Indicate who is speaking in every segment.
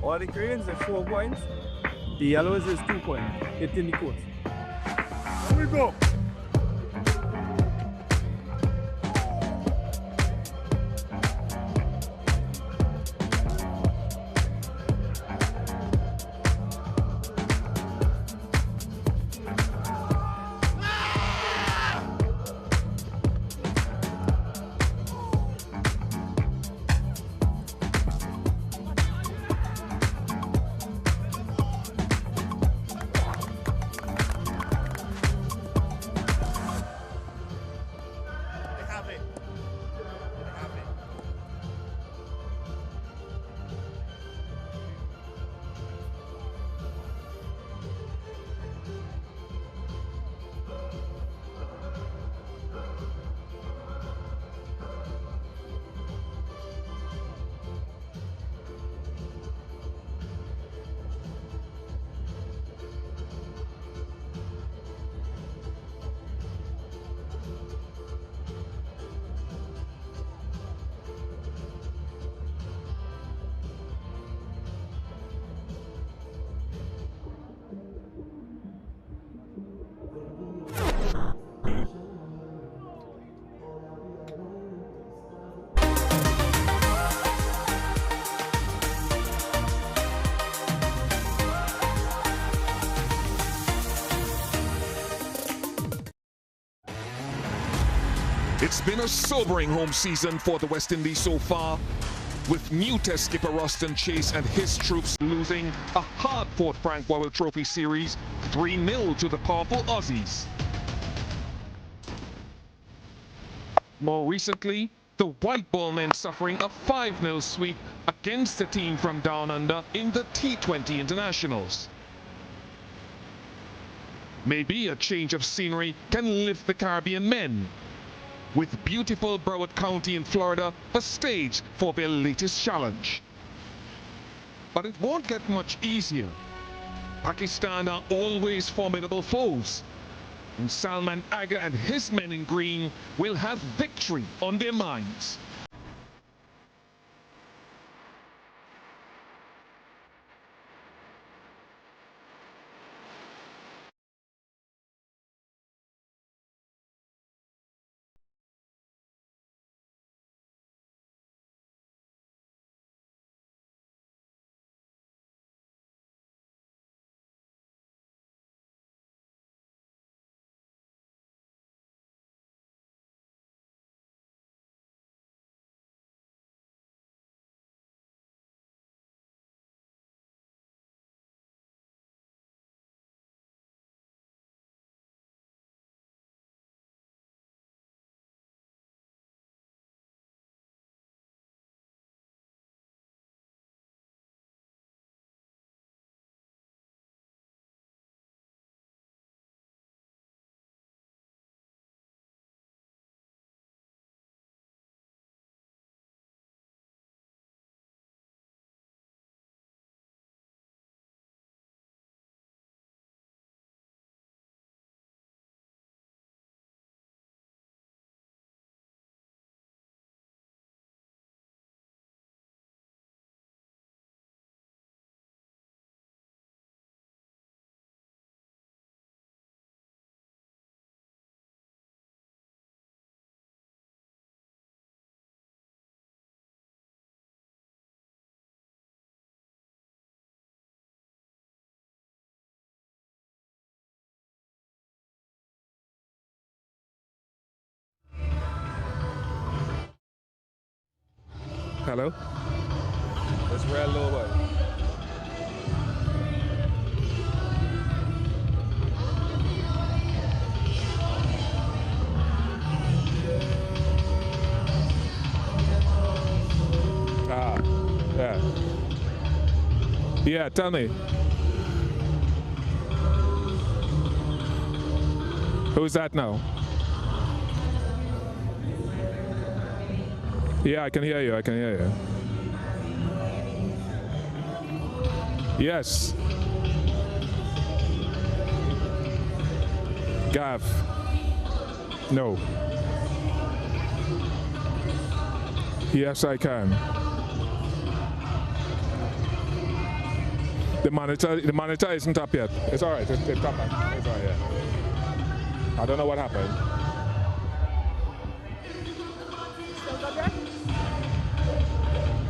Speaker 1: All the greens are 4 points. The yellows is 2 points. It's in the court.
Speaker 2: Here we go.
Speaker 3: It's been a sobering home season for the West Indies so far, with new Test skipper Ruston Chase and his troops losing a hard-fought Frank Worrell Trophy Series 3-0 to the powerful Aussies. More recently, the White Ball men suffering a 5-0 sweep against the team from Down Under in the T20 Internationals. Maybe a change of scenery can lift the Caribbean men, with beautiful Broward County in Florida a stage for their latest challenge. But it won't get much easier. Pakistan are always formidable foes, and Salman Aga and his men in green will have victory on their minds.
Speaker 1: Hello? It's real low, boy. Yeah. Yeah, tell me. Who's that now? Yeah, I can hear you. I can hear you. Yes. Gav. No. Yes, I can.
Speaker 4: The monitor isn't up yet. It's all right. It's up. It's all right. Yeah. I don't know what happened.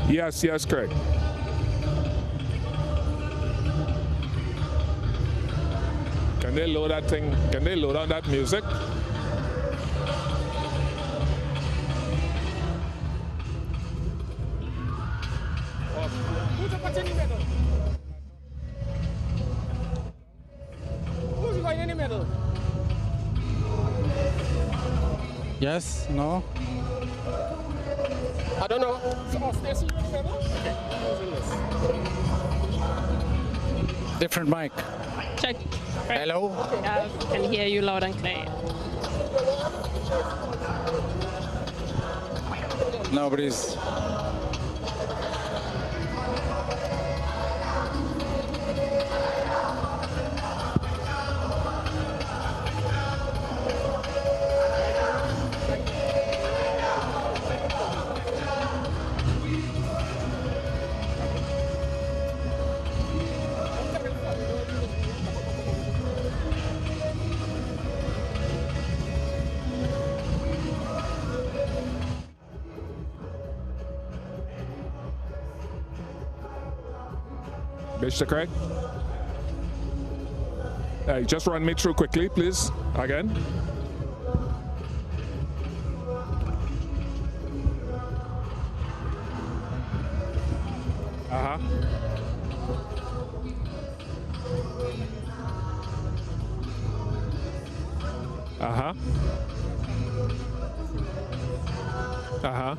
Speaker 4: Yes, yes, Craig. Can they load that thing? Can they load on that music?
Speaker 1: Who's the in the middle? Who's going in the middle?
Speaker 5: Yes, no.
Speaker 1: I don't know. So, Stacy, you in the middle? Okay.
Speaker 5: Different mic.
Speaker 6: Check.
Speaker 5: Hello?
Speaker 6: Yeah, can hear you loud and clear.
Speaker 5: Nobody's.
Speaker 4: Mr. Craig? Hey, just run me through quickly, please. Again. Uh-huh. Uh-huh. Uh-huh.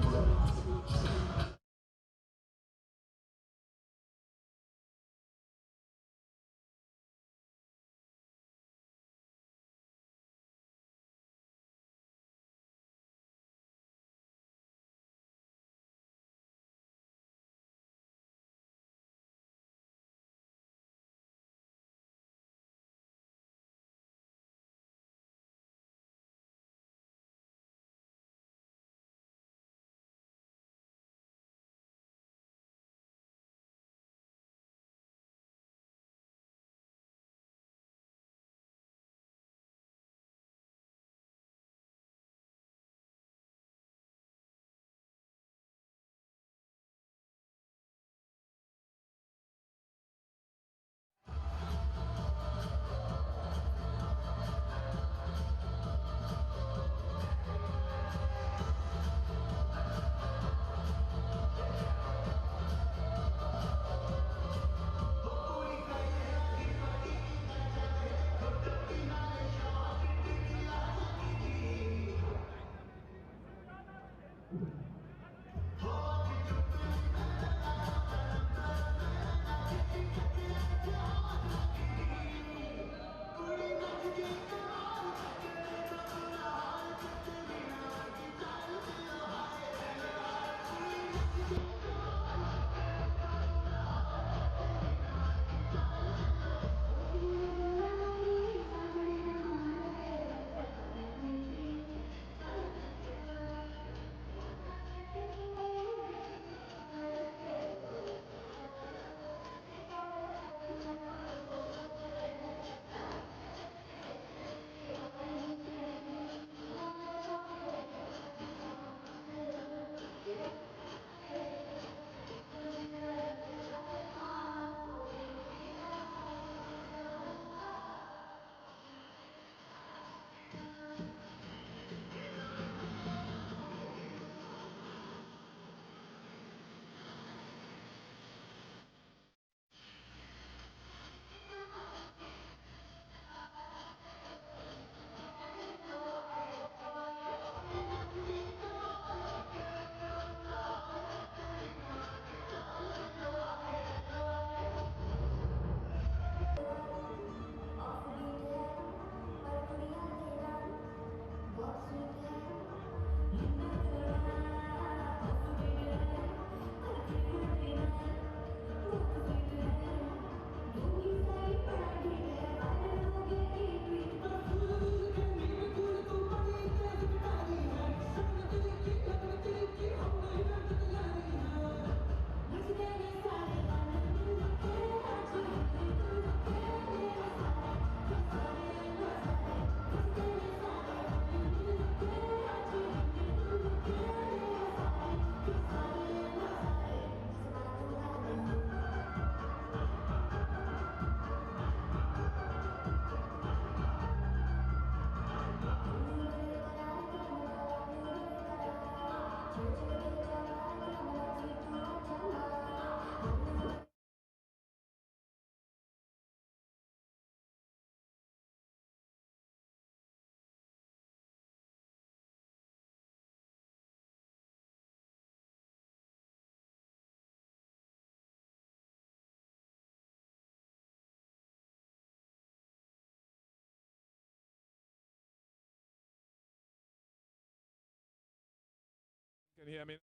Speaker 4: can hear me?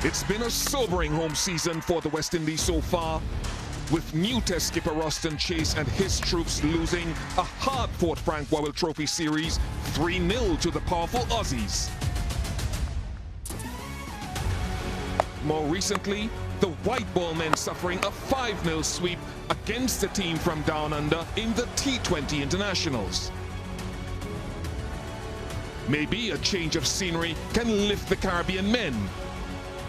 Speaker 3: It's been a sobering home season for the West Indies so far, with new Test skipper Ruston Chase and his troops losing a hard-fought Frank Worrell Trophy series 3-0 to the powerful Aussies. More recently, the white ball men suffering a 5-0 sweep against the team from down under in the T20 internationals. Maybe a change of scenery can lift the Caribbean men,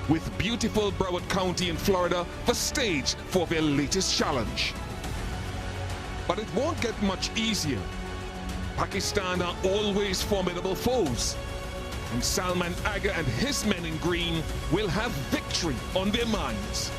Speaker 3: with beautiful Broward County in Florida the stage for their latest challenge. But it won't get much easier. Pakistan are always formidable foes, and Salman Aga and his men in green will have victory on their minds.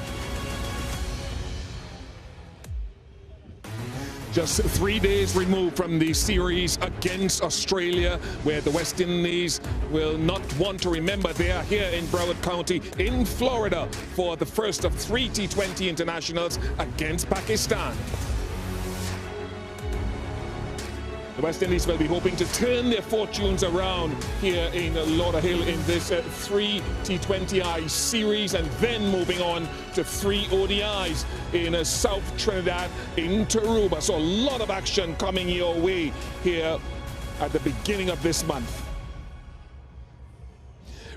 Speaker 4: Just 3 days removed from the series against Australia, where the West Indies will not want to remember they are here in Broward County in Florida for the first of 3 T20 internationals against Pakistan. The West Indies will be hoping to turn their fortunes around here in Lauderhill in this 3 T20I series, and then moving on to 3 ODIs in South Trinidad in Tarouba. So a lot of action coming your way here at the beginning of this month.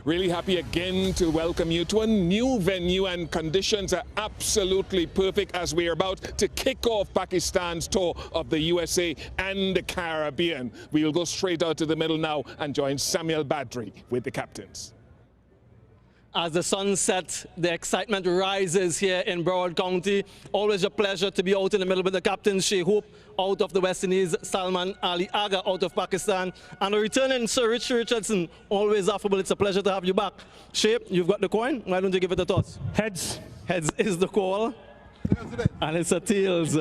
Speaker 4: Really happy again to welcome you to a new venue, and conditions are absolutely perfect as we are about to kick off Pakistan's tour of the USA and the Caribbean. We will go straight out to the middle now and join Samuel Badri with the captains.
Speaker 7: As the sun sets, the excitement rises here in Broward County. Always a pleasure to be out in the middle with the captain, Shea Hope, out of the West Indies, Salman Ali Aga out of Pakistan, and the returning Sir Rich Richardson, always affable. It's a pleasure to have you back. Shea, you've got the coin. Why don't you give it a toss?
Speaker 8: Heads.
Speaker 7: Heads is the call. And it's a tails.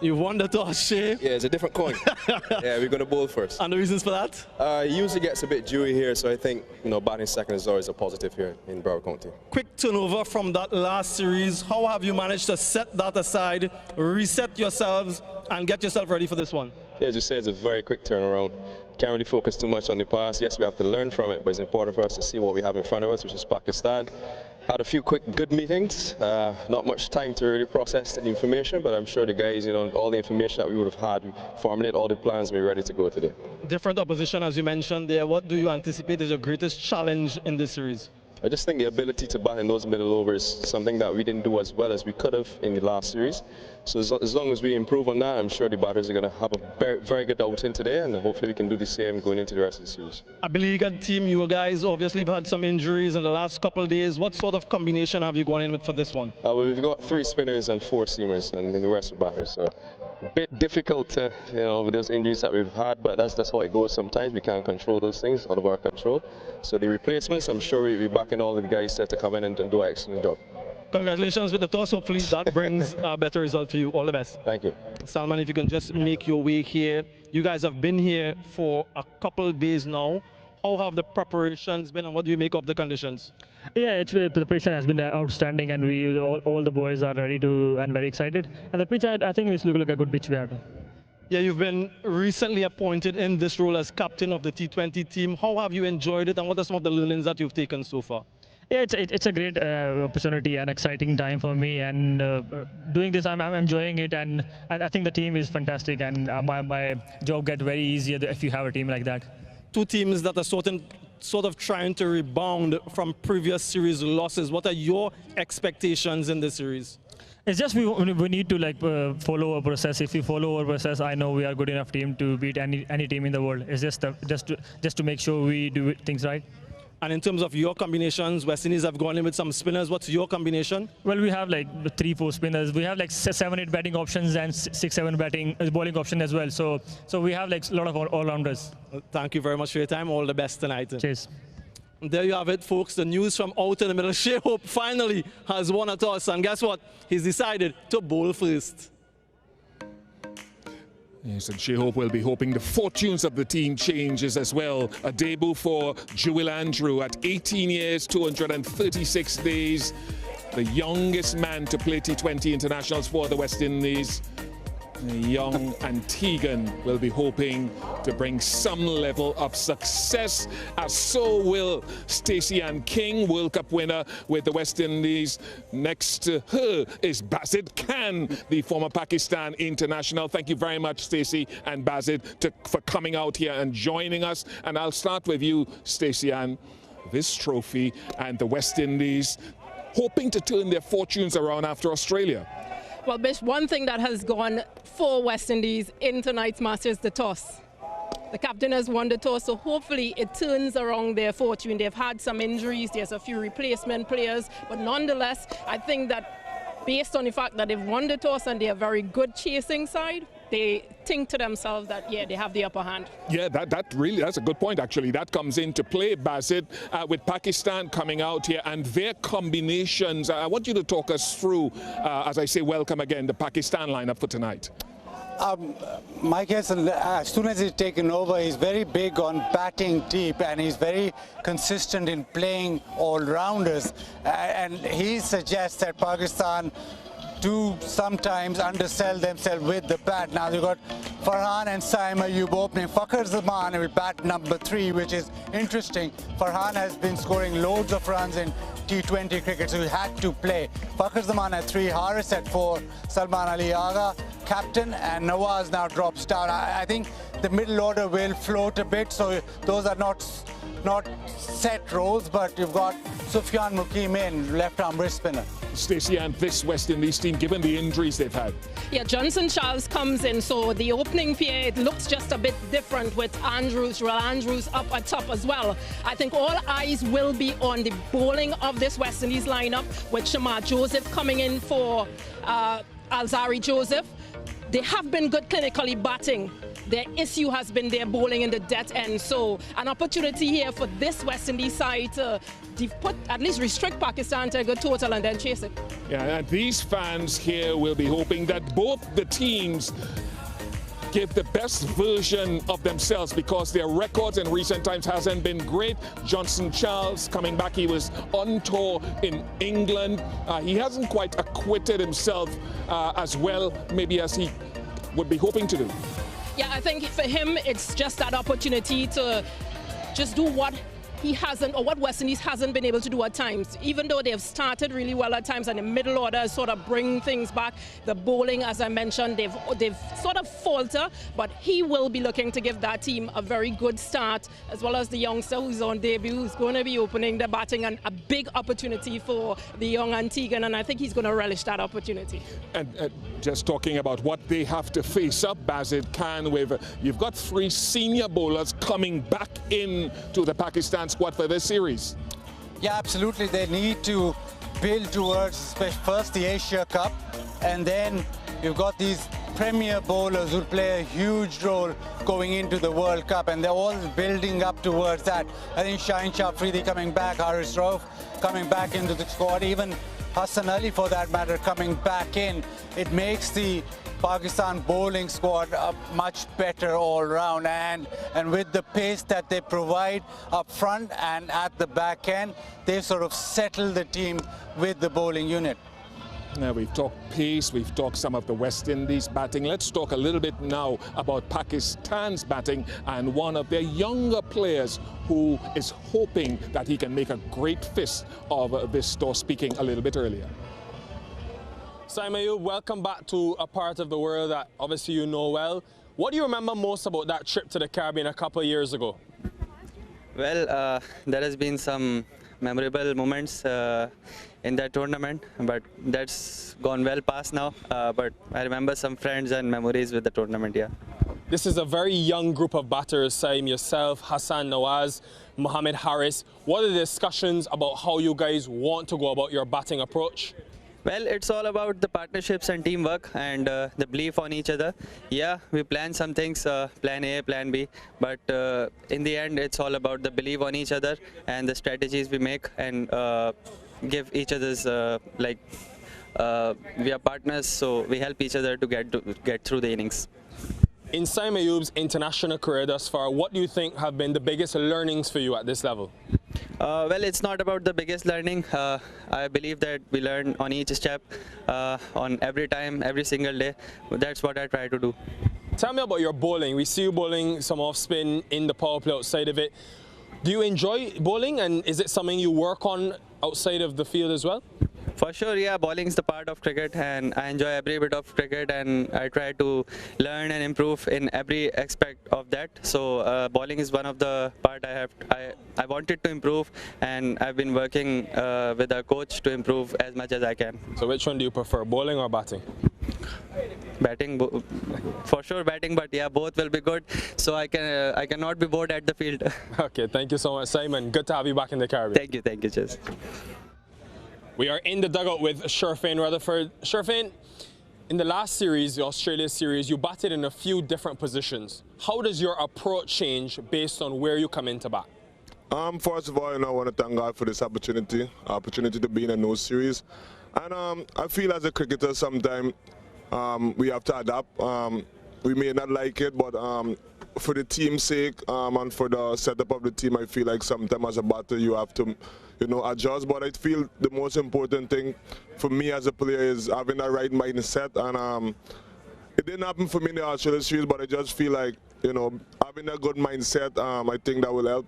Speaker 7: You won the toss, Shea.
Speaker 9: Yeah, it's a different coin. Yeah, we're going to bowl first.
Speaker 7: And the reasons for that?
Speaker 9: He usually gets a bit dewy here, so I think, batting second is always a positive here in Broward County.
Speaker 7: Quick turnover from that last series. How have you managed to set that aside, reset yourselves, and get yourself ready for this one?
Speaker 9: Yeah, as you say, it's a very quick turnaround. Can't really focus too much on the past. Yes, we have to learn from it, but it's important for us to see what we have in front of us, which is Pakistan. Had a few quick good meetings, not much time to really process the information, but I'm sure the guys, all the information that we would have had, we formulate all the plans, we're ready to go today.
Speaker 7: Different opposition, as you mentioned there. What do you anticipate is your greatest challenge in this series?
Speaker 9: I just think the ability to bat in those middle overs is something that we didn't do as well as we could have in the last series. So as long as we improve on that, I'm sure the batters are going to have a very good outing today, and hopefully we can do the same going into the rest of the series.
Speaker 7: I believe a team, you guys obviously have had some injuries in the last couple of days. What sort of combination have you gone in with for this one?
Speaker 9: Well, we've got 3 spinners and 4 seamers, and then the rest are batters. So a bit difficult, with those injuries that we've had, but that's how it goes sometimes. We can't control those things, out of our control. So the replacements, I'm sure we'll be backing all the guys to come in and do an excellent job.
Speaker 7: Congratulations with the toss. Hopefully that brings a better result for you. All the best.
Speaker 9: Thank you.
Speaker 7: Salman, if you can just make your way here. You guys have been here for a couple of days now. How have the preparations been, and what do you make of the conditions?
Speaker 8: Yeah, the preparation has been outstanding, and we all the boys are ready to and very excited. And the pitch, I think it's looking like a good pitch we have.
Speaker 7: Yeah, you've been recently appointed in this role as captain of the T20 team. How have you enjoyed it, and what are some of the learnings that you've taken so far?
Speaker 8: Yeah, it's a great opportunity and exciting time for me, and doing this I'm enjoying it, and I think the team is fantastic, and my job gets very easier if you have a team like that.
Speaker 7: 2 teams that are sort of trying to rebound from previous series losses. What are your expectations in this series?
Speaker 8: It's just we need to follow a process. If we follow our process, I know we are good enough team to beat any team in the world. It's just to make sure we do things right.
Speaker 7: And in terms of your combinations, West Indies have gone in with some spinners. What's your combination?
Speaker 8: Well, we have 3-4 spinners. We have 7-8 batting options and 6-7 bowling option as well. So we have a lot of all-rounders.
Speaker 7: Well, thank you very much for your time. All the best tonight.
Speaker 8: Cheers.
Speaker 7: There you have it, folks. The news from out in the middle. Shea Hope finally has won a toss, and guess what? He's decided to bowl first.
Speaker 4: Yes, and Shea Hope will be hoping the fortunes of the team changes as well. A debut for Jewel Andrew at 18 years, 236 days. The youngest man to play T20 internationals for the West Indies. The young Antiguan will be hoping to bring some level of success, as so will Stacey Ann King, World Cup winner with the West Indies. Next to her is Bazid Khan, the former Pakistan international. Thank you very much, Stacey and Bazid, for coming out here and joining us. And I'll start with you, Stacey Ann. This trophy and the West Indies hoping to turn their fortunes around after Australia.
Speaker 6: Well, Bish, one thing that has gone for West Indies in tonight's match is the toss. The captain has won the toss, so hopefully it turns around their fortune. They've had some injuries, there's a few replacement players, but nonetheless, I think that based on the fact that they've won the toss and they're a very good chasing side, they think to themselves that, yeah, they have the upper hand.
Speaker 4: Yeah, that's a good point, actually. That comes into play, Bazid, with Pakistan coming out here and their combinations. I want you to talk us through, as I say, welcome again, the Pakistan lineup for tonight.
Speaker 10: Mike Hesson, as soon as he's taken over, he's very big on batting deep, and he's very consistent in playing all-rounders. And he suggests that Pakistan do sometimes undersell themselves with the bat. Now they've got Farhan and Saim Ayub opening. Fakhar Zaman with bat number 3, which is interesting. Farhan has been scoring loads of runs in T20 cricket, so he had to play. Fakhar Zaman at 3, Haris at 4, Salman Ali Aga captain, and Nawaz now drops down. I think the middle order will float a bit, so those are not set roles, but you've got Sufyan Mukim in, left-arm wrist spinner.
Speaker 4: Stacey, and this West Indies team, given the injuries they've had?
Speaker 6: Yeah, Johnson Charles comes in, so the opening pair, it looks just a bit different with Real Andrews up at top as well. I think all eyes will be on the bowling of this West Indies lineup, with Shamar Joseph coming in for Alzari Joseph. They have been good clinically batting. Their issue has been their bowling in the dead end. So an opportunity here for this West Indies side to at least restrict Pakistan to a good total and then chase it.
Speaker 4: Yeah, and these fans here will be hoping that both the teams give the best version of themselves, because their records in recent times hasn't been great. Johnson Charles coming back, he was on tour in England. He hasn't quite acquitted himself as well maybe as he would be hoping to do.
Speaker 6: Yeah, I think for him, it's just that opportunity to just do what he hasn't, or what West Indies hasn't been able to do at times. Even though they've started really well at times and the middle order sort of bring things back, the bowling, as I mentioned, they've sort of faltered, but he will be looking to give that team a very good start, as well as the youngster who's on debut, who's going to be opening the batting, and a big opportunity for the young Antiguan, and I think he's going to relish that opportunity.
Speaker 4: And just talking about what they have to face up as it can with, you've got 3 senior bowlers coming back in to the Pakistan squad for this series.
Speaker 10: Yeah, absolutely. They need to build towards first the Asia Cup, and then you've got these premier bowlers who play a huge role going into the World Cup, and they're all building up towards that. I think Shaheen Shah Afridi coming back, Haris Rauf coming back into the squad, even Hassan Ali for that matter coming back in. It makes the Pakistan bowling squad much better all round, and with the pace that they provide up front and at the back end, they sort of settle the team with the bowling unit.
Speaker 4: Now, we've talked pace, we've talked some of the West Indies batting. Let's talk a little bit now about Pakistan's batting and one of their younger players who is hoping that he can make a great fist of this toss, speaking a little bit earlier.
Speaker 11: Simon, welcome back to a part of the world that obviously you know well. What do you remember most about that trip to the Caribbean a couple of years ago?
Speaker 12: Well, there has been some memorable moments in that tournament, but that's gone well past now. But I remember some friends and memories with the tournament, yeah.
Speaker 11: This is a very young group of batters, Saim, yourself, Hassan Nawaz, Mohammed Harris. What are the discussions about how you guys want to go about your batting approach?
Speaker 12: Well, it's all about the partnerships and teamwork and the belief on each other. Yeah, we plan some things, plan A, plan B, but in the end, it's all about the belief on each other and the strategies we make, and give each other's we are partners, so we help each other to get through the innings.
Speaker 11: In Saim Ayoub's international career thus far, what do you think have been the biggest learnings for you at this level?
Speaker 12: Well, it's not about the biggest learning. I believe that we learn on each step, on every time, every single day. That's what I try to do.
Speaker 11: Tell me about your bowling. We see you bowling some off spin in the power play outside of it. Do you enjoy bowling, and is it something you work on outside of the field as well?
Speaker 12: For sure, yeah, bowling is the part of cricket, and I enjoy every bit of cricket, and I try to learn and improve in every aspect of that. So bowling is one of the part I wanted to improve, and I've been working with a coach to improve as much as I can.
Speaker 11: So which one do you prefer, bowling or batting?
Speaker 12: Batting, for sure batting, but yeah, both will be good. So I cannot be bored at the field.
Speaker 11: Okay, thank you so much, Simon. Good to have you back in the Caribbean.
Speaker 12: Thank you, cheers.
Speaker 11: We are in the dugout with Sherfane Rutherford. Sherfane, in the last series, the Australia series, you batted in a few different positions. How does your approach change based on where you come into bat?
Speaker 2: First of all, I want to thank God for this opportunity to be in a new series. And I feel as a cricketer sometimes we have to adapt. We may not like it, but for the team's sake and for the setup of the team, I feel like sometimes as a batter you have to adjust. But I feel the most important thing for me as a player is having that right mindset. And it didn't happen for me in the Australia series, but I just feel like having a good mindset, I think that will help.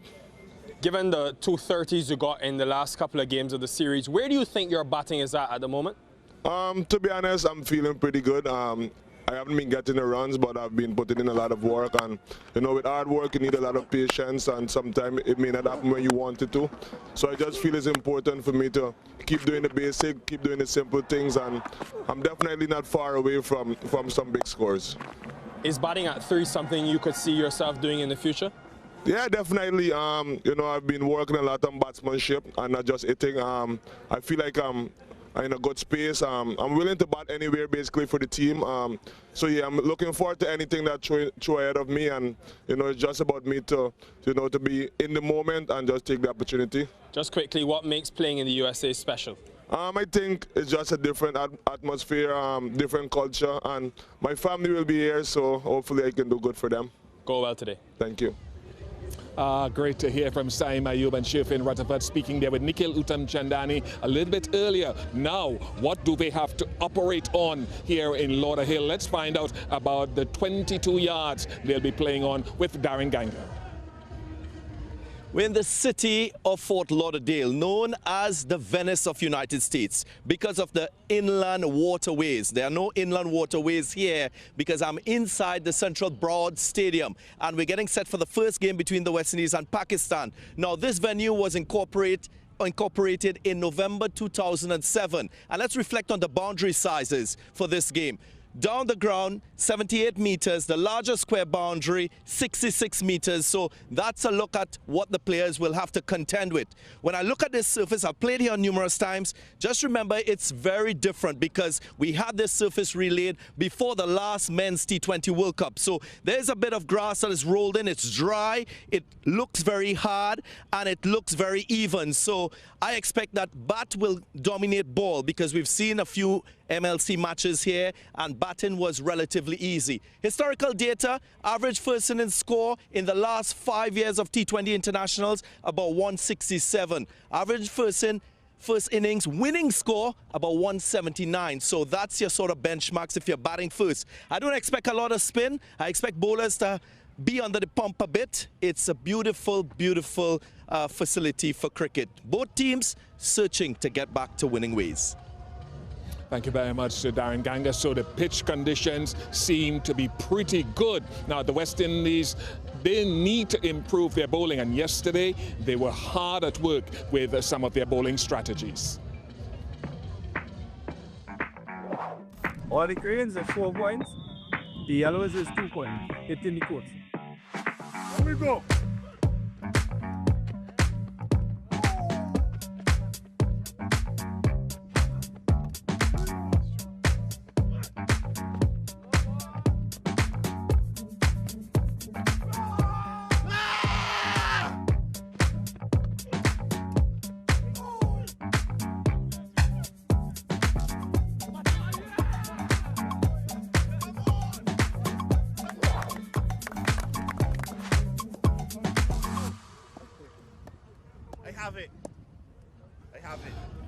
Speaker 11: Given the 230s you got in the last couple of games of the series, where do you think your batting is at the moment?
Speaker 2: To be honest, I'm feeling pretty good. I haven't been getting the runs, but I've been putting in a lot of work. And you know, with hard work, you need a lot of patience, and sometimes it may not happen when you want it to. So I just feel it's important for me to keep doing the basic, keep doing the simple things, and I'm definitely not far away from some big scores.
Speaker 11: Is batting at 3 something you could see yourself doing in the future?
Speaker 2: Yeah, definitely. You know, I've been working a lot on batsmanship and not just hitting. I feel like I'm in a good space. I'm willing to bat anywhere basically for the team. So yeah, I'm looking forward to anything that throw ahead of me, and you know, it's just about me to, you know, to be in the moment and just take the opportunity.
Speaker 11: Just quickly, what makes playing in the USA special?
Speaker 2: I think it's just a different atmosphere, different culture, and my family will be here, so hopefully I can do good for them.
Speaker 11: Go well today.
Speaker 2: Thank you.
Speaker 4: Great to hear from Saim Ayub and Sherfin Rutherford speaking there with Nikhil Uttam-Chandani a little bit earlier. Now, what do they have to operate on here in Lauderhill? Let's find out about the 22 yards they'll be playing on with Darren Ganga.
Speaker 13: We're in the city of Fort Lauderdale, known as the Venice of United States, because of the inland waterways. There are no inland waterways here because I'm inside the Central Broad Stadium, and we're getting set for the first game between the West Indies and Pakistan. Now, this venue was incorporated in November 2007, and let's reflect on the boundary sizes for this game. Down the ground, 78 meters, the largest square boundary, 66 meters. So that's a look at what the players will have to contend with. When I look at this surface, I've played here numerous times. Just remember, it's very different because we had this surface relayed before the last men's T20 World Cup. So there's a bit of grass that is rolled in. It's dry. It looks very hard and it looks very even. So I expect that bat will dominate ball because we've seen a few MLC matches here and batting was relatively easy. Historical data, average first innings score in the last 5 years of T20 internationals, about 167. Average first innings winning score, about 179. So that's your sort of benchmarks if you're batting first. I don't expect a lot of spin. I expect bowlers to be under the pump a bit. It's a beautiful, beautiful facility for cricket. Both teams searching to get back to winning ways.
Speaker 4: Thank you very much to Darren Ganga. So the pitch conditions seem to be pretty good. Now the West Indies, they need to improve their bowling, and yesterday they were hard at work with some of their bowling strategies.
Speaker 1: All the greens are 4 points. The yellows is 2 points. Hit in the court. Here we go.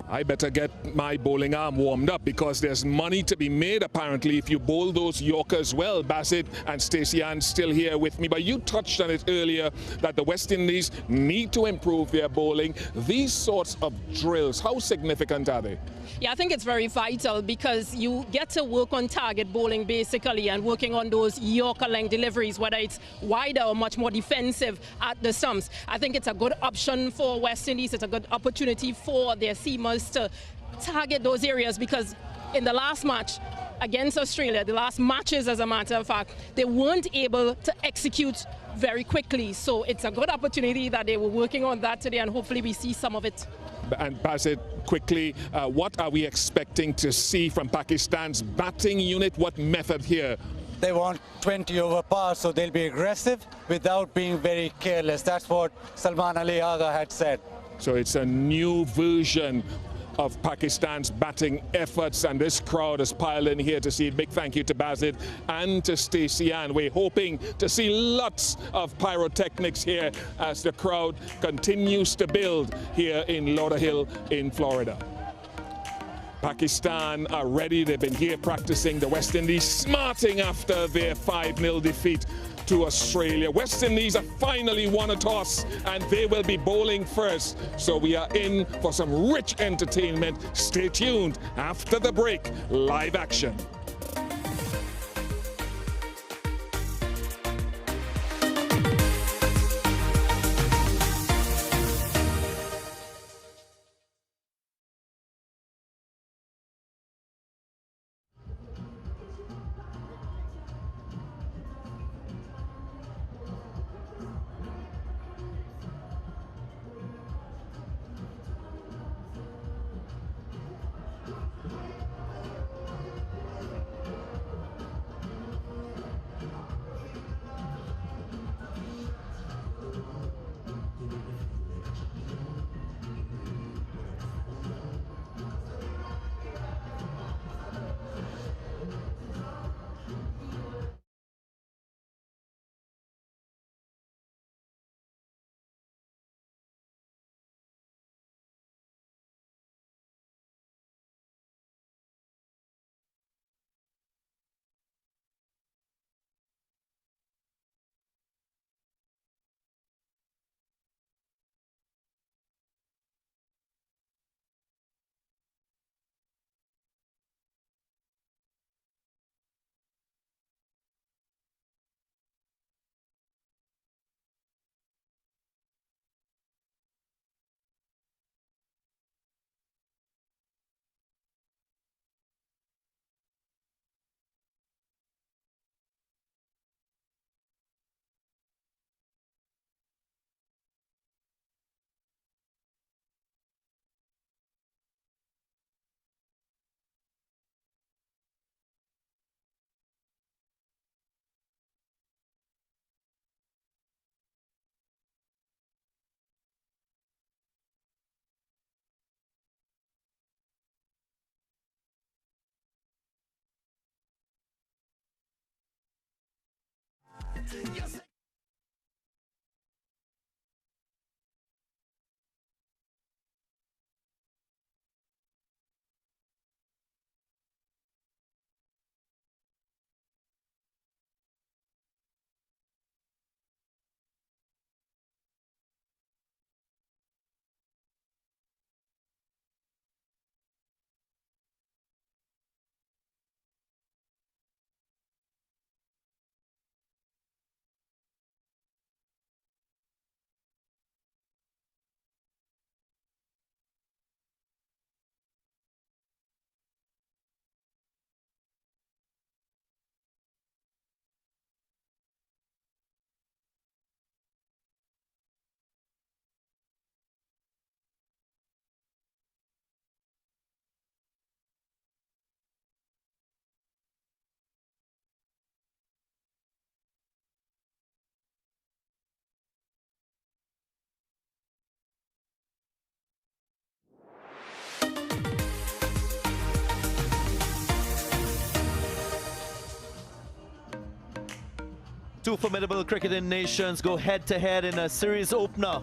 Speaker 4: I better get my bowling arm warmed up because there's money to be made apparently if you bowl those Yorkers well. Bassett and Stacey Ann still here with me, but you touched on it earlier that the West Indies need to improve their bowling. These sorts of drills, how significant are they?
Speaker 6: Yeah, I think it's very vital because you get to work on target bowling basically and working on those Yorker length deliveries, whether it's wider or much more defensive at the stumps. I think it's a good option for West Indies. It's a good opportunity for their seamers to target those areas because in the last match against Australia, the last matches as a matter of fact, they weren't able to execute very quickly. So it's a good opportunity that they were working on that today and hopefully we see some of it.
Speaker 4: And Bassett, quickly, what are we expecting to see from Pakistan's batting unit? What method here?
Speaker 10: They want 20 over par, so they'll be aggressive without being very careless. That's what Salman Ali Agha had said.
Speaker 4: So it's a new version of Pakistan's batting efforts, and this crowd has piled in here to see it. Big thank you to Bassett and to Stacey Ann. We're hoping to see lots of pyrotechnics here as the crowd continues to build here in Lauderhill in Florida. Pakistan are ready. They've been here practicing. The West Indies smarting after their 5-0 defeat to Australia. West Indies have finally won a toss and they will be bowling first. So we are in for some rich entertainment. Stay tuned after the break. Live action.
Speaker 14: Two formidable cricketing nations go head-to-head in a series opener.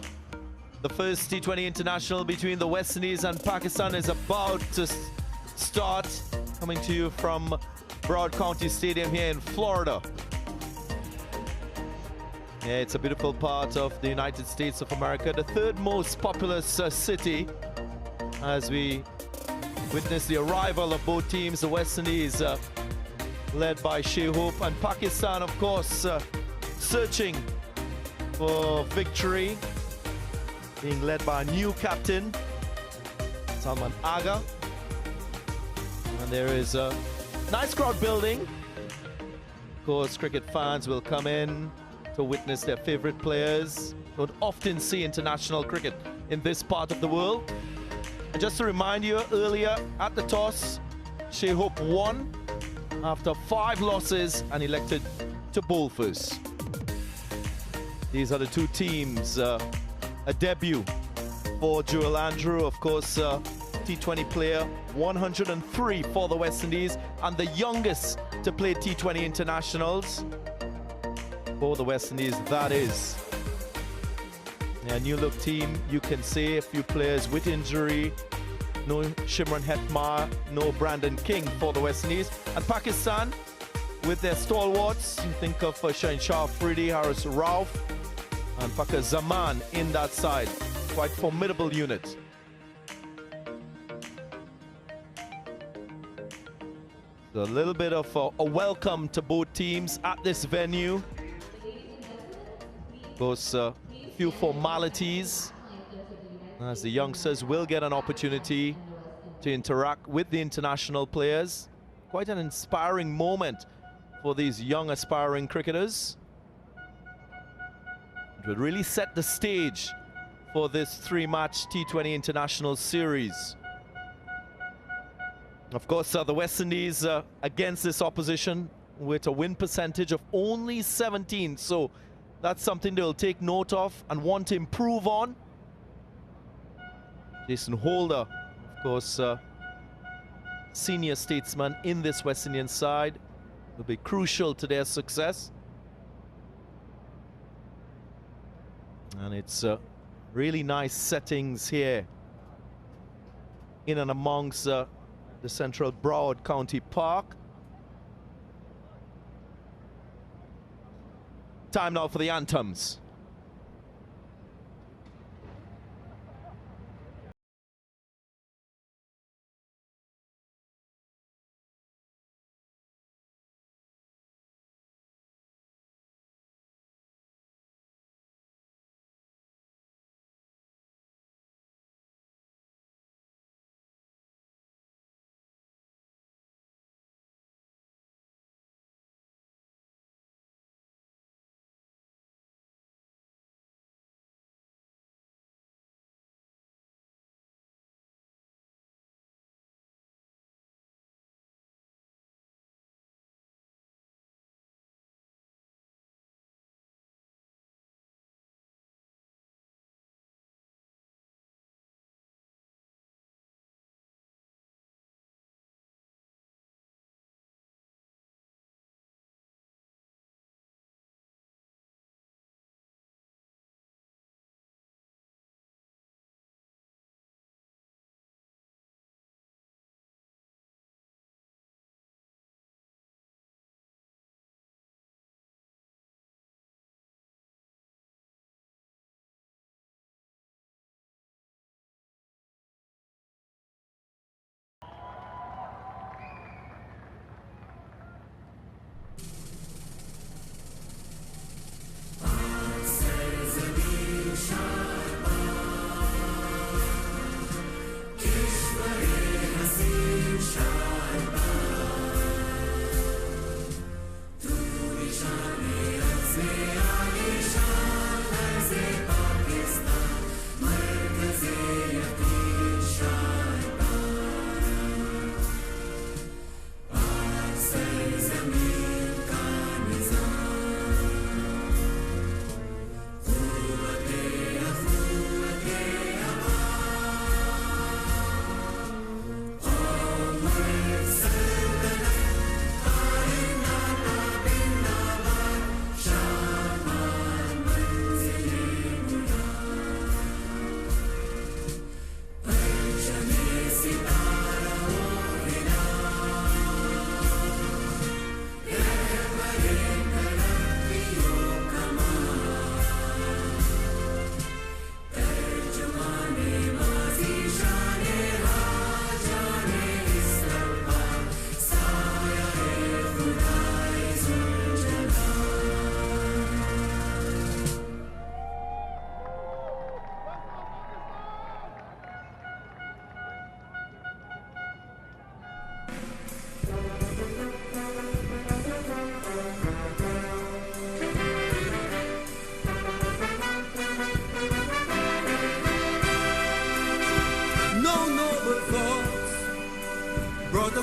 Speaker 14: The first T20 international between the West Indies and Pakistan is about to start. Coming to you from Broward County Stadium here in Florida. Yeah, it's a beautiful part of the United States of America, the third most populous city, as we witness the arrival of both teams. The West Indies led by Shea Hope, and Pakistan, of course, searching for victory, being led by a new captain, Salman Aga. And there is a nice crowd building. Of course, cricket fans will come in to witness their favorite players. Don't often see international cricket in this part of the world. And just to remind you, earlier at the toss, Shea Hope won after 5 losses and elected to bowl first. These are the two teams. A debut for Joel Andrew, of course, T20 player, 103 for the West Indies, and the youngest to play T20 internationals for the West Indies, that is. A new look team, you can say, a few players with injury. No Shimron Hetmar, no Brandon King for the West Indies. And Pakistan, with their stalwarts, you think of Shaheen Shah Afridi, Haris Rauf, and Fakhar Zaman in that side. Quite formidable unit. So a little bit of a welcome to both teams at this venue. Of course, a few formalities, as the youngsters will get an opportunity to interact with the international players. Quite an inspiring moment for these young aspiring cricketers. It would really set the stage for this 3-match T20 international series. Of course, the West Indies against this opposition with a win percentage of only 17, so that's something they'll take note of and want to improve on. Jason Holder, of course, senior statesman in this West Indian side, will be crucial to their success. And it's really nice settings here in and amongst the central Broward County Park. Time now for the anthems.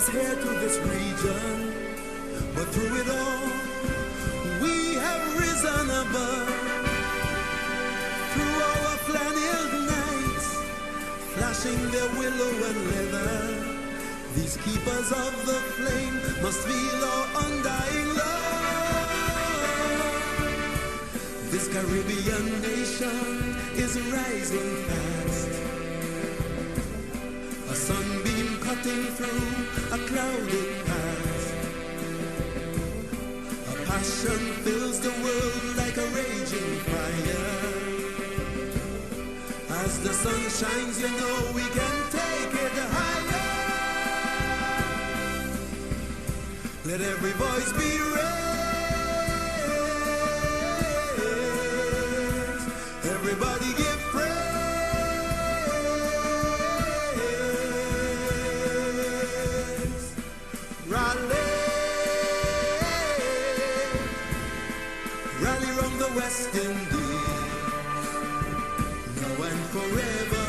Speaker 15: us here to this region, but through it all, we have risen above. Through our flannel nights, flashing their willow and leather, these keepers of the flame must feel our undying love. This Caribbean nation is rising fast, a sunbeam cutting through a clouded past. A passion fills the world like a raging fire. As the sun shines, you know we can take it higher. Let every voice be raised. Everybody give praise. Rally, rally round the West Indies, now and forever.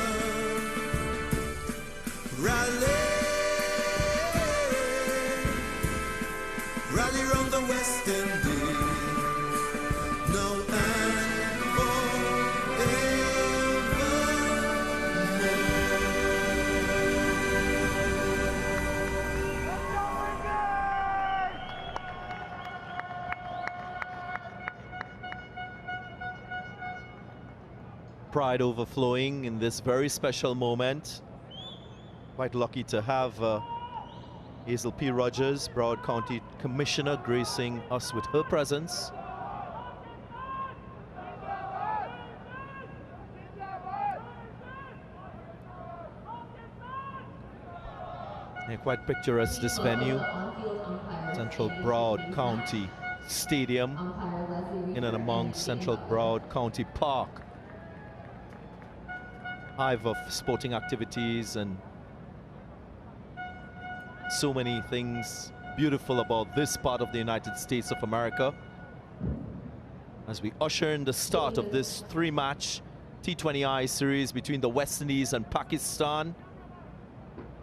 Speaker 15: Rally, rally round the West Indies, now and
Speaker 14: Pride overflowing in this very special moment. Quite lucky to have Hazel P. Rogers, Broward County Commissioner, gracing us with her presence. Yeah, quite picturesque, this venue. Central Broward County Stadium, in and among Central Broward County Park. Hive of sporting activities and so many things beautiful about this part of the United States of America. As we usher in the start of this three-match T20I series between the West Indies and Pakistan.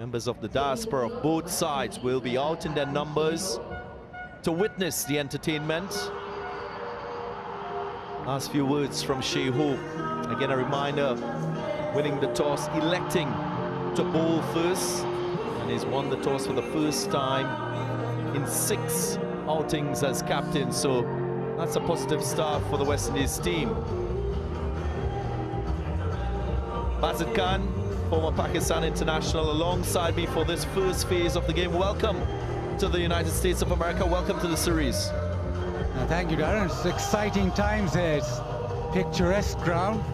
Speaker 14: Members of the diaspora of both sides will be out in their numbers to witness the entertainment. Last few words from Shea Hope. Again, a reminder, winning the toss, electing to bowl first, and he's won the toss for the first time in 6 outings as captain, so that's a positive start for the West Indies team. Bazid Khan, former Pakistan international, alongside me for this first phase of the game. Welcome to the United States of America. Welcome to the series.
Speaker 10: Thank you, Darren. It's exciting times here. It's picturesque ground,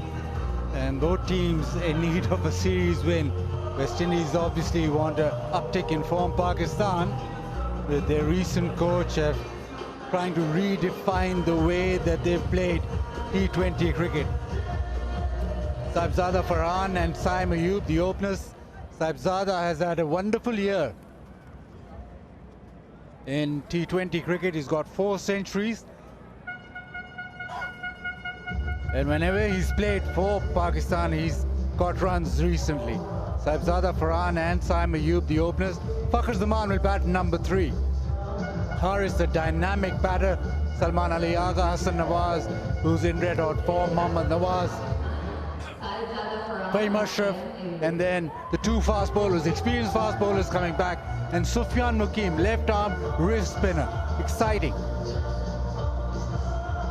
Speaker 10: and both teams in need of a series win. West Indies obviously want an uptick in form. Pakistan, with their recent coach, trying to redefine the way that they've played T20 cricket. Saibzada Farhan and Saim Ayub, the openers. Saibzada has had a wonderful year in T20 cricket. He's got 4 centuries. And whenever he's played for Pakistan, he's got runs recently. Saibzada Farhan and Saim Ayub, the openers. Fakhar Zaman will bat number 3. Haris, the dynamic batter. Salman Ali Agha, Hassan Nawaz, who's in red hot form. Mohammad Nawaz, Fahim Ashraf, and then the 2 fast bowlers, experienced fast bowlers coming back. And Sufyan Mukim, left arm wrist spinner. Exciting.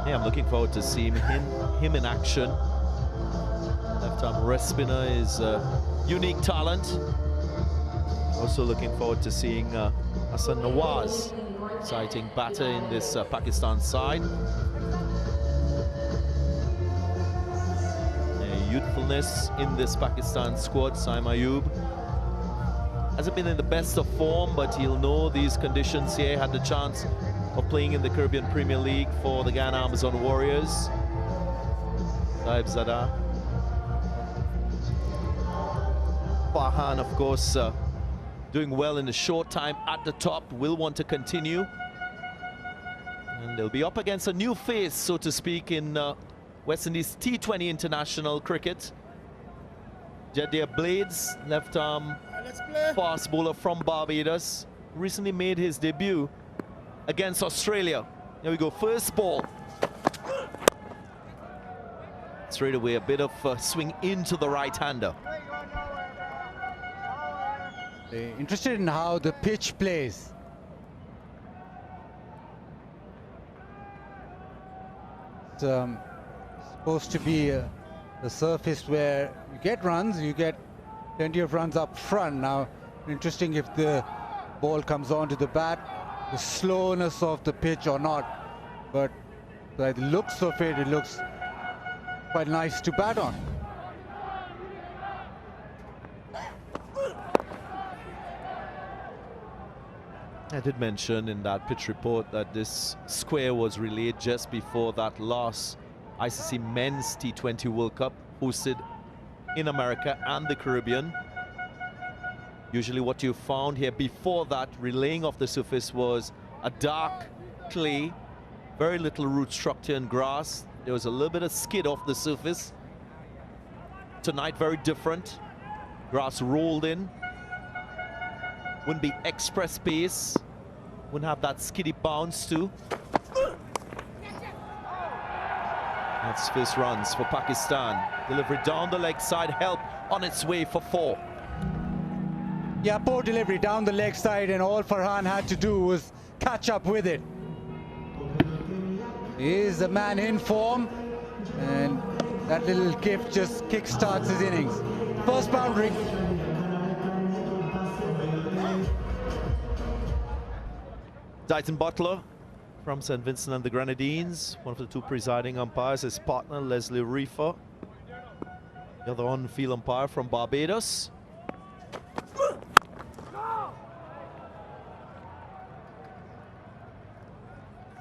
Speaker 14: Yeah, I'm looking forward to seeing him in action. Left arm wrist spinner is a unique talent. Also looking forward to seeing Hassan Nawaz, exciting batter in this Pakistan side. Youthfulness in this Pakistan squad. Saim Ayub hasn't been in the best of form, but he'll know these conditions here. Had the chance of playing in the Caribbean Premier League for the Guyana Amazon Warriors. Saibzada Farhan, of course, doing well in a short time at the top, will want to continue. And they'll be up against a new face, so to speak, in West Indies T20 international cricket. Jadier Blades, left arm fast bowler from Barbados. recently made his debut against Australia. Here we go, first ball. Straight away, a bit of swing into the right-hander.
Speaker 10: Interested in how the pitch plays. It's supposed to be a surface where you get runs, you get plenty of runs up front. Now, interesting if the ball comes onto the bat, the slowness of the pitch or not. But by the looks of it, it looks quite nice to bat on.
Speaker 14: I did mention in that pitch report that this square was relayed just before that last ICC Men's T20 World Cup hosted in America and the Caribbean. Usually what you found here before that relaying of the surface was a dark clay, very little root structure and grass. There was a little bit of skid off the surface. Tonight, very different. Grass rolled in. Wouldn't be express pace. Wouldn't have that skiddy bounce too. That's first runs for Pakistan. Delivery down the leg side, help on its way for 4.
Speaker 10: Yeah, poor delivery down the leg side, and all Farhan had to do was catch up with it. He is a man in form, and that little gift just kick-starts his innings. First boundary.
Speaker 14: Dighton Butler from St. Vincent and the Grenadines, one of the 2 presiding umpires, his partner Leslie Reefer, the other on-field umpire from Barbados.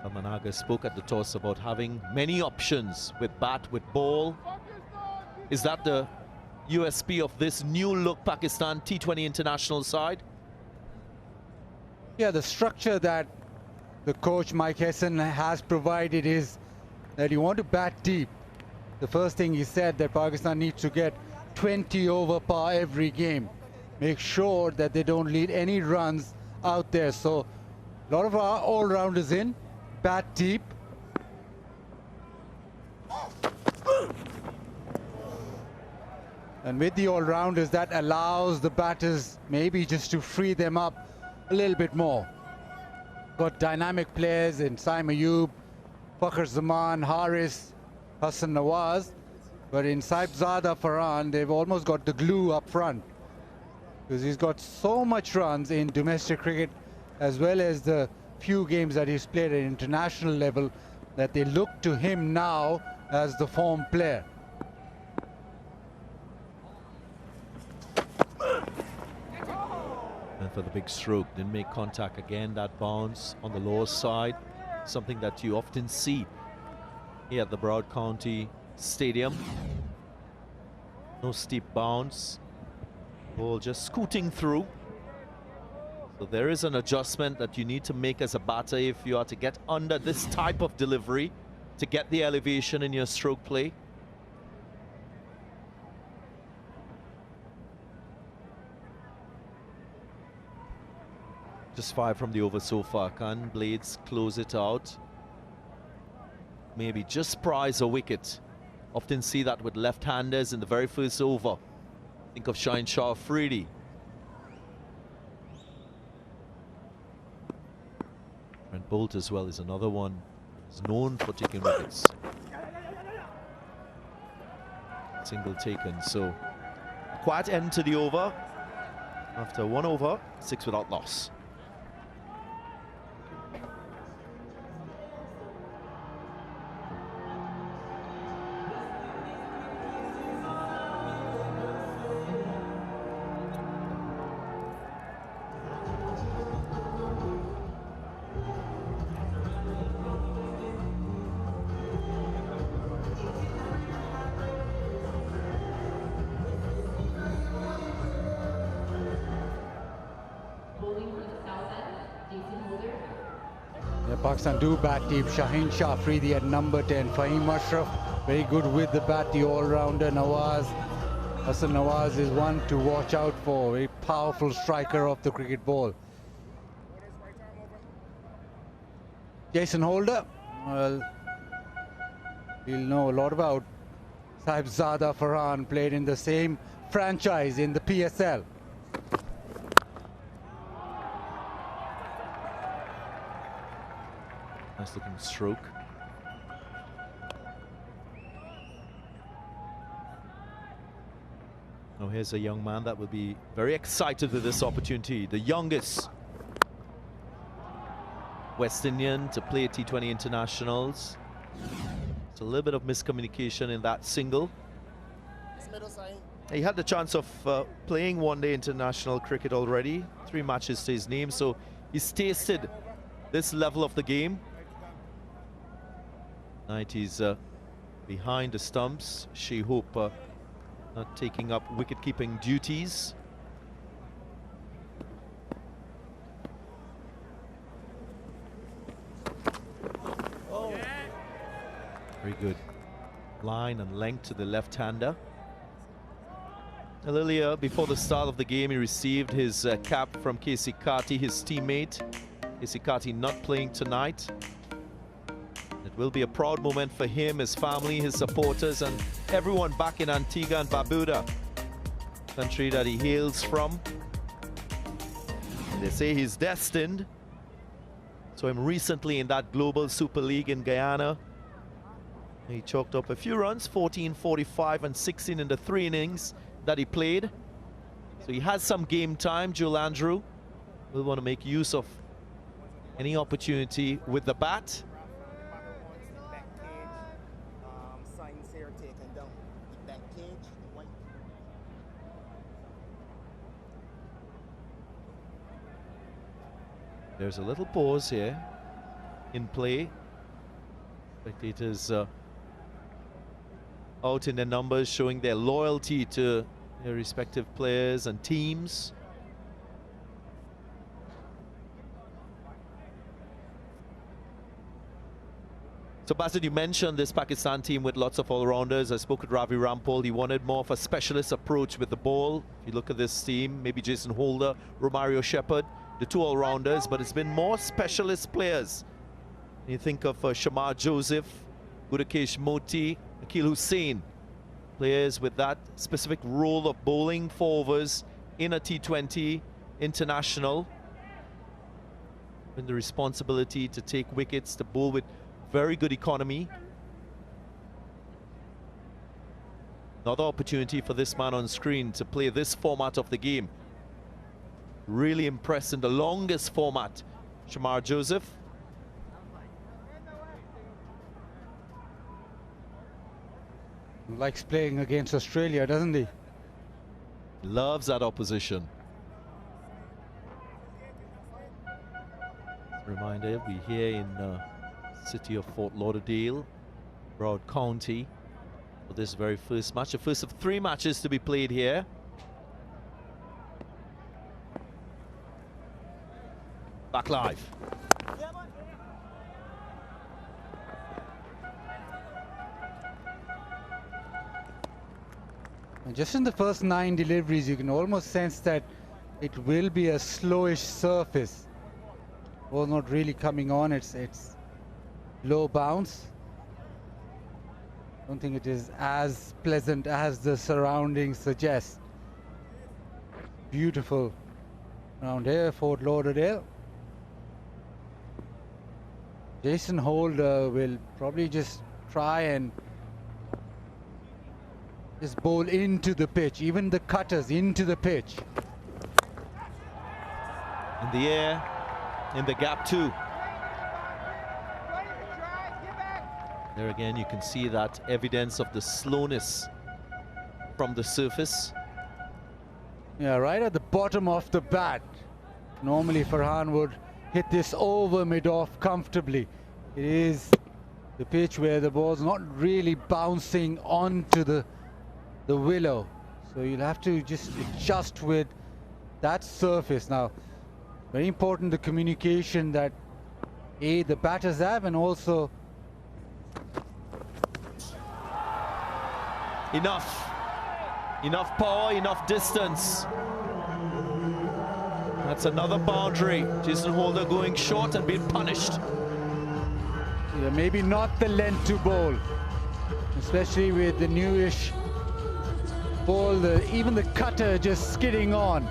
Speaker 14: Salman Agha spoke at the toss about having many options with bat, with ball. Is that the USP of this new look Pakistan T20 international side?
Speaker 10: Yeah, the structure that the coach Mike Hesson has provided is that you want to bat deep. The first thing he said that Pakistan needs to get 20 over par every game. Make sure that they don't lead any runs out there. So a lot of our all-rounders in, bat deep. And with the all-rounders, that allows the batters maybe just to free them up a little bit more. Got dynamic players in Saim Ayub, Fakhr Zaman, Haris, Hassan Nawaz. But in Saibzada Farhan, they've almost got the glue up front. Because he's got so much runs in domestic cricket as well as the few games that he's played at international level that they look to him now as the form player.
Speaker 14: And for the big stroke, didn't make contact again. That bounce on the lower side, something that you often see here at the Broward County Stadium. No steep bounce, ball just scooting through. So there is an adjustment that you need to make as a batter if you are to get under this type of delivery to get the elevation in your stroke play. Just 5 from the over so far. Can Blades close it out? Maybe just prize a wicket. Often see that with left-handers in the very first over. Think of Shaheen Shah Afridi. Brent Bolt as well is another one. He's known for taking wickets. Single taken, so quiet end to the over. After 1 over, 6 without loss.
Speaker 10: Pakistan do bat deep. Shaheen Shah Afridi at number 10. Fahim Ashraf, very good with the bat, the all-rounder. Nawaz, Hassan Nawaz is one to watch out for. Very powerful striker of the cricket ball. Jason Holder, well, we'll know a lot about Sahibzada Farhan, played in the same franchise in the PSL.
Speaker 14: Nice looking stroke. Now here's a young man that will be very excited with this opportunity. The youngest West Indian to play T20 internationals. It's a little bit of miscommunication in that single. He had the chance of playing one-day international cricket already. 3 matches to his name, so he's tasted this level of the game. Tonight he's behind the stumps. Shea Hope not taking up wicket-keeping duties. Very good line and length to the left-hander. Earlier, before the start of the game, he received his cap from Casey Carty, his teammate. Casey Carty not playing tonight. It will be a proud moment for him, his family, his supporters, and everyone back in Antigua and Barbuda, country that he hails from. They say he's destined. Saw him recently in that Global Super League in Guyana. He chalked up a few runs, 14, 45, and 16 in the 3 innings that he played. So he has some game time. Joel Andrew will want to make use of any opportunity with the bat. There's a little pause here in play. Spectators out in their numbers, showing their loyalty to their respective players and teams. So Basit, you mentioned this Pakistan team with lots of all-rounders. I spoke with Ravi Rampal. He wanted more of a specialist approach with the ball. If you look at this team, maybe Jason Holder, Romario Shepherd, the 2 all-rounders, but it's been more specialist players. You think of Shamar Joseph, Gudakesh Moti, Akil Hussain, players with that specific role of bowling 4 overs in a T20 international, and the responsibility to take wickets, to bowl with very good economy. Another opportunity for this man on screen to play this format of the game. Really impressed in the longest format, Shamar Joseph.
Speaker 10: Likes playing against Australia, doesn't he?
Speaker 14: Loves that opposition. Reminder, we're here in the city of Fort Lauderdale, Broward County, for this very first match, the first of 3 matches to be played here. Back live.
Speaker 10: And just in the first 9 deliveries, you can almost sense that it will be a slowish surface. Ball not really coming on, it's low bounce. Don't think it is as pleasant as the surroundings suggest. Beautiful around here, Fort Lauderdale. Jason Holder will probably just try and just bowl into the pitch, even the cutters into the pitch.
Speaker 14: In the air, in the gap too. There again, you can see that evidence of the slowness from the surface.
Speaker 10: Yeah, right at the bottom of the bat. Normally Farhan would hit this over mid-off comfortably. It is the pitch where the ball's not really bouncing onto the willow. So you'll have to just adjust with that surface. Now, very important the communication that the batters have, and also
Speaker 14: enough power, enough distance. That's another boundary. Jason Holder going short and being punished.
Speaker 10: maybe not the length to bowl, especially with the newish ball, even the cutter just skidding on.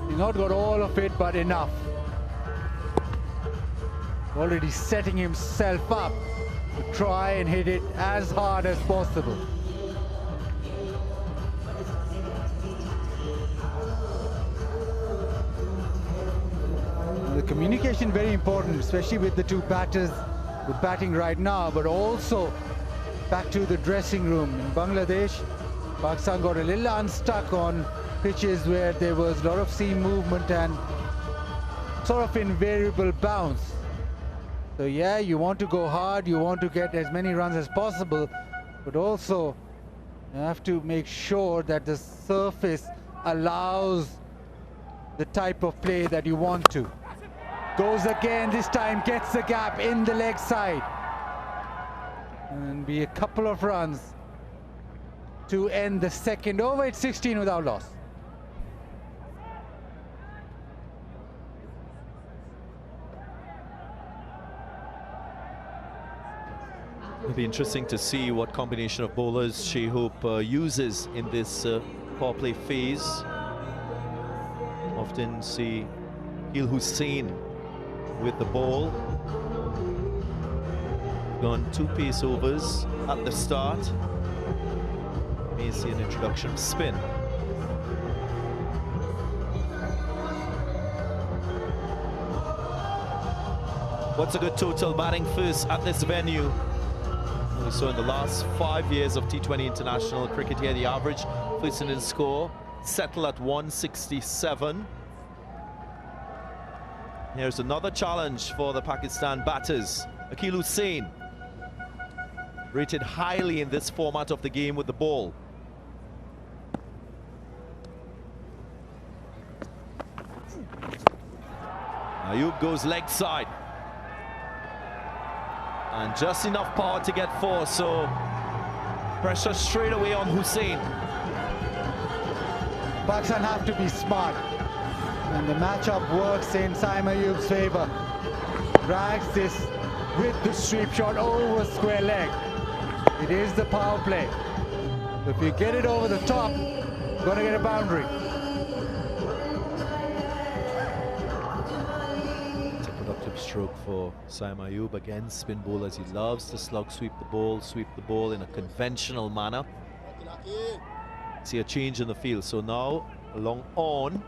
Speaker 10: He's not got all of it, but enough. Already setting himself up to try and hit it as hard as possible. The communication very important, especially with the two batters who are batting right now, but also back to the dressing room. In Bangladesh, Pakistan got a little unstuck on pitches where there was a lot of seam movement and sort of invariable bounce. So yeah, you want to go hard, you want to get as many runs as possible, but also you have to make sure that the surface allows the type of play that you want to. Goes again, this time gets the gap in the leg side. And be a couple of runs to end the second over. It's 16 without loss.
Speaker 14: It'll be interesting to see what combination of bowlers Shehop uses in this power play phase. Often see Akil Hussain with the ball. Gone 2 pace overs at the start. May see an introduction of spin. What's a good total batting first at this venue? We saw in the last 5 years of T20 international cricket here, the average first innings score settled at 167. Here's another challenge for the Pakistan batters. Akil Hussain, rated highly in this format of the game with the ball. Ayub goes leg side. And just enough power to get 4, so pressure straight away on Hussain.
Speaker 10: Pakistan have to be smart. And the matchup works in Saim Ayub's favor. Drags this with the sweep shot over square leg. It is the power play. So if you get it over the top, you're going to get a boundary.
Speaker 14: It's a productive stroke for Saim Ayub. Again, spin bowlers. He loves to slug sweep the ball in a conventional manner. See a change in the field. So now, along on.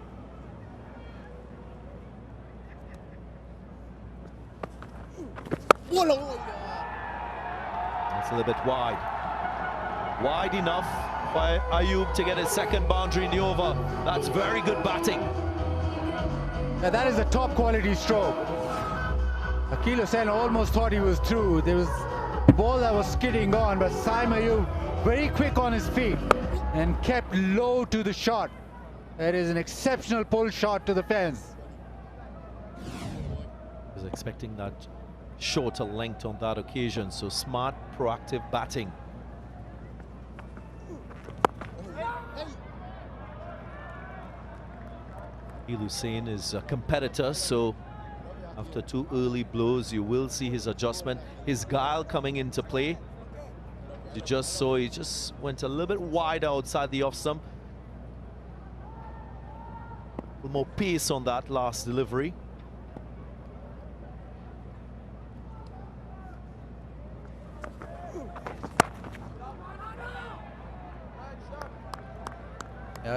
Speaker 14: That's a little bit wide. Wide enough for Ayub to get his second boundary in the over. That's very good batting.
Speaker 10: Now that is a top quality stroke. Akil Hussain almost thought he was through. There was a ball that was skidding on, but Saim Ayub very quick on his feet and kept low to the shot. That is an exceptional pull shot to the fence.
Speaker 14: Was expecting that shorter length on that occasion, so smart, proactive batting. Akil Hussain is a competitor, so after 2 early blows, you will see his adjustment, his guile coming into play. You just saw he just went a little bit wide outside the off stump. A little more pace on that last delivery.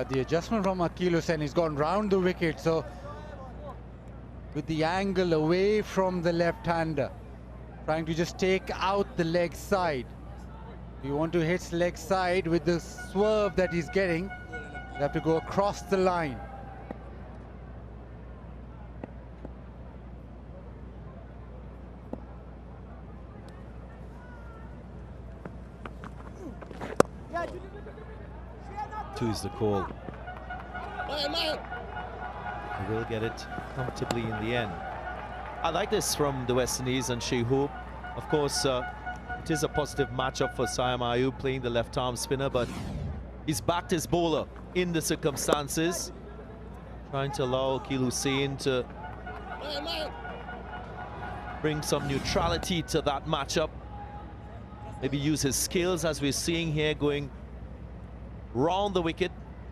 Speaker 10: The adjustment from Akil Hussain, he's gone round the wicket, so with the angle away from the left-hander, trying to just take out the leg side. You want to hit leg side with the swerve that he's getting, you have to go across the line.
Speaker 14: Two is the call. He will get it comfortably in the end. I like this from the West Indies and Shehop. Of course, it is a positive matchup for Saim Ayub playing the left-arm spinner, but he's backed his bowler in the circumstances, trying to allow Akil Hussain to bring some neutrality to that matchup. Maybe use his skills as we're seeing here, going round the wicket,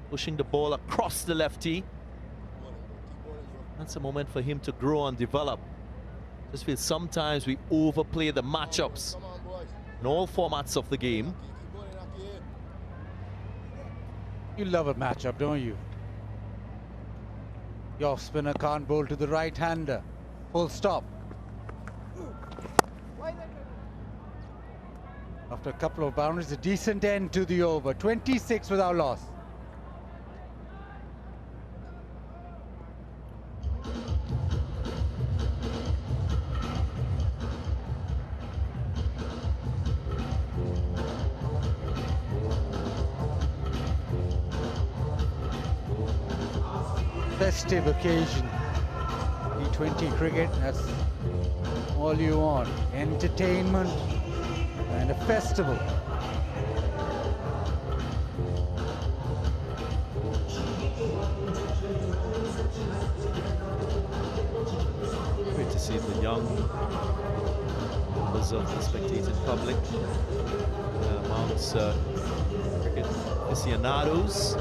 Speaker 14: pushing the ball across the lefty. That's a moment for him to grow and develop. Just feel sometimes we overplay the matchups in all formats of the game.
Speaker 10: You love a matchup, don't you? Your spinner can't bowl to the right-hander. Full stop. After a couple of boundaries, a decent end to the over. 26 without loss. Festive occasion. T20 cricket, that's all you want. Entertainment and a festival.
Speaker 14: Great to see the young members of the spectating public amongst cricket aficionados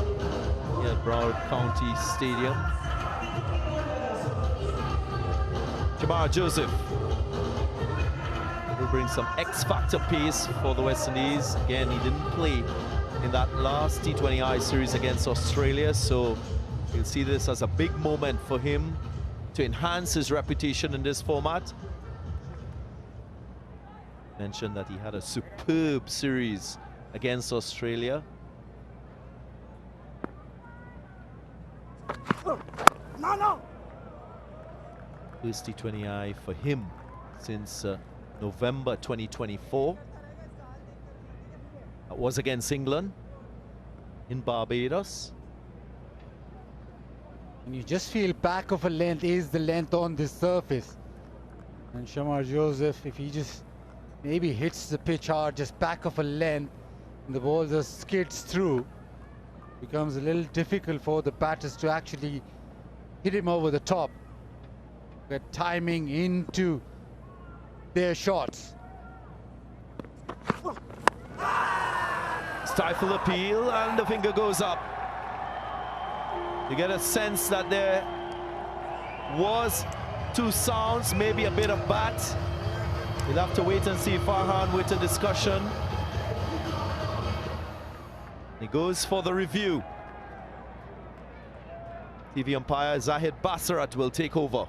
Speaker 14: here at Broward County Stadium. Jamar Joseph will bring some X-factor pace for the West Indies. Again, he didn't play in that last T20I series against Australia, so you'll see this as a big moment for him to enhance his reputation in this format. Mentioned that he had a superb series against Australia.
Speaker 15: No.
Speaker 14: First T20I for him since November 2024. That was against England in Barbados.
Speaker 10: And you just feel back of a length is the length on this surface. And Shamar Joseph, if he just maybe hits the pitch hard, just back of a length, and the ball just skids through, becomes a little difficult for the batters to actually hit him over the top. Get timing into their shots.
Speaker 14: Stifle appeal, and the finger goes up. You get a sense that there was two sounds, maybe a bit of bat. We'll have to wait and see Farhan with a discussion. He goes for the review. TV umpire Zahid Basarat will take over.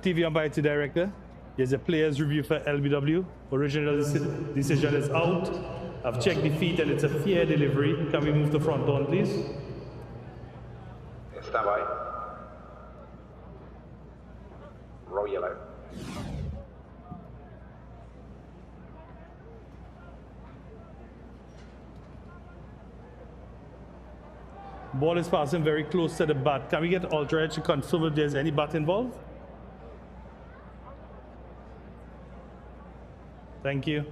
Speaker 1: TV umpire to director. Here's a player's review for LBW. Original decision is out. I've checked the feet and it's a fair delivery. Can we move the front on, please?
Speaker 16: Stand by. Roll yellow.
Speaker 1: Ball is passing very close to the bat. Can we get Ultra Edge to confirm if there's any bat involved? Thank you.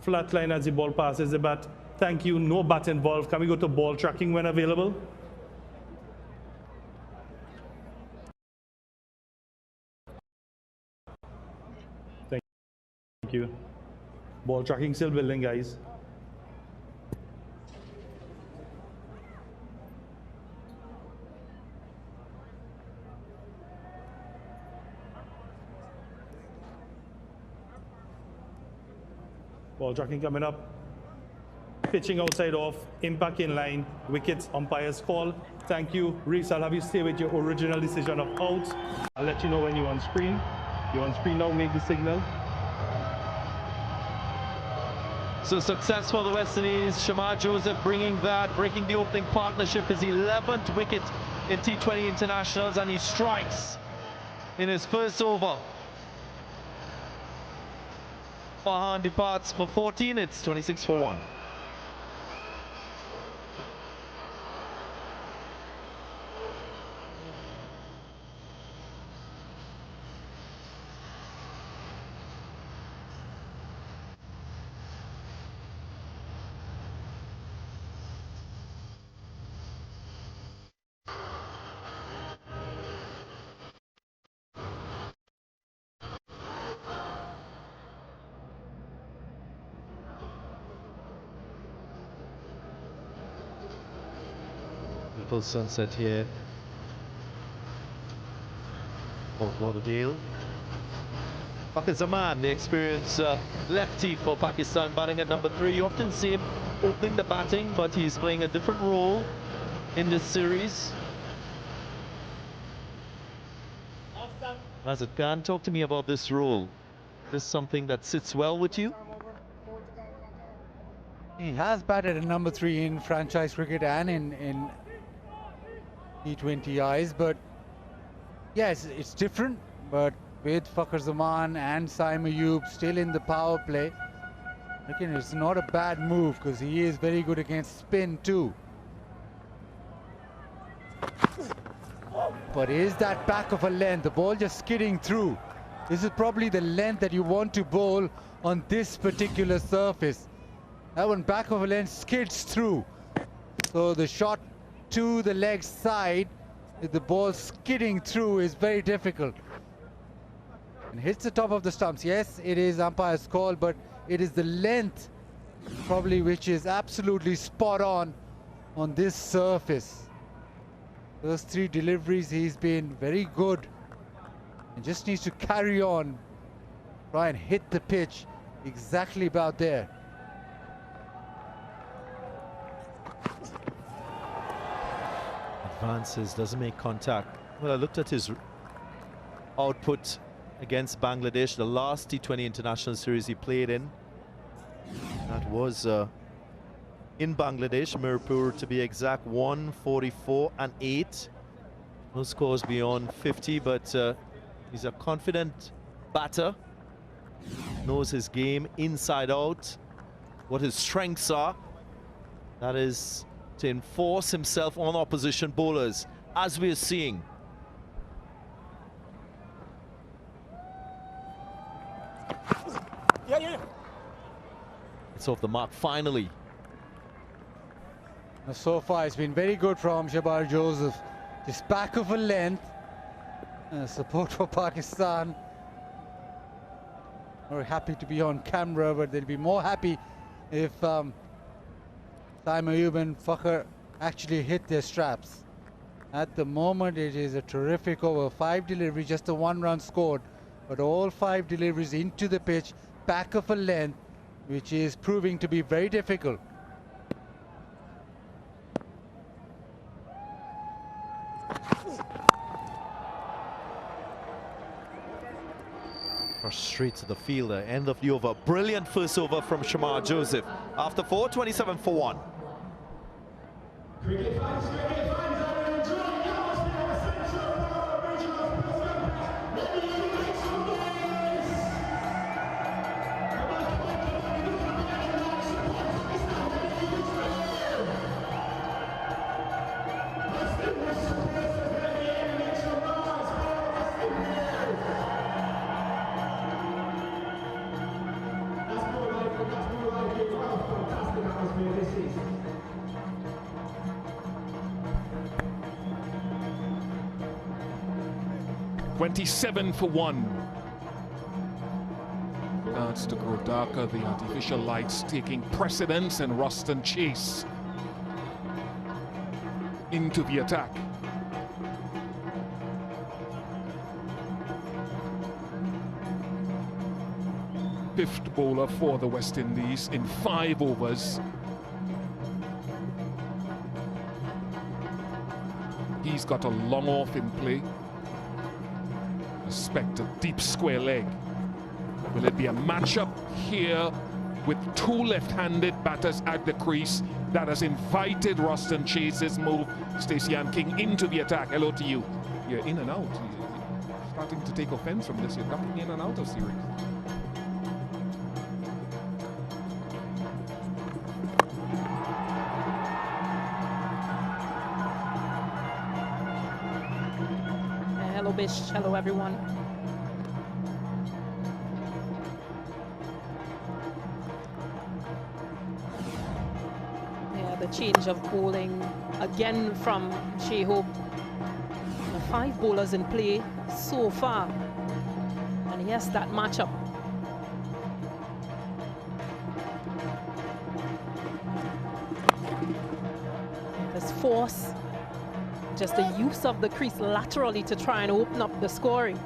Speaker 1: Flat line as the ball passes the bat. Thank you. No bat involved. Can we go to ball tracking when available? Thank you. Ball tracking still building, guys. Ball tracking coming up. Pitching outside off, impact in line, wickets, umpire's call. Thank you. Reese, I'll have you stay with your original decision of out. I'll let you know when you're on screen. You're on screen now, make the signal.
Speaker 17: So success for the West Indies. Shamar Joseph breaking the opening partnership, his 11th wicket in T20 internationals, and he strikes in his first over. Farhan departs for 14, it's 26 for 1. beautiful sunset here. Fort Lauderdale. Fakhar Zaman, the experienced lefty for Pakistan, batting at number 3. You often see him opening the batting, but he's playing a different role in this series. Mazat Khan, talk to me about this role. Is this something that sits well with you?
Speaker 10: He has batted at number 3 in franchise cricket and in T20Is, but yes, it's different. But with Fakhar Zaman and Saim Ayub still in the power play, again, it's not a bad move because he is very good against spin too. But is that back of a length, the ball just skidding through? This is probably the length that you want to bowl on this particular surface. That one back of a length skids through. So the shot to the leg side, with the ball skidding through, is very difficult. And hits the top of the stumps. Yes, it is umpire's call, but it is the length probably which is absolutely spot on this surface. Those 3 deliveries, he's been very good. And just needs to carry on, try and hit the pitch exactly about there.
Speaker 14: Advances, doesn't make contact. Well, I looked at his output against Bangladesh, the last T20 international series he played in. That was in Bangladesh, Mirpur to be exact, 144 and 8. No scores beyond 50, but he's a confident batter. Knows his game inside out, what his strengths are. That is to enforce himself on opposition bowlers, as we are seeing. It's off the mark finally.
Speaker 10: So far it's been very good from Shabar Joseph. Just back of a length. Support for Pakistan. We're happy to be on camera, but they'll be more happy if Saim Ayub and Fakhar actually hit their straps. At the moment it is a terrific over. 5 deliveries, just a 1-run scored, but all 5 deliveries into the pitch, back of a length, which is proving to be very difficult.
Speaker 14: Straight to the fielder, end of the over. Brilliant first over from Shamar Joseph. After 4, 27 for 1.
Speaker 3: $27 for 1. Starts to grow darker, the artificial lights taking precedence, and Ruston Chase into the attack. Fifth bowler for the West Indies in 5 overs. He's got a long off in play. Expect a deep square leg. Will it be a matchup here with 2 left-handed batters at the crease that has invited Ruston Chase's move? Stacey Ann King into the attack. Hello to you. You're in and out. You're starting to take offense from this. You're ducking in and out of series.
Speaker 6: Hello, Bish. Hello, everyone. Yeah, the change of bowling again from Shehab. 5 bowlers in play so far. And yes, that matchup. There's force Just the use of the crease laterally to try and open up the scoring.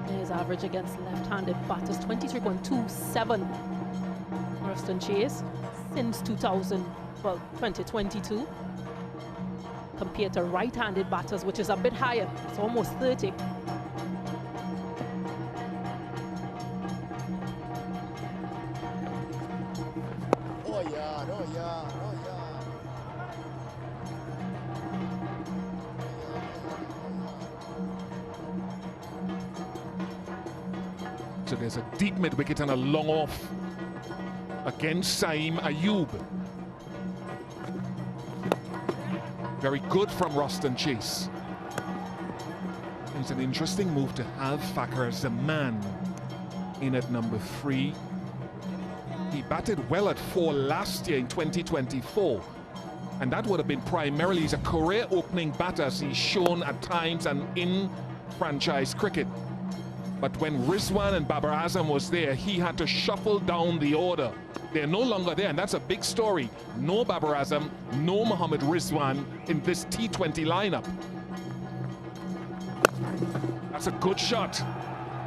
Speaker 6: His average against left-handed batters, 23.27. Ruston Chase since 2022. Compared to right-handed batters, which is a bit higher. It's almost 30.
Speaker 3: So there's a deep mid-wicket and a long off against Saeem Ayub. Very good from Ruston Chase. It's an interesting move to have Thacker as a man in at number 3. He batted well at 4 last year in 2024. And that would have been primarily, he's a career opening batter, as he's shown at times and in franchise cricket. But when Rizwan and Babar Azam was there, he had to shuffle down the order. They're no longer there, and that's a big story. No Babar Azam, no Mohammad Rizwan in this T20 lineup. That's a good shot.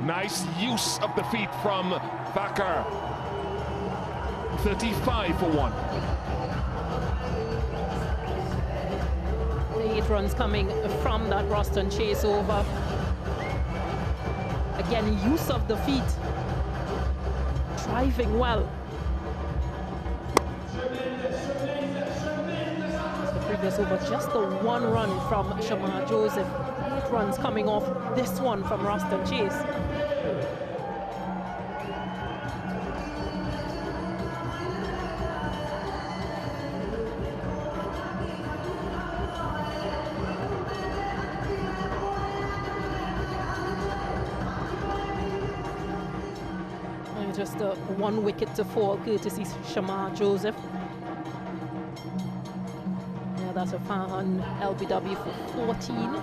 Speaker 3: Nice use of the feet from Thacker. 35 for 1.
Speaker 6: 8 runs coming from that Ruston Chase over. Again, use of the feet. Driving well. The previous over, just the 1 run from Shamar Joseph. 8 runs coming off this one from Ruston Chase. Just a 1 wicket to fall, courtesy Shamar Joseph. Yeah, that's a Farhan LBW for 14.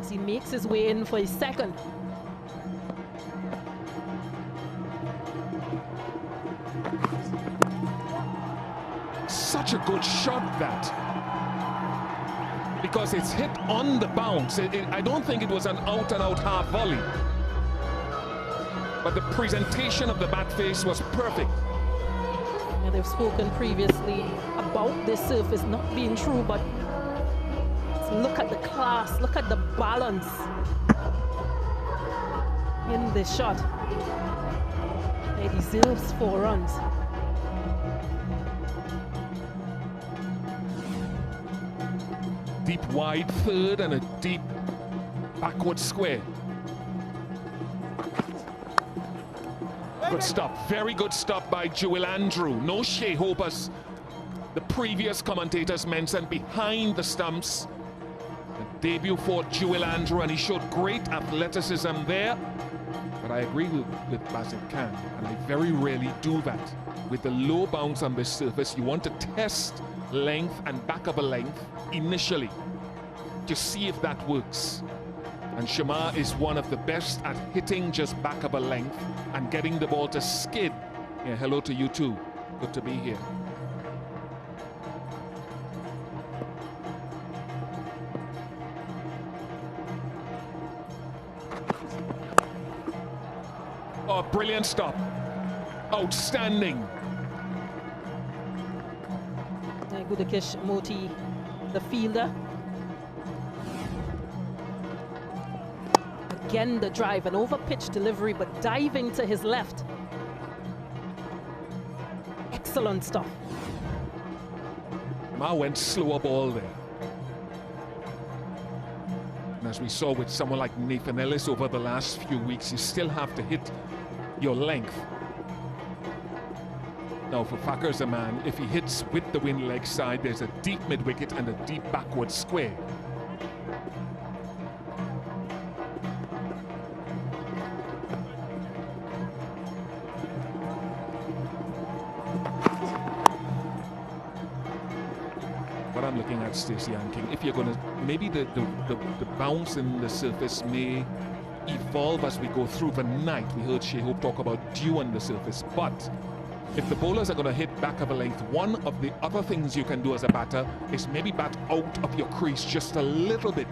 Speaker 6: As he makes his way in for his second.
Speaker 3: Such a good shot, that. Because it's hit on the bounce. I don't think it was an out-and-out half volley. But the presentation of the bat face was perfect.
Speaker 6: Yeah, they've spoken previously about this surface not being true, but look at the class, look at the balance in this shot. He deserves 4 runs.
Speaker 3: Deep wide third and a deep backward square. Good stop, very good stop by Jewel Andrew. No Shea Hope, as the previous commentators mentioned, behind the stumps. The debut for Jewel Andrew, and he showed great athleticism there. But I agree with Basit Khan, and I very rarely do that. With the low bounce on this surface, you want to test length and back of a length initially to see if that works. And Shamar is one of the best at hitting just back of a length and getting the ball to skid. Yeah, hello to you too. Good to be here. Oh, brilliant stop. Outstanding.
Speaker 6: Gudakesh Moti, the fielder. Again, the drive, an over-pitch delivery, but diving to his left. Excellent stuff.
Speaker 3: Ma went slower ball there. And as we saw with someone like Nathan Ellis over the last few weeks, you still have to hit your length. Now for Thacker's a man, if he hits with the wind leg side, there's a deep mid-wicket and a deep backward square. What I'm looking at, Stacey and King, if you're going to, maybe the bounce in the surface may evolve as we go through the night. We heard Shea Hope talk about dew on the surface, but if the bowlers are going to hit back of a length, one of the other things you can do as a batter is maybe bat out of your crease just a little bit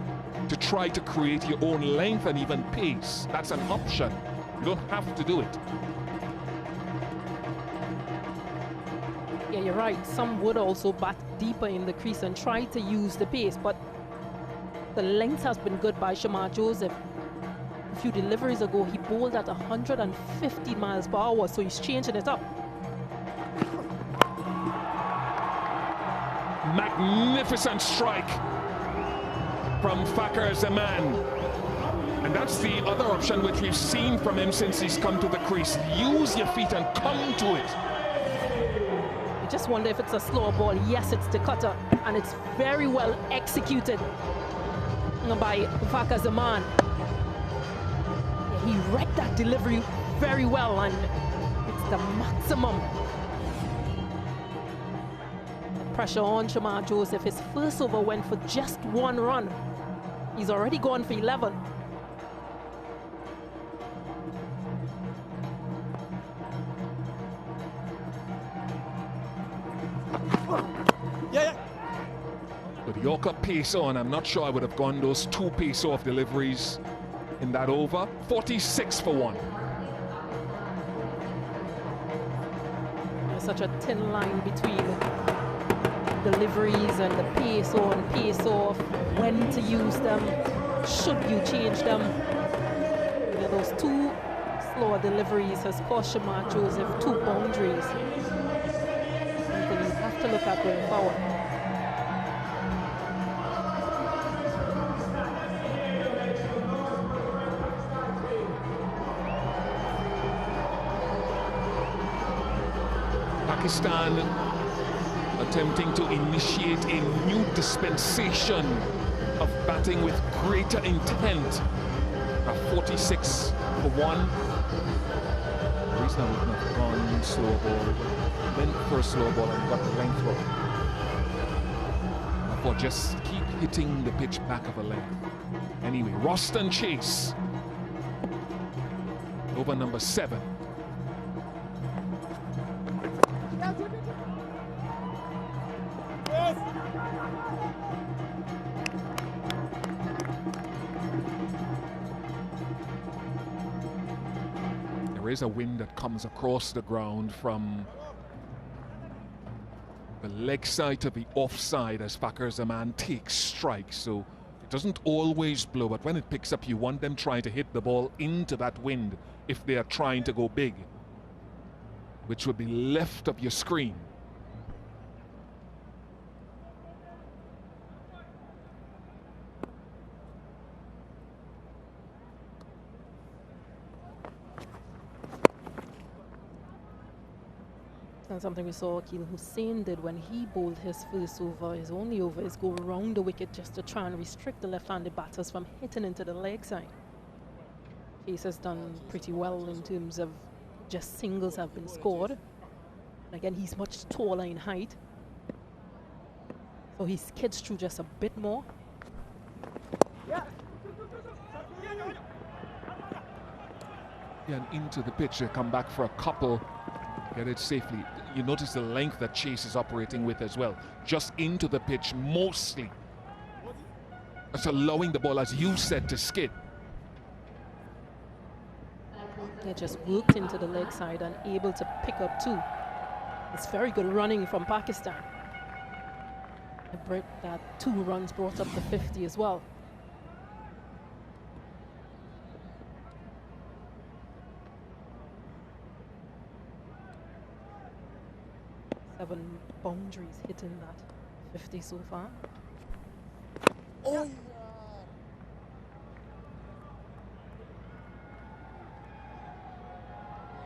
Speaker 3: to try to create your own length and even pace. That's an option. You don't have to do it.
Speaker 6: Yeah, you're right. Some would also bat deeper in the crease and try to use the pace, but the length has been good by Shamar Joseph. A few deliveries ago, he bowled at 150 miles per hour, so he's changing it up.
Speaker 3: Magnificent strike from Fakhar Zaman. And that's the other option which we've seen from him since he's come to the crease. Use your feet and come to it.
Speaker 6: I just wonder if it's a slower ball. Yes, it's the cutter, and it's very well executed by Fakhar Zaman. Yeah, he read that delivery very well, and it's the maximum. Pressure on Shamar Joseph. His first over went for just 1 run. He's already gone for 11.
Speaker 3: With Yorker pace on, I'm not sure I would have gone those 2 pace off deliveries in that over. 46 for 1.
Speaker 6: There's such a thin line between deliveries and the pace on, pace off, when to use them, should you change them. You know, those 2 slower deliveries has cost Shamar Joseph 2 boundaries. Something you have to look at going forward.
Speaker 3: Pakistan attempting to initiate a new dispensation of batting with greater intent. A 46 for 1. The reason I wouldn't have gone slow ball, went for a slow ball and got the length wrong. I thought just keep hitting the pitch back of a length. Anyway, Roston Chase. Over number 7. There is a wind that comes across the ground from the leg side to the offside as Fakhar Zaman takes strike, so it doesn't always blow, but when it picks up you want them trying to hit the ball into that wind if they are trying to go big, which would be left of your screen.
Speaker 6: And something we saw Akil Hussain did when he bowled his first over, his only over, is go around the wicket just to try and restrict the left-handed batters from hitting into the leg side. Chase has done pretty well in terms of just singles have been scored. Again, he's much taller in height, so he skids through just a bit more.
Speaker 3: Yeah, and into the pitch, they come back for a couple, get it safely. You notice the length that Chase is operating with as well. Just into the pitch mostly. It's allowing the ball, as you said, to skid.
Speaker 6: They just worked into the leg side and able to pick up 2. It's very good running from Pakistan. That 2 runs brought up the 50 as well. Seven boundaries hitting that 50 so far. Oh.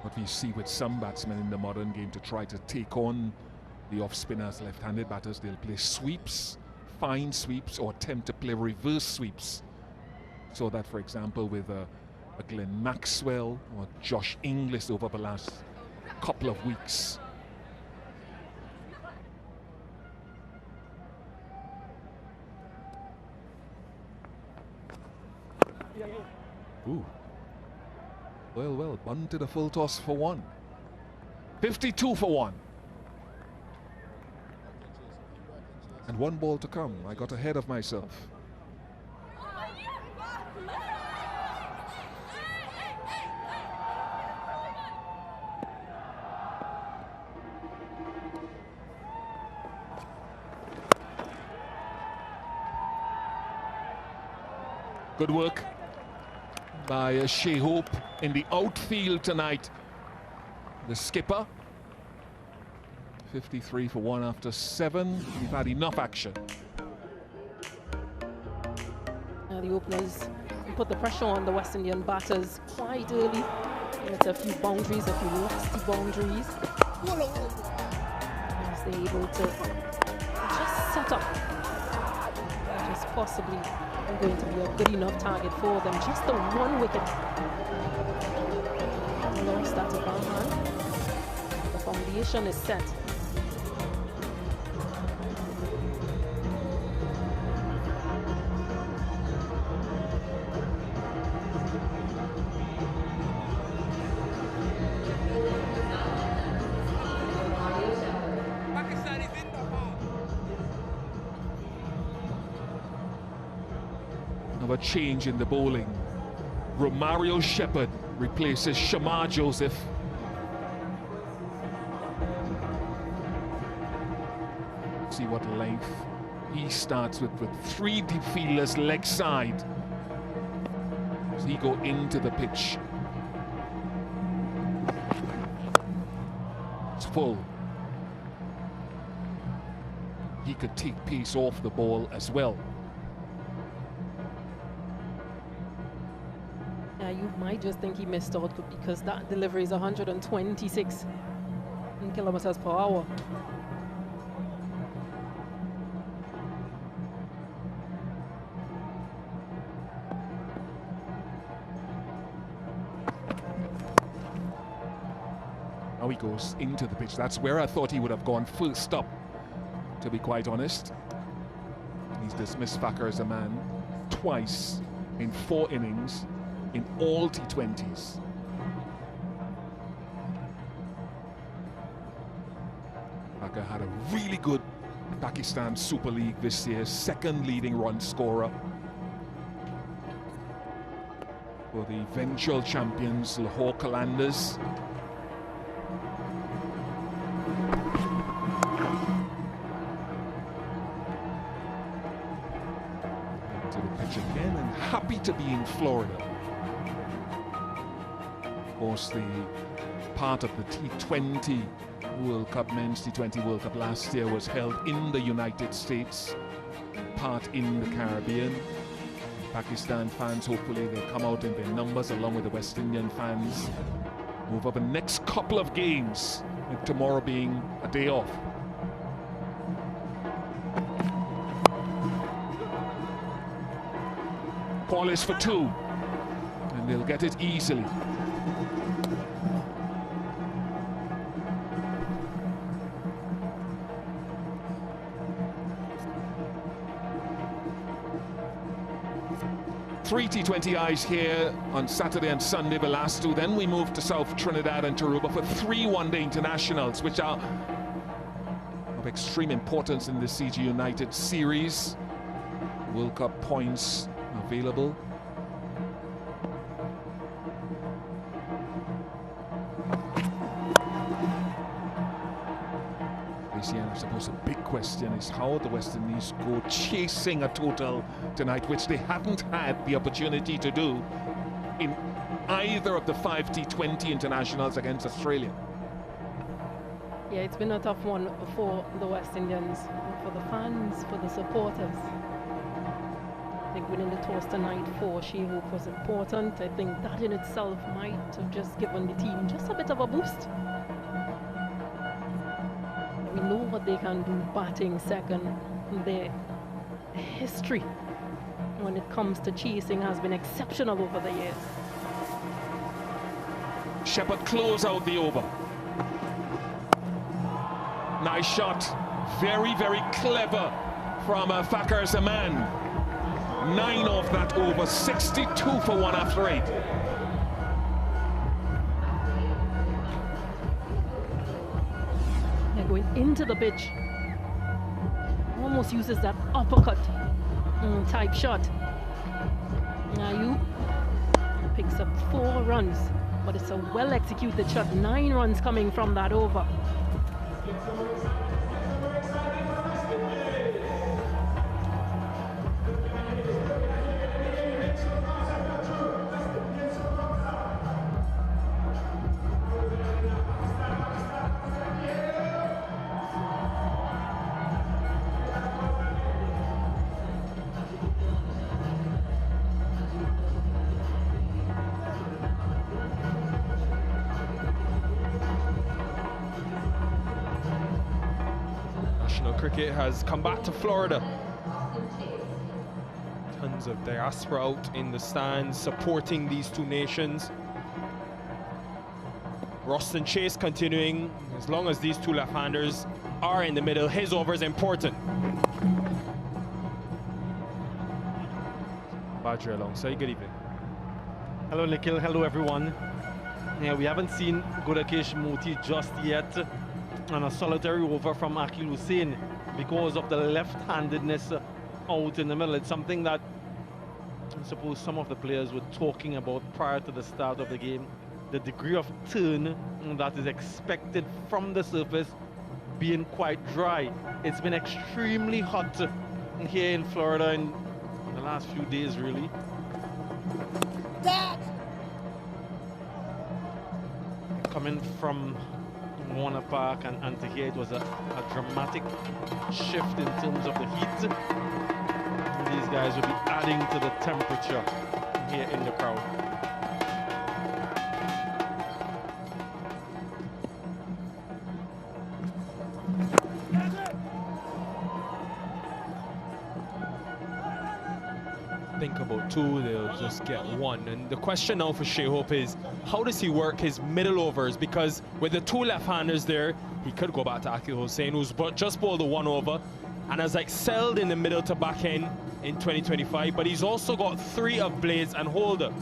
Speaker 3: What we see with some batsmen in the modern game to try to take on the off-spinners, left-handed batters, they'll play sweeps, fine sweeps, or attempt to play reverse sweeps. So that, for example, with a Glenn Maxwell or Josh Inglis over the last couple of weeks. Ooh. Well, bunted a full toss for one. 52 for one. And one ball to come. I got ahead of myself. Good work by Shea Hope in the outfield tonight. The skipper. 53 for one after 7. We've had enough action.
Speaker 6: Now the openers put the pressure on the West Indian batters quite early. It's a few boundaries, a few nasty boundaries. As they're able to just set up, just possibly going to be a good enough target for them. Just the one wicket. Lost that to Barhan. The foundation is set.
Speaker 3: Another change in the bowling. Romario Shepherd replaces Shamar Joseph. See what length he starts with 3 deep fielders leg side. As he go into the pitch. It's full. He could take pace off the ball as well.
Speaker 6: You might just think he missed out because that delivery is 126 kilometers per hour.
Speaker 3: Now he goes into the pitch. That's where I thought he would have gone first up, to be quite honest. He's dismissed Fakhar as a man twice in 4 innings. In all T20s. Fakhar had a really good Pakistan Super League this year, 2nd leading run scorer for the eventual champions Lahore Qalandars. To the pitch again and happy to be in Florida. Of course, the part of the T20 World Cup, Men's T20 World Cup last year was held in the United States, part in the Caribbean. Pakistan fans, hopefully they'll come out in their numbers along with the West Indian fans over the next couple of games, with tomorrow being a day off. Ball is for 2, and they'll get it easily. Three T20Is here on Saturday and Sunday, the last 2. Then we move to South Trinidad and Tobago for 3 one-day internationals, which are of extreme importance in the CG United series. World Cup points available. I suppose a big question is how the West Indies go chasing a total tonight, which they haven't had the opportunity to do in either of the 5 T20 internationals against Australia.
Speaker 6: Yeah, it's been a tough one for the West Indians, for the fans, for the supporters. I think winning the toss tonight for Shea Hope was important. I think that in itself might have just given the team just a bit of a boost. We know what they can do batting second. Their history when it comes to chasing has been exceptional over the years.
Speaker 3: Shepherd close out the over. Nice shot. Very, very clever from Fakhar Zaman. 9 off that over, 62 for 1 after 8.
Speaker 6: They're going into the pitch. Almost uses that uppercut type shot. Now picks up 4 runs, but it's a well-executed shot. 9 runs coming from that over.
Speaker 11: Cricket has come back to Florida. Tons of diaspora out in the stands supporting these two nations. Roston Chase continuing. As long as these two left-handers are in the middle, his over is important. Badri alongside, good evening.
Speaker 18: Hello Nikhil, hello everyone. Yeah, we haven't seen Gudakesh Moti just yet on a solitary over from Akil Hussain because of the left-handedness out in the middle. It's something that I suppose some of the players were talking about prior to the start of the game. The degree of turn that is expected from the surface being quite dry. It's been extremely hot here in Florida in the last few days, really. Coming from Warner Park and to here, it was a dramatic shift in terms of the heat. And these guys will be adding to the temperature here in the crowd.
Speaker 11: Think about 2, they'll just get 1. And the question now for Shai Hope is, how does he work his middle overs? Because with the 2 left-handers there, he could go back to Akil Hussain, who's just bowled the 1 over and has excelled in the middle to back end in 2025, but he's also got 3 of Blades and Holder.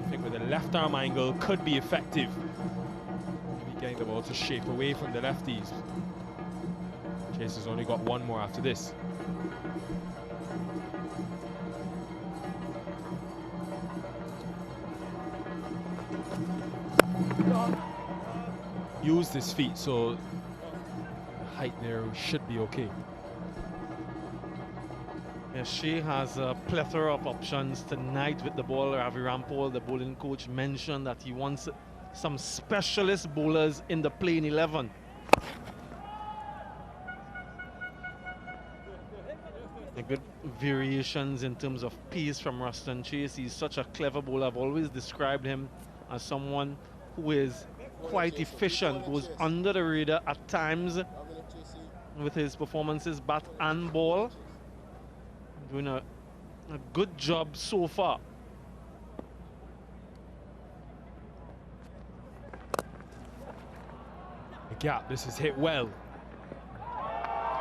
Speaker 11: I think with a left arm angle could be effective. Maybe getting the ball to shape away from the lefties. Chase has only got 1 more after this. Use his feet, so height there should be okay.
Speaker 18: Yeah, Shai has a plethora of options tonight with the ball. Ravi Rampal, the bowling coach, mentioned that he wants some specialist bowlers in the playing 11. Good variations in terms of pace from Roston Chase. He's such a clever bowler. I've always described him as someone who is quite efficient, goes under the radar at times with his performances, bat and ball. Doing a good job so far.
Speaker 11: The gap, this is hit well.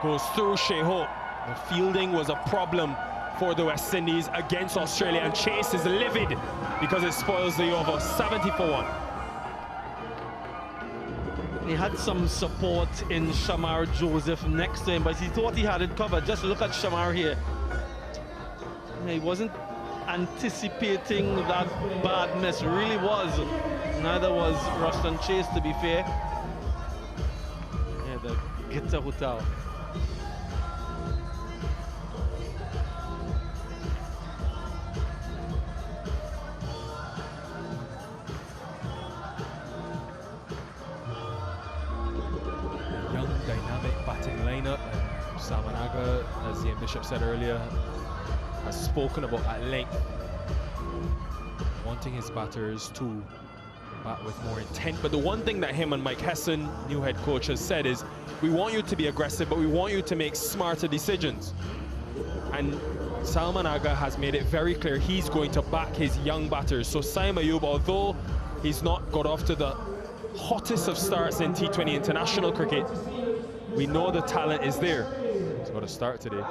Speaker 11: Goes through Shai Hope. The fielding was a problem for the West Indies against Australia, and Chase is livid because it spoils the over. 70 for 1.
Speaker 18: He had some support in Shamar Joseph next to him, but he thought he had it covered. Just look at Shamar here. He wasn't anticipating that bad miss, really was. Neither was Roston Chase, to be fair. Yeah, the Gita Hotel.
Speaker 11: Salmanaga, as Ian Bishop said earlier, has spoken about at length wanting his batters to bat with more intent. But the one thing that him and Mike Hesson, new head coach, has said is, we want you to be aggressive, but we want you to make smarter decisions. And Salmanaga has made it very clear he's going to back his young batters. So Saim Ayub, although he's not got off to the hottest of starts in T20 international cricket, we know the talent is there. He's got a start today.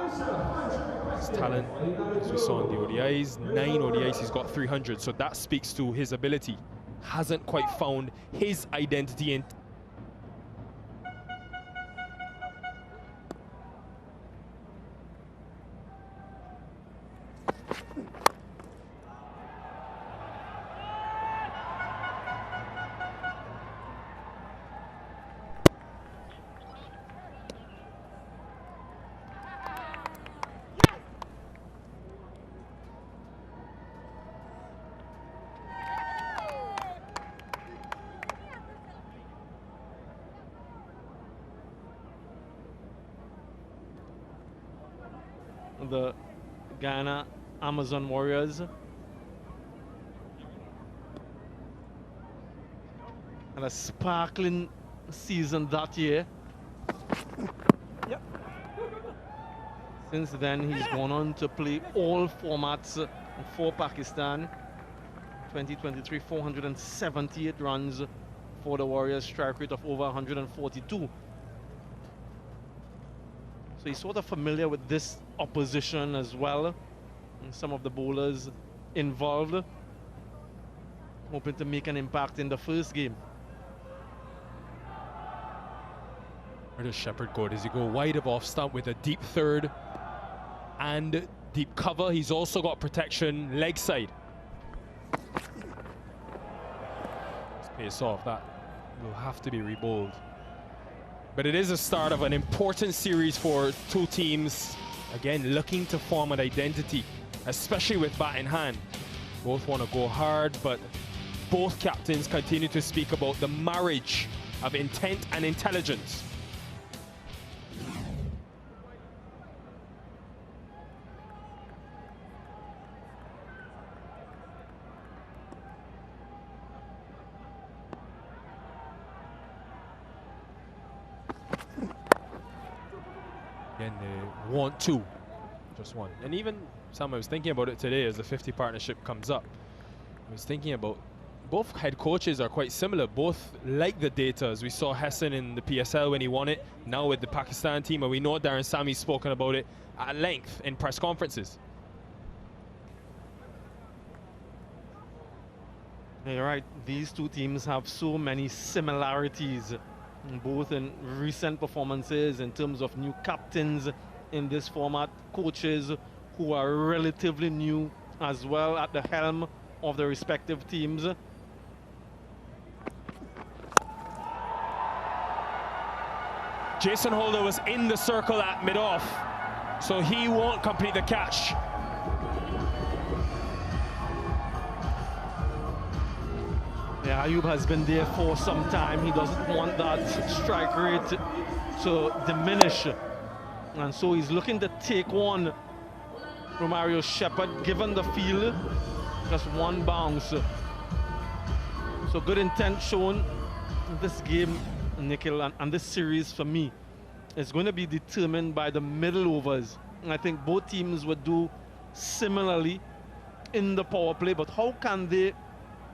Speaker 11: his talent, as we saw in the ODIs. 9 ODIs, he's got 300, so that speaks to his ability. Hasn't quite found his identity in.
Speaker 18: The Ghana Amazon Warriors had a sparkling season that year. Since then, he's gone on to play all formats for Pakistan. 2023, 478 runs for the Warriors, strike rate of over 142. So he's sort of familiar with this opposition as well, and some of the bowlers involved, hoping to make an impact in the first game.
Speaker 11: Where does Shepherd go? Does he go wide of off stump with a deep third and deep cover? He's also got protection leg side. Let's pace off. That will have to be rebowled. But it is a start of an important series for two teams, again looking to form an identity, especially with bat in hand. Both want to go hard, but both captains continue to speak about the marriage of intent and intelligence. Again, they want two, just one. And even Sam, I was thinking about it today as the 50 partnership comes up. I was thinking about both head coaches are quite similar. Both like the data, as we saw Hassan in the PSL when he won it, now with the Pakistan team, and we know Darren Sammy's spoken about it at length in press conferences.
Speaker 18: You're right, these two teams have so many similarities, both in recent performances, in terms of new captains in this format, coaches who are relatively new as well at the helm of the respective teams.
Speaker 11: Jason Holder was in the circle at mid-off, so he won't complete the catch.
Speaker 18: Yeah, Ayub has been there for some time. He doesn't want that strike rate to diminish. And so he's looking to take on Romario Shepherd, given the field, just one bounce. So good intent shown in this game, Nikhil, and this series for me is going to be determined by the middle overs. And I think both teams would do similarly in the power play, but how can they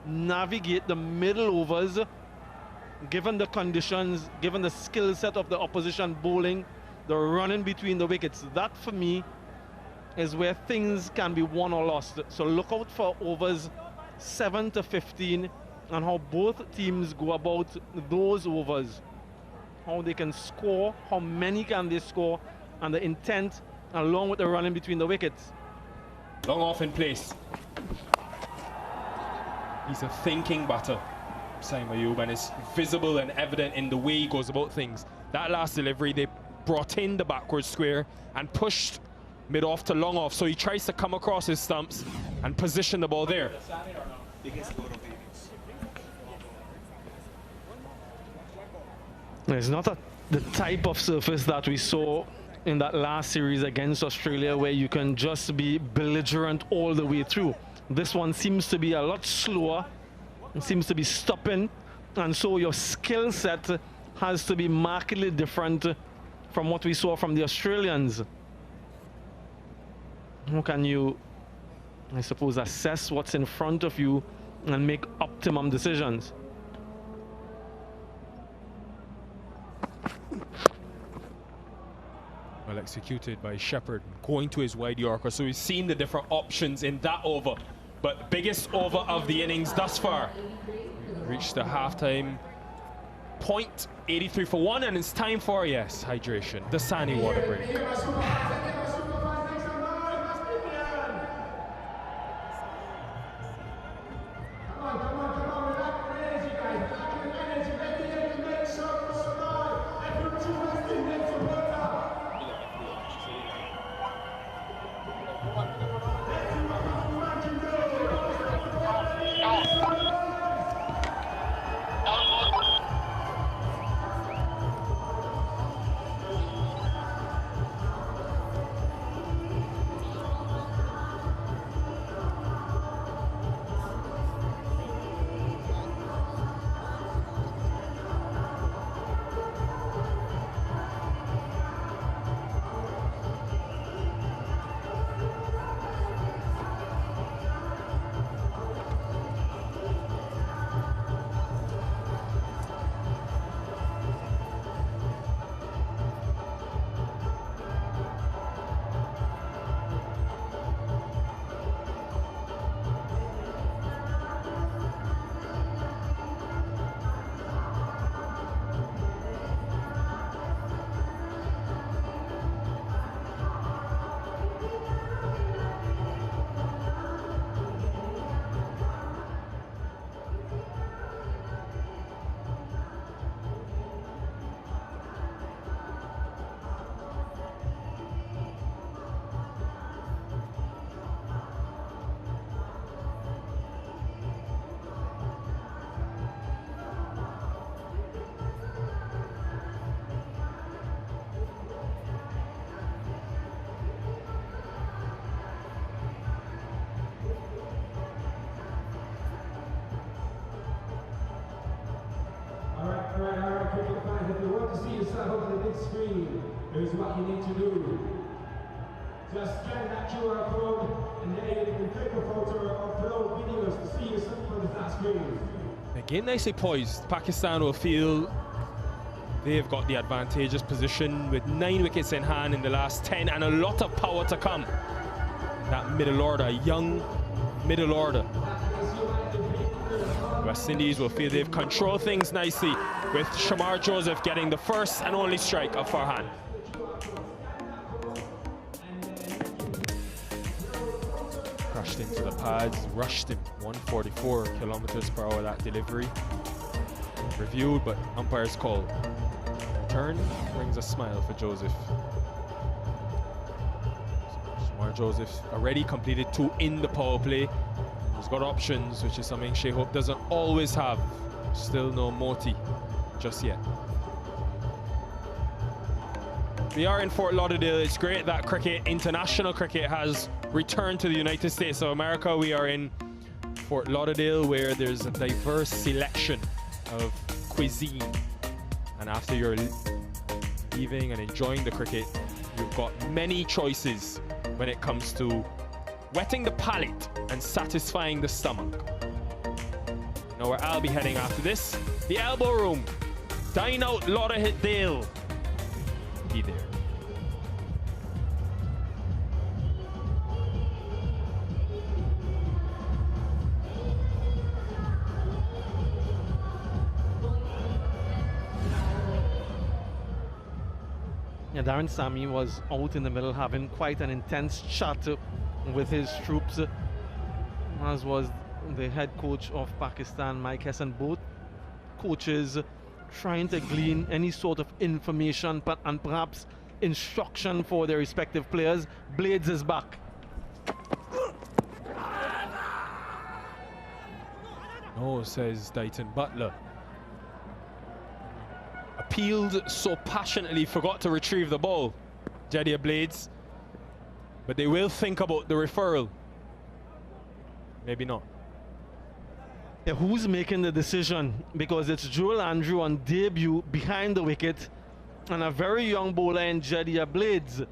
Speaker 18: navigate the middle overs given the conditions, given the skill set of the opposition bowling, the running between the wickets? That for me is where things can be won or lost. So look out for overs 7 to 15 and how both teams go about those overs, how they can score, how many can they score, and the intent along with the running between the wickets.
Speaker 11: Long off in place. He's a thinking batter, Saim Ayub, and it's visible and evident in the way he goes about things. That last delivery, they brought in the backward square and pushed mid-off to long off, so he tries to come across his stumps and position the ball there.
Speaker 18: It's not the type of surface that we saw in that last series against Australia where you can just be belligerent all the way through. This one seems to be a lot slower, it seems to be stopping, and so your skill set has to be markedly different from what we saw from the Australians. How can you, I suppose, assess what's in front of you and make optimum decisions?
Speaker 11: Well executed by Shepherd, going to his wide Yorker. So we've seen the different options in that over. But biggest over of the innings thus far. Reached the halftime point, 83 for 1, and it's time for, yes, hydration, the Sani water break.
Speaker 19: Here's what you need to do. Just scan that QR code and then you can click a photo or upload videos to see yourself on the flat screen.
Speaker 11: Again, nicely poised. Pakistan will feel they've got the advantageous position with 9 wickets in hand in the last 10 and a lot of power to come. That middle order, young middle order. West Indies will feel they've controlled things nicely with Shamar Joseph getting the first and only strike of Farhan. Crashed into the pads, rushed him, 144 kilometers per hour that delivery. Reviewed, but umpire's call. Turn brings a smile for Joseph. Shamar Joseph already completed 2 in the power play. He's got options, which is something Shea Hope doesn't always have. Still no Moti just yet. We are in Fort Lauderdale. It's great that cricket, international cricket, has returned to the United States of America. We are in Fort Lauderdale, where there's a diverse selection of cuisine. And after you're leaving and enjoying the cricket, you've got many choices when it comes to wetting the palate and satisfying the stomach. You know where I'll be heading after this? The Elbow Room. Dine out Lauderdale. Be there.
Speaker 18: Yeah, Darren Sammy was out in the middle having quite an intense chat with his troops, as was the head coach of Pakistan, Mike Hesson. Both coaches trying to glean any sort of information and perhaps instruction for their respective players. Blades is back.
Speaker 11: No, says Dayton Butler. Appealed so passionately, forgot to retrieve the ball, Jediah Blades. But they will think about the referral. Maybe not.
Speaker 18: Yeah, who's making the decision? Because it's Joel Andrew on debut behind the wicket and a very young bowler in Jediah Blades.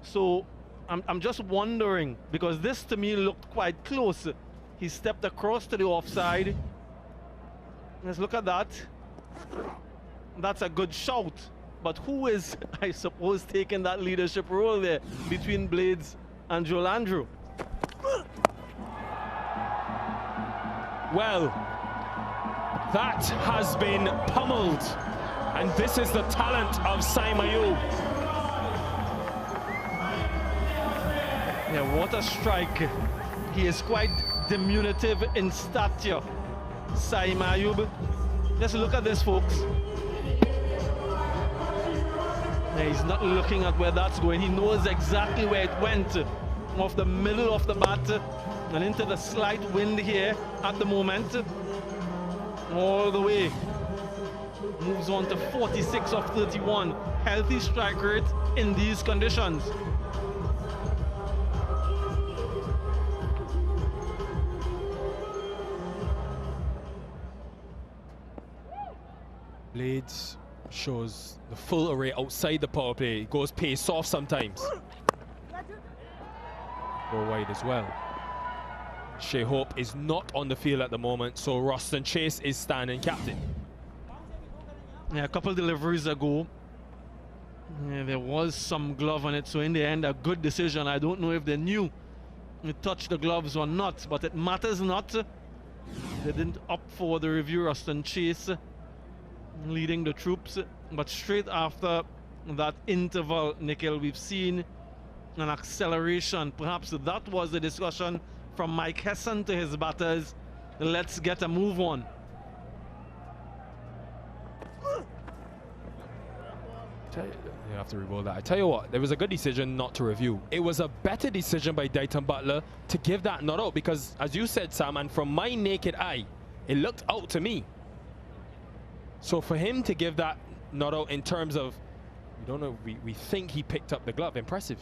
Speaker 18: So I'm just wondering, because this to me looked quite close. He stepped across to the offside. Let's look at that. That's a good shout. But who is, I suppose, taking that leadership role there between Blades and Joel Andrew?
Speaker 11: Well, that has been pummeled. And this is the talent of Saim Ayub.
Speaker 18: Yeah, what a strike. He is quite diminutive in stature, Saim Ayub. Just look at this, folks. Yeah, he's not looking at where that's going. He knows exactly where it went, off the middle of the bat and into the slight wind here at the moment. All the way. Moves on to 46 of 31. Healthy strike rate in these conditions.
Speaker 11: Blades shows the full array outside the power play. Goes pace off sometimes. Go wide as well. Shea Hope is not on the field at the moment, so Roston Chase is standing captain.
Speaker 18: Yeah, a couple deliveries ago, there was some glove on it, so in the end, a good decision. I don't know if they knew it touched the gloves or not, but it matters not. They didn't opt for the review. Roston Chase leading the troops, but straight after that interval, Nikhil, we've seen an acceleration. Perhaps that was the discussion from Mike Hesson to his batters. Let's get a move on.
Speaker 11: You have to revolt that. I tell you what, there was a good decision not to review. It was a better decision by Dighton Butler to give that not out, because as you said, Sam, and from my naked eye, it looked out to me. So for him to give that not out in terms of, we don't know, we think he picked up the glove, impressive.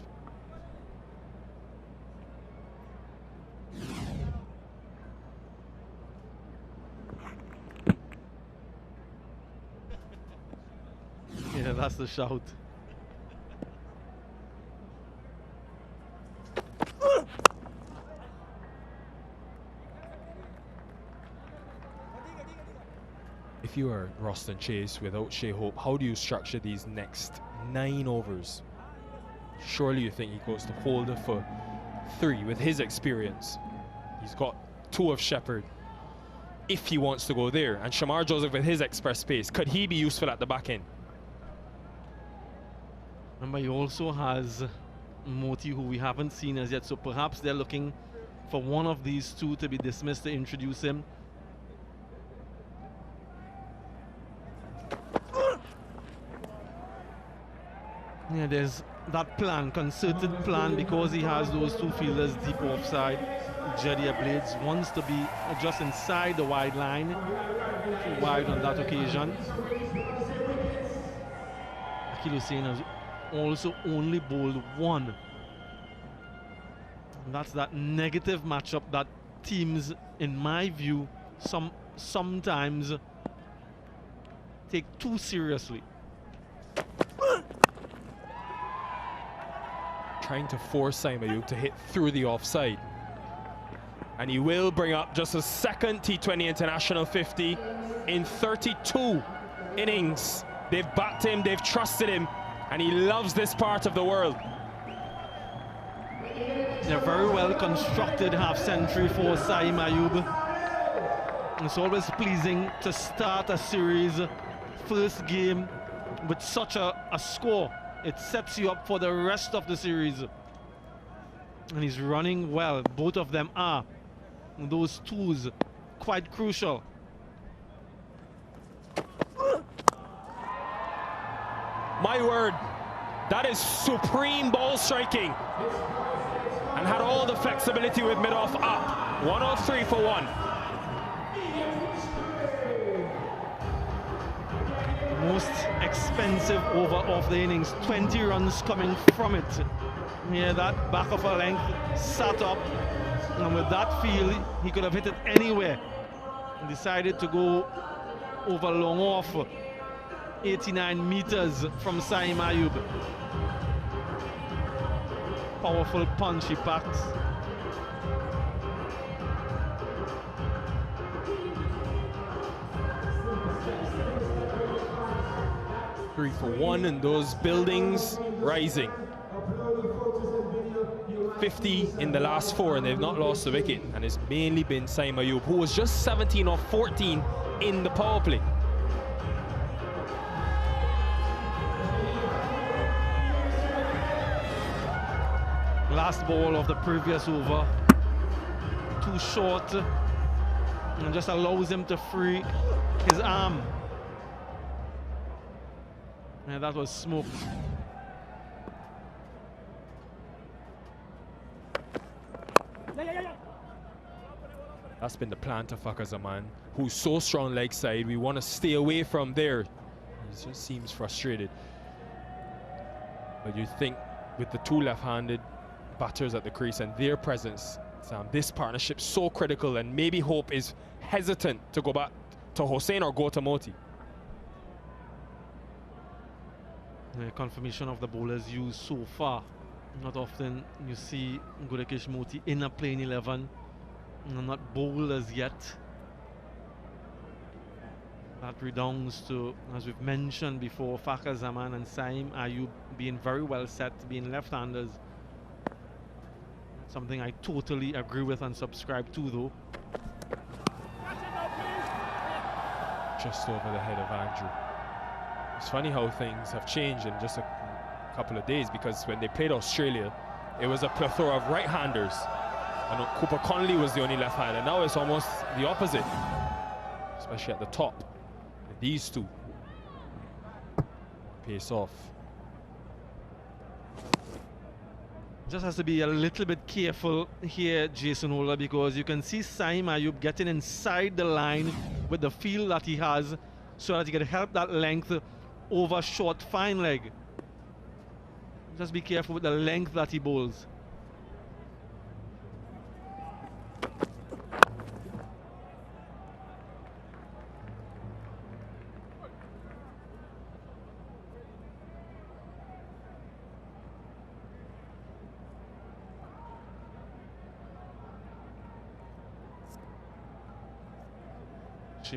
Speaker 18: Yeah, that's the shout.
Speaker 11: If you are Roston Chase without Shea Hope, how do you structure these next 9 overs? Surely you think he goes to Holder for 3 with his experience. He's got 2 of Shepherd if he wants to go there. And Shamar Joseph with his express pace, could he be useful at the back end?
Speaker 18: Remember, he also has Moti, who we haven't seen as yet, so perhaps they're looking for one of these 2 to be dismissed to introduce him. Yeah, there's that plan, concerted plan, because he has those 2 fielders deep offside. Jediah Blades wants to be just inside the wide line, too wide on that occasion. Akil Hussain has also only bowled 1. And that's that negative matchup that teams, in my view, sometimes take too seriously.
Speaker 11: Trying to force Saim Ayub to hit through the offside. And he will bring up just a second T20 International 50 in 32 innings. They've backed him, they've trusted him, and he loves this part of the world.
Speaker 18: A very well constructed half century for Saim Ayub. It's always pleasing to start a series, first game, with such a score. It sets you up for the rest of the series. And he's running well. Both of them are. Those 2s quite crucial.
Speaker 11: My word, that is supreme ball striking. And had all the flexibility with mid-off up. 103 for 1.
Speaker 18: Most expensive over of the innings, 20 runs coming from it. Yeah, that back of a length sat up, and with that field he could have hit it anywhere. He decided to go over long off, 89 meters from Saim Ayub. Powerful punch he packed.
Speaker 11: 3-for-1, and those buildings rising. 50 in the last 4, and they've not lost a wicket, and it's mainly been Saim Ayub, who was just 17 off 14 in the power play.
Speaker 18: Last ball of the previous over, too short, and just allows him to free his arm. And that was smoked.
Speaker 11: That's been the plan to Fakhar Zaman, who's so strong leg side. We want to stay away from there. He just seems frustrated. But you think with the two left-handed batters at the crease and their presence, this partnership so critical, and maybe Hope is hesitant to go back to Hossain or go to Moti.
Speaker 18: Confirmation of the bowlers used so far. Not often you see Gudakesh Moti in a playing 11, not bowled as yet. That redounds to, as we've mentioned before, Fakhar Zaman and Saim Ayub being very well set, being left-handers. Something I totally agree with and subscribe to, though.
Speaker 11: Just over the head of Andrew. It's funny how things have changed in just a couple of days, because when they played Australia, it was a plethora of right-handers. And Cooper Conley was the only left-hander. Now it's almost the opposite, especially at the top. These two pace off.
Speaker 18: Just has to be a little bit careful here, Jason Holder, because you can see Saim Ayub getting inside the line with the feel that he has, so that he can help that length over short fine leg. Just be careful with the length that he bowls.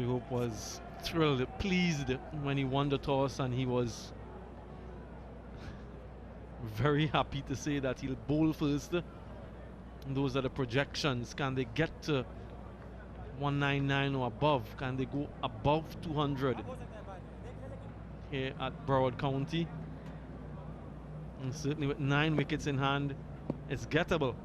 Speaker 18: Hope was thrilled, pleased when he won the toss, and he was very happy to say that he'll bowl first. And those are the projections. Can they get to 199 or above? Can they go above 200 here at Broward County? And certainly with 9 wickets in hand, it's gettable.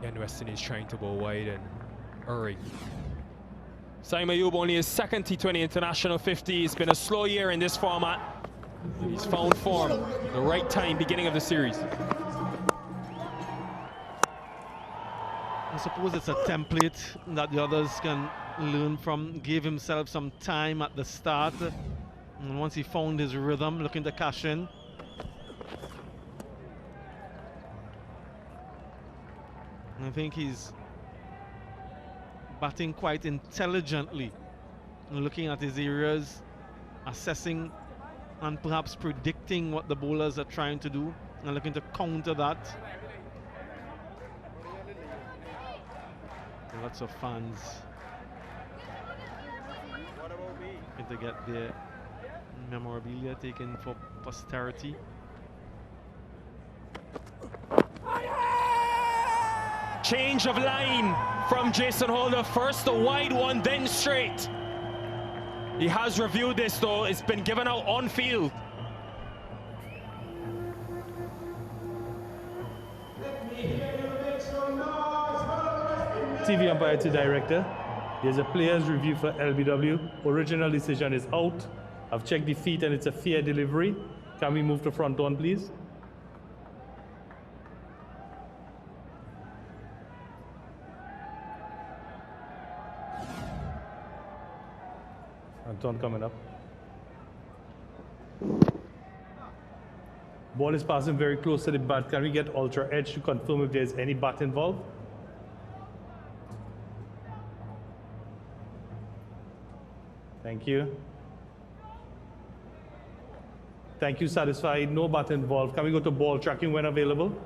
Speaker 11: And West Indies trying to bowl wide and hurry. Saim Ayub only his second T20 international 50. It's been a slow year in this format. He's found form at the right time, beginning of the series.
Speaker 18: I suppose it's a template that the others can learn from. Gave himself some time at the start, and once he found his rhythm, looking to cash in. I think he's batting quite intelligently, looking at his areas, assessing and perhaps predicting what the bowlers are trying to do, and looking to counter that. Lots of fans looking to get their memorabilia taken for posterity.
Speaker 11: Change of line from Jason Holder. First the wide one, then straight. He has reviewed this though. It's been given out on field.
Speaker 1: TV umpire to director. There's a player's review for LBW. Original decision is out. I've checked the feet and it's a fair delivery. Can we move to front on, please? Anton coming up. Ball is passing very close to the bat. Can we get ultra edge to confirm if there's any bat involved? Thank you. Thank you, satisfied. No bat involved. Can we go to ball tracking when available?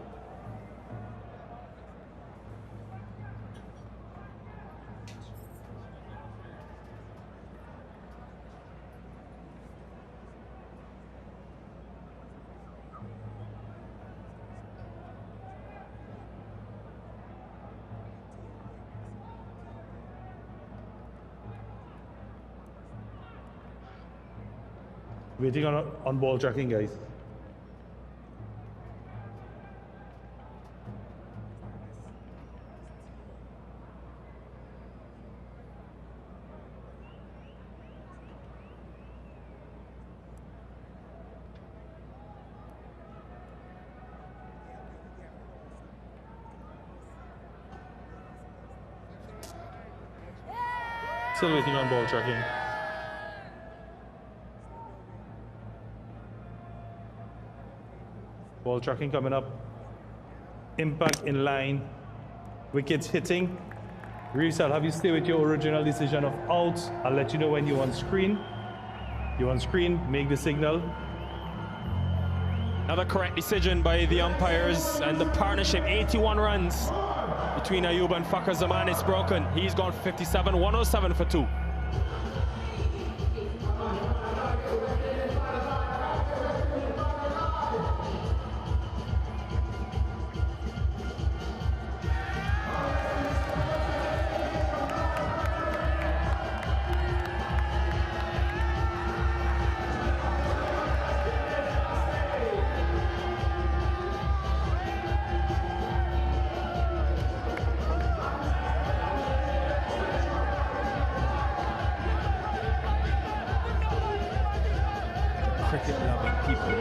Speaker 1: Waiting on ball tracking, guys. Still waiting on ball tracking. Ball tracking coming up. Impact in line. Wickets hitting. Reese, I'll have you stay with your original decision of out. I'll let you know when you're on screen. You're on screen, make the signal.
Speaker 11: Another correct decision by the umpires, and the partnership, 81 runs between Ayub and Fakhar Zaman is broken. He's gone 57, 107 for 2. Cricket-loving people,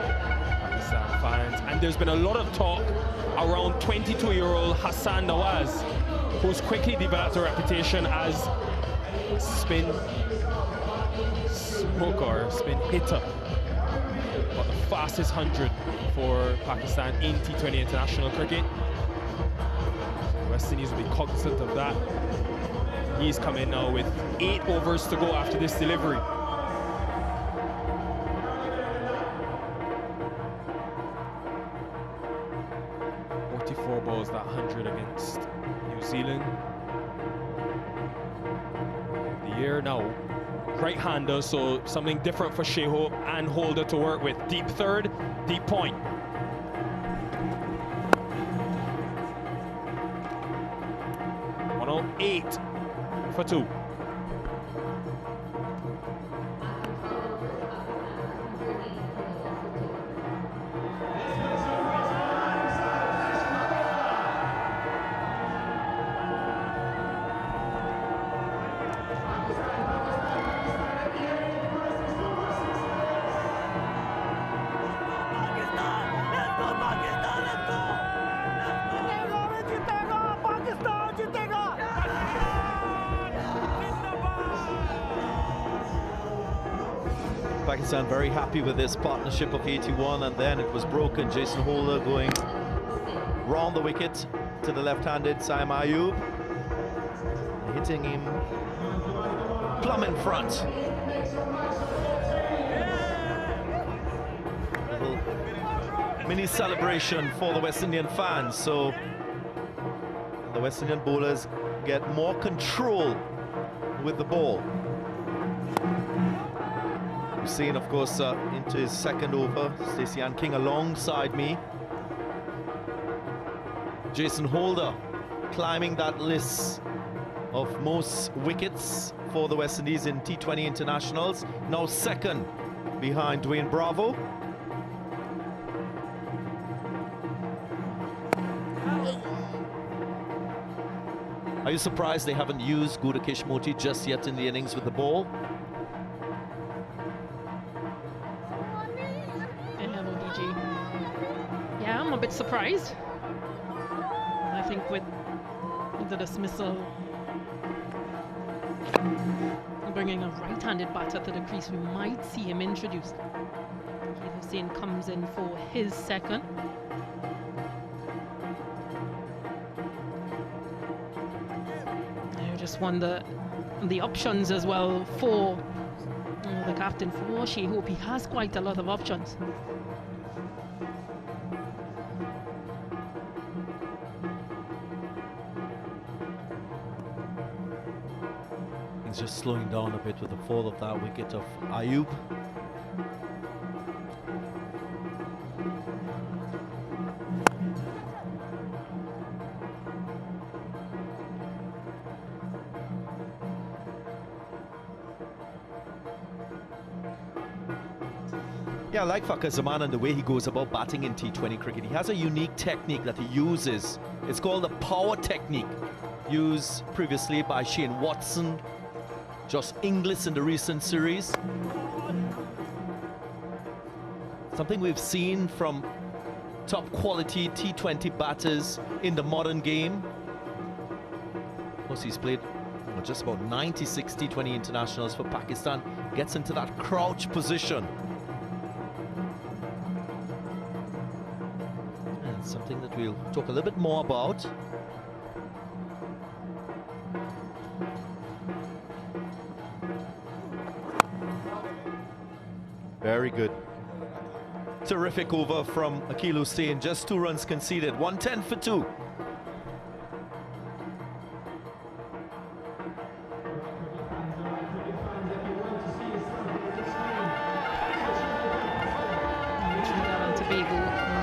Speaker 11: Pakistan fans, and there's been a lot of talk around 22-year-old Hassan Nawaz, who's quickly developed a reputation as spin smoker, spin hitter, but the fastest 100 for Pakistan in T20 international cricket. West Indies will be cognizant of that. He's come in now with 8 overs to go after this delivery. 44 balls, that 100 against New Zealand. The year now, right-hander, so something different for Sheho and Holder to work with. Deep third, deep point. .108 for 2.
Speaker 14: Pakistan very happy with this partnership of 81, and then it was broken. Jason Holder going round the wicket to the left-handed Saim Ayub, hitting him plumb in front. Little mini celebration for the West Indian fans, so the West Indian bowlers get more control with the ball. Hussain, of course, into his second over. Stacey-Ann King alongside me. Jason Holder climbing that list of most wickets for the West Indies in T20 internationals. Now second behind Dwayne Bravo. Are you surprised they haven't used Gudakesh Moti just yet in the innings with the ball?
Speaker 6: Yeah, I'm a bit surprised. I think with the dismissal, bringing a right-handed batter to the crease, we might see him introduced. Hussain comes in for his second. I just wonder the options as well for the captain, for Sheho. He has quite a lot of options.
Speaker 14: He's just slowing down a bit with the fall of that wicket of Ayub. Yeah, I like Fakhar Zaman and the way he goes about batting in T20 cricket. He has a unique technique that he uses. It's called the power technique, used previously by Shane Watson, Josh Inglis in the recent series. Something we've seen from top quality T20 batters in the modern game. Of course, he's played just about 96 T20 internationals for Pakistan. Gets into that crouch position. And something that we'll talk a little bit more about. Very good. Terrific over from Akil Hussain. Just 2 runs conceded. 110 for 2.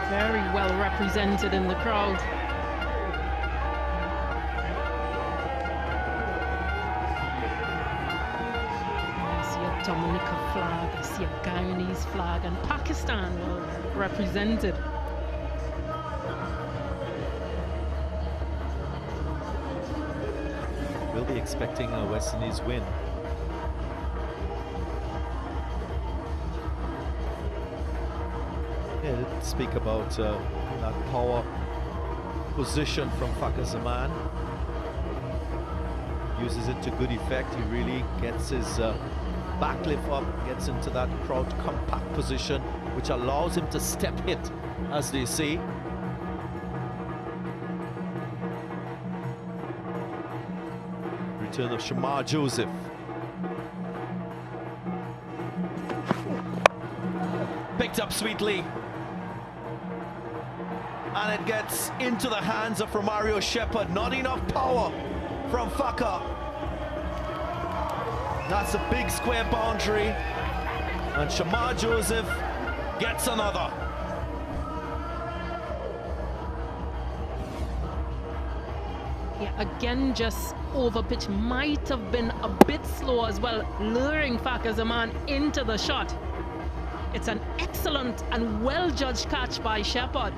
Speaker 6: Very well represented in the crowd. I see a Dominica flag, I see a Guyanese flag, and Pakistan well represented.
Speaker 14: We'll be expecting a West Indies win. Speak about that power position from Fakhar Zaman. Uses it to good effect. He really gets his backlift up, gets into that crouch compact position, which allows him to step hit, as they say. Return of Shamar Joseph. Picked up sweetly. And it gets into the hands of Romario Shepherd. Not enough power from Fakhar. That's a big square boundary. And Shamar Joseph gets another.
Speaker 6: Yeah, again, just over pitch. Might have been a bit slow as well, luring Fakhar Zaman into the shot. It's an excellent and well-judged catch by Shepherd.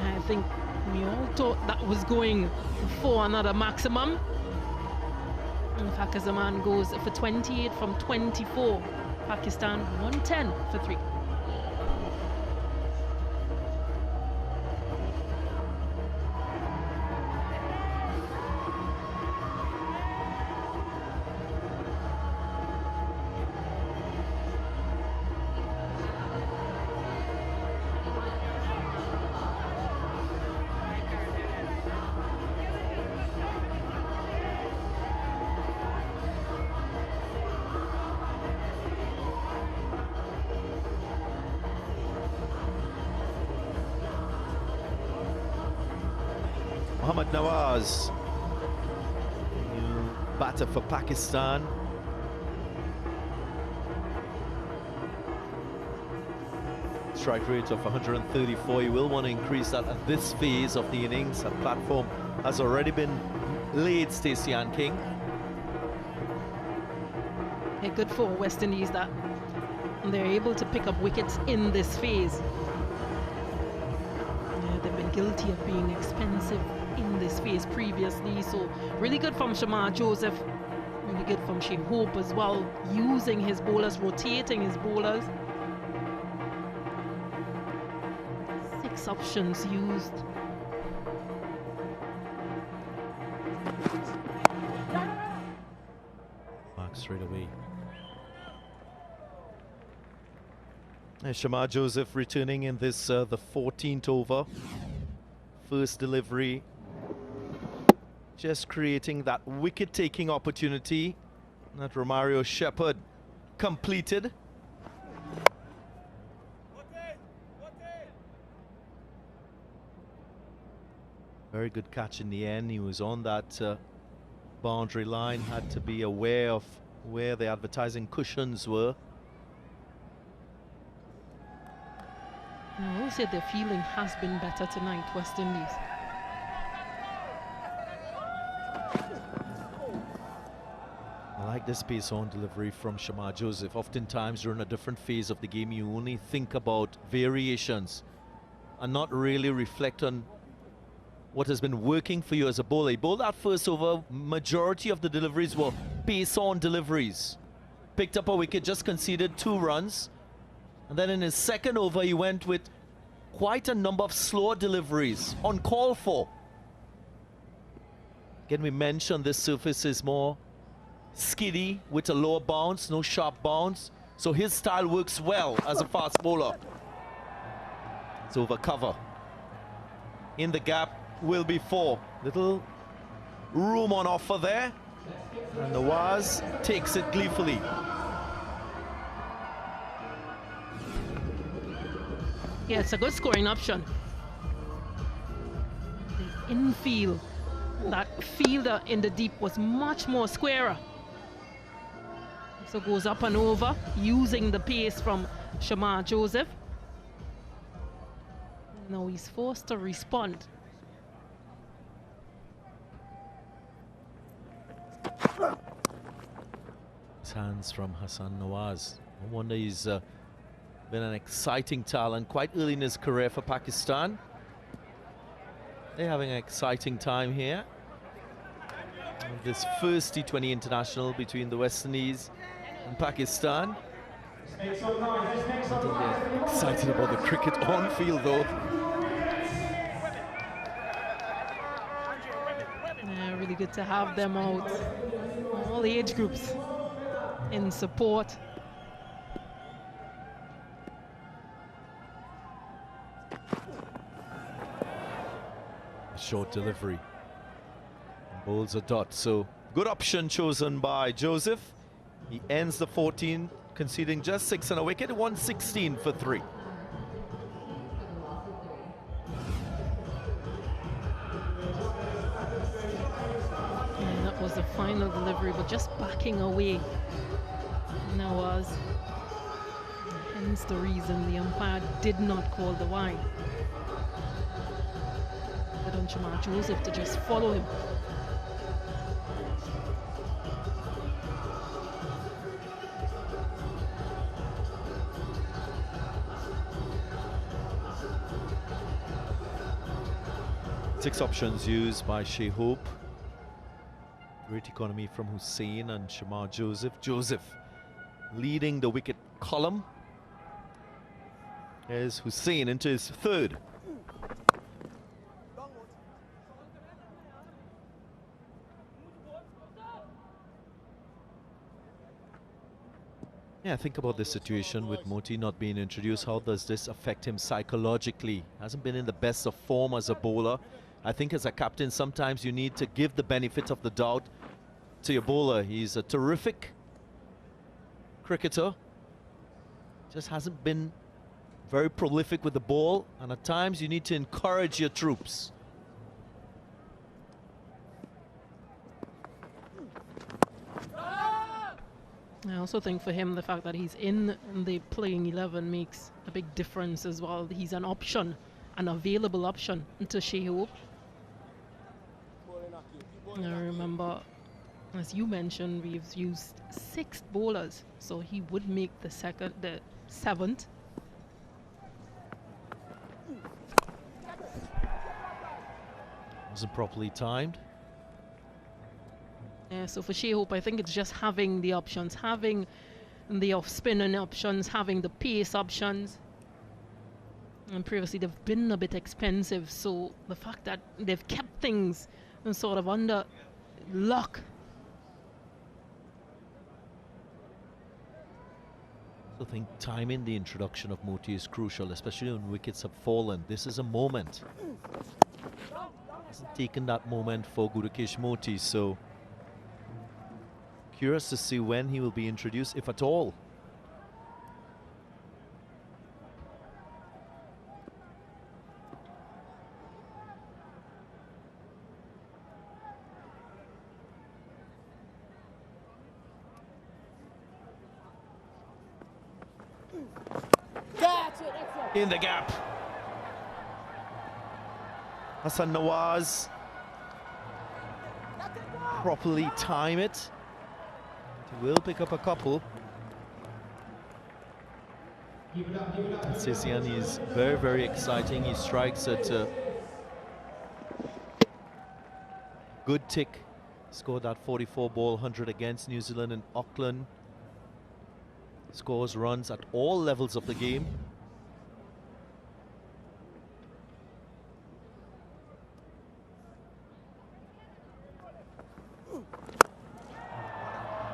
Speaker 6: I think we all thought that was going for another maximum. And Fakhar Zaman goes for 28 from 24. Pakistan 110 for 3.
Speaker 14: Mohammad Nawaz, new batter for Pakistan. Strike rate of 134. He will want to increase that at this phase of the innings. That platform has already been laid, Stacey Ann King.
Speaker 6: Yeah, good for West Indies that they're able to pick up wickets in this phase. Yeah, they've been guilty of being expensive in this phase previously, so really good from Shamar Joseph, really good from Shane Hope as well, using his bowlers, rotating his bowlers. 6 options used.
Speaker 14: Mark straight away. And Shamar Joseph returning in this the 14th over. First delivery. Just creating that wicket-taking opportunity that Romario Shepherd completed. Very good catch in the end. He was on that boundary line, had to be aware of where the advertising cushions were.
Speaker 6: I will say their feeling has been better tonight, West Indies.
Speaker 14: I like like this pace on delivery from Shamar Joseph. Oftentimes during a different phase of the game, you only think about variations and not really reflect on what has been working for you as a bowler. He bowled that first over, majority of the deliveries were pace on deliveries. Picked up a wicket, just conceded 2 runs. And then in his second over, he went with quite a number of slower deliveries, uncalled for. Again, we mentioned this surface is more skiddy with a lower bounce, no sharp bounce. So his style works well as a fast bowler. It's over cover. In the gap will be 4. Little room on offer there. And Nawaz takes it gleefully.
Speaker 6: Yeah, it's a good scoring option. The infield, that fielder in the deep was much more squarer. So goes up and over, using the pace from Shamar Joseph. Now he's forced to respond.
Speaker 14: Hands from Hassan Nawaz. No wonder he's been an exciting talent quite early in his career for Pakistan. They're having an exciting time here. This first T20 international between the West Indies and Pakistan. I think they're excited about the cricket on field though.
Speaker 6: Yeah, really good to have them out. All age groups in support.
Speaker 14: A short delivery. Bowls a dot, so good option chosen by Joseph. He ends the 14, conceding just 6 and a wicket, 116 for 3.
Speaker 6: And that was the final delivery, but just backing away. Nawaz. Hence the reason the umpire did not call the wide. But on Shamar Joseph to just follow him.
Speaker 14: Six options used by Shea Hope. Great economy from Hussain and Shamar Joseph. Joseph leading the wicket column. Here's Hussain into his 3rd. Yeah, think about this situation with Moti not being introduced. How does this affect him psychologically? Hasn't been in the best of form as a bowler. I think as a captain, sometimes you need to give the benefit of the doubt to your bowler. He's a terrific cricketer. Just hasn't been very prolific with the ball. And at times you need to encourage your troops.
Speaker 6: I also think for him, the fact that he's in the playing 11 makes a big difference as well. He's an option, an available option to Shea Hope. I remember, as you mentioned, we've used 6 bowlers, so he would make the 7th.
Speaker 14: Wasn't properly timed.
Speaker 6: Yeah, so for Shea Hope, I think it's just having the options, having the off-spinning options, having the pace options. And previously they've been a bit expensive, so the fact that they've kept things sort of under lock.
Speaker 14: I think timing the introduction of Moti is crucial, especially when wickets have fallen. This is a moment. Hasn't taken that moment for Gurukesh Moti, so curious to see when he will be introduced, if at all. In the gap. Hassan Nawaz properly time it. will pick up a couple. Sisian is very, very exciting. He strikes at a good tick. Scored that 44 ball, 100 against New Zealand in Auckland. Scores runs at all levels of the game.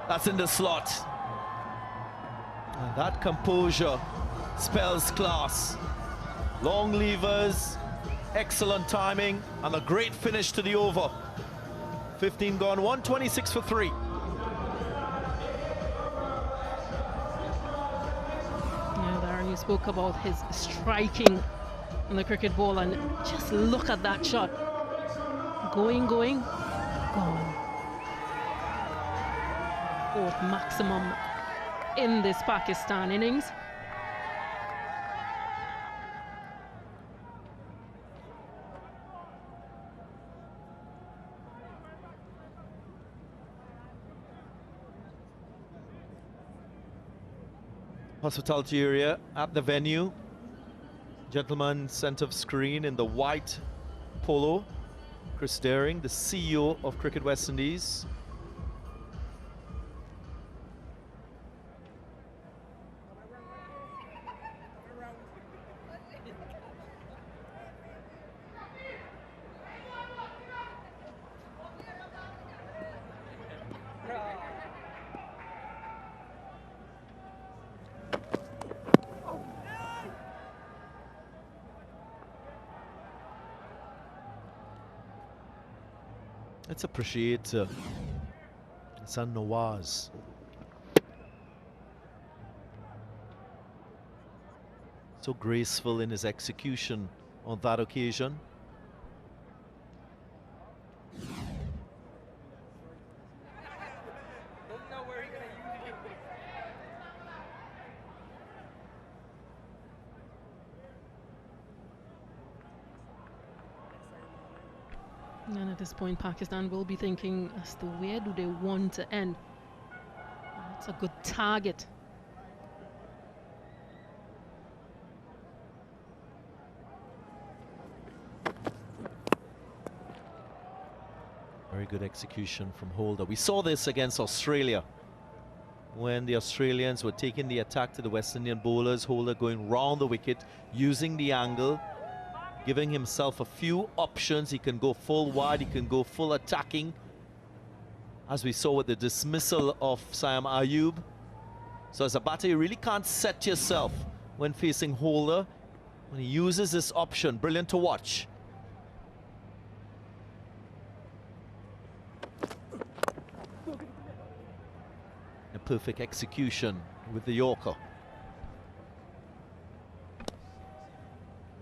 Speaker 14: That's in the slot. And that composure spells class. Long levers, excellent timing, and a great finish to the over. 15 gone, 126 for 3.
Speaker 6: Yeah, Darren, you spoke about his striking on the cricket ball, and just look at that shot. Going, gone. Fourth maximum in this Pakistan innings.
Speaker 14: Hospitality area at the venue. Gentleman center of screen in the white polo. Chris Daring, the CEO of Cricket West Indies. Let's appreciate Hassan Nawaz. So graceful in his execution on that occasion.
Speaker 6: And at this point, Pakistan will be thinking as to where do they want to end. It's a good target.
Speaker 14: Very good execution from Holder. We saw this against Australia when the Australians were taking the attack to the West Indian bowlers. Holder going round the wicket, using the angle, giving himself a few options. He can go full wide, he can go full attacking, as we saw with the dismissal of Siam Ayub. So as a batter, you really can't set yourself when facing Holder. When he uses this option, brilliant to watch. A perfect execution with the Yorker.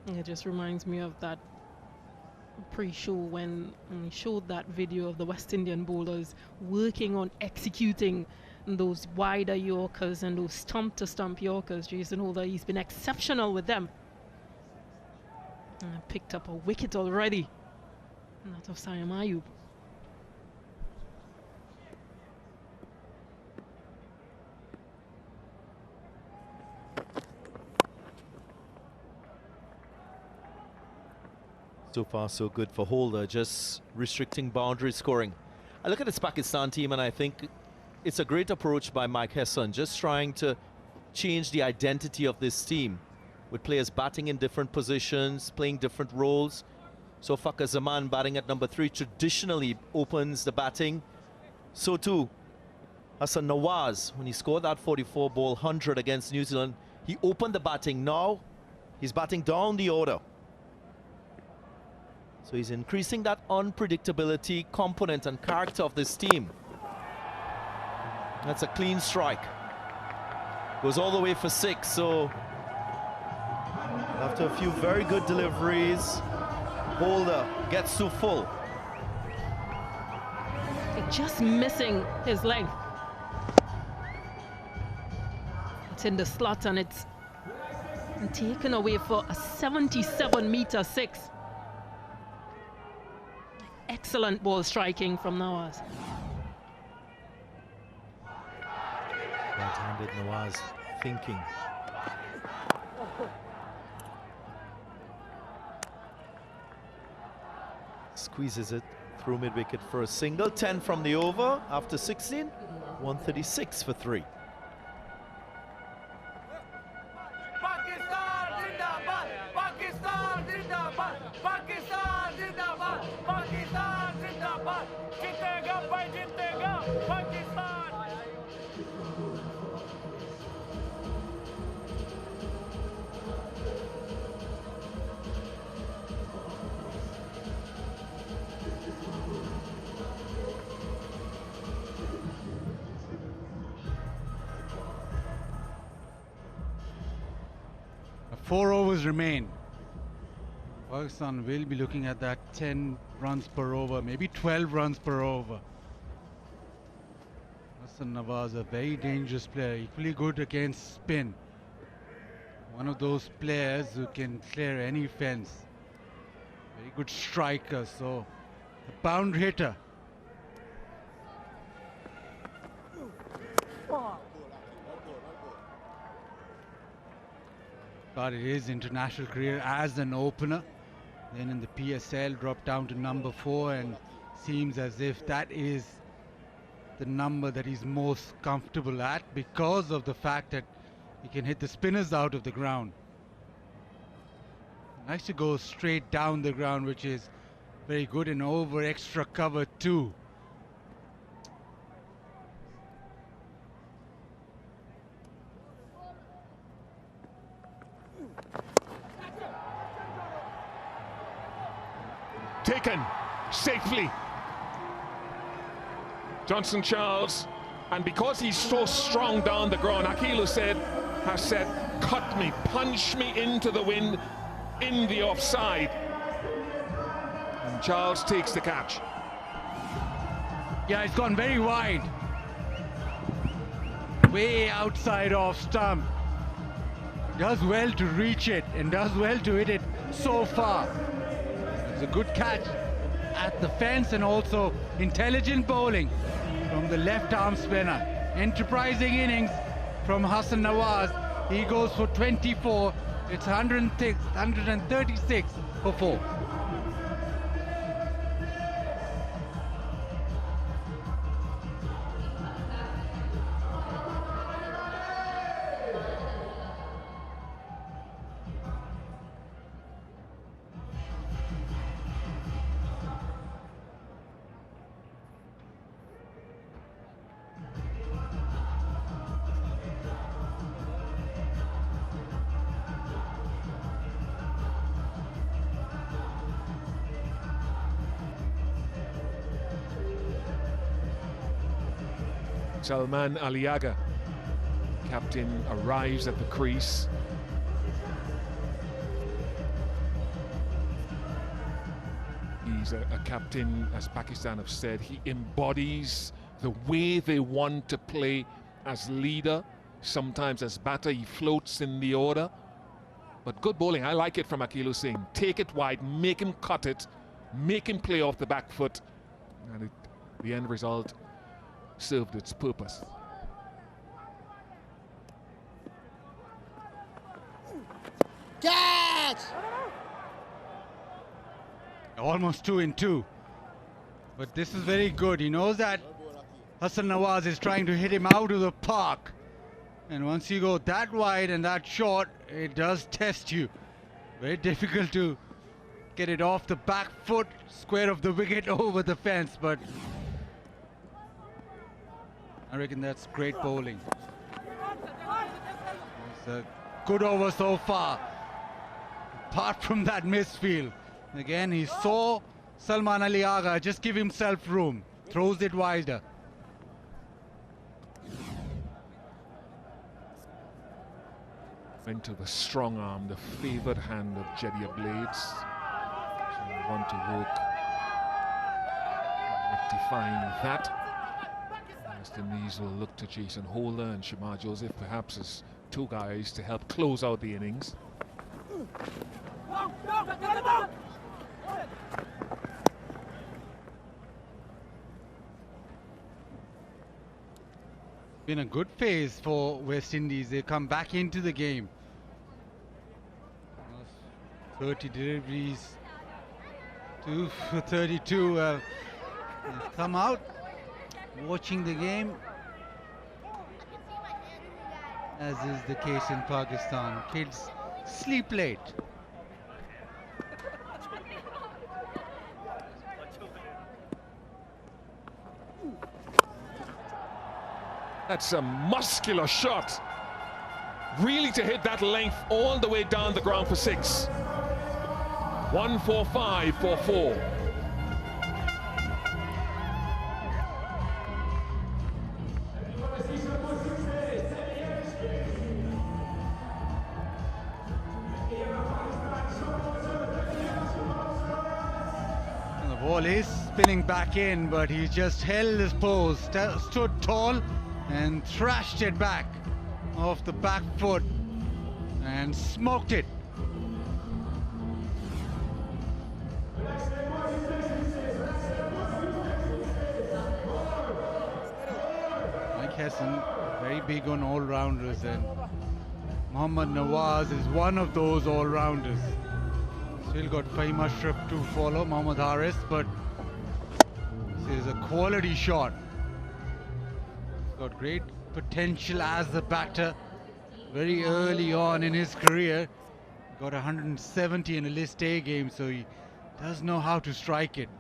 Speaker 6: It just reminds me of that pre-show when we showed that video of the West Indian bowlers working on executing those wider Yorkers and those stump-to-stump Yorkers. Jason Holder, he's been exceptional with them. And picked up a wicket already. And that of Siam Ayub.
Speaker 14: So far, so good for Holder, just restricting boundary scoring. I look at this Pakistan team and I think it's a great approach by Mike Hesson, just trying to change the identity of this team with players batting in different positions, playing different roles. So Fakhar Zaman batting at number 3 traditionally opens the batting. So too, Hassan Nawaz, when he scored that 44 ball 100 against New Zealand, he opened the batting. Now he's batting down the order. So he's increasing that unpredictability component and character of this team. That's a clean strike. Goes all the way for 6. So after a few very good deliveries, Holder gets to full.
Speaker 6: Just missing his length. It's in the slot and it's taken away for a 77-meter 6. Excellent ball striking from Nawaz.
Speaker 14: Right-handed Nawaz thinking. Squeezes it through mid-wicket for a single. 10 from the over after 16. 136 for 3.
Speaker 10: Four overs remain. Pakistan will be looking at that 10 runs per over, maybe 12 runs per over. Hassan Nawaz, a very dangerous player, equally good against spin. One of those players who can clear any fence. Very good striker, so a bound hitter. Started his international career as an opener, then in the PSL dropped down to number 4, and seems as if that is the number that he's most comfortable at because of the fact that he can hit the spinners out of the ground. Likes to go straight down the ground, which is very good, and over extra cover too.
Speaker 4: Taken safely. Johnson Charles, and because he's so strong down the ground, Akeal has said, cut me, punch me into the wind, in the offside. And Charles takes the catch.
Speaker 10: Yeah, it's gone very wide. Way outside off stump. Does well to reach it and does well to hit it so far. It's a good catch at the fence and also intelligent bowling from the left arm spinner. Enterprising innings from Hassan Nawaz. He goes for 24. It's 136 for 4.
Speaker 4: Salman Aliaga, captain, arrives at the crease. He's a captain, as Pakistan have said. He embodies the way they want to play as leader. Sometimes as batter, he floats in the order. But good bowling, I like it from Akeal Hussain. Take it wide, make him cut it, make him play off the back foot. And the end result served its purpose.
Speaker 10: Catch! Almost 2 in 2. But this is very good. He knows that Hassan Nawaz is trying to hit him out of the park. And once you go that wide and that short, it does test you. Very difficult to get it off the back foot, square of the wicket over the fence, but I reckon that's great bowling. It's a good over so far. Apart from that misfield. Again, he saw Salman Aliaga just give himself room. Throws it wider.
Speaker 4: Into the strong arm, the favoured hand of Jediah Blades. So we want to work rectifying that. West Indies will look to Jason Holder and Shamar Joseph perhaps as two guys to help close out the innings.
Speaker 10: Been a good phase for West Indies. They come back into the game. 30 deliveries, 2 for 32. They've come out watching the game, as is the case in Pakistan. Kids sleep late.
Speaker 4: That's a muscular shot. Really to hit that length all the way down the ground for 6. 145 for 4.
Speaker 10: And the ball is spinning back in, but he just held his pose, stood tall and thrashed it back off the back foot and smoked it. Mike Hesson, very big on all-rounders, and Mohammad Nawaz is one of those all-rounders. Still got Fahim Ashraf to follow, Mohammad Haris, but this is a quality shot. Got great potential as a batter very early on in his career. Got 170 in a List A game, so he does know how to strike it.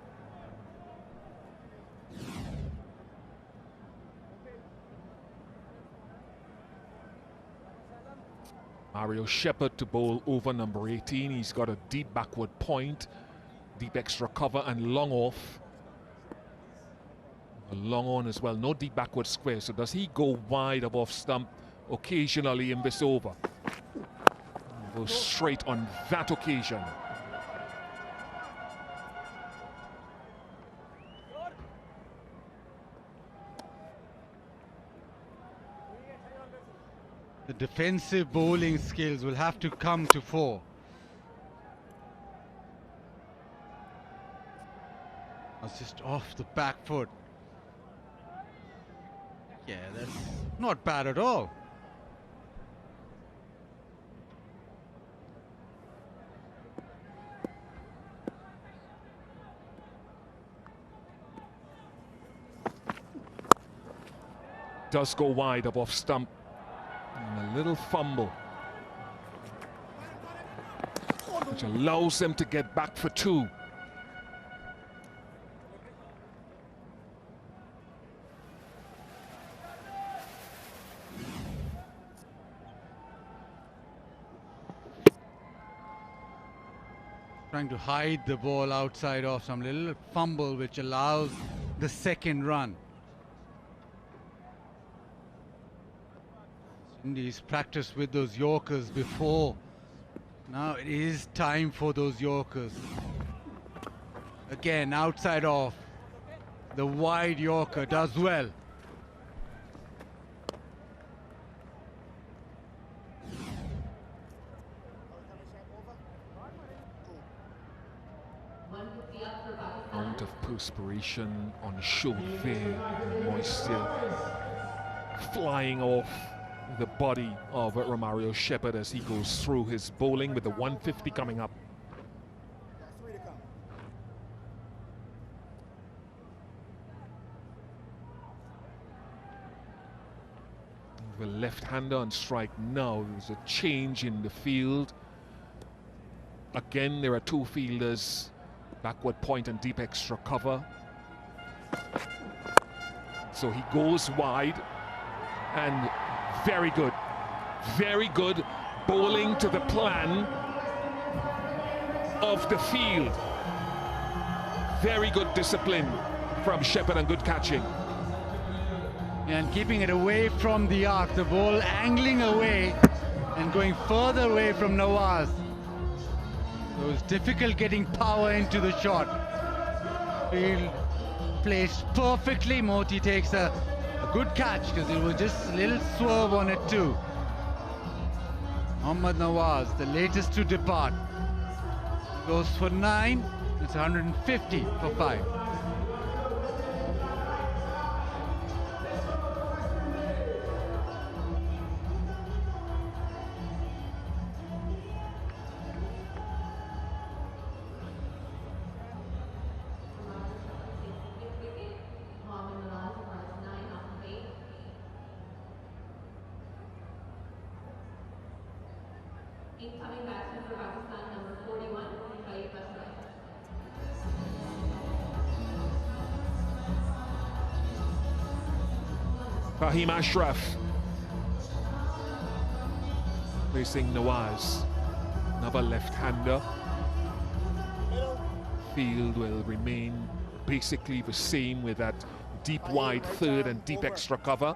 Speaker 4: Mario Shepherd to bowl over number 18. He's got a deep backward point, deep extra cover and long off. A long on as well, no deep backward square. So does he go wide of off stump occasionally in this over? Goes straight on that occasion.
Speaker 10: The defensive bowling skills will have to come to fore. That's just off the back foot. Yeah, that's not bad at all.
Speaker 4: Does go wide of off stump. And a little fumble, which allows them to get back for 2.
Speaker 10: Trying to hide the ball outside off some little fumble which allows the second run. Indies practiced with those Yorkers before. Now it is time for those Yorkers. Again, outside off. The wide Yorker does well.
Speaker 4: Amount of perspiration on show there, moisture flying off the body of Romario Shepherd as he goes through his bowling with the 150 coming up. The left-hander on strike now. There's a change in the field. Again, there are 2 fielders, backward point and deep extra cover. So he goes wide and very good bowling to the plan of the field. Very good discipline from Shepherd and good catching.
Speaker 10: And keeping it away from the arc, the ball angling away and going further away from Nawaz. So it's difficult getting power into the shot. Field placed perfectly. Moti takes a good catch because it was just a little swerve on it too. Mohammad Nawaz, the latest to depart, goes for 9. It's 150 for 5.
Speaker 20: Incoming batsman for Pakistan, number 41, Khalid Ashraf.
Speaker 4: Fahim Ashraf facing Nawaz, another left-hander. Field will remain basically the same with that deep wide third and deep extra cover.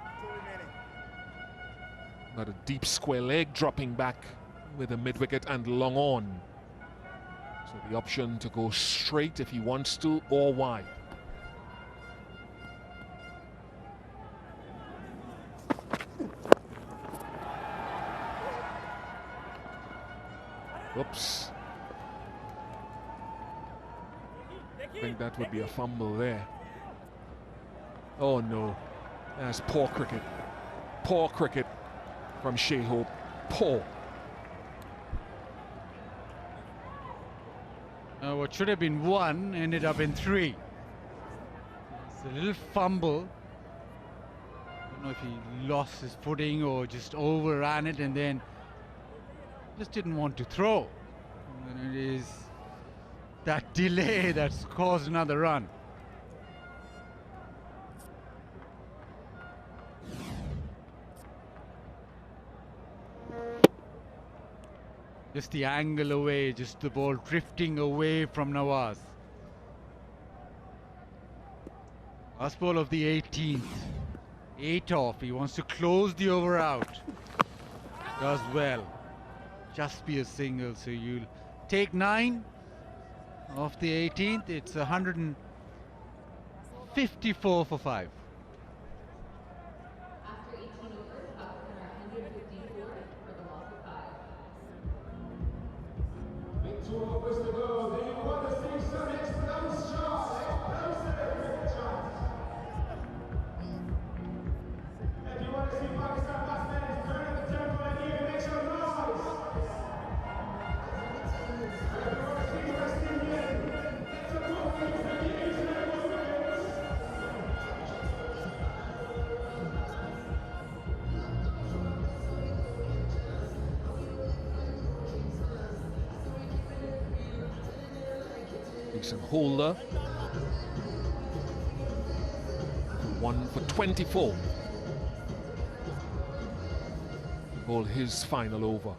Speaker 4: Got a deep square leg dropping back with a mid-wicket and long on. So the option to go straight if he wants to or wide. Oops. I think that would be a fumble there. Oh no, that's poor cricket. Poor cricket from Shea Hope. Poor.
Speaker 10: What should have been 1 ended up in 3. It's a little fumble. I don't know if he lost his footing or just overran it and then just didn't want to throw. And it is that delay that's caused another run. Just the angle away, just the ball drifting away from Nawaz. Last ball of the 18th. 8 off. He wants to close the over out. Does well. Just be a single, so you'll take 9 off the 18th. It's 154 for 5.
Speaker 20: After 18 overs, Pakistan are 154 for the loss of 5.
Speaker 19: With 2 overs to go, do you want to see some explosive shots? Explosive shots. If you want to see Pakistan batsmen turn the tempo and even make some noise. If you want to see West Indian, it's a good thing for the Asian movements.
Speaker 4: Decent holder. 1 for 24. Ball his final over.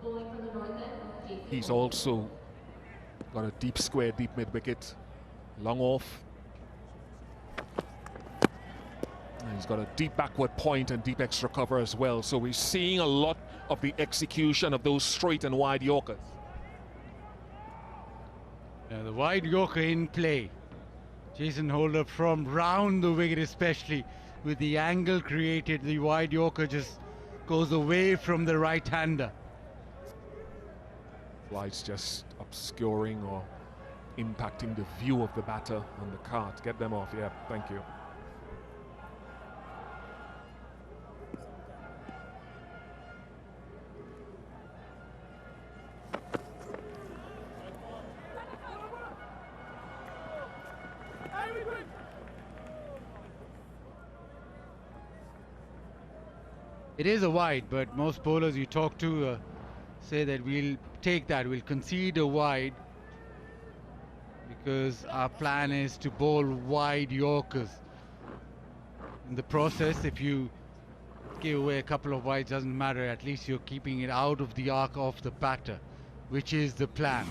Speaker 20: Bowling from the north end,
Speaker 4: He's also got a deep square, deep mid-wicket. Long off. And he's got a deep backward point and deep extra cover as well. So we're seeing a lot of the execution of those straight and wide Yorkers.
Speaker 10: Yeah, the wide Yorker in play. Jason Holder from round the wicket, especially with the angle created, the wide Yorker just goes away from the right-hander.
Speaker 4: Lights just obscuring or impacting the view of the batter on the cart. Get them off. Yeah, thank you.
Speaker 10: It is a wide, but most bowlers you talk to say that we'll take that, we'll concede a wide because our plan is to bowl wide Yorkers. In the process, if you give away a couple of wides, doesn't matter, at least you're keeping it out of the arc of the batter, which is the plan.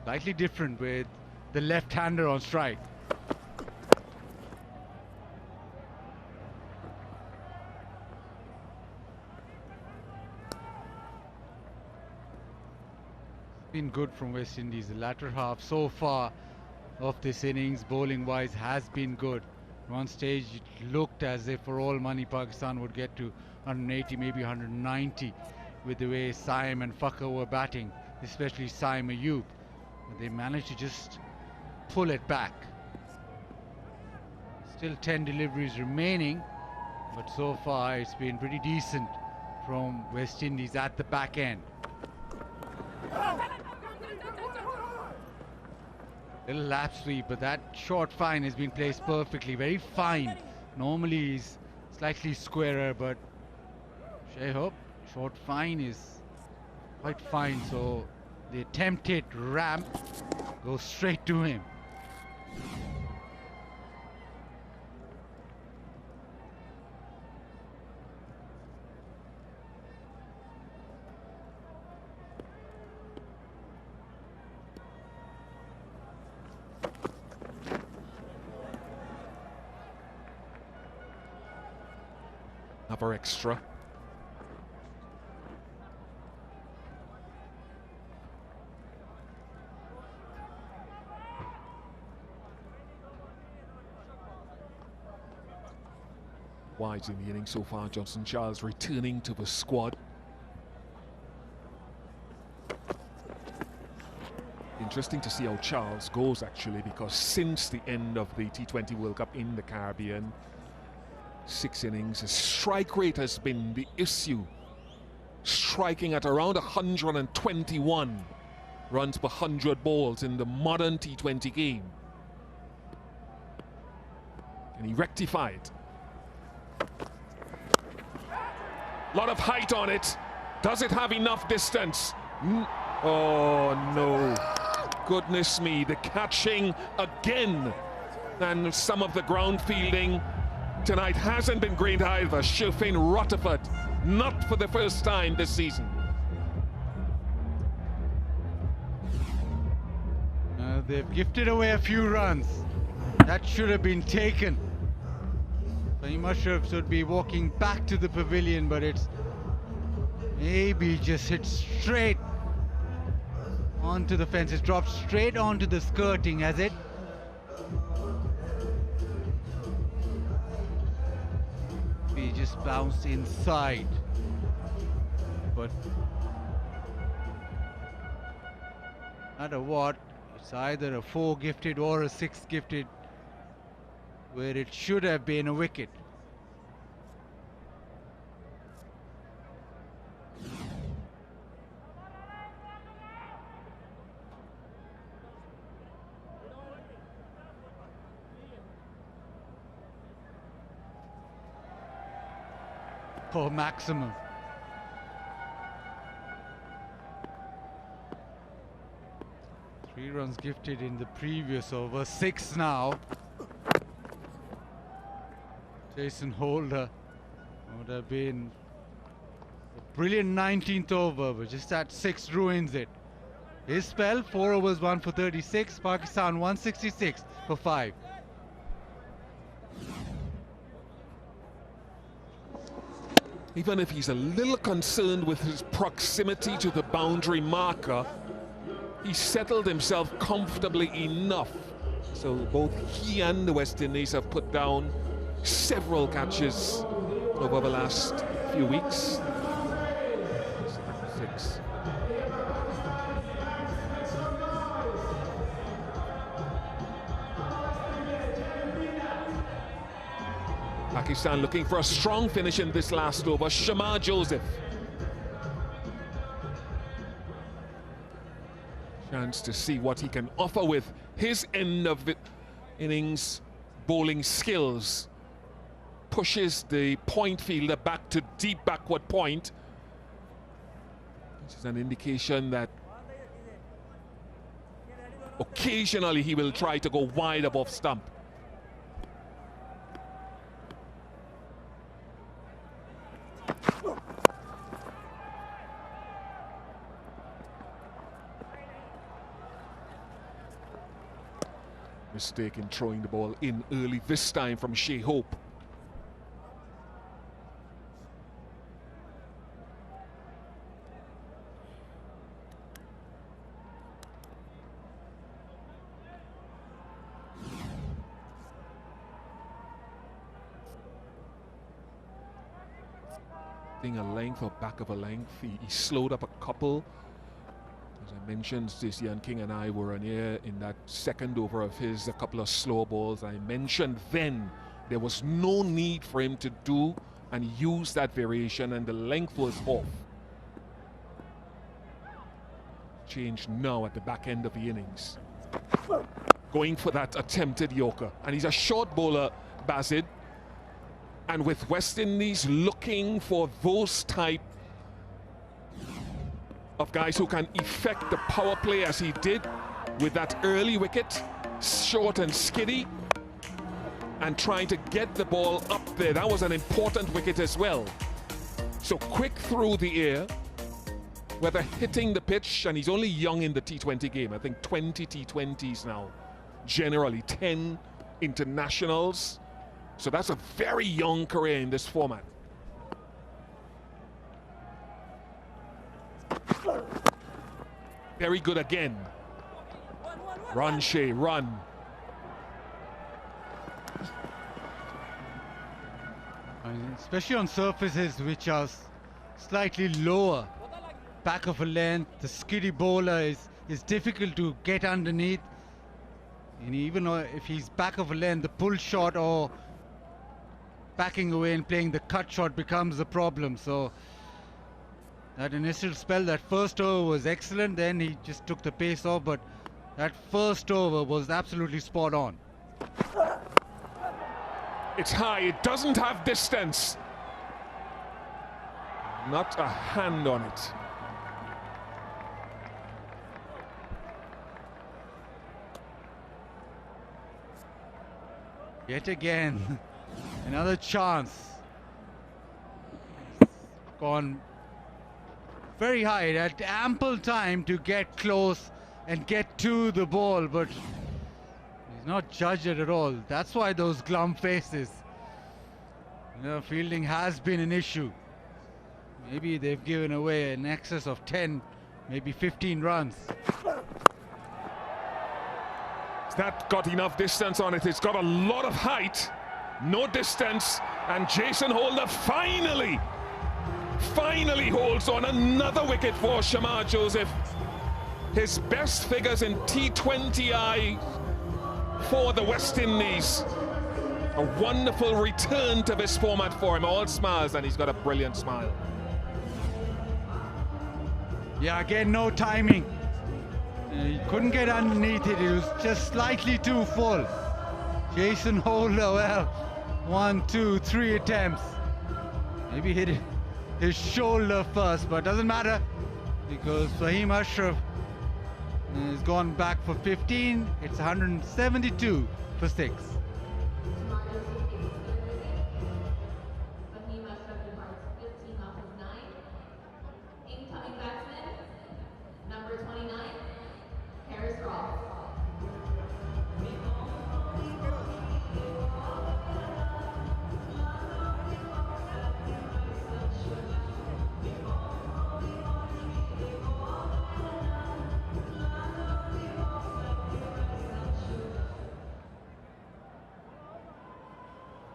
Speaker 10: Slightly different with the left-hander on strike. Been good from West Indies. The latter half so far of this innings, bowling-wise, has been good. At one stage, it looked as if for all money Pakistan would get to 180, maybe 190, with the way Saim and Fakhr were batting, especially Saim Ayub. But they managed to just pull it back. Still 10 deliveries remaining, but so far it's been pretty decent from West Indies at the back end.
Speaker 17: Little lap sweep, but that short fine has been placed perfectly. Very fine. Normally he's slightly squarer, but Shea Hope, short fine is quite fine. So the attempted ramp goes straight to him.
Speaker 4: Another extra. Wides in the inning so far. Johnson Charles returning to the squad. Interesting to see how Charles goes, actually, because since the end of the T20 World Cup in the Caribbean, 6 innings, his strike rate has been the issue. Striking at around 121 runs per 100 balls in the modern T20 game. Can he rectify it? A lot of height on it. Does it have enough distance? Oh no. Goodness me, the catching again. And some of the ground fielding tonight hasn't been great either. Sherfane Rutherford, not for the first time this season.
Speaker 17: They've gifted away a few runs. That should have been taken. He should be walking back to the pavilion, but it's maybe just hit straight onto the fence. It's dropped straight onto the skirting, has it? He just bounced inside. But no matter what, it's either a 4 gifted or a 6 gifted, where it should have been a wicket. For maximum. Three runs gifted in the previous over, 6 now. Jason Holder would have been a brilliant 19th over, but just that 6 ruins it. His spell, 4 overs, 1 for 36. Pakistan 166 for 5.
Speaker 4: Even if he's a little concerned with his proximity to the boundary marker, he settled himself comfortably enough. So both he and the West Indies have put down several catches over the last few weeks. 6. Pakistan looking for a strong finish in this last over. Shamar Joseph. Chance to see what he can offer with his end of the innings bowling skills. Pushes the point fielder back to deep backward point, which is an indication that occasionally he will try to go wide above stump. Mistake in throwing the ball in early this time from Shea Hope. A length or back of a length. He slowed up a couple. As I mentioned, Stacey King and I were on air in that second over of his, a couple of slow balls. I mentioned then there was no need for him to do and use that variation, and the length was off. Changed now at the back end of the innings.
Speaker 3: going for that attempted Yorker. And he's a short bowler, Basid. And with West Indies looking for those type of guys who can effect the power play as he did with that early wicket, short and skiddy, and trying to get the ball up there. That was an important wicket as well. So quick through the air, whether hitting the pitch, and he's only young in the T20 game. I think 20 T20s now, generally 10 internationals. So that's a very young career in this format. Very good again. Run, Shea, run.
Speaker 10: Especially on surfaces which are slightly lower, back of a length, the skiddy bowler is difficult to get underneath. And even if he's back of a length, the pull shot or backing away and playing the cut shot becomes a problem. So that initial spell, that first over was excellent. Then he just took the pace off, but that first over was absolutely spot on.
Speaker 3: It's high, it doesn't have distance. Not a hand on it.
Speaker 10: Yet again, another chance. Gone very high. It had ample time to get close and get to the ball, but he's not judged it at all. That's why those glum faces. You know, fielding has been an issue. Maybe they've given away an excess of 10, maybe 15 runs.
Speaker 3: It's not got enough distance on it. It's got a lot of height, no distance, and Jason Holder finally holds on another wicket for Shamar Joseph. His best figures in T20I for the West Indies. A wonderful return to this format for him. All smiles, and he's got a brilliant smile.
Speaker 10: Yeah, again, no timing. He couldn't get underneath it. It was just slightly too full. Jason Holder, well, 1, 2, 3 attempts. Maybe hit his shoulder first, but doesn't matter because Fahim Ashraf has gone back for 15. It's 172 for 6.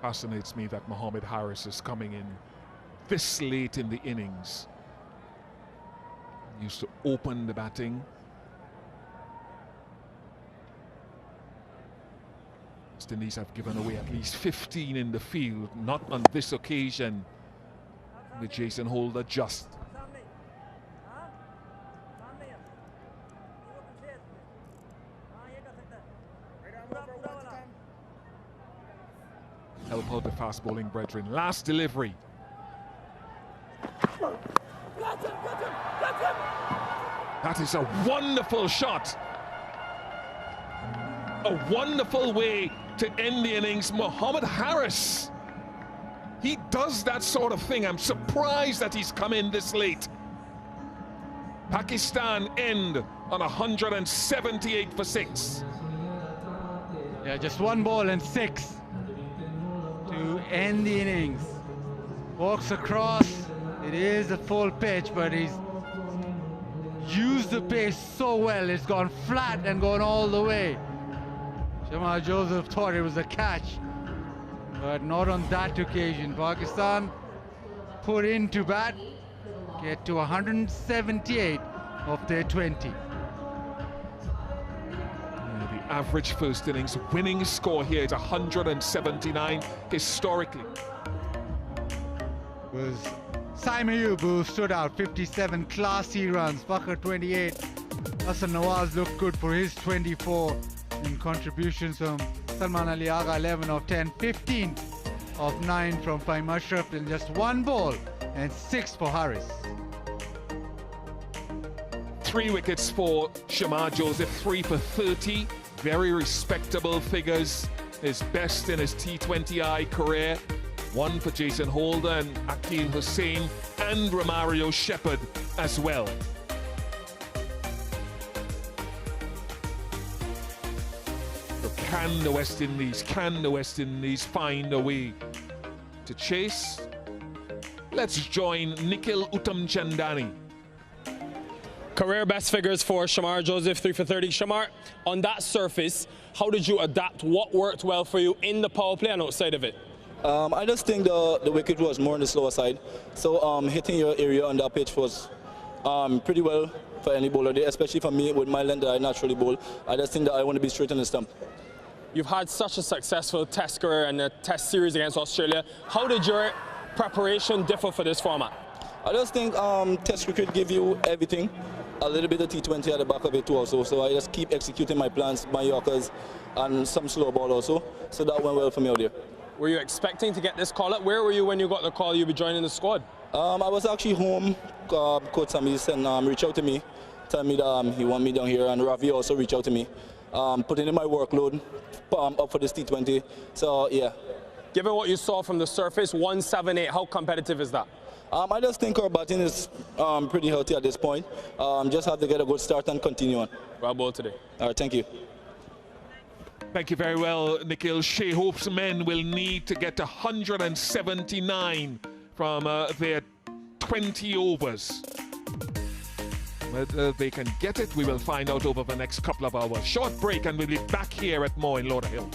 Speaker 3: Fascinates me that Mohammed Harris is coming in this late in the innings. He used to open the batting. West Indies have given away at least 15 in the field, not on this occasion with Jason Holder just. Help out the fast bowling brethren. Last delivery. That is a wonderful shot. A wonderful way to end the innings. Mohammed Harris. He does that sort of thing. I'm surprised that he's come in this late. Pakistan end on 178 for 6.
Speaker 10: Yeah, just one ball and 6 to end the innings. Walks across. It is a full pitch, but he's used the pace so well. It's gone flat and gone all the way. Shamar Joseph thought it was a catch, but not on that occasion. Pakistan put into bat, get to 178 of their 20.
Speaker 3: The average first innings winning score here is 179 historically.
Speaker 10: Was Saim Ayub who stood out, 57 classy runs. Fakhr 28. Hassan Nawaz looked good for his 24.
Speaker 17: in contributions from Salman Ali Agha, 11 of 10, 15 of 9 from Fahim Ashraf, and just 1 ball and 6 for Harris.
Speaker 3: 3 wickets for Shamar Joseph, 3 for 30. Very respectable figures. His best in his T20I career. 1 for Jason Holder and Akeem Hussain and Romario Shepherd as well. So can the West Indies find a way to chase? Let's join Nikhil Uttamchandani.
Speaker 11: Career best figures for Shamar Joseph, 3 for 30. Shamar, on that surface, how did you adapt? What worked well for you in the power play and outside of it?
Speaker 2: I just think the wicket was more on the slower side. So hitting your area on that pitch was pretty well for any bowler there, especially for me with my length that I naturally bowl. I just think that I want to be straight on the stump.
Speaker 11: You've had such a successful test career and a test series against Australia. How did your preparation differ for this format?
Speaker 2: I just think test cricket give you everything. A little bit of T20 at the back of it too also. So I just keep executing my plans, my Yorkers, and some slow ball also. So that went well for me out there.
Speaker 11: Were you expecting to get this call up? Where were you when you got the call you'd be joining the squad?
Speaker 2: I was actually home. Coach Sammy reached out to me, telling me that he want me down here, and Ravi also reached out to me, putting in my workload up for this T20. So yeah.
Speaker 11: Given what you saw from the surface, 178, how competitive is that?
Speaker 2: I just think our batting is pretty healthy at this point. Just have to get a good start and continue on.
Speaker 11: Well bowled today.
Speaker 2: All right, thank you.
Speaker 3: Thank you very well, Nikhil. Shea Hope's men will need to get 179 from their 20 overs. Whether they can get it, we will find out over the next couple of hours. Short break and we'll be back here at more in Lauderhill.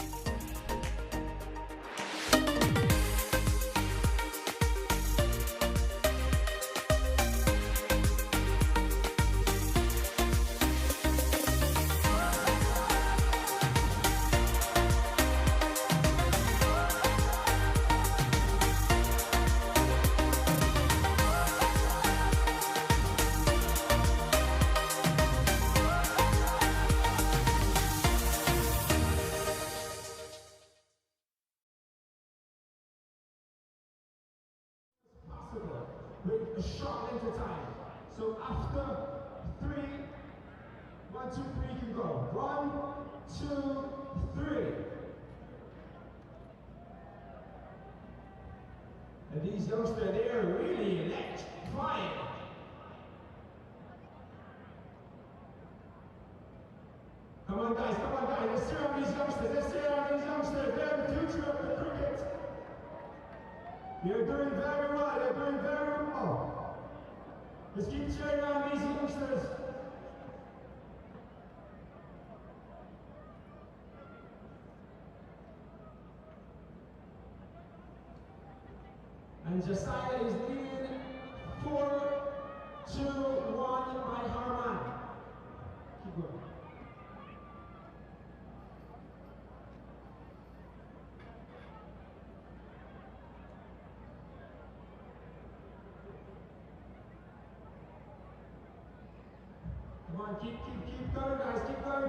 Speaker 19: With a short length of time. So after 3, 1, 2, 3, you can go. 1, 2, 3. And these youngsters, they're really electrifying. Come on guys, let's cheer on these youngsters, they're the future of the cricket. You're doing very well, Let's keep cheering on these youngsters. And Josiah is leading 4-2-1 by Harman. Keep going. Come on, keep going, guys. Keep going.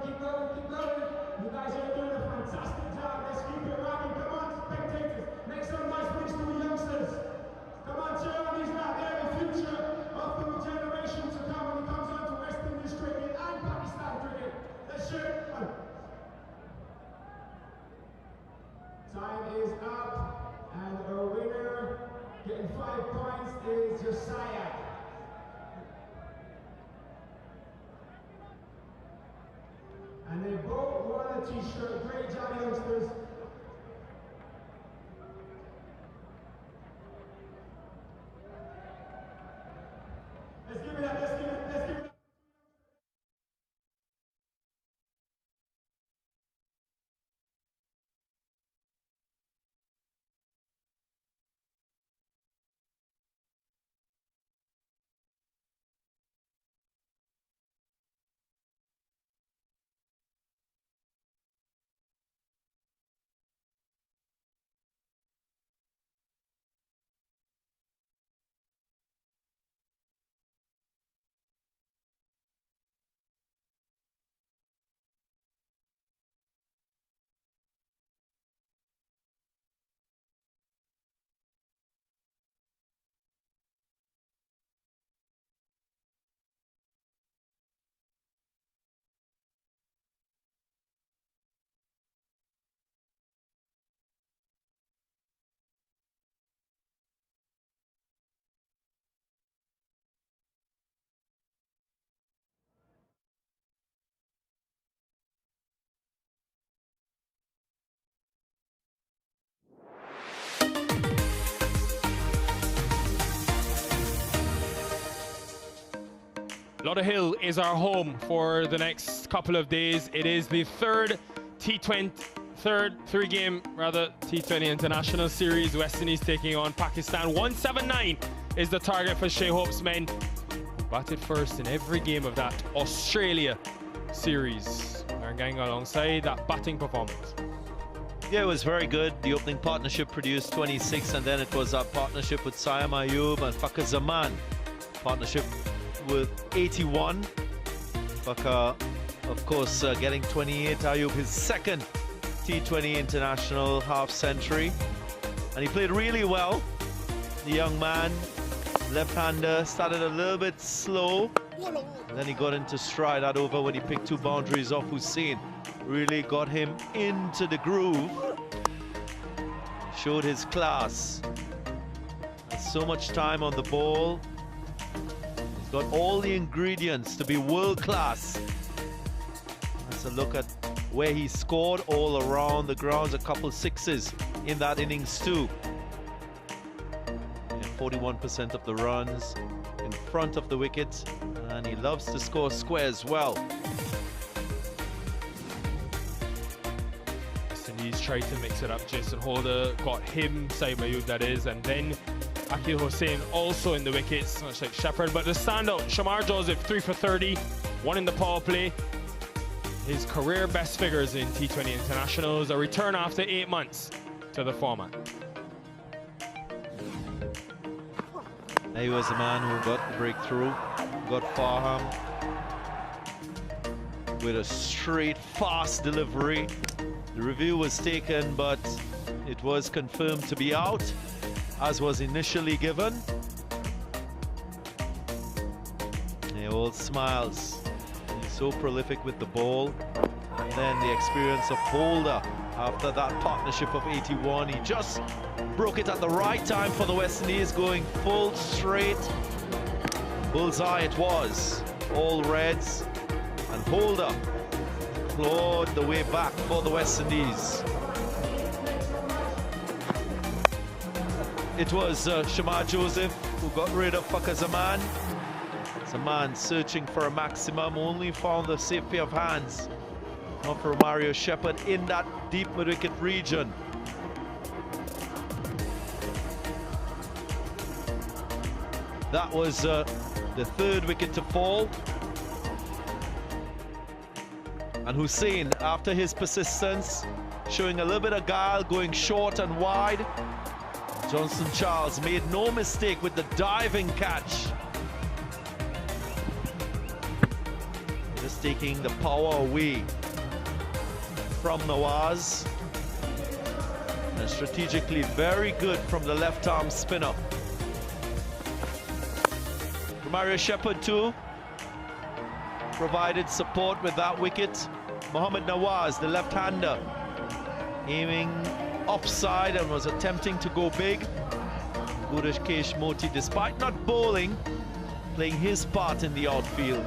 Speaker 19: You guys are doing a fantastic job. Let's keep it rocking. Come on, spectators. Make some noise, please, to the youngsters. Come on, cheer on these now. They're the future of the generation to come when it comes on to West Indies cricket and Pakistan cricket. Let's cheer on. Time is up, and our winner getting 5 points is Josiah. And they both won a t-shirt. Great job, youngsters. Let's give it up, let's give it up.
Speaker 11: Lauderhill is our home for the next couple of days. It is the third T20 International Series. West Indies taking on Pakistan. 179 is the target for Shai Hope's men. Batted first in every game of that Australia series. They're going alongside that batting performance.
Speaker 14: Yeah, it was very good. The opening partnership produced 26, and then it was a partnership with Sayam Ayub and Fakhar Zaman. Partnership with 81. Fakhar, of course, getting 28. Ayub, his second T20 international half-century. And he played really well. The young man, left-hander, started a little bit slow. And then he got into stride. That over when he picked 2 boundaries off Hussain. Really got him into the groove. Showed his class. Has so much time on the ball. He's got all the ingredients to be world-class. Let's a look at where he scored all around the grounds. A couple 6s in that innings too. 41% of the runs in front of the wicket, and he loves to score squares well.
Speaker 11: West Indies tried to mix it up. Jason Holder got him, Saeed Mayood that is, and then Akil Hussain also in the wickets, much like Shepherd. But the standout, Shamar Joseph, 3 for 30, 1 in the power play. His career best figures in T20 internationals, a return after 8 months to the format.
Speaker 14: He was the man who got the breakthrough, got Farham with a straight, fast delivery. The review was taken, but it was confirmed to be out, as was initially given. He all smiles. He's so prolific with the ball. And then the experience of Holder after that partnership of 81. He just broke it at the right time for the West Indies, going full straight. Bullseye it was, all reds, and Holder clawed the way back for the West Indies. It was Shamar Joseph who got rid of Fakhar Zaman. Zaman searching for a maximum, only found a safe pair of hands. Not for Mario Shepherd in that deep mid-wicket region. That was the 3rd wicket to fall. And Hussain, after his persistence, showing a little bit of guile, going short and wide. Johnson Charles made no mistake with the diving catch. Just taking the power away from Nawaz. And strategically very good from the left-arm spinner. Mario Shepherd too provided support with that wicket. Mohammad Nawaz, the left-hander, aiming offside and was attempting to go big. Gurukesh Moti, despite not bowling, playing his part in the outfield.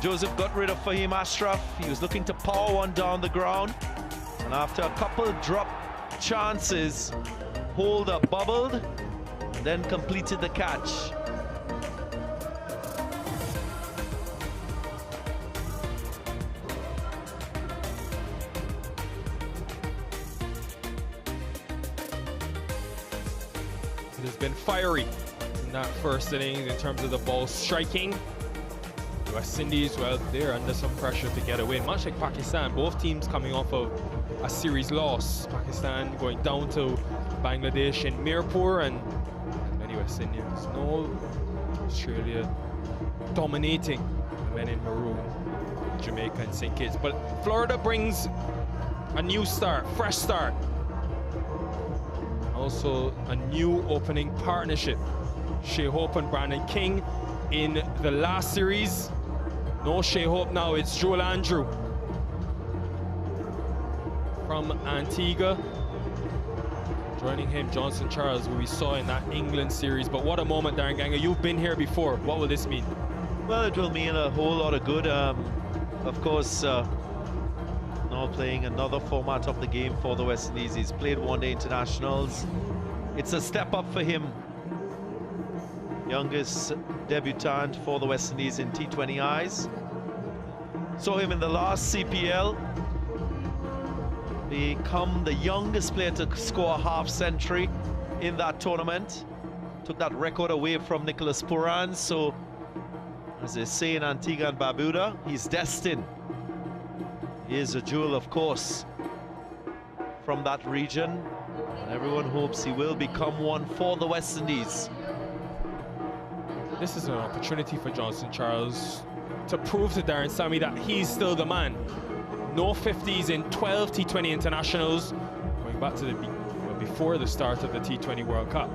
Speaker 14: Joseph got rid of Fahim Ashraf. He was looking to power one down the ground. And after a couple drop chances, Holder bubbled, and then completed the catch.
Speaker 11: It has been fiery in that first innings in terms of the ball striking. West Indies, well, they're under some pressure to get a win, much like Pakistan. Both teams coming off of a series loss. Pakistan going down to Bangladesh in Mirpur, and many West Indians. No, Australia dominating the men in maroon, Jamaica and St. Kitts. But Florida brings a new start, fresh start. Also a new opening partnership. Shai Hope and Brandon King in the last series. No Shai Hope now, it's Joel Andrew from Antigua. Joining him, Johnson Charles, who we saw in that England series. But what a moment, Darren Ganger. You've been here before. What will this mean?
Speaker 14: Well, it will mean a whole lot of good. Of course, now playing another format of the game for the West Indies. He's played one-day internationals. It's a step up for him. youngest debutant for the West Indies in T20Is. Saw him in the last CPL. Become the youngest player to score a half-century in that tournament. Took that record away from Nicholas Purran. So, as they say in Antigua and Barbuda, he's destined. He is a jewel, of course, from that region. And everyone hopes he will become one for the West Indies.
Speaker 11: This is an opportunity for Johnson Charles to prove to Darren Sammy that he's still the man. No 50s in 12 T20 internationals, going back to before the start of the T20 World Cup,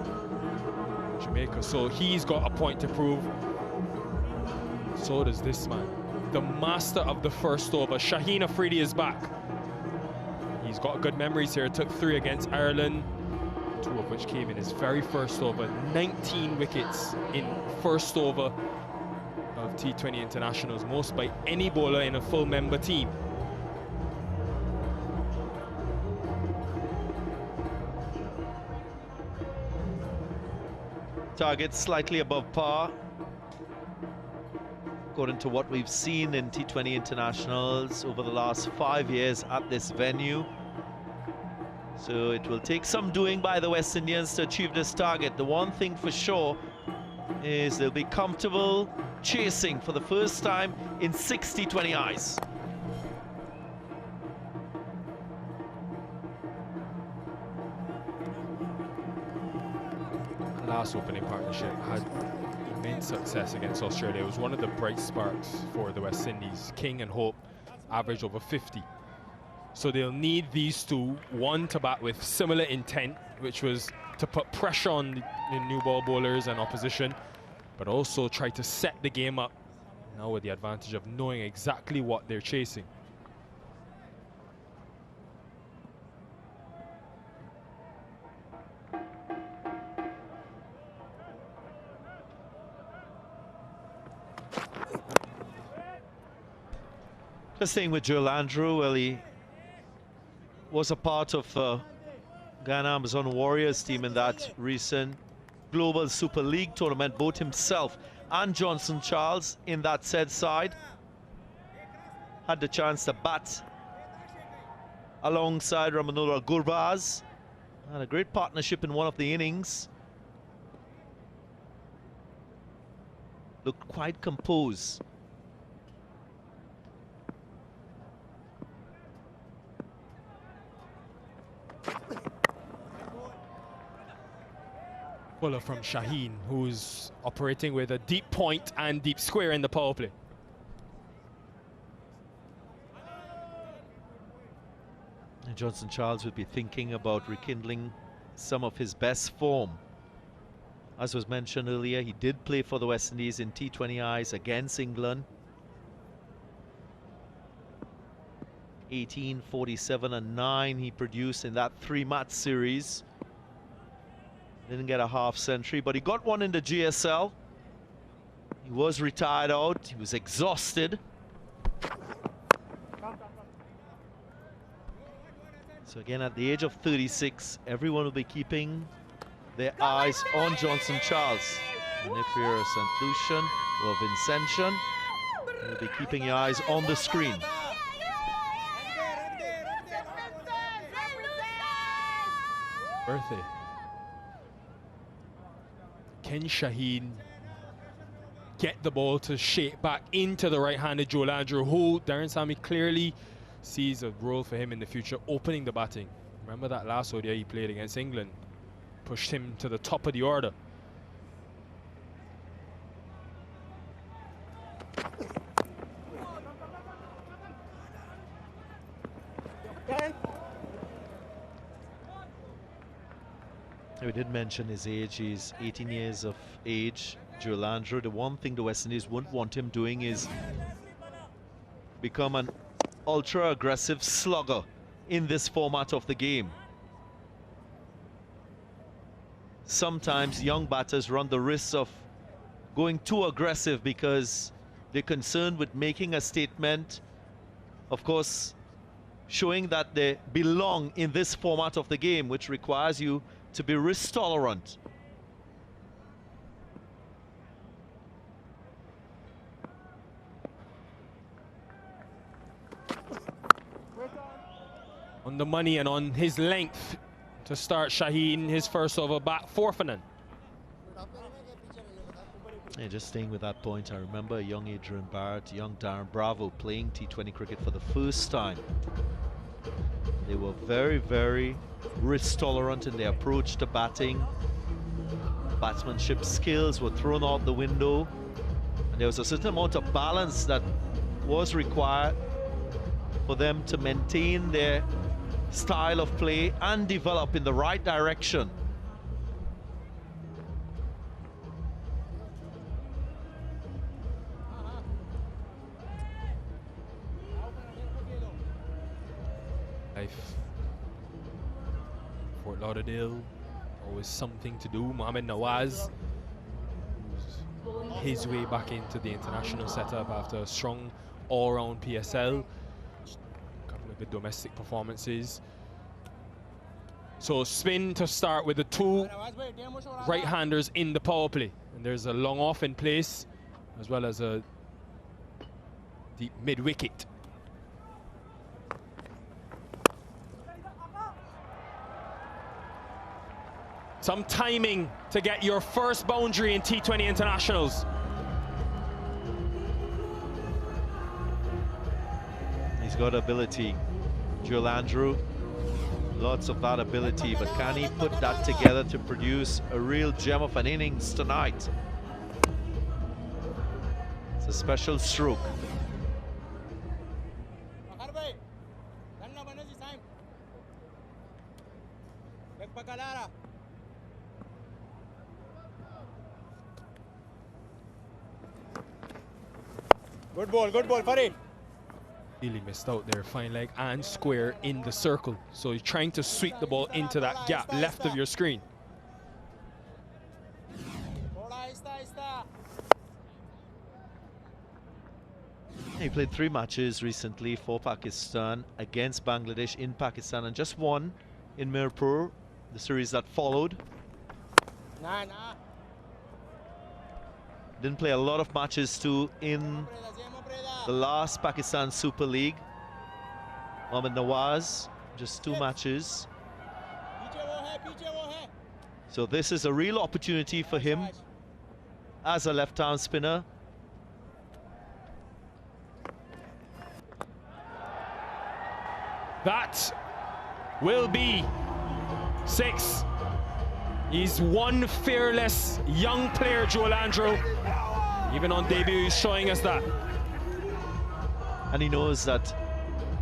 Speaker 11: Jamaica. So he's got a point to prove. So does this man, the master of the first over. Shaheen Afridi is back. He's got good memories here. Took 3 against Ireland, 2 of which came in his very first over. 19 wickets in first over of T20 internationals, most by any bowler in a full member team.
Speaker 14: Target slightly above par, according to what we've seen in T20 internationals over the last 5 years at this venue. So it will take some doing by the West Indians to achieve this target. The one thing for sure is they'll be comfortable chasing for the first time in 6 T20Is.
Speaker 11: Last opening partnership had immense success against Australia. It was one of the bright sparks for the West Indies. King and Hope averaged over 50. So they'll need these two, one to bat with similar intent, which was to put pressure on the new ball bowlers and opposition, but also try to set the game up now with the advantage of knowing exactly what they're chasing.
Speaker 14: Just staying with Joel Andrew, well, he was a part of Guyana Amazon Warriors team in that recent Global Super League tournament, both himself and Johnson Charles in that said side. Had the chance to bat alongside Ramanullah Gurbaz. Had a great partnership in one of the innings. Looked quite composed.
Speaker 11: Bowler from Shaheen, who's operating with a deep point and deep square in the power play.
Speaker 14: And Johnson Charles would be thinking about rekindling some of his best form. As was mentioned earlier, he did play for the West Indies in T20Is against England. 18, 47 and 9 he produced in that 3-match series. Didn't get a half century, but he got one in the GSL. He was retired out. He was exhausted. So again, at the age of 36, everyone will be keeping their eyes on Johnson Charles. And if you're a St. Lucian or Vincentian, you'll be keeping your eyes on the screen.
Speaker 11: Birthday. Can Shaheen get the ball to shape back into the right-handed Joel Andrew, who Darren Sammy clearly sees a role for him in the future, opening the batting. Remember that last ODI he played against England, pushed him to the top of the order.
Speaker 14: We did mention his age. He's 18 years of age, Joel Andrew. The one thing the West Indies wouldn't want him doing is become an ultra-aggressive slugger in this format of the game. Sometimes young batters run the risk of going too aggressive because they're concerned with making a statement, of course, showing that they belong in this format of the game, which requires you to be risk tolerant.
Speaker 11: on the money and on his length to start Shaheen his first over bat, 4 for none.
Speaker 14: Yeah, just staying with that point, I remember young Adrian Barrett, young Darren Bravo playing T20 cricket for the first time. They were very, very risk tolerant in their approach to batting. Batsmanship skills were thrown out the window. And there was a certain amount of balance that was required for them to maintain their style of play and develop in the right direction.
Speaker 11: Fort Lauderdale, always something to do. Mohamed Nawaz, his way back into the international setup after a strong all-round PSL. A couple of good domestic performances. So spin to start with the 2 right-handers in the power play. And there's a long off in place, as well as a deep mid-wicket. Some timing to get your first boundary in T20 internationals.
Speaker 14: He's got ability, Joel Andrew. Lots of that ability, but can he put that together to produce a real gem of an innings tonight? It's a special stroke.
Speaker 11: Good ball, Farid. Really missed out there, fine leg and square in the circle. So you're trying to sweep the ball into that gap left of your screen.
Speaker 14: He played 3 matches recently for Pakistan, against Bangladesh in Pakistan, and just one in Mirpur, the series that followed. Didn't play a lot of matches too in the last Pakistan Super League. Mohamed Nawaz, just 2 matches. So this is a real opportunity for him as a left-arm spinner.
Speaker 11: That will be 6. He's one fearless young player, Joel Andrew. Even on debut, he's showing us that.
Speaker 14: And he knows that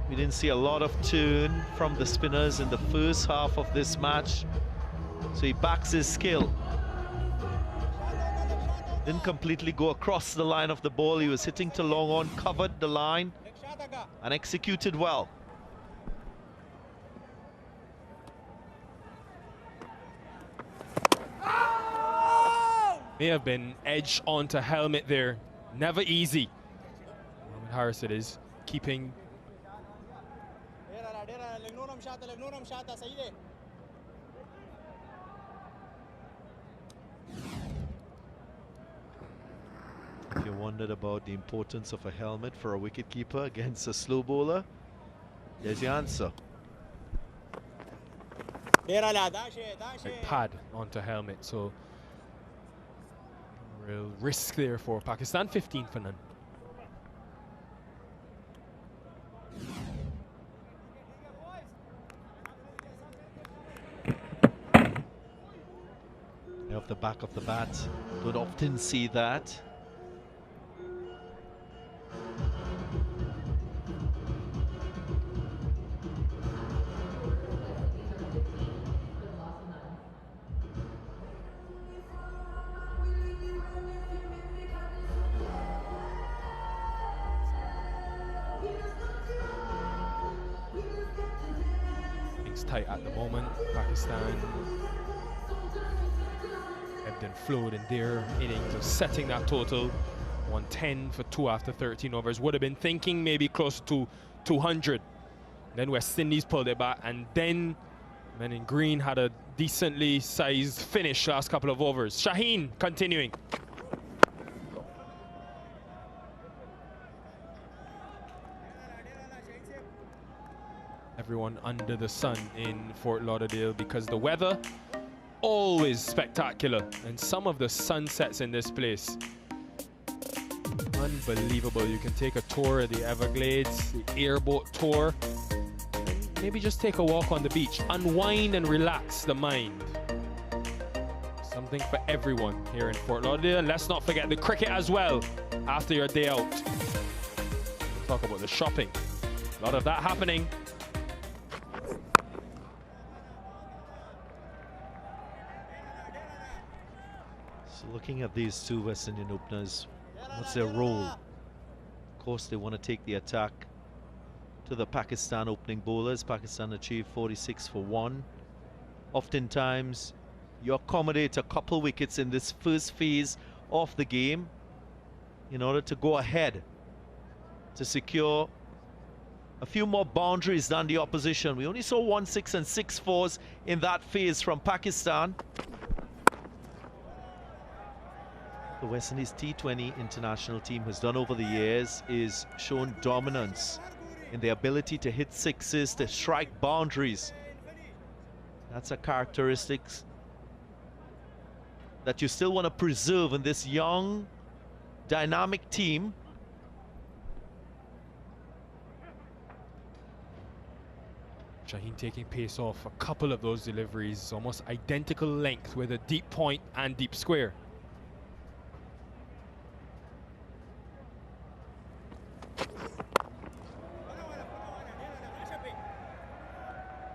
Speaker 14: we didn't see a lot of turn from the spinners in the first half of this match. So he backs his skill. Didn't completely go across the line of the ball. He was hitting to long on, covered the line, and executed well.
Speaker 11: May have been edge onto helmet there. Never easy. Mohamed Harris it is, keeping.
Speaker 14: If you wondered about the importance of a helmet for a wicketkeeper against a slow bowler, there's the answer.
Speaker 11: Like pad onto helmet, so real risk there for Pakistan. 15 for none.
Speaker 14: Off the back of the bat, don't often see that.
Speaker 11: Tight at the moment. Pakistan ebbed and flowed in their innings of setting that total. 110 for 2 after 13 overs. Would have been thinking maybe close to 200. Then West Indies pulled it back, and then men in green had a decently sized finish last couple of overs. Shaheen continuing. everyone under the sun in Fort Lauderdale because the weather always spectacular, and some of the sunsets in this place unbelievable. You can take a tour of the Everglades, the airboat tour, and maybe just take a walk on the beach, unwind and relax the mind. Something for everyone here in Fort Lauderdale. And let's not forget the cricket as well after your day out. We'll talk about the shopping. A lot of that happening.
Speaker 14: So looking at these two West Indian openers, what's their role? Of course, they want to take the attack to the Pakistan opening bowlers. Pakistan achieved 46 for 1. Oftentimes, you accommodate a couple wickets in this first phase of the game in order to go ahead to secure a few more boundaries than the opposition. We only saw 1 6 and 6 4s in that phase from Pakistan. The West Indies T20 international team has done over the years is shown dominance in their ability to hit sixes, to strike boundaries. That's a characteristic that you still want to preserve in this young, dynamic team.
Speaker 11: Shaheen taking pace off a couple of those deliveries, almost identical length with a deep point and deep square.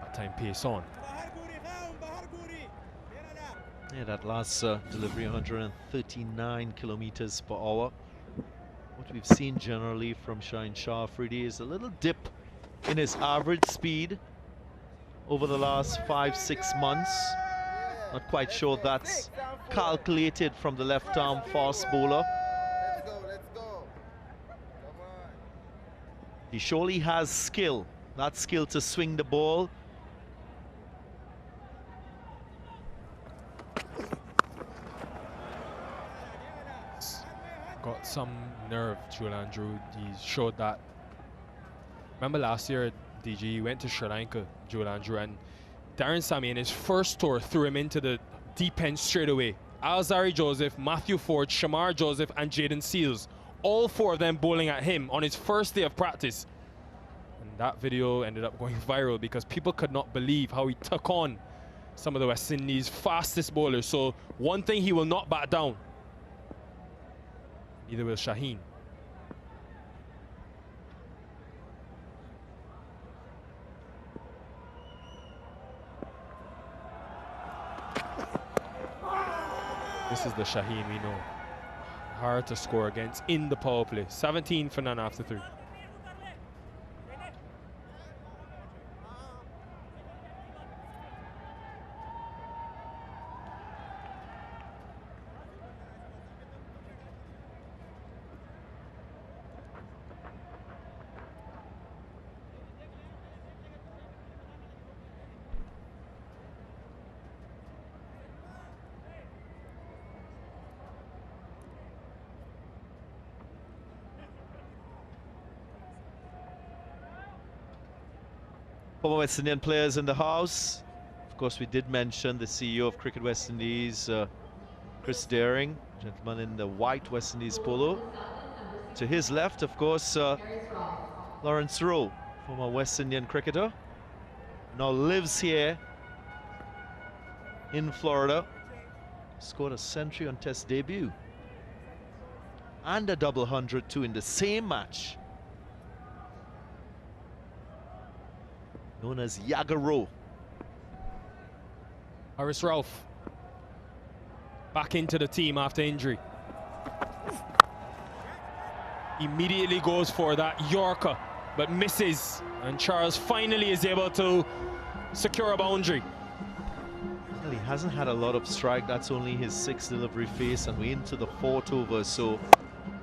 Speaker 11: That time pace on.
Speaker 14: Yeah, that last delivery, 139 kilometers per hour. What we've seen generally from Shaheen Shah Afridi is a little dip in his average speed over the last 5-6 months. Not quite sure that's calculated from the left-arm fast bowler. He surely has skill, that skill to swing the ball.
Speaker 11: Got some nerve, Joel Andrew. He showed that. Remember last year, DG, he went to Sri Lanka, Joel Andrew, and Darren Sammy in his first tour threw him into the deep end straight away. Alzari Joseph, Matthew Ford, Shamar Joseph, and Jaden Seals. All 4 of them bowling at him on his first day of practice. And that video ended up going viral because people could not believe how he took on some of the West Indies' fastest bowlers. So one thing he will not back down. Neither will Shaheen. This is the Shaheen we know. Hard to score against in the power play. 17 for none after 3.
Speaker 14: Former West Indian players in the house. Of course, we did mention the CEO of Cricket West Indies, Chris Daring, gentleman in the white West Indies polo. To his left, of course, Lawrence Rowe, former West Indian cricketer, now lives here in Florida. Scored a century on Test debut and a double 100 too in the same match. Known as Yaga Rowe.
Speaker 11: Haris Ralph back into the team after injury. Immediately goes for that Yorker, but misses. And Charles finally is able to secure a boundary.
Speaker 14: Well, he hasn't had a lot of strike. That's only his 6th delivery face, and we're into the 4th over. So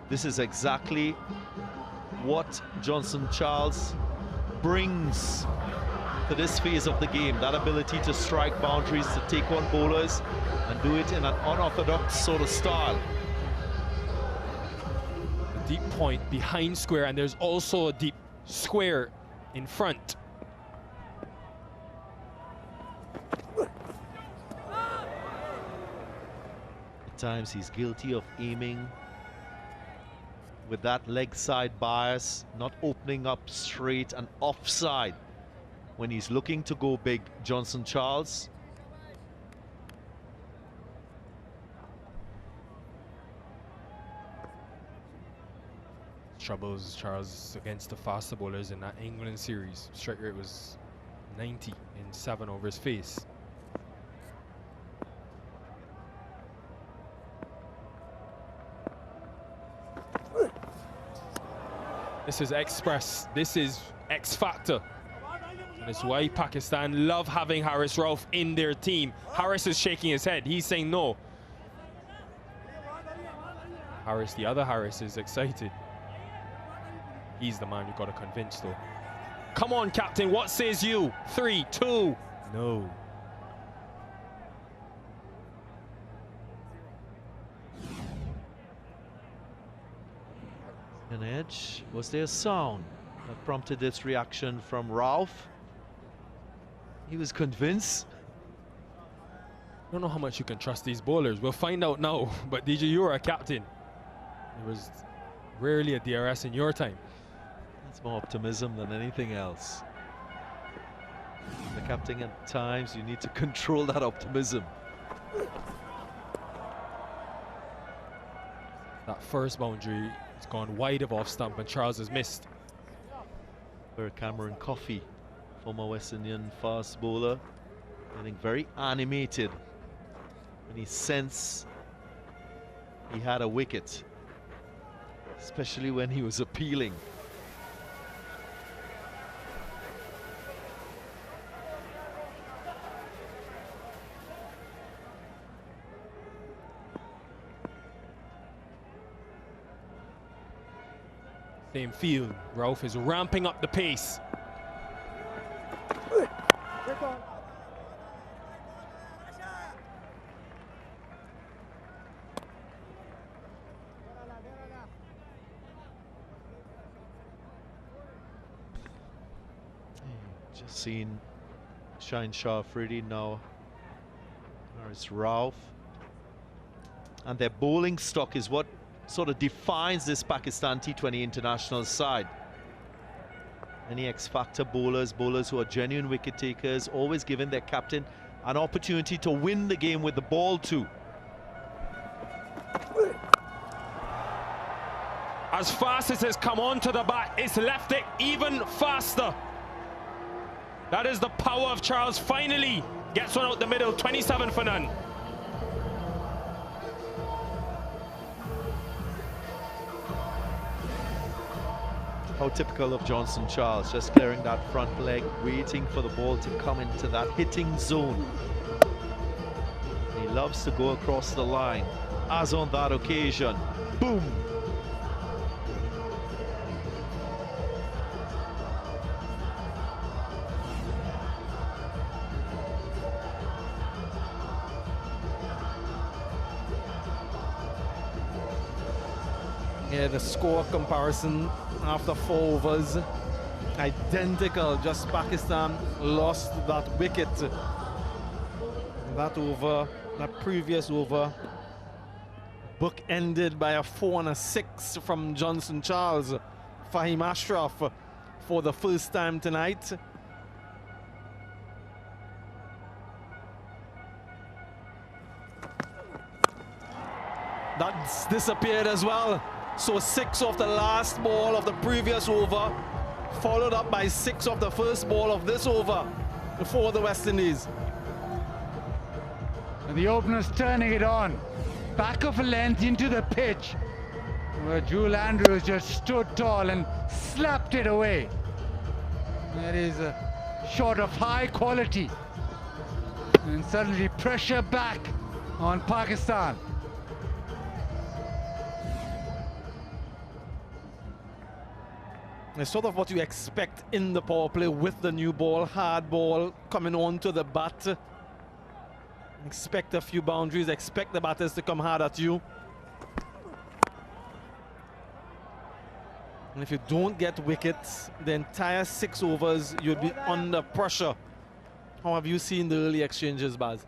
Speaker 14: this is exactly what Johnson Charles brings to this phase of the game, that ability to strike boundaries, to take on bowlers and do it in an unorthodox sort of style.
Speaker 11: A deep point behind square, and there's also a deep square in front.
Speaker 14: Sometimes he's guilty of aiming with that leg side bias, not opening up straight and offside when he's looking to go big, Johnson Charles.
Speaker 11: Troubles Charles against the faster bowlers in that England series. Strike rate was 90 in 7 over his face. This is express. This is X factor. And it's why Pakistan love having Haris Rauf in their team. Haris is shaking his head. He's saying no. Haris, the other Haris, is excited. He's the man you've got to convince, though. Come on, captain. What says you? 3, 2. No.
Speaker 14: An edge. Was there a sound that prompted this reaction from Rauf? He was convinced.
Speaker 11: I don't know how much you can trust these bowlers. We'll find out now. But DJ, you are a captain. It was rarely a DRS in your time.
Speaker 14: That's more optimism than anything else. The captain, at times, you need to control that optimism.
Speaker 11: That first boundary has gone wide of off stump and Charles has missed.
Speaker 14: For Cameron Coffey, former West Indian fast bowler, getting very animated when he sensed he had a wicket, especially when he was appealing.
Speaker 11: Same field. Rauf is ramping up the pace.
Speaker 14: Just seen Shaheen Shah Afridi, now Haris Rauf. And their bowling stock is what sort of defines this Pakistan T20 international side. Any X-factor bowlers, bowlers who are genuine wicket takers, always giving their captain an opportunity to win the game with the ball too.
Speaker 11: As fast as it's come onto the bat, it's left it even faster. That is the power of Charles. Finally gets one out the middle, 27 for none.
Speaker 14: How typical of Johnson Charles, just clearing that front leg, waiting for the ball to come into that hitting zone. He loves to go across the line, as on that occasion. Boom!
Speaker 18: Yeah, the score comparison after 4 overs, identical. Just Pakistan lost that wicket. That over, that previous over, book ended by a 4 and a 6 from Johnson Charles. Fahim Ashraf for the first time tonight. That's disappeared as well. So 6 of the last ball of the previous over, followed up by 6 of the first ball of this over for the West Indies.
Speaker 10: And the opener's turning it on. Back of a length into the pitch, where Jewel Andrews just stood tall and slapped it away. That is a shot of high quality. And suddenly pressure back on Pakistan.
Speaker 18: It's sort of what you expect in the power play with the new ball, hard ball coming onto the bat. Expect a few boundaries, expect the batters to come hard at you. And if you don't get wickets, the entire 6 overs, you'll be under pressure. How have you seen the early exchanges, Baz?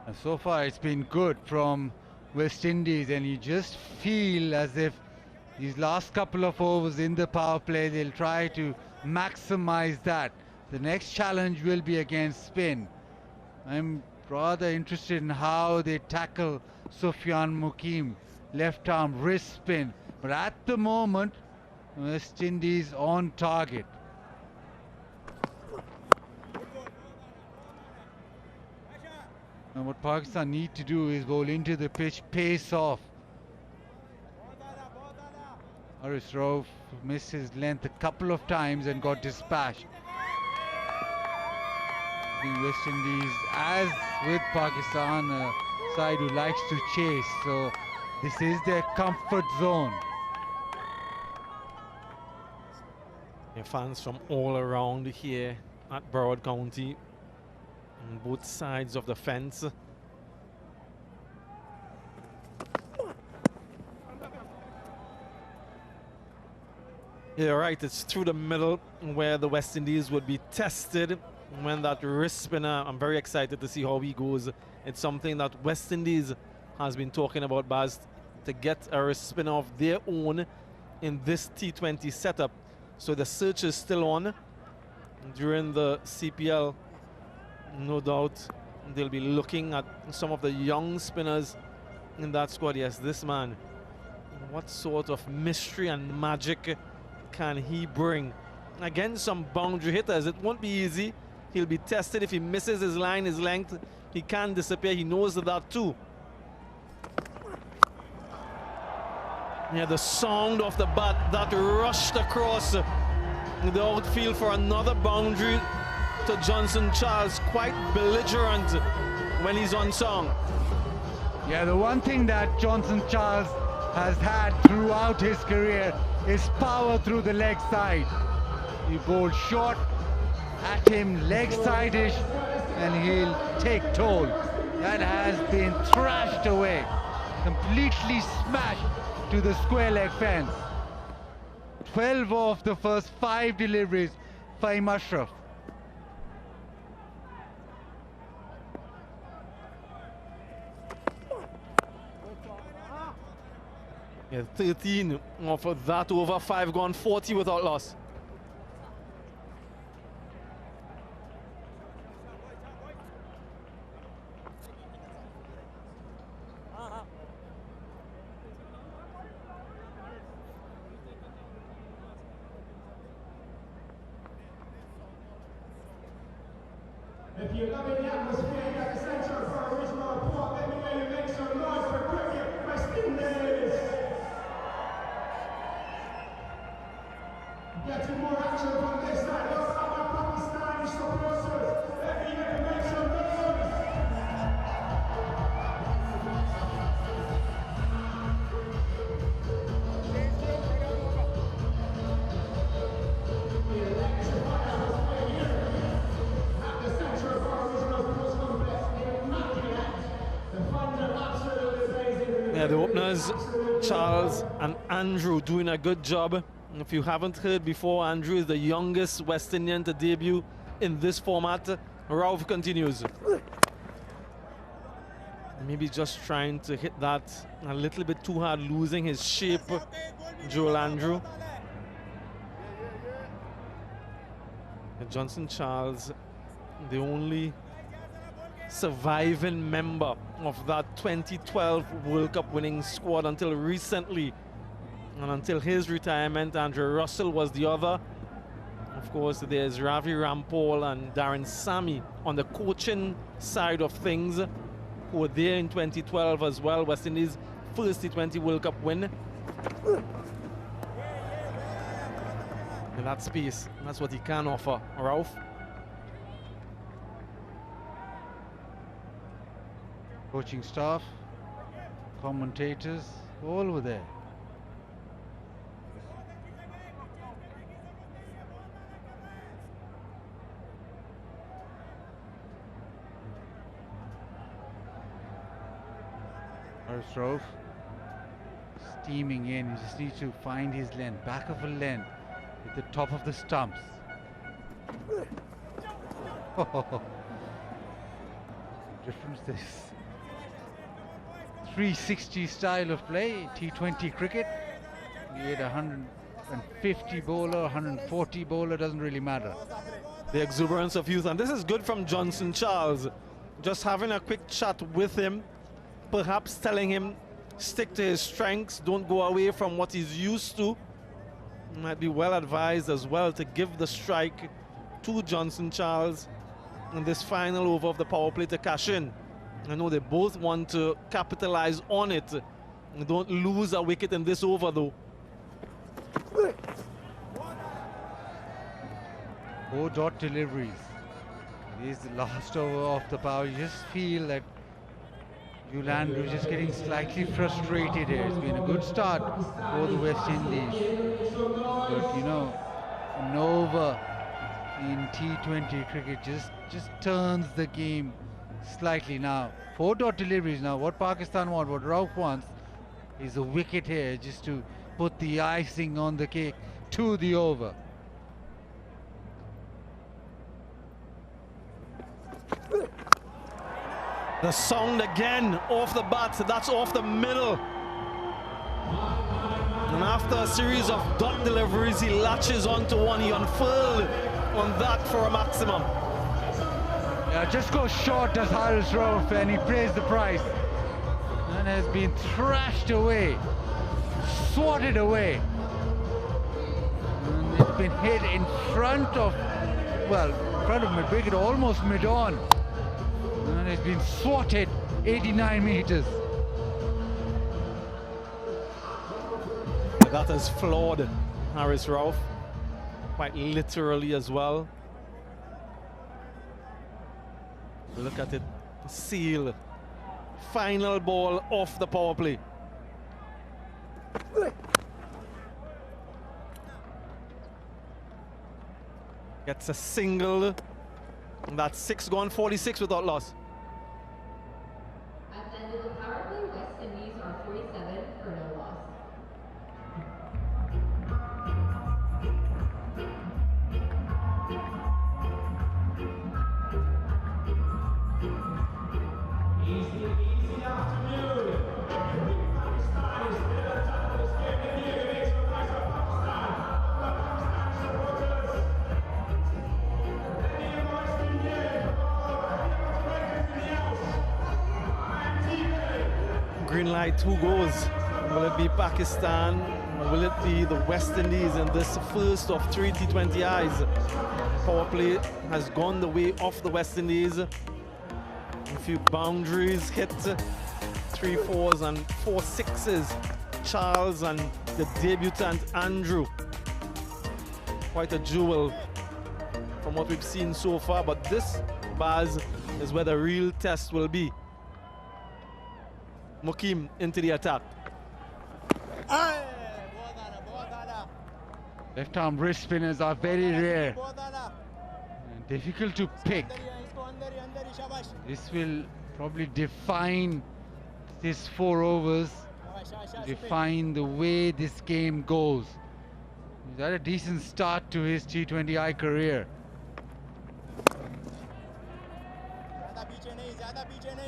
Speaker 10: And so far it's been good from West Indies, and you just feel as if these last couple of overs in the power play, they'll try to maximize that. The next challenge will be against spin. I'm rather interested in how they tackle Sufyan Mukim, left arm wrist spin. But at the moment, West Indies on target. And what Pakistan need to do is bowl into the pitch, pace off. Haris Rauf missed his length a couple of times and got dispatched. The West Indies, as with Pakistan, a side who likes to chase, so this is their comfort zone.
Speaker 18: There are fans from all around here at Broward County on both sides of the fence. You're right, it's through the middle where the West Indies would be tested. When that wrist spinner, I'm very excited to see how he goes. It's something that West Indies has been talking about, Baz, to get a wrist spinner of their own in this T20 setup. So the search is still on. During the CPL, no doubt they'll be looking at some of the young spinners in that squad. Yes, this man, what sort of mystery and magic can he bring against some boundary hitters? It won't be easy. He'll be tested. If he misses his line, his length, he can disappear. He knows that too. Yeah, the sound of the bat that rushed across the outfield for another boundary to Johnson Charles. Quite belligerent when he's on song.
Speaker 10: Yeah, the one thing that Johnson Charles has had throughout his career is power through the leg side. You bowl short at him, leg side-ish, and he'll take toll. That has been thrashed away, completely smashed to the square leg fence. 12 of the first 5 deliveries, Fahim Ashraf.
Speaker 18: Yeah, 13 of that over 5 gone, 40 without loss.
Speaker 19: If you're loving the atmosphere at the centre of our original report, let me hear you make some noise for cricket, West Indies. Getting more action from this side. Those are my Pakistani supporters. Let me hear you make some noise.
Speaker 18: Yeah, the openers, Charles and Andrew, doing a good job. If you haven't heard before, Andrew is the youngest West Indian to debut in this format. Rauf continues. Maybe just trying to hit that a little bit too hard, losing his shape, Joel Andrew. And Johnson Charles, the only surviving member of that 2012 World Cup winning squad until recently. And until his retirement, Andrew Russell was the other. Of course, there's Ravi Rampal and Darren Sammy on the coaching side of things, who were there in 2012 as well. West Indies' first T20 World Cup win. In that space, that's what he can offer, Rauf.
Speaker 10: Coaching staff, commentators, all were there. Haris Rauf steaming in. He just needs to find his length, back of a length, at the top of the stumps. Difference this. 360 style of play, T20 cricket. Be it 150 bowler, 140 bowler, doesn't really matter.
Speaker 18: The exuberance of youth, and this is good from Johnson Charles. Just having a quick chat with him, perhaps telling him stick to his strengths, don't go away from what he's used to. Might be well advised as well to give the strike to Johnson Charles in this final over of the power play to cash in. I know they both want to capitalize on it. Don't lose a wicket in this over though.
Speaker 10: 4 dot deliveries. It is the last over of the power. You just feel that Yulandru is just getting slightly frustrated here. It's been a good start for the West Indies. But you know, an over in T20 cricket just turns the game slightly. Now 4 dot deliveries. Now what Pakistan want, what Rauf wants, is a wicket here just to put the icing on the cake to the over.
Speaker 18: The sound again off the bat, that's off the middle. And after a series of dot deliveries, he latches onto one. He unfurled on that for a maximum.
Speaker 10: Yeah, just goes short, does Haris Rauf, and he pays the price. And has been thrashed away, swatted away. And it's been hit in front of, well, in front of mid-wicket, almost mid-on. And it's been swatted 89 meters.
Speaker 18: That has floored Haris Rauf, quite literally as well. Look at it, seal. Final ball off the power play. Gets a single. And that's 6 gone, 46 without loss.
Speaker 20: At the end of the power play, West Indies are 47 for no loss.
Speaker 19: Easy afternoon. Pakistan is in the top of this game. India makes the rise of Pakistan. Pakistan supporters.
Speaker 18: Green light, who goes? Will it be Pakistan? Or will it be the West Indies in this first of 3 T20Is? Power play has gone the way of the West Indies. A few boundaries hit, 3 4s and 4 6s. Charles and the debutant Andrew. Quite a jewel from what we've seen so far, but this, Baz, is where the real test will be. Mukim into the attack.
Speaker 10: Left arm wrist spinners are very rare. Difficult to pick. This will probably define this 4 overs, define the way this game goes. He's had a decent start to his T20I career.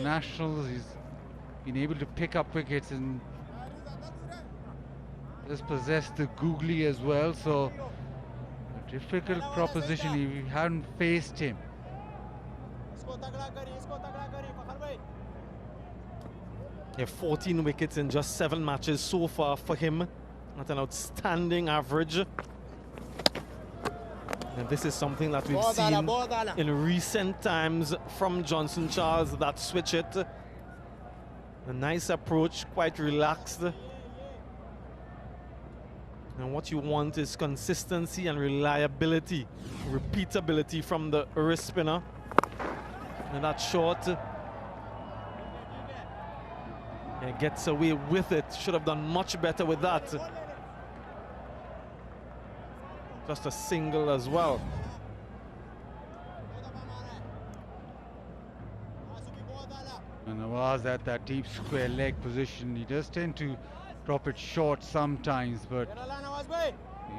Speaker 10: Nationals, he's been able to pick up wickets and has possessed the googly as well, so a difficult proposition if you hadn't faced him.
Speaker 18: Yeah, 14 wickets in just 7 matches so far for him. That's an outstanding average. And this is something that we've seen in recent times from Johnson Charles, that switch it. A nice approach, quite relaxed. And what you want is consistency and reliability, repeatability from the wrist spinner. And that short, gets away with it. Should have done much better with that. Just a single as well.
Speaker 10: And Nawaz at that deep square leg position. He does tend to drop it short sometimes, but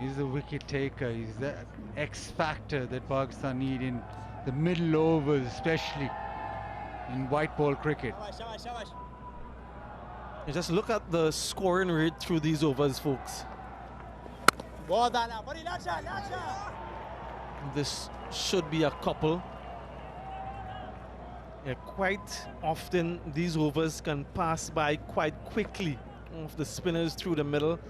Speaker 10: he's a wicket taker. He's the X factor that Pakistan need in the middle overs, especially in white ball cricket.
Speaker 18: And just look at the scoring rate through these overs, folks. This should be a couple. Yeah, quite often these overs can pass by quite quickly of the spinners through the middle,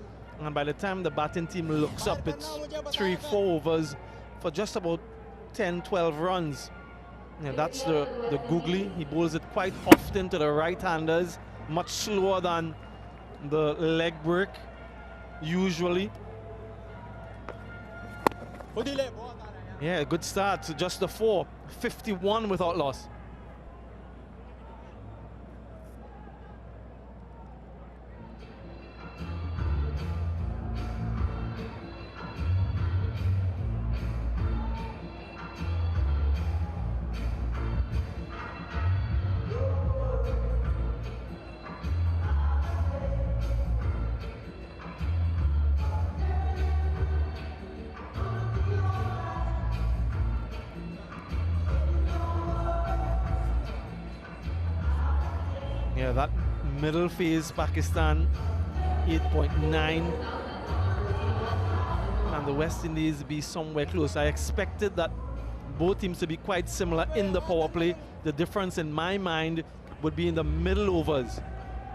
Speaker 18: and by the time the batting team looks up, it's 3-4 overs for just about 10-12 runs. Yeah, that's the googly. He bowls it quite often to the right-handers, much slower than the leg break usually. Yeah, good start. Just the 4, 51 without loss. Yeah, that middle phase, Pakistan 8.9, and the West Indies be somewhere close. I expected that both teams to be quite similar in the power play. The difference in my mind would be in the middle overs.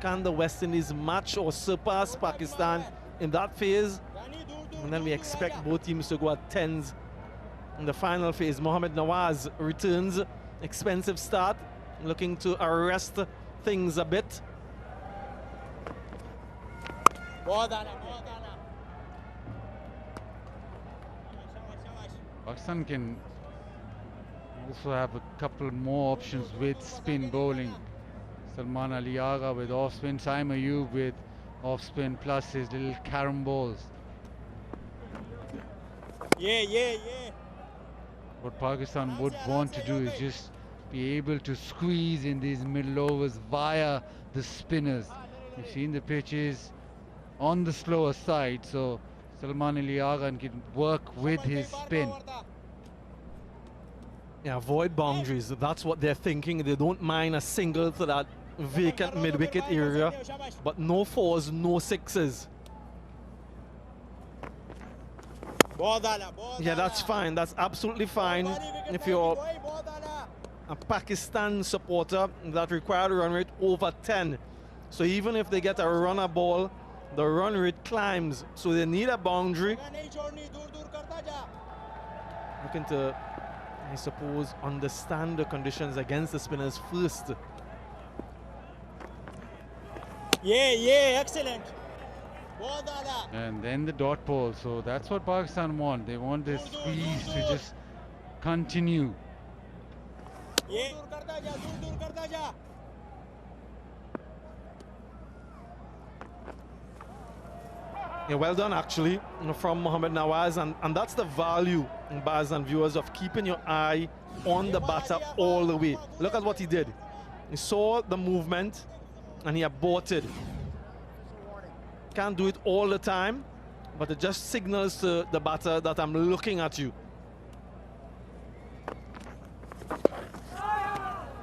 Speaker 18: Can the West Indies match or surpass Pakistan in that phase? And then we expect both teams to go at 10s in the final phase. Mohammad Nawaz returns, expensive start, looking to arrest things a bit.
Speaker 17: Pakistan can also have a couple more options with spin bowling. Salman Ali Agha with off spin, Saim Ayub with off spin plus his little carom balls.
Speaker 21: Yeah.
Speaker 17: What Pakistan would want to do is just be able to squeeze in these middle overs via the spinners. You've seen the pitches on the slower side, so Salman Ali Agha can work with his spin.
Speaker 18: Yeah, avoid boundaries. That's what they're thinking. They don't mind a single to that vacant mid-wicket area, but no 4s, no 6s. Yeah, that's fine. That's absolutely fine. If you're a Pakistan supporter, that required run rate over 10. So even if they get a runner ball, the run rate climbs. So they need a boundary. Looking to, I suppose, understand the conditions against the spinners first.
Speaker 21: Yeah, excellent.
Speaker 17: And then the dot ball. So that's what Pakistan want. They want this squeeze to just continue.
Speaker 18: Yeah, well done actually, from Mohammad Nawaz, and that's the value, Baz and viewers, of keeping your eye on the batter all the way. Look at what he did. He saw the movement and he aborted. Can't do it all the time, but it just signals to the batter that I'm looking at you.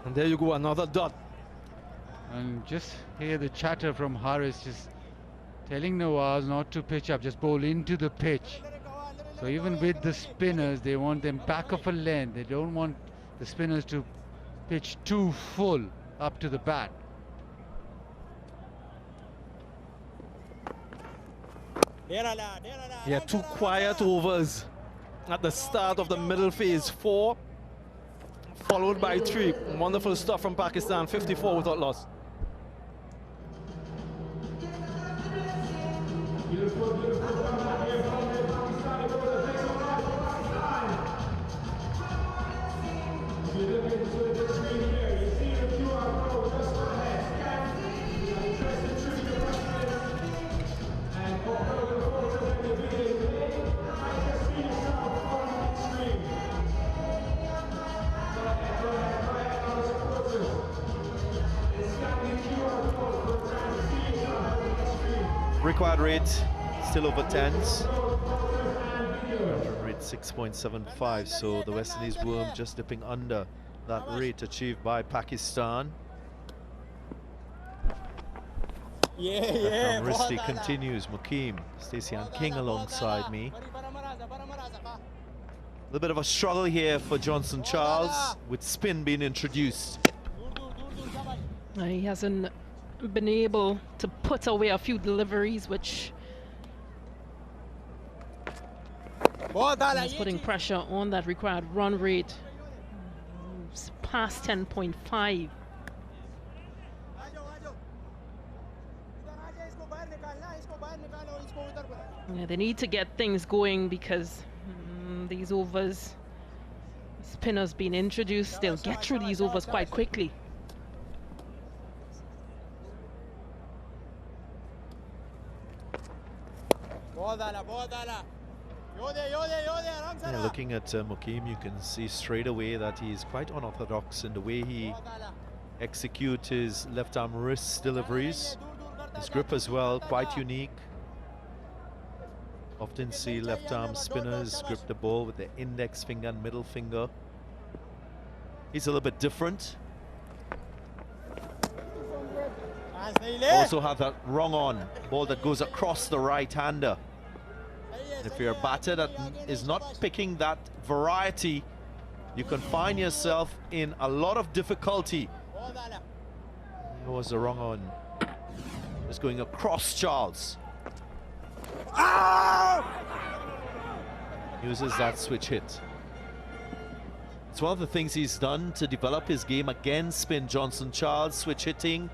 Speaker 18: And there you go, another dot.
Speaker 17: And just hear the chatter from Harris, just telling Nawaz not to pitch up, just bowl into the pitch. So even with the spinners, they want them back of a length. They don't want the spinners to pitch too full up to the bat.
Speaker 18: Yeah, 2 quiet overs at the start of the middle phase. 4 followed by 3. Wonderful stuff from Pakistan, 54 without loss.
Speaker 14: Required rate still over 10s. Rate 6.75, so the West Indies were just dipping under that rate achieved by Pakistan.
Speaker 21: Yeah.
Speaker 14: Risti continues. Mukim, Stacey and King alongside me. A little bit of a struggle here for Johnson Charles with spin being introduced.
Speaker 6: He hasn't been able to put away a few deliveries, which is putting pressure on that required run rate. It's past 10.5. Yeah, they need to get things going because these overs, spinners being introduced, they'll get through these overs quite quickly.
Speaker 14: Yeah, looking at Mukim, you can see straight away that he's quite unorthodox in the way he executes his left arm wrist deliveries. His grip as well, quite unique. Often see left arm spinners grip the ball with the index finger and middle finger. He's a little bit different. Also have that wrong on ball that goes across the right-hander. If you're a batter that is not picking that variety, you can find yourself in a lot of difficulty. It was the wrong on. It's going across Charles. Uses that switch hit. It's one of the things he's done to develop his game against spin Johnson Charles, switch hitting.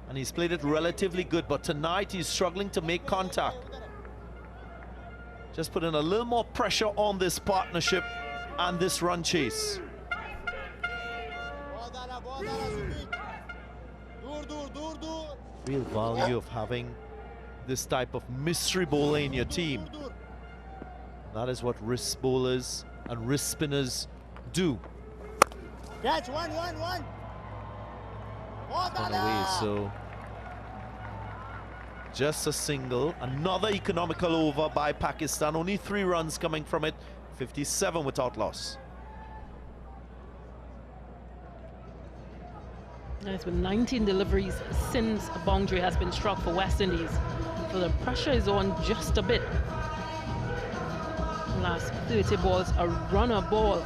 Speaker 14: And he's played it relatively good, but tonight he's struggling to make contact. Just putting a little more pressure on this partnership and this run chase. Real value of having this type of mystery bowler in your team. That is what wrist bowlers and wrist spinners do.
Speaker 21: Catch, one.
Speaker 14: On away, so just a single. Another economical over by Pakistan. Only 3 runs coming from it. 57 without loss.
Speaker 6: It's been 19 deliveries since a boundary has been struck for West Indies. So the pressure is on just a bit. Last 30 balls, a runner ball.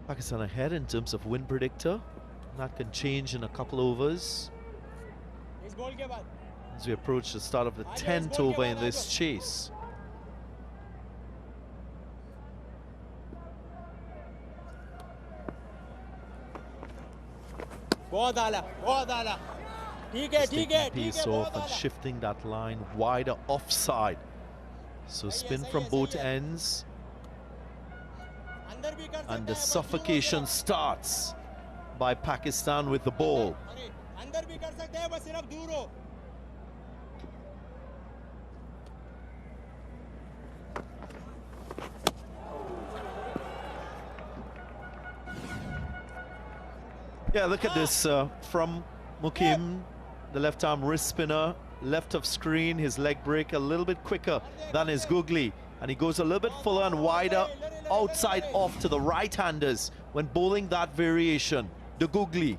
Speaker 14: Pakistan ahead in terms of win predictor. That can change in a couple overs as we approach the start of the 10th over in this chase. Taking pace off and shifting that line wider offside. So spin from both ends. And the suffocation starts by Pakistan with the ball. Yeah, look at this from Mukim, the left arm wrist spinner, left of screen, his leg break a little bit quicker than his googly, and he goes a little bit fuller and wider outside off to the right-handers when bowling that variation, the googly.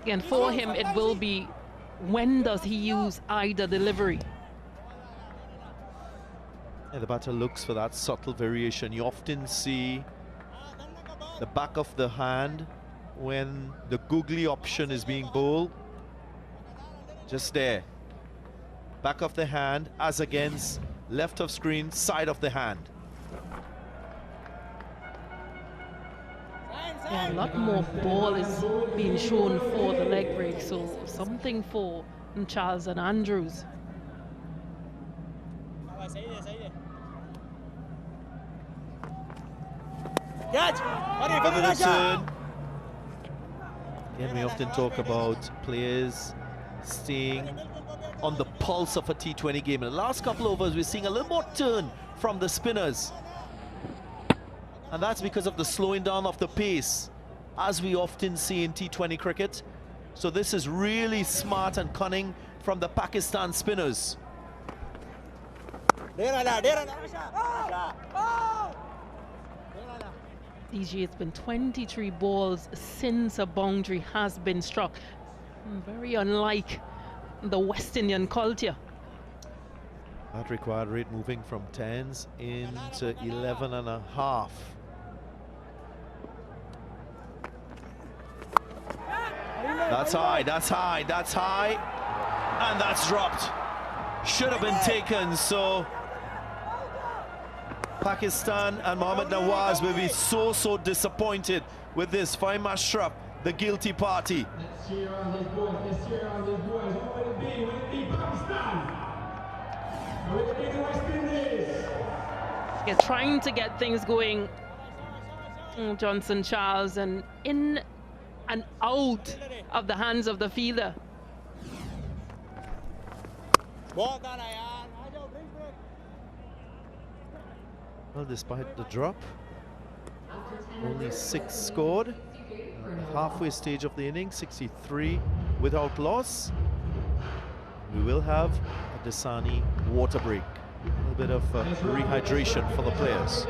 Speaker 6: Again, for him, it will be when does he use either delivery.
Speaker 14: Yeah, the batter looks for that subtle variation. You often see the back of the hand when the googly option is being bowled. Just there. Back of the hand as against left of screen, side of the hand.
Speaker 6: Yeah, a lot more ball is being shown for the leg break, so something for Charles and Andrews.
Speaker 14: Again, we often talk about players staying on the pulse of a T20 game. In the last couple of overs, we're seeing a little more turn from the spinners. And that's because of the slowing down of the pace, as we often see in T20 cricket. So this is really smart and cunning from the Pakistan spinners.
Speaker 6: DG, it's been 23 balls since a boundary has been struck. Very unlike the West Indian culture.
Speaker 14: That required rate moving from 10s into 11.5. That's high, that's high, that's high, and that's dropped. Should have been taken, so Pakistan and Mohammad Nawaz will be so disappointed with this. Fahim Ashraf, the guilty party.
Speaker 19: Let's cheer on these boys, let's cheer on these boys. Who will it be? Will it be Pakistan? Or will it be the West Indies?
Speaker 6: Yeah, trying to get things going. Johnson Charles, and in and out of the hands of the fielder.
Speaker 14: Well, despite the drop, only 6 scored. Halfway stage of the inning, 63 without loss. We will have a Dasani water break. A little bit of rehydration for the players.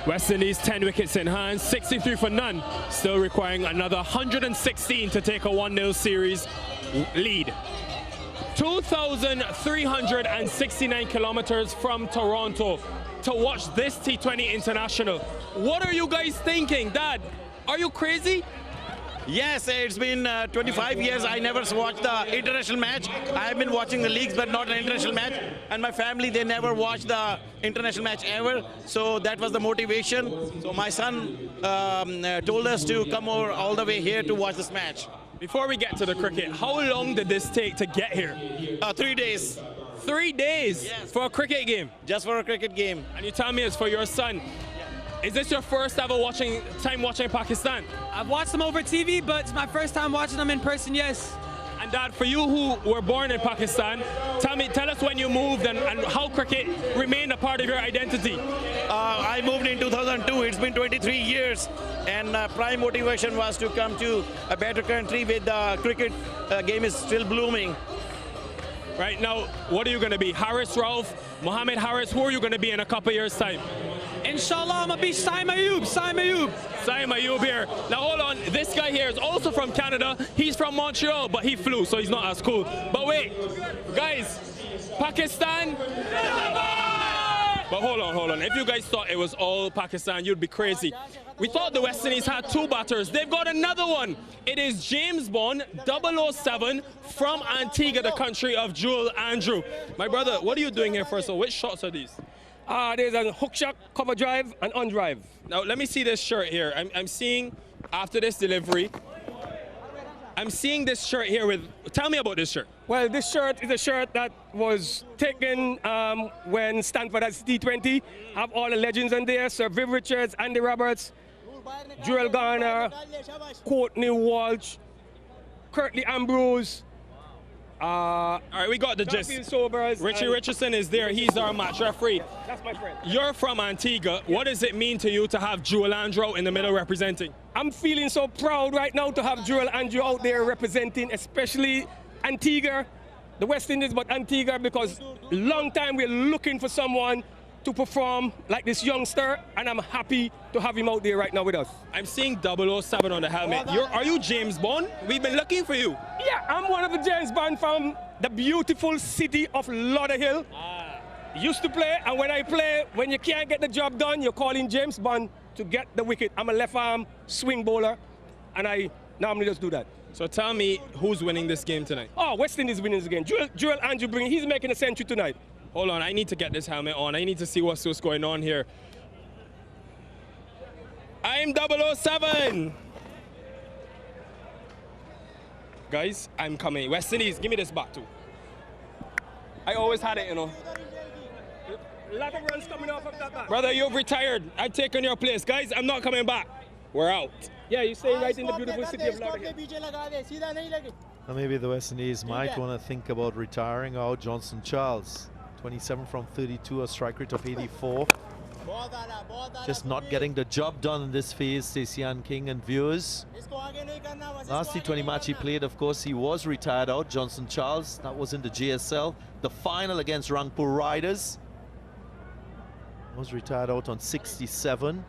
Speaker 11: West Indies 10 wickets in hand, 63 for none, still requiring another 116 to take a 1-0 series lead. 2,369 kilometers from Toronto to watch this T20 International. What are you guys thinking? Dad, are you crazy?
Speaker 5: Yes, it's been 25 years. I never watched the international match. I have been watching the leagues, but not an international match. And my family, they never watched the international match ever. So that was the motivation. So my son told us to come over all the way here to watch this match.
Speaker 11: Before we get to the cricket, how long did this take to get here?
Speaker 5: 3 days.
Speaker 11: 3 days?
Speaker 5: Yes.
Speaker 11: For a cricket game?
Speaker 5: Just for a cricket game.
Speaker 11: And you tell me it's for your son. Is this your first ever time watching Pakistan?
Speaker 22: I've watched them over TV, but it's my first time watching them in person, yes.
Speaker 11: And Dad, for you who were born in Pakistan, tell us when you moved and how cricket remained a part of your identity.
Speaker 5: I moved in 2002. It's been 23 years. And prime motivation was to come to a better country where the cricket game is still blooming.
Speaker 11: Right now, what are you going to be? Haris Rauf, Mohamed Haris, who are you going to be in a couple years' time?
Speaker 8: Inshallah, I'm gonna be Saim Ayub. Saim Ayub here. Now hold on, this guy here is also from Canada. He's from Montreal, but he flew, so he's not as cool. But wait, guys, Pakistan. But hold on. If you guys thought it was all Pakistan, you'd be crazy. We thought the West Indies had 2 batters. They've got another one. It is James Bond, 007, from Antigua, the country of Joel Andrew. My brother, what are you doing here first? So which shots are these?
Speaker 9: There's a hook shot, cover drive, and on drive.
Speaker 8: Now, let me see this shirt here. I'm seeing, after this delivery, I'm seeing this shirt here with, tell me about this shirt.
Speaker 9: Well, this shirt is a shirt that was taken when Stanford has T20. Have all the legends on there, Sir Viv Richards, Andy Roberts, Joel Garner, Courtney Walsh, Curtly Ambrose.
Speaker 8: All right, we got the gist.
Speaker 9: Sobers,
Speaker 8: Richie Richardson is there. He's our match referee.
Speaker 9: That's my friend.
Speaker 8: You're from Antigua. What does it mean to you to have Joel Andrew in the middle representing?
Speaker 9: I'm feeling so proud right now to have Joel Andrew out there representing, especially Antigua, the West Indies, but Antigua, because long time we're looking for someone to perform like this youngster, and I'm happy to have him out there right now with us.
Speaker 8: I'm seeing 007 on the helmet. Are you James Bond? We've been looking for you.
Speaker 9: Yeah, I'm one of the James Bond from the beautiful city of Lauderhill. Used to play, and when I play, when you can't get the job done, you're calling James Bond to get the wicket. I'm a left arm swing bowler, and I normally just do that.
Speaker 8: So tell me, who's winning this game tonight?
Speaker 9: Oh, West Indies winning this game. Joel Andrew he's making a century tonight.
Speaker 8: Hold on, I need to get this helmet on. I need to see what's going on here. I'm 007. Guys, I'm coming. West Indies, give me this back too. I always had it, you know.
Speaker 9: A lot of runs coming off of that bat.
Speaker 8: Brother, you've retired. I've taken your place. Guys, I'm not coming back. We're out.
Speaker 9: Yeah, you stay right in the beautiful city of Lauderhill.
Speaker 14: Now maybe the West Indies might want to think about retiring out Johnson Charles. 27 from 32, a strike rate of 84. Just not getting the job done in this phase, Stacey-Ann King and viewers. Last T20 match he played, of course, he was retired out, Johnson Charles. That was in the GSL. The final against Rangpur Riders. Was retired out on 67.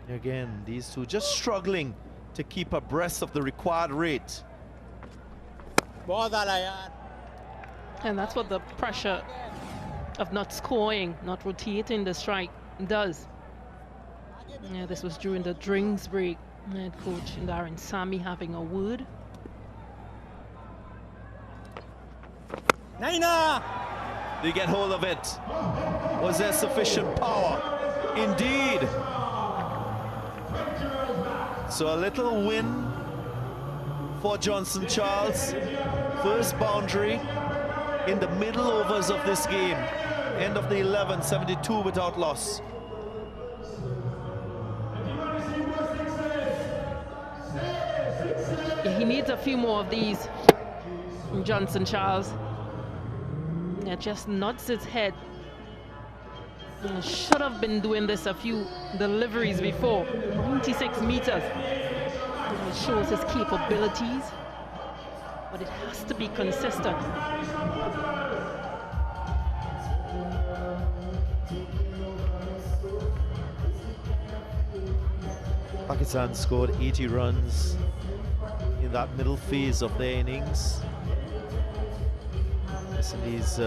Speaker 14: Again, these two just struggling to keep abreast of the required rate.
Speaker 6: And that's what the pressure of not scoring, not rotating the strike does. Yeah, this was during the drinks break. Head coach Darren Sammy having a word.
Speaker 14: Naina! They get hold of it. Was there sufficient power? Indeed. So a little win for Johnson Charles. First boundary in the middle overs of this game. End of the 11, 72 without loss.
Speaker 6: Yeah, he needs a few more of these from Johnson Charles. Yeah, just nods his head. Should have been doing this a few deliveries before. 96 meters. It shows his capabilities, but it has to be consistent.
Speaker 14: Pakistan scored 80 runs in that middle phase of their innings. West Indies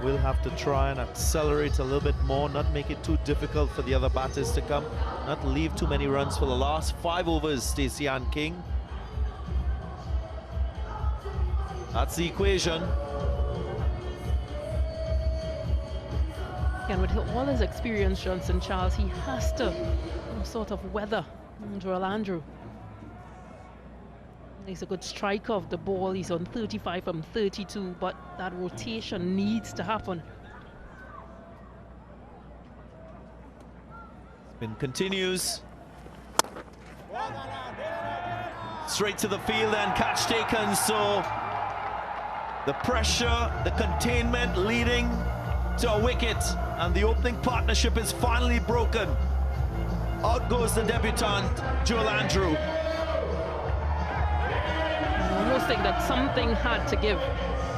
Speaker 14: will have to try and accelerate a little bit more, not make it too difficult for the other batters to come, not leave too many runs for the last 5 overs, Stacey-Ann King. That's the equation.
Speaker 6: And with all his experience, Johnson Charles, he has to sort of weather Joel Andrew. He's a good striker of the ball. He's on 35 from 32, but that rotation needs to happen.
Speaker 14: Spin continues. Straight to the field and catch taken. So the pressure, the containment leading to a wicket, and the opening partnership is finally broken. Out goes the debutant, Joel Andrew.
Speaker 6: realistic that something had to give.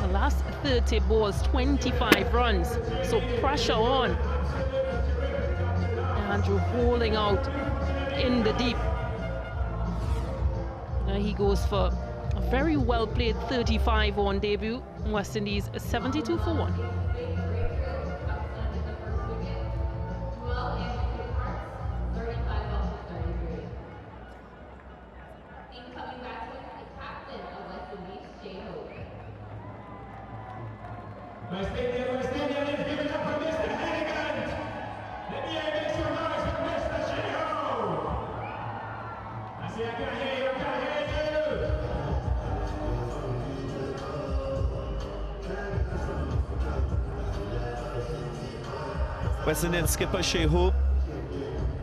Speaker 6: The last 30 balls, 25 runs. So pressure on. Andrew holding out in the deep. Now he goes for a very well played 35 on debut. West Indies 72 for 1.
Speaker 14: West Indian skipper Shea Hope,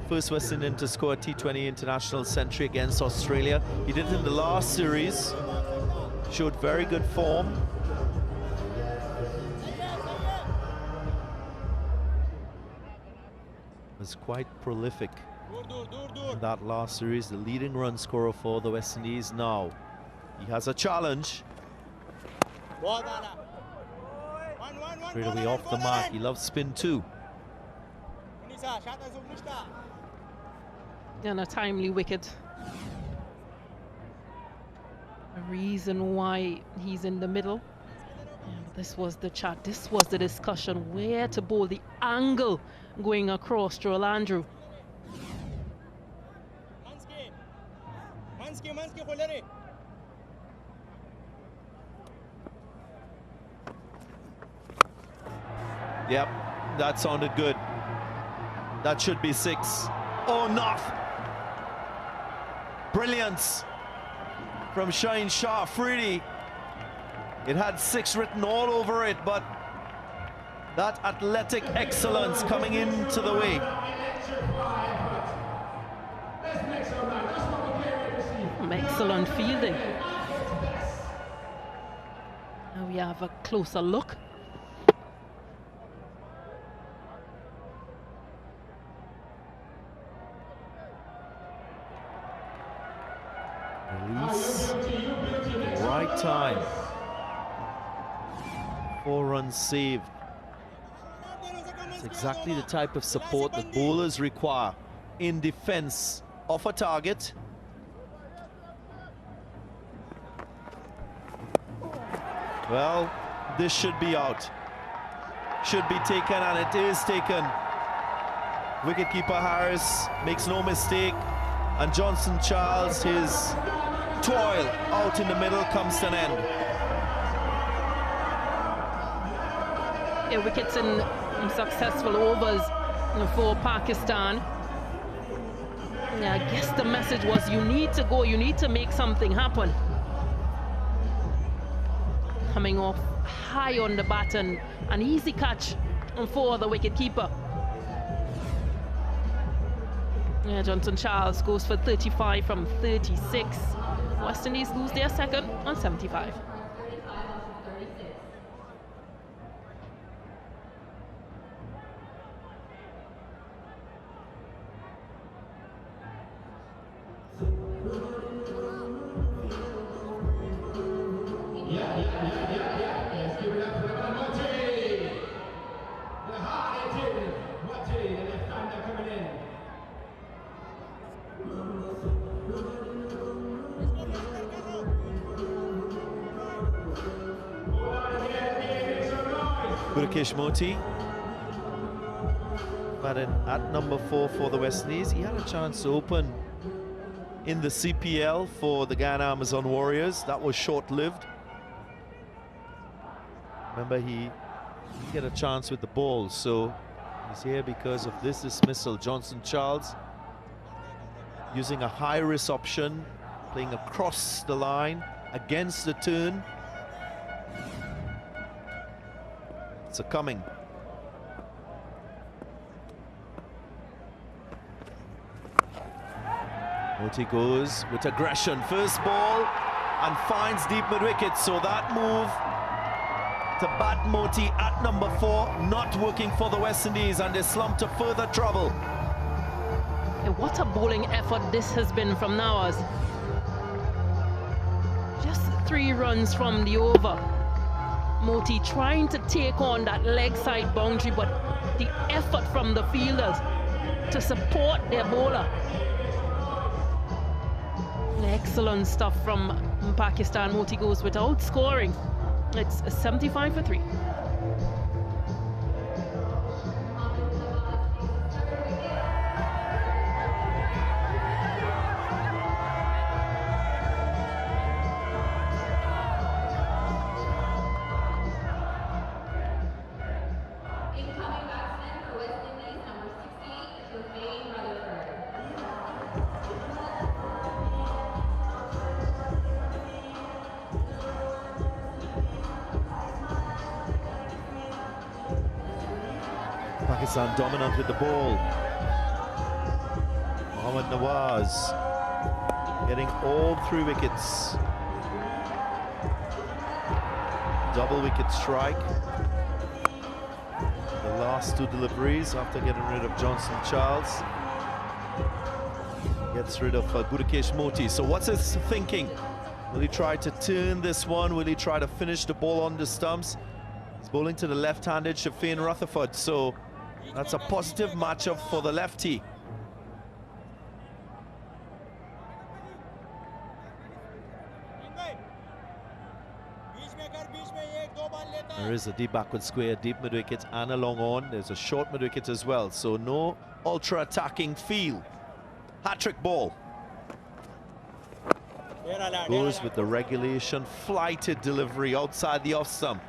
Speaker 14: first West Indian to score a T20 international century against Australia. He did it in the last series, showed very good form. Was quite prolific in that last series, the leading run scorer for the West Indies now. He has a challenge. Straight away off the mark, he loves spin too.
Speaker 6: And a timely wicket. A reason why he's in the middle. And this was the chat, this was the discussion, where to bowl, the angle going across Joel Andrew.
Speaker 14: Yep, that sounded good. That should be 6. Oh, North! Brilliance from Shaheen Shah Afridi. It had 6 written all over it, but that athletic excellence coming into the way.
Speaker 6: Excellent fielding. Now we have a closer look.
Speaker 14: Release, right time. 4 runs saved. It's exactly the type of support that bowlers require in defense of a target. Well, this should be out. Should be taken, and it is taken. Wicketkeeper Harris makes no mistake, and Johnson Charles, his toil out in the middle comes to an end.
Speaker 6: Yeah, wickets in successful overs for Pakistan. Yeah, I guess the message was you need to go, you need to make something happen. Coming off high on the bat and an easy catch for the wicketkeeper. Yeah, Johnson Charles goes for 35 from 36. West Indies lose their second on 75.
Speaker 14: Burkesh Moti batting at number 4 for the West Indies. He had a chance to open in the CPL for the Guyana Amazon Warriors. That was short-lived. Remember, he didn't get a chance with the ball, so he's here because of this dismissal. Johnson Charles using a high-risk option, playing across the line against the turn. It's a coming. Moti goes with aggression. First ball and finds deep mid-wicket. So that move to bat Moti at number 4 not working for the West Indies, and they slump to further trouble. What a bowling effort this has been from Nawaz. Just
Speaker 7: 3 runs from the over. Moti trying to take on that leg side boundary, but the effort from the fielders to support their bowler. Excellent stuff from Pakistan. Moti goes without scoring. It's 75 for 3.
Speaker 14: Pakistan dominant with the ball. Mohammad Nawaz getting all 3 wickets. Double wicket strike. The last 2 deliveries after getting rid of Johnson Charles. Gets rid of Gudakesh Moti. So what's his thinking? Will he try to turn this one? Will he try to finish the ball on the stumps? He's bowling to the left-handed Shafeen Rutherford. So that's a positive matchup for the lefty. There is a deep backward square, deep mid-wicket and a long on. There's a short mid-wicket as well. So no ultra-attacking feel. Hat-trick ball. Goes with the regulation flighted delivery outside the off-stump.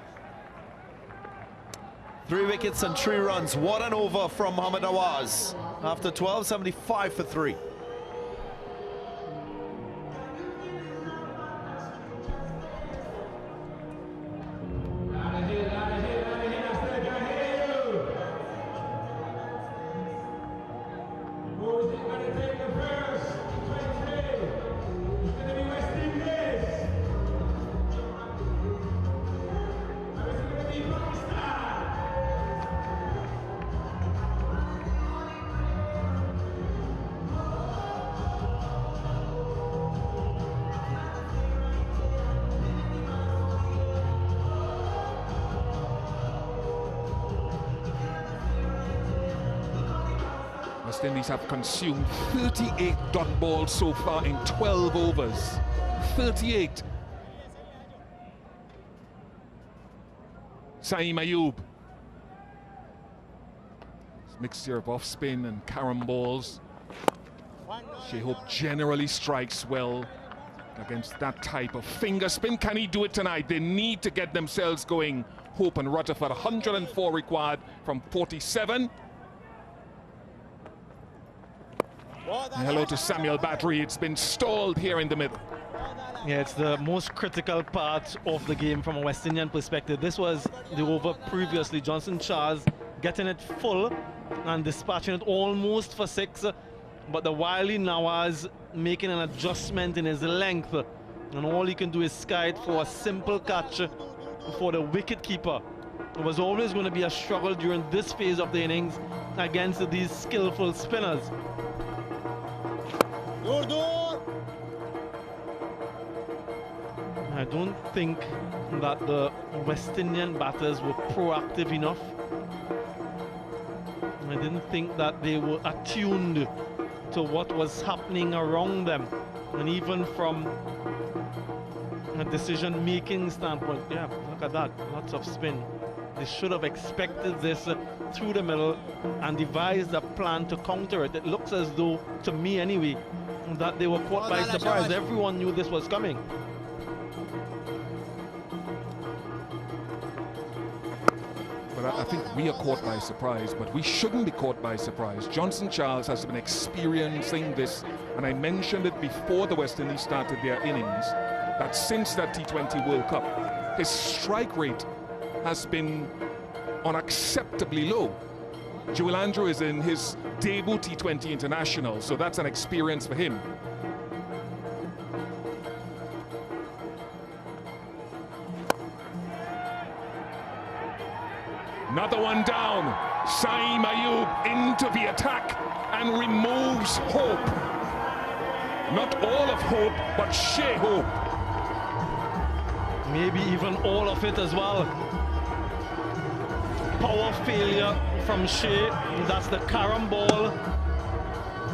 Speaker 14: 3 wickets and 3 runs. What an over from Mohammad Nawaz. After 12, 75 for 3.
Speaker 3: West Indies have consumed 38 dot balls so far in 12 overs. 38. Saeem Ayub. Mixture of off spin and carom balls. Shai Hope generally strikes well against that type of finger spin. Can he do it tonight? They need to get themselves going. Hope and Rutherford, 104 required from 47. And hello to Samuel Battery. It's been stalled here in the middle.
Speaker 18: Yeah, it's the most critical part of the game from a West Indian perspective. This was the over previously. Johnson Charles getting it full and dispatching it almost for 6. But the wily Nawaz making an adjustment in his length. And all he can do is sky it for a simple catch for the wicket keeper. It was always going to be a struggle during this phase of the innings against these skillful spinners. I don't think that the West Indian batters were proactive enough. I didn't think that they were attuned to what was happening around them. And even from a decision-making standpoint, yeah, look at that, lots of spin. They should have expected this through the middle and devised a plan to counter it. It looks as though, to me anyway, that they were caught by surprise. Everyone knew this was coming.
Speaker 3: But I think we are caught by surprise, but we shouldn't be caught by surprise. Johnson Charles has been experiencing this, and I mentioned it before the West Indies started their innings, that since that T20 World Cup, his strike rate has been unacceptably low. Joel Andrew is in his debut T20 International, so that's an experience for him. Another one down. Saeem Ayub into the attack and removes Hope. Not all of Hope, but Shai Hope.
Speaker 18: maybe even all of it as well. Power failure from Shea, that's the carom ball.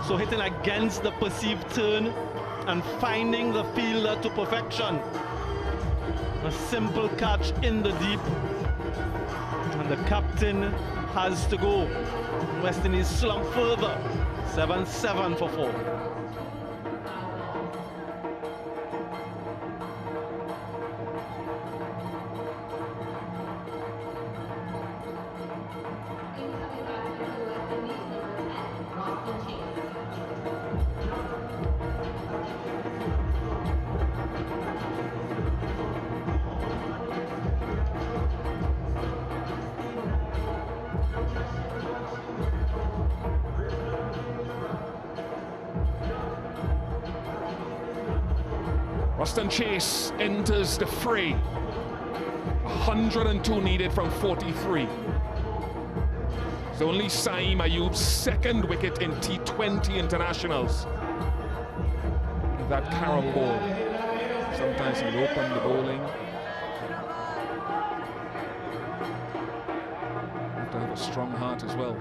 Speaker 18: So hitting against the perceived turn and finding the fielder to perfection. A simple catch in the deep. And the captain has to go. West Indies slump further. 7-7 for 4.
Speaker 4: Ruston Chase enters the fray. 102 needed from 43. It's only Saeem Ayub's second wicket in T20 internationals. That carom ball. Sometimes he'll open the bowling. Have to have a strong heart as well.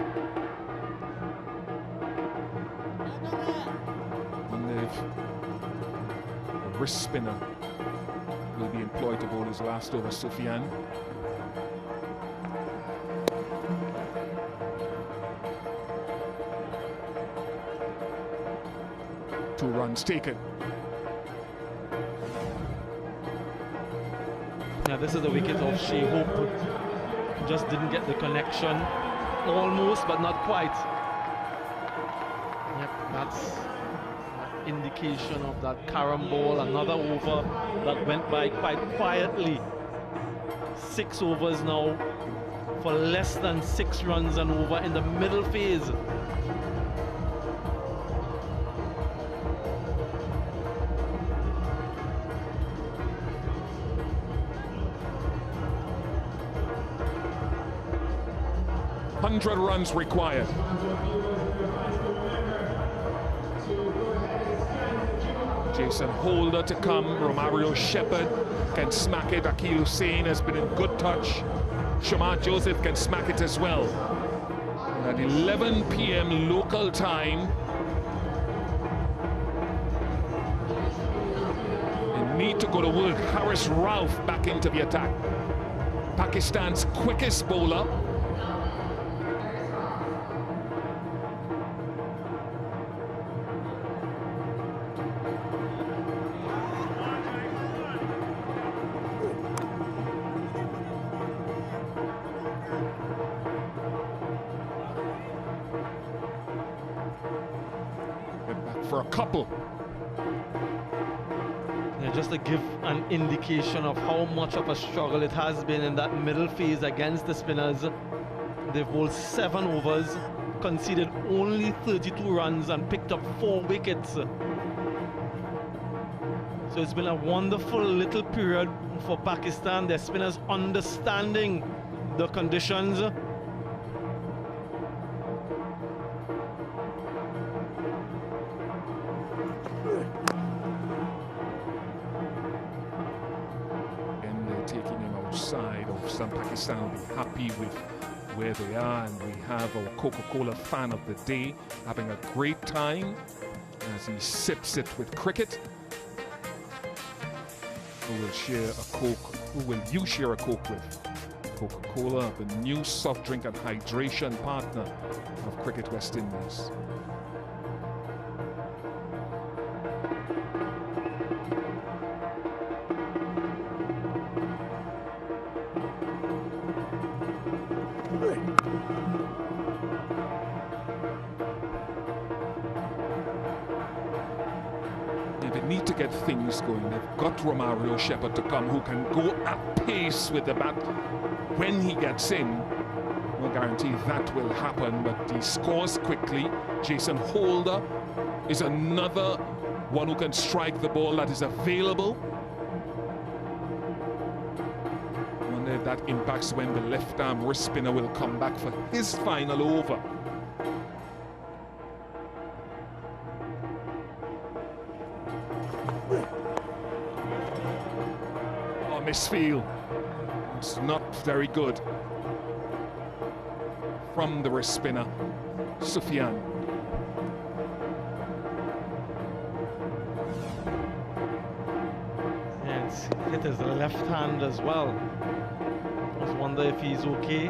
Speaker 4: Wrist spinner will be employed to bowl his last over Sufyan. Two runs taken.
Speaker 18: Yeah, this is the wicket of Shea Hope. Just didn't get the connection. Almost, but not quite. Yep, that's indication of that carom ball. Another over that went by quite quietly. 6 overs now for less than 6 runs and over in the middle phase.
Speaker 4: Runs required. Jason Holder to come. Romario Shepherd can smack it. Akil Hussain has been in good touch. Shamar Joseph can smack it as well. At 11 p.m. local time, they need to go to work. Haris Rauf back into the attack. Pakistan's quickest bowler. For a couple.
Speaker 18: Yeah, just to give an indication of how much of a struggle it has been in that middle phase against the spinners. They've bowled 7 overs, conceded only 32 runs and picked up 4 wickets. So it's been a wonderful little period for Pakistan, their spinners understanding the conditions.
Speaker 4: Pakistan will be happy with where they are, and we have our Coca-Cola fan of the day having a great time as he sips it with cricket. Who will share a Coke? Who will you share a Coke with? Coca-Cola, the new soft drink and hydration partner of Cricket West Indies. They need to get things going. They've got Romario Shepherd to come, who can go at pace with the bat when he gets in. No guarantee that will happen, but he scores quickly. Jason Holder is another one who can strike the ball that is available. I wonder if that impacts when the left-arm wrist spinner will come back for his final over. hemisphere. It's not very good from the wrist spinner, Sufyan.
Speaker 18: And hit his left hand as well. I just wonder if he's okay.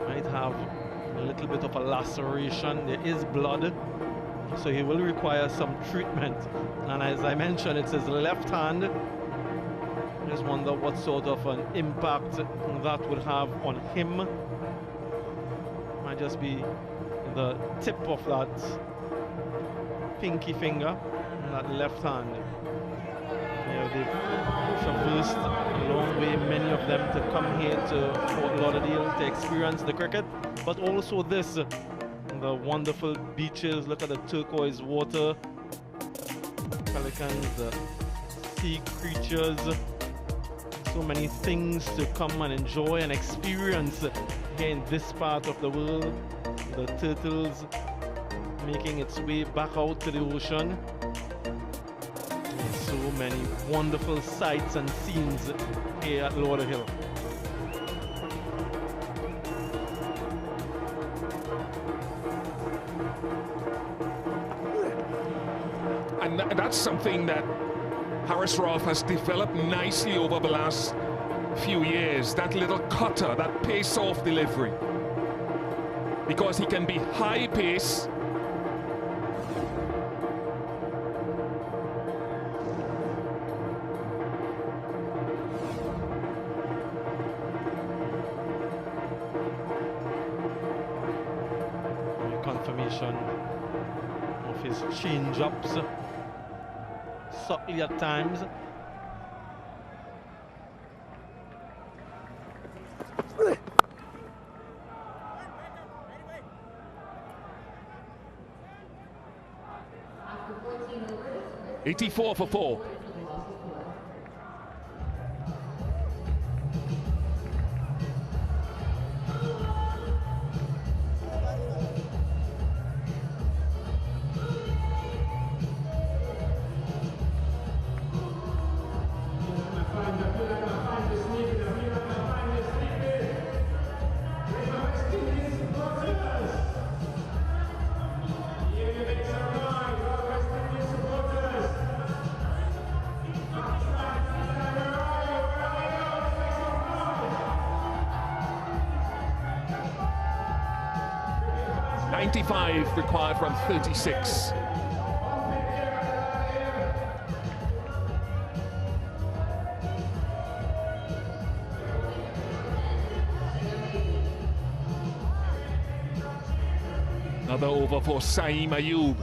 Speaker 18: Might have a little bit of a laceration. There is blood, so he will require some treatment. And as I mentioned, it's his left hand. I just wonder what sort of an impact that would have on him. Might just be the tip of that pinky finger on that left hand. Yeah, they've traversed a long way, many of them, to come here to Fort Lauderdale to experience the cricket, but also this, the wonderful beaches. Look at the turquoise water, pelicans, the sea creatures, so many things to come and enjoy and experience here in this part of the world. The turtles making its way back out to the ocean. And so many wonderful sights and scenes here at Lauderdale.
Speaker 4: And that's something that Harris Rolfe has developed nicely over the last few years. That little cutter, that pace-off delivery. Because he can be high pace,
Speaker 18: confirmation of his change-ups, subtly at times.
Speaker 4: .84 for 4. .95 required from 36. Another over for Saeem Ayub.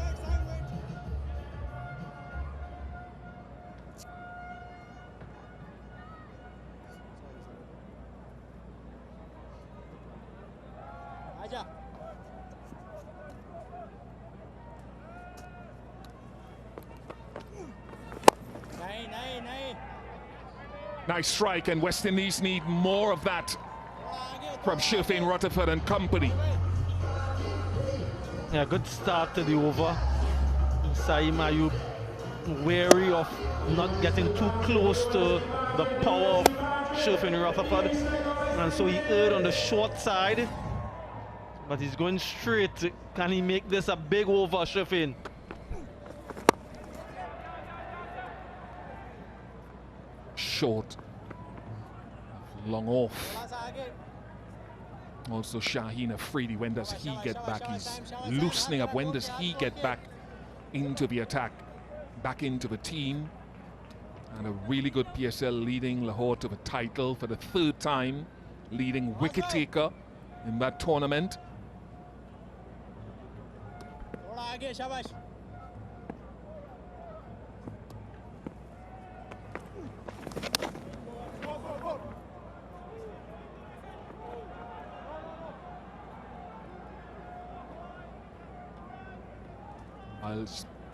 Speaker 4: Nice strike, and West Indies need more of that from Sherfane Rutherford and company.
Speaker 18: Yeah, good start to the over. Saeem Ayub wary of not getting too close to the power of Sherfane Rutherford, and so he erred on the short side, but he's going straight. Can he make this a big over, Sherfane?
Speaker 4: Short, long off. Also Shaheen Afridi, when does he get back? He's loosening up. When does he get back into the attack, back into the team? And a really good PSL leading Lahore to the title for the third time, leading wicket taker in that tournament.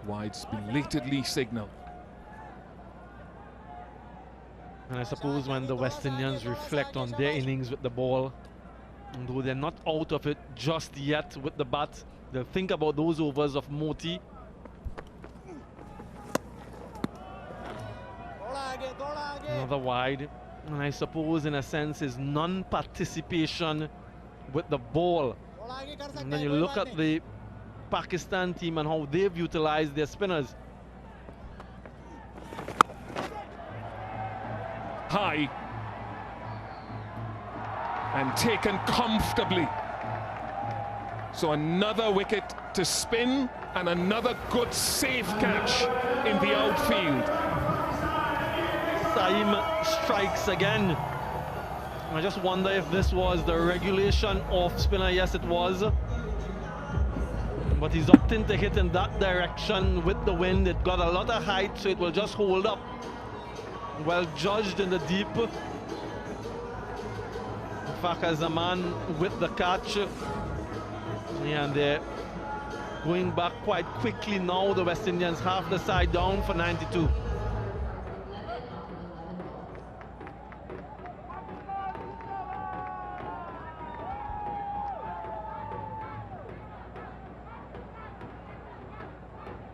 Speaker 4: Wide's belatedly signaled.
Speaker 18: And I suppose when the West Indians reflect on their innings with the ball, and though they're not out of it just yet with the bat, they'll think about those overs of Moti. Another wide. And I suppose in a sense is non-participation with the ball. And then you look at the Pakistan team and how they've utilized their spinners.
Speaker 3: High. And taken comfortably. So another wicket to spin and another good safe catch in the outfield.
Speaker 18: Saeem strikes again. I just wonder if this was the regulation off spinner. Yes, it was. But he's opting to hit in that direction with the wind. It got a lot of height, so it will just hold up. Well judged in the deep. In fact, as a man with the catch. And they're going back quite quickly now. The West Indians half the side down for 92.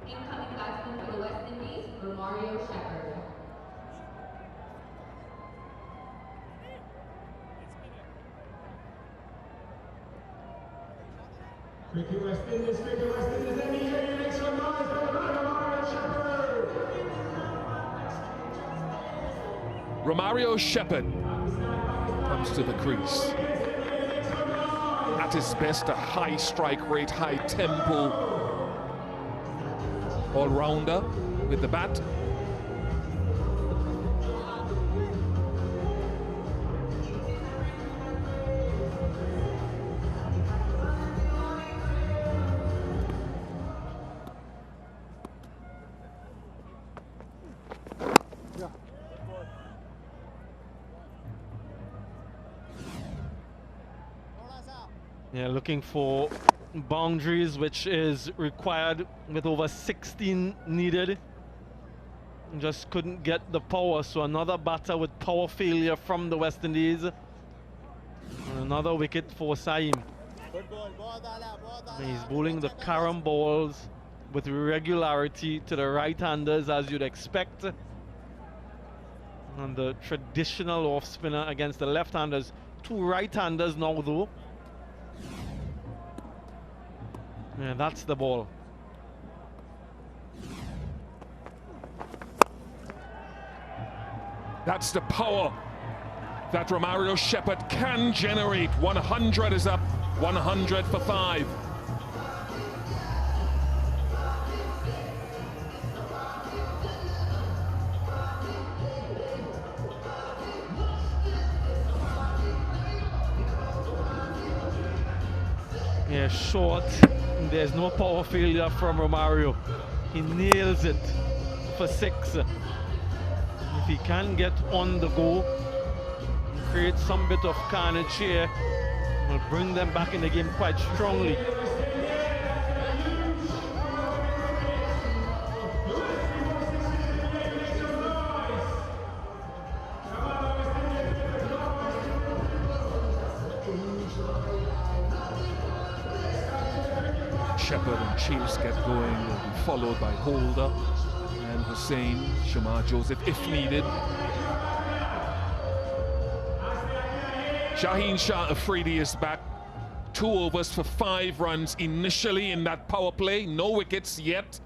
Speaker 20: Incoming batsman for the West Indies, Romario Shepherd.
Speaker 19: Cricket West Indies, let me hear you make some noise for Romario Shepherd.
Speaker 3: Romario Shepherd comes to the crease. At his best, a high strike rate, high tempo all-rounder with the bat.
Speaker 18: Yeah, looking for boundaries, which is required with over 16 needed. Just couldn't get the power, so another batter with power failure from the West Indies. And another wicket for Saeem. He's bowling the carom balls with regularity to the right-handers, as you'd expect. And the traditional off-spinner against the left-handers. Two right-handers now, though. Yeah, that's the ball.
Speaker 3: That's the power that Romario Shepherd can generate. 100 is up, 100 for 5.
Speaker 18: Yeah, short. There's no power failure from Romario. He nails it for 6. If he can get on the go and create some bit of carnage here, will bring them back in the game quite strongly.
Speaker 3: Shepherd and Chase get going, will be followed by Holder and Hussain, Shamar Joseph if needed. Shaheen Shah Afridi is back. 2 overs for 5 runs initially in that power play. No wickets yet.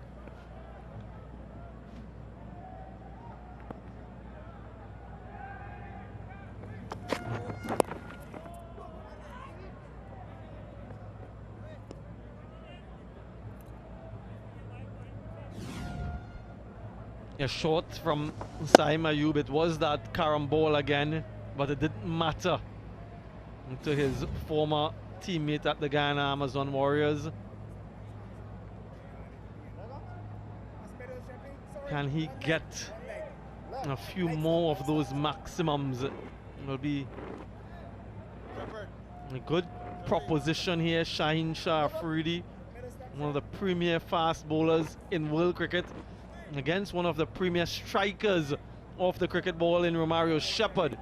Speaker 18: A short from Saeem Ayub. It was that carom ball again, but it didn't matter to his former teammate at the Guyana Amazon Warriors. Can he get a few more of those maximums? It will be a good proposition here. Shaheen Shah Afridi, one of the premier fast bowlers in world cricket, against one of the premier strikers of the cricket ball in Romario Shepherd.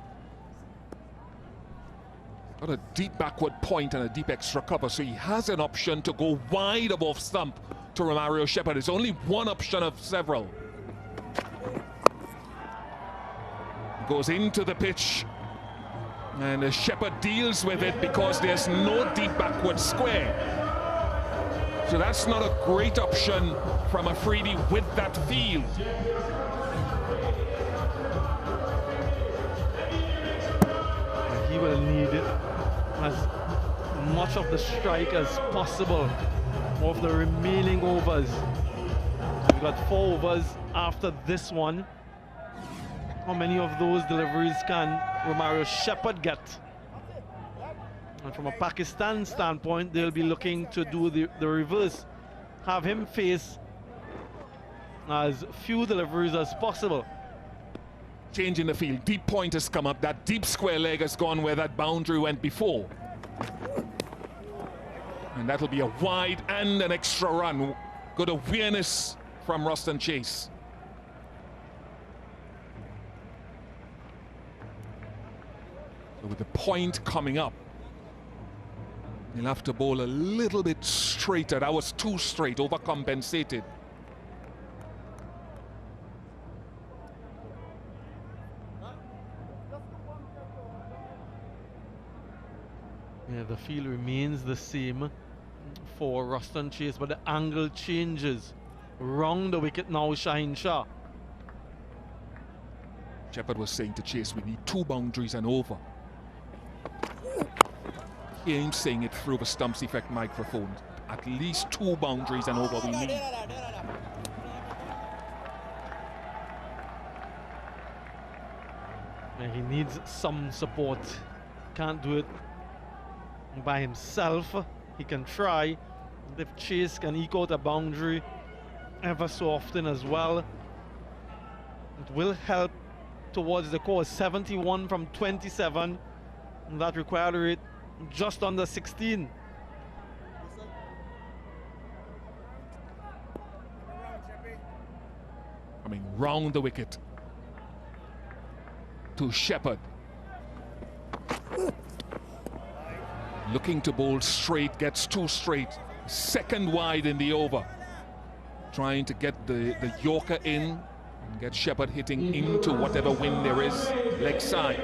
Speaker 3: Got a deep backward point and a deep extra cover, so he has an option to go wide of off stump to Romario Shepherd. It's only one option of several. Goes into the pitch. And Shepherd deals with it because there's no deep backward square. So that's not a great option from Afridi with that field.
Speaker 18: He will need as much of the strike as possible of the remaining overs. We've got 4 overs after this one. How many of those deliveries can Romario Shepherd get? And from a Pakistan standpoint, they'll be looking to do the reverse. Have him face as few deliveries as possible.
Speaker 3: Change in the field. Deep point has come up. That deep square leg has gone where that boundary went before. And that'll be a wide and an extra run. Good awareness from Ruston Chase. So with the point coming up, he'll have to bowl a little bit straighter. That was too straight, overcompensated.
Speaker 18: Yeah, the field remains the same for Ruston Chase, but the angle changes. Round the wicket now, Shaheen Shah.
Speaker 3: Shepherd was saying to Chase, we need 2 boundaries and over. Hear him saying it through the Stumps Effect microphone. At least 2 boundaries and over we need.
Speaker 18: And he needs some support. Can't do it by himself. He can try. If Chase can eke out a boundary ever so often as well, it will help towards the course. 71 from 27. And that required a rate just under 16.
Speaker 3: Coming round the wicket to Shepherd. Looking to bowl straight, gets too straight. Second wide in the over. Trying to get the Yorker in and get Shepherd hitting into whatever wind there is, leg side.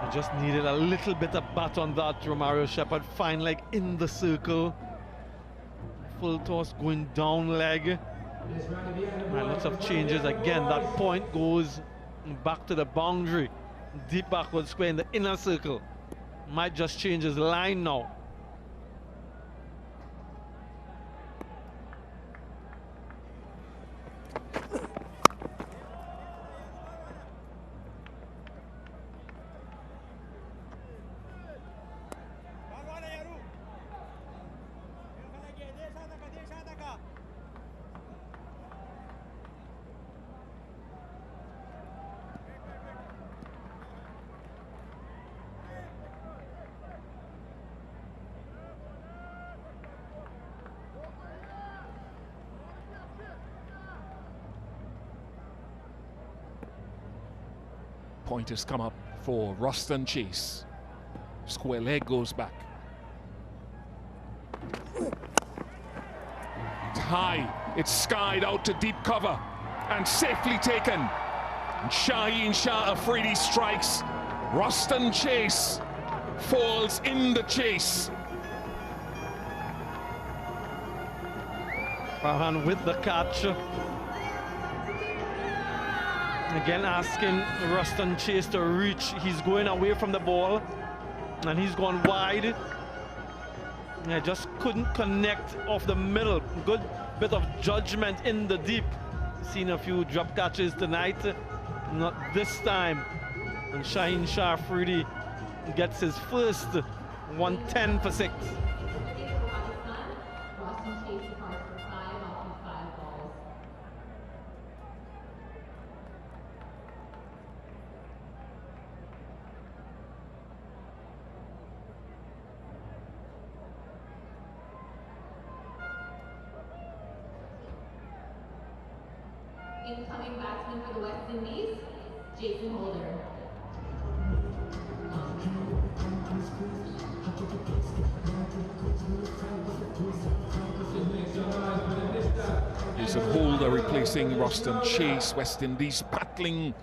Speaker 18: He just needed a little bit of bat on that. Romario Shepherd, fine leg in the circle. Full toss going down leg. And lots of changes again. That point goes back to the boundary. Deep backward square in the inner circle. Might just change his line now.
Speaker 3: Point has come up for Ruston Chase. Square leg goes back. It's high, it's skied out to deep cover and safely taken. And Shaheen Shah Afridi strikes. Ruston Chase falls in the chase.
Speaker 18: Farhan with the catch. Again asking Ruston Chase to reach. He's going away from the ball and he's gone wide. I just couldn't connect off the middle. Good bit of judgment in the deep. Seen a few drop catches tonight, not this time. And Shaheen Shah Afridi gets his first 110 for 6.
Speaker 20: Incoming batsman for the West Indies, Jason Holder.
Speaker 3: Jason Holder replacing Ruston Chase. West Indies battling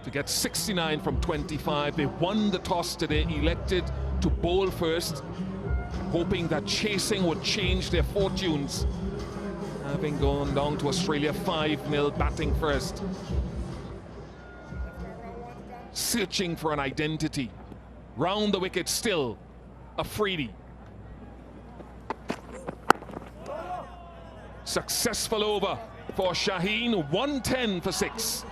Speaker 3: to get 69 from 25. They won the toss today, elected to bowl first, hoping that chasing would change their fortunes, having gone down to Australia 5-0 batting first. Searching for an identity. Round the wicket still, Afridi. Successful over for Shaheen, 110 for 6.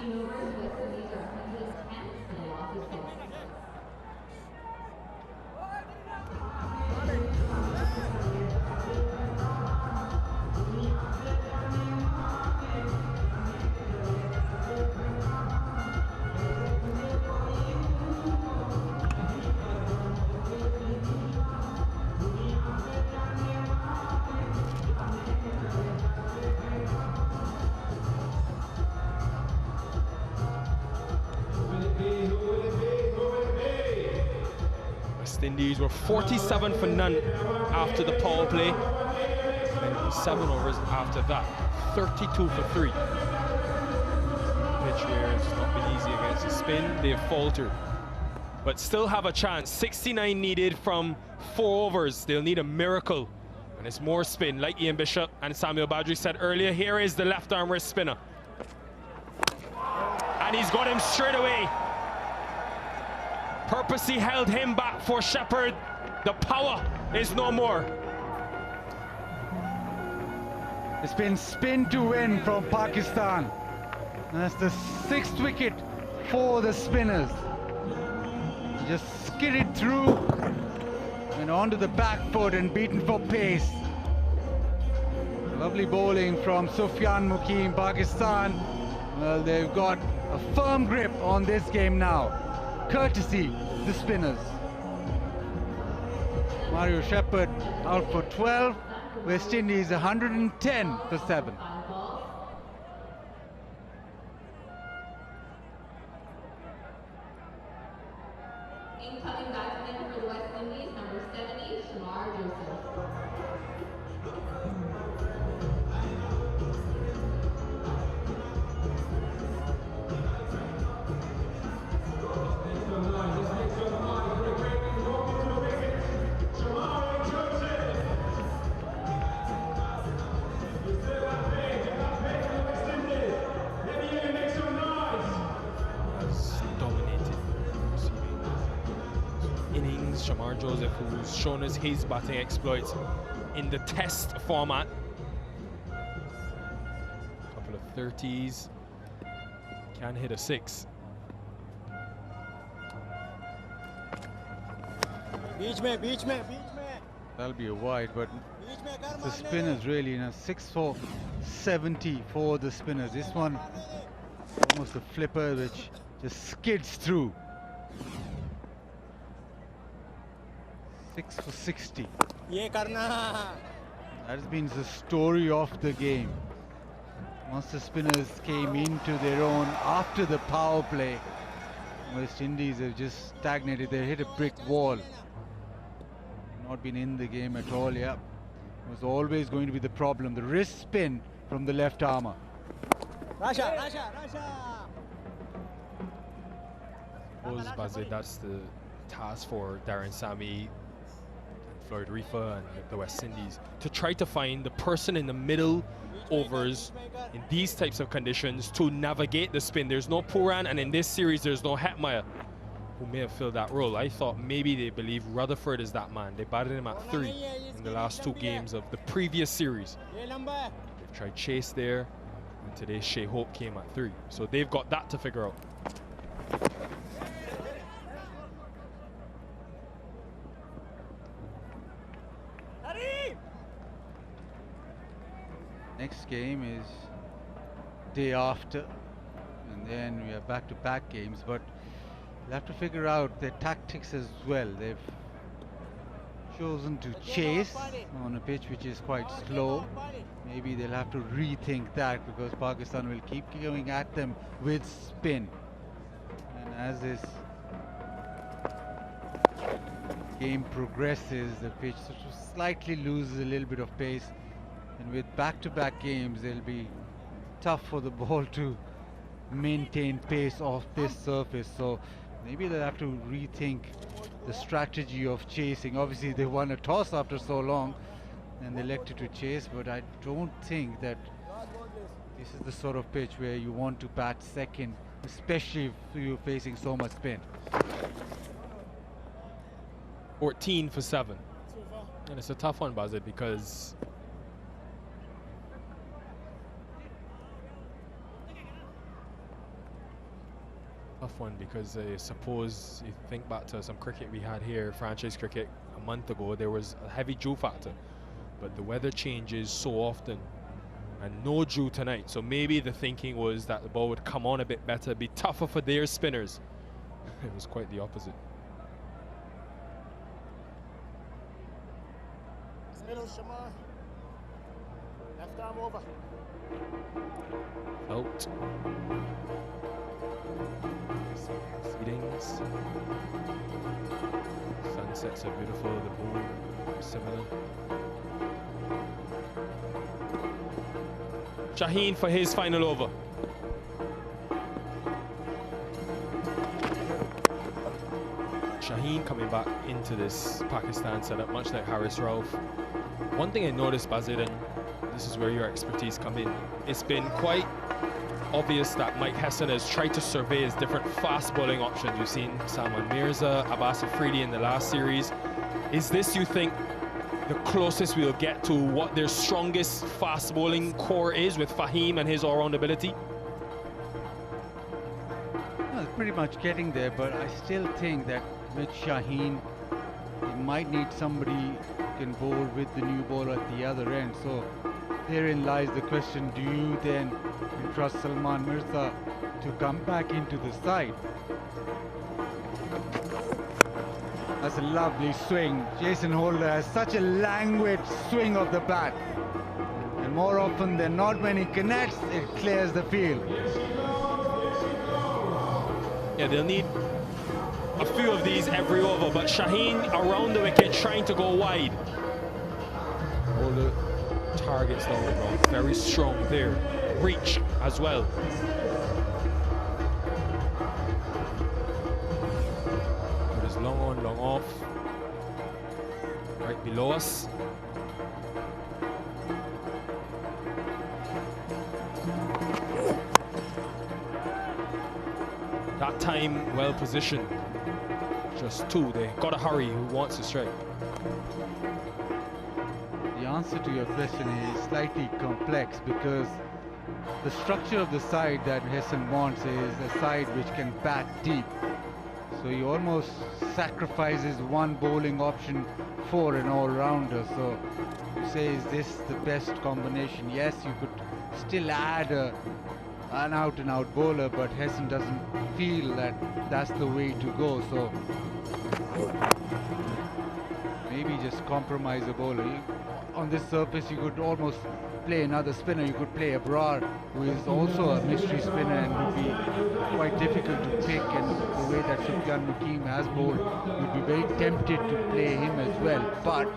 Speaker 11: West Indies were 47 for none after the power play, and 7 overs after that, 32 for 3. Pitch where it's not been easy against the spin, they've faltered, but still have a chance. 69 needed from 4 overs. They'll need a miracle, and it's more spin, like Ian Bishop and Samuel Badri said earlier. Here is the left arm wrist spinner, and he's got him straight away. Purposely held him back for Shepherd. The power is no more.
Speaker 10: It's been spin to win from Pakistan. And that's the 6th wicket for the spinners. Just skidded through and onto the back foot and beaten for pace. Lovely bowling from Sufyan Mukim. Pakistan, well, they've got a firm grip on this game now, courtesy the spinners. Mario Shepherd out for 12. West Indies 110 for 7.
Speaker 20: Incoming batsman for the West Indies, number 70, Shamar Joseph.
Speaker 11: Shamar Joseph, who's shown us his batting exploits in the test format. A couple of 30s, can hit a 6.
Speaker 10: That'll be a wide, but the spinners really, 6 for 70 for the spinners. This one almost a flipper which just skids through. 6 for 60. That has been the story of the game. Once the spinners came into their own after the power play, West Indies have just stagnated. They hit a brick wall. Not been in the game at all. Yeah, it was always going to be the problem. The wrist spin from the left armour.
Speaker 11: Suppose, Bazid, that's the task for Darren Sammy, Floyd Reefer and the West Indies, to try to find the person in the middle overs in these types of conditions to navigate the spin. There's no Puran, and in this series there's no Hetmeyer, who may have filled that role. I thought maybe they believe Rutherford is that man. They batted him at 3 in the last 2 games of the previous series. They've tried Chase there, and today Shea Hope came at 3. So they've got that to figure out.
Speaker 10: Next game is day after, and then we are back-to-back games, but we'll have to figure out their tactics as well. They've chosen to chase on a pitch which is quite slow. Maybe they'll have to rethink that, because Pakistan will keep going at them with spin. And as this game progresses, the pitch slightly loses a little bit of pace. And with back-to-back games, it'll be tough for the ball to maintain pace off this surface. So maybe they'll have to rethink the strategy of chasing. Obviously they won a toss after so long and they elected to chase, but I don't think that this is the sort of pitch where you want to bat second, especially if you're facing so much spin.
Speaker 11: 14 for 7. And it's a tough one, Bazid, because I suppose you think back to some cricket we had here, franchise cricket, a month ago, there was a heavy dew factor, but the weather changes so often and no dew tonight, so maybe the thinking was that the ball would come on a bit better, be tougher for their spinners. It was quite the opposite.
Speaker 12: Middle, Shamar. Left arm over.
Speaker 11: Out. Mid-innings. Sunsets are beautiful, the ball similar. Shaheen for his final over. Shaheen coming back into this Pakistan setup, much like Haris Rauf. One thing I noticed, Bazid, and this is where your expertise come in, it's been quite obvious that Mike Hesson has tried to survey his different fast bowling options. You've seen Salman Mirza, Abbas Afridi in the last series. Is this, you think, the closest we'll get to what their strongest fast bowling core is with Fahim and his all-round ability?
Speaker 10: Well, it's pretty much getting there, but I still think that with Shaheen, you might need somebody who can bowl with the new ball at the other end. So therein lies the question, do you then trust Salman Mirza to come back into the side? That's a lovely swing. Jason Holder has such a languid swing of the bat. And more often than not, when he connects, it clears the field.
Speaker 11: Yeah, they'll need a few of these every over, but Shaheen around the wicket trying to go wide. All the targets down the ground, very strong there. Reach as well. It is long on, long off. Right below us. That time well positioned. Just two, they gotta hurry, who wants to strike?
Speaker 10: The answer to your question is slightly complex because the structure of the side that Hesson wants is a side which can bat deep. So he almost sacrifices one bowling option for an all-rounder. So you say, is this the best combination? Yes, you could still add an out-and-out bowler, but Hesson doesn't feel that that's the way to go. So maybe just compromise a bowler. On this surface, you could almost play another spinner. You could play Abrar, who is also a mystery spinner and would be quite difficult to pick. And the way that Sufyan Mukim has bowled, you'd be very tempted to play him as well. But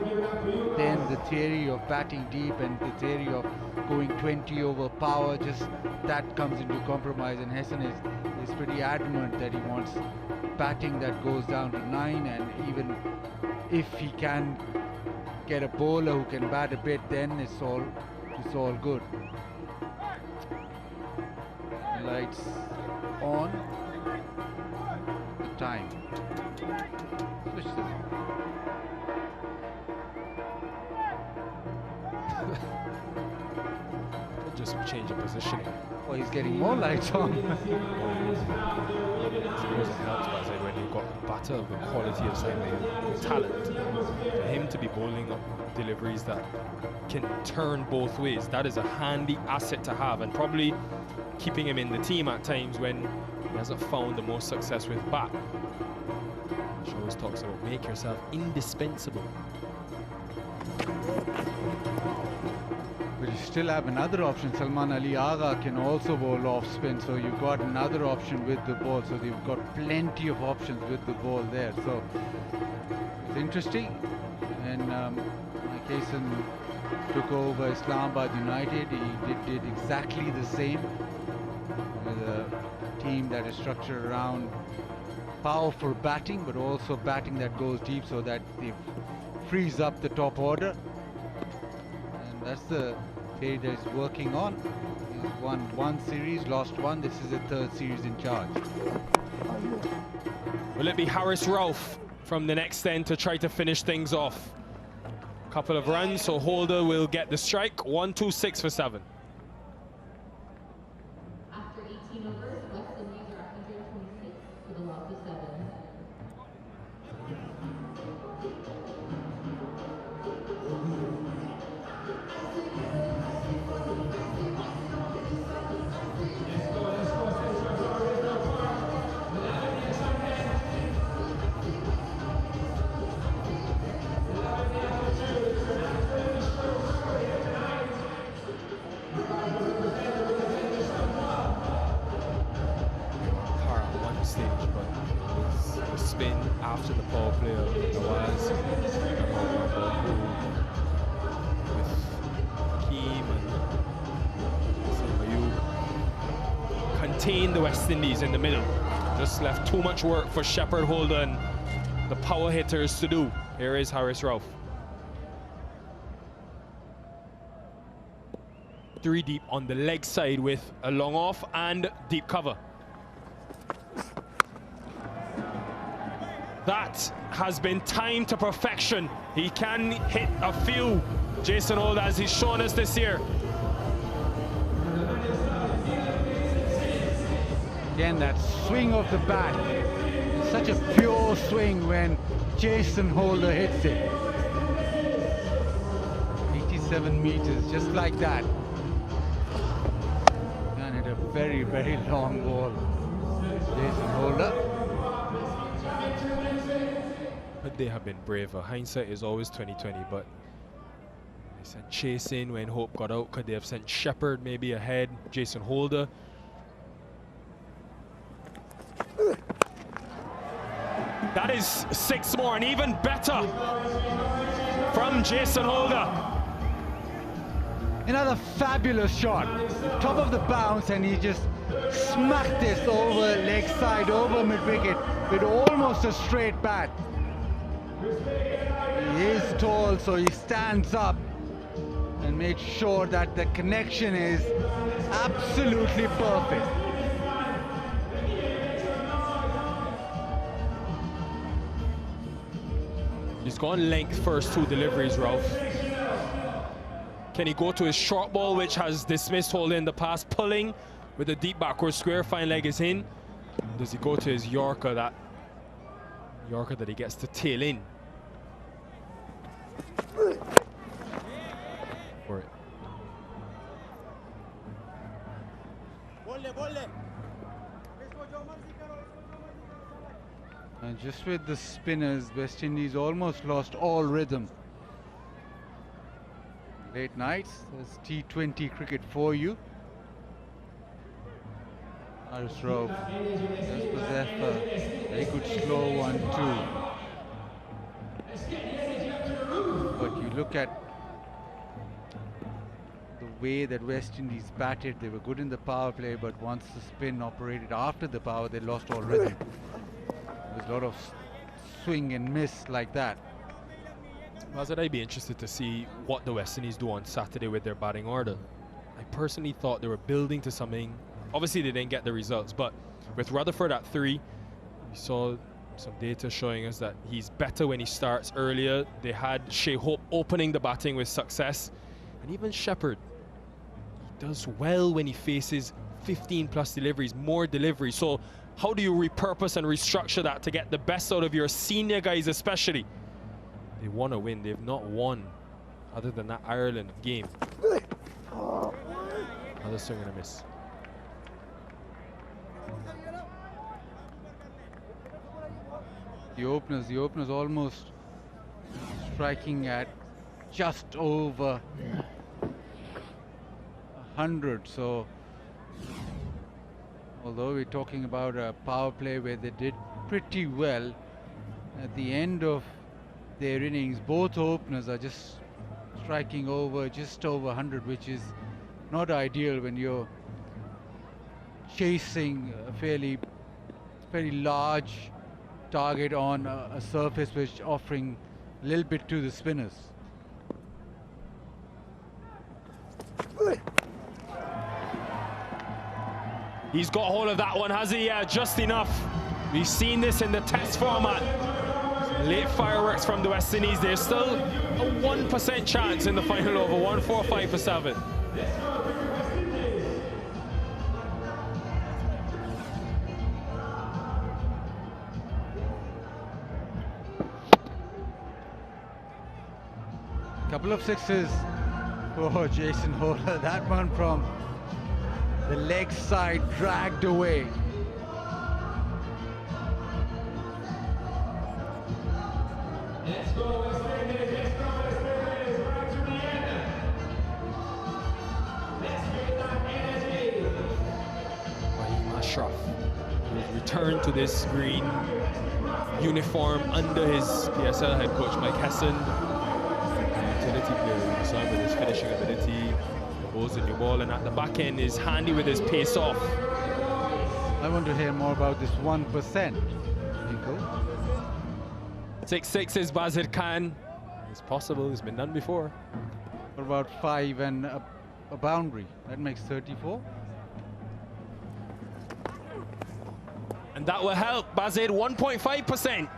Speaker 10: then the theory of batting deep and the theory of going 20 over power, just that comes into compromise. And Hesson is pretty adamant that he wants batting that goes down to 9, and even if he can get a bowler who can bat a bit, then it's all good. Lights on. The time. Switch them on.
Speaker 11: Just change the positioning.
Speaker 10: Oh, he's getting more lights on.
Speaker 11: It wasn't helped by it when he got a batter of the quality of Simon, talent. For him to be bowling up deliveries that can turn both ways, that is a handy asset to have, and probably keeping him in the team at times when he hasn't found the most success with bat. She always talks about make yourself indispensable.
Speaker 10: But you still have another option. Salman Ali Agha can also bowl off spin, so you've got another option with the ball. So you've got plenty of options with the ball there. So it's interesting. And Mike Hesson took over Islamabad United. He did exactly the same with a team that is structured around powerful batting, but also batting that goes deep so that they frees up the top order. And that's the theory that he's working on. He's won one series, lost one. This is the third series in charge.
Speaker 11: Will it be Harris Ralph from the next end to try to finish things off? Couple of runs, so Holder will get the strike. 1, 2, 6 for 7.
Speaker 20: After 18 overs, West Indies are 126 for the loss of 7.
Speaker 11: Spin after the power play of Nawaz with Keem and Ayub contained the West Indies in the middle. Just left too much work for Shepherd, Holder and the power hitters to do. Here is Harris Ralph. 3 deep on the leg side with a long off and deep cover. That has been timed to perfection. He can hit a few, Jason Holder, as he's shown us this year.
Speaker 10: Again, that swing of the bat, such a pure swing when Jason Holder hits it. 87 meters, just like that. And hit a very, very long ball. Jason Holder.
Speaker 11: But they have been braver. Hindsight is always 20/20, but they sent Chase in when Hope got out. Could they have sent Shepherd maybe ahead? Jason Holder. That is 6 more, and even better from Jason Holder.
Speaker 10: Another fabulous shot. Top of the bounce, and he just smacked this over leg side, over mid-wicket with almost a straight bat. He is tall, so he stands up and makes sure that the connection is absolutely perfect.
Speaker 11: He's gone length first 2 deliveries, Ralph. Can he go to his short ball, which has dismissed Holder in the past, pulling with a deep backward square, fine leg is in? Does he go to his Yorker, that he gets to tail in? For it.
Speaker 10: And just with the spinners, West Indies almost lost all rhythm. Late nights, there's T20 cricket for you. Harris Ralph just possess a very good slow 1-2. But you look at the way that West Indies batted, they were good in the power play, but once the spin operated after the power, they lost all rhythm. There was a lot of swing and miss like that.
Speaker 11: Mazad, I'd be interested to see what the West Indies do on Saturday with their batting order. I personally thought they were building to something. Obviously, they didn't get the results, but with Rutherford at 3, we saw some data showing us that he's better when he starts earlier. They had Shea Hope opening the batting with success, and even Shepherd, he does well when he faces 15+ deliveries, more deliveries. So how do you repurpose and restructure that to get the best out of your senior guys especially? They want to win. They've not won other than that Ireland game. Another swing and a miss.
Speaker 10: The openers almost striking at just over 100. So although we're talking about a power play where they did pretty well, at the end of their innings, both openers are just striking over just over 100, which is not ideal when you're chasing a fairly large target on a surface which offering a little bit to the spinners.
Speaker 11: He's got hold of that one, has he? Yeah, just enough. We've seen this in the test format. Late fireworks from the West Indies. There's still a 1% chance in the final over. 145 for 7.
Speaker 10: Couple of sixes for Jason Holder. That one from the leg side dragged away.
Speaker 19: Let's go, West Indies. Let's go, West Indies. Right to the end. Let's get that energy.
Speaker 11: Raheem Ashraf will return to this green uniform under his PSL head coach Mike Hesson. Utility player, you saw with his finishing ability, goes in your ball, and at the back end is handy with his pace off.
Speaker 10: I want to hear more about this 1%. Nico?
Speaker 11: 6 sixes, Bazir Khan. It's possible, it's been done before.
Speaker 10: What about 5 and a boundary? That makes 34.
Speaker 11: And that will help Bazir, 1.5%.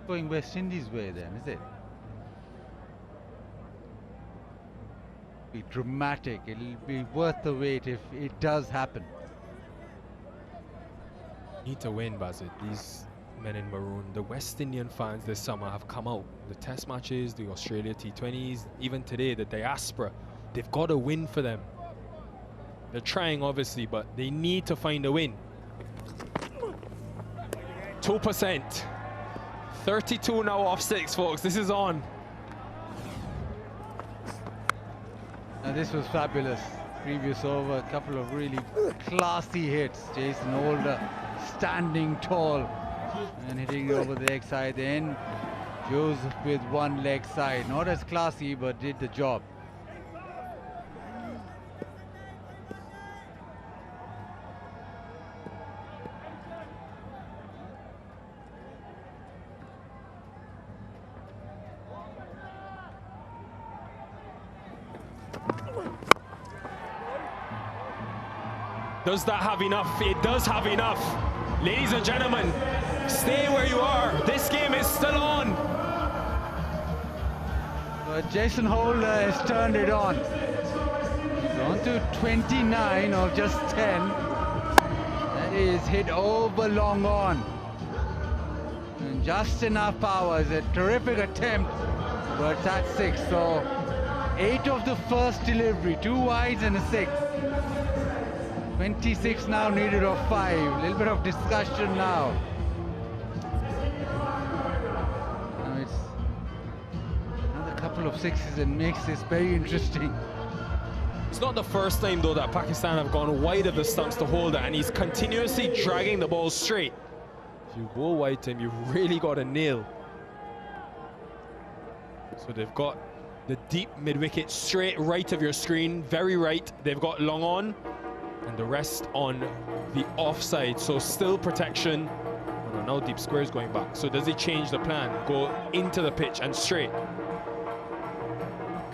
Speaker 10: Going West Indies way then, is it? Be dramatic. It'll be worth the wait if it does happen.
Speaker 11: Need to win, Bazir. These men in maroon, the West Indian fans this summer have come out. The test matches, the Australia T20s, even today, the diaspora. They've got a win for them. They're trying, obviously, but they need to find a win. 2%. 32 now off 6, folks. This is on.
Speaker 10: And this was fabulous. Previous over, a couple of really classy hits. Jason Holder standing tall and hitting it over the leg side. Then Joseph with one leg side. Not as classy, but did the job.
Speaker 11: Does that have enough? It does have enough. Ladies and gentlemen, stay where you are. This game is still on.
Speaker 10: But Jason Holder has turned it on. He's on to 29 of just 10. That is hit over long on. And just enough power. It's a terrific attempt, but it's at 6. So 8 of the first delivery, 2 wides and a 6. 26 now needed of 5. A little bit of discussion now. Now it's another couple of 6s and makes this very interesting.
Speaker 11: It's not the first time, though, that Pakistan have gone wide of the stumps to Holder, and he's continuously dragging the ball straight. If you go wide to him, you've really got a nail. So they've got the deep mid-wicket straight right of your screen, very right. They've got long on, and the rest on the offside, so still protection. Oh, now deep square is going back. So does he change the plan? Go into the pitch and straight?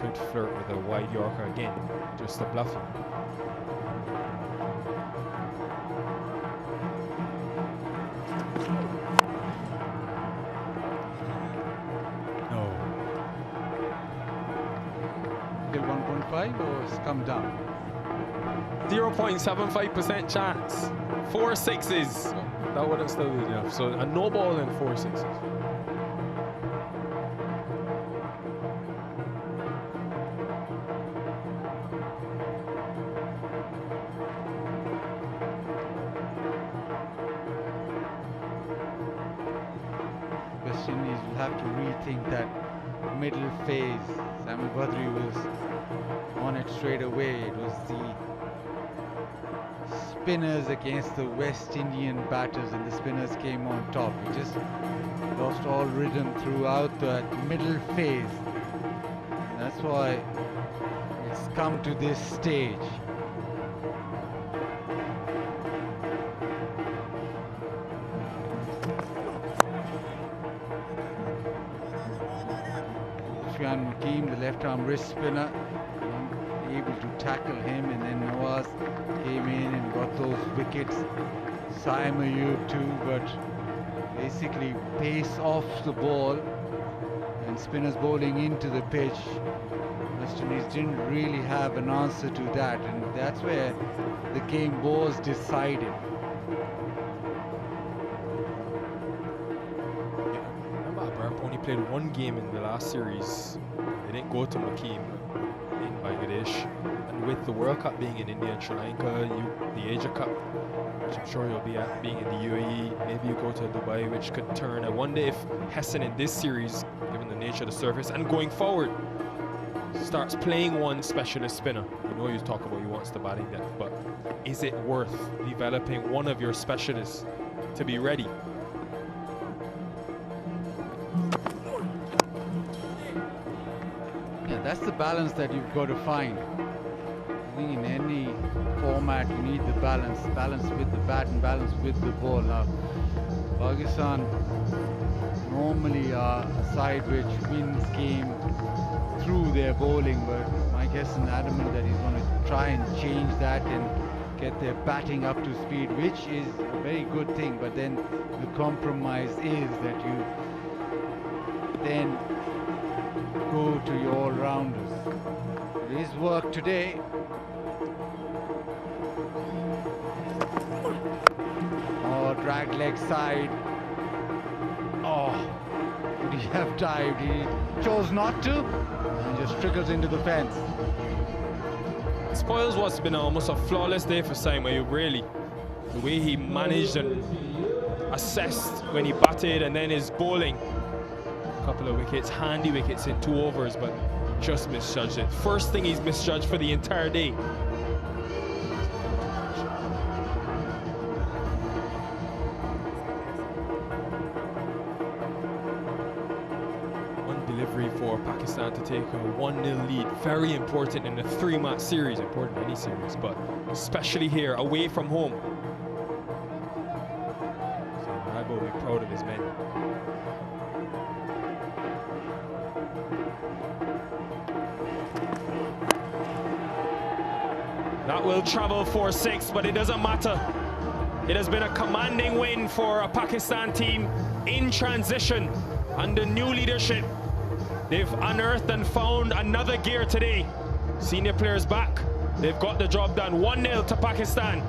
Speaker 11: Could flirt with a wide Yorker again, just a bluffing.
Speaker 10: No. Still 1.5 or it's come down?
Speaker 11: 0.75% chance. 4 6s. That wouldn't still be enough. So a no ball and 4 6s.
Speaker 10: West Indies will have to rethink that middle phase. Samuel Badri was on it straight away. It was the spinners against the West Indian batters, and the spinners came on top. We just lost all rhythm throughout that middle phase. that's why it's come to this stage. Hakeem, the left-arm wrist spinner, able to tackle him, and then Nawaz came in and got those wickets. Saim Ayub too, but basically pace off the ball and spinners bowling into the pitch. West Indies didn't really have an answer to that, and that's where the game was decided.
Speaker 11: Only played one game in the last series. They didn't go to Makeem in Bangladesh. And with the World Cup being in India and Sri Lanka, the Asia Cup, which I'm sure you'll be at, being in the UAE, maybe you go to Dubai, which could turn. I wonder if Hesson in this series, given the nature of the surface, and going forward, starts playing one specialist spinner. You know you talk about he wants the batting depth, but is it worth developing one of your specialists to be ready?
Speaker 10: That's the balance that you've got to find. I think in any format you need the balance with the bat and balance with the ball. Now, Pakistan normally are a side which wins game through their bowling, but Mike Hesson adamant that he's going to try and change that and get their batting up to speed, which is a very good thing, but then the compromise is that you then go to your all-rounders. It is work today. Oh, drag leg side. Oh, would he have dived? He chose not to and just trickles into the fence.
Speaker 11: Spoils what's been almost a flawless day for Saim Ayub, really. The way he managed and assessed when he batted, and then his bowling. Couple of wickets, handy wickets in 2 overs, but just misjudged it. First thing he's misjudged for the entire day. One delivery for Pakistan to take a 1-0 lead. Very important in a 3-match series, important in any series, but especially here, away from home. So Rago will be proud of his men. That will travel for 6, but it doesn't matter. It has been a commanding win for a Pakistan team in transition under new leadership. They've unearthed and found another gear today. Senior players back. They've got the job done. 1-0 to Pakistan.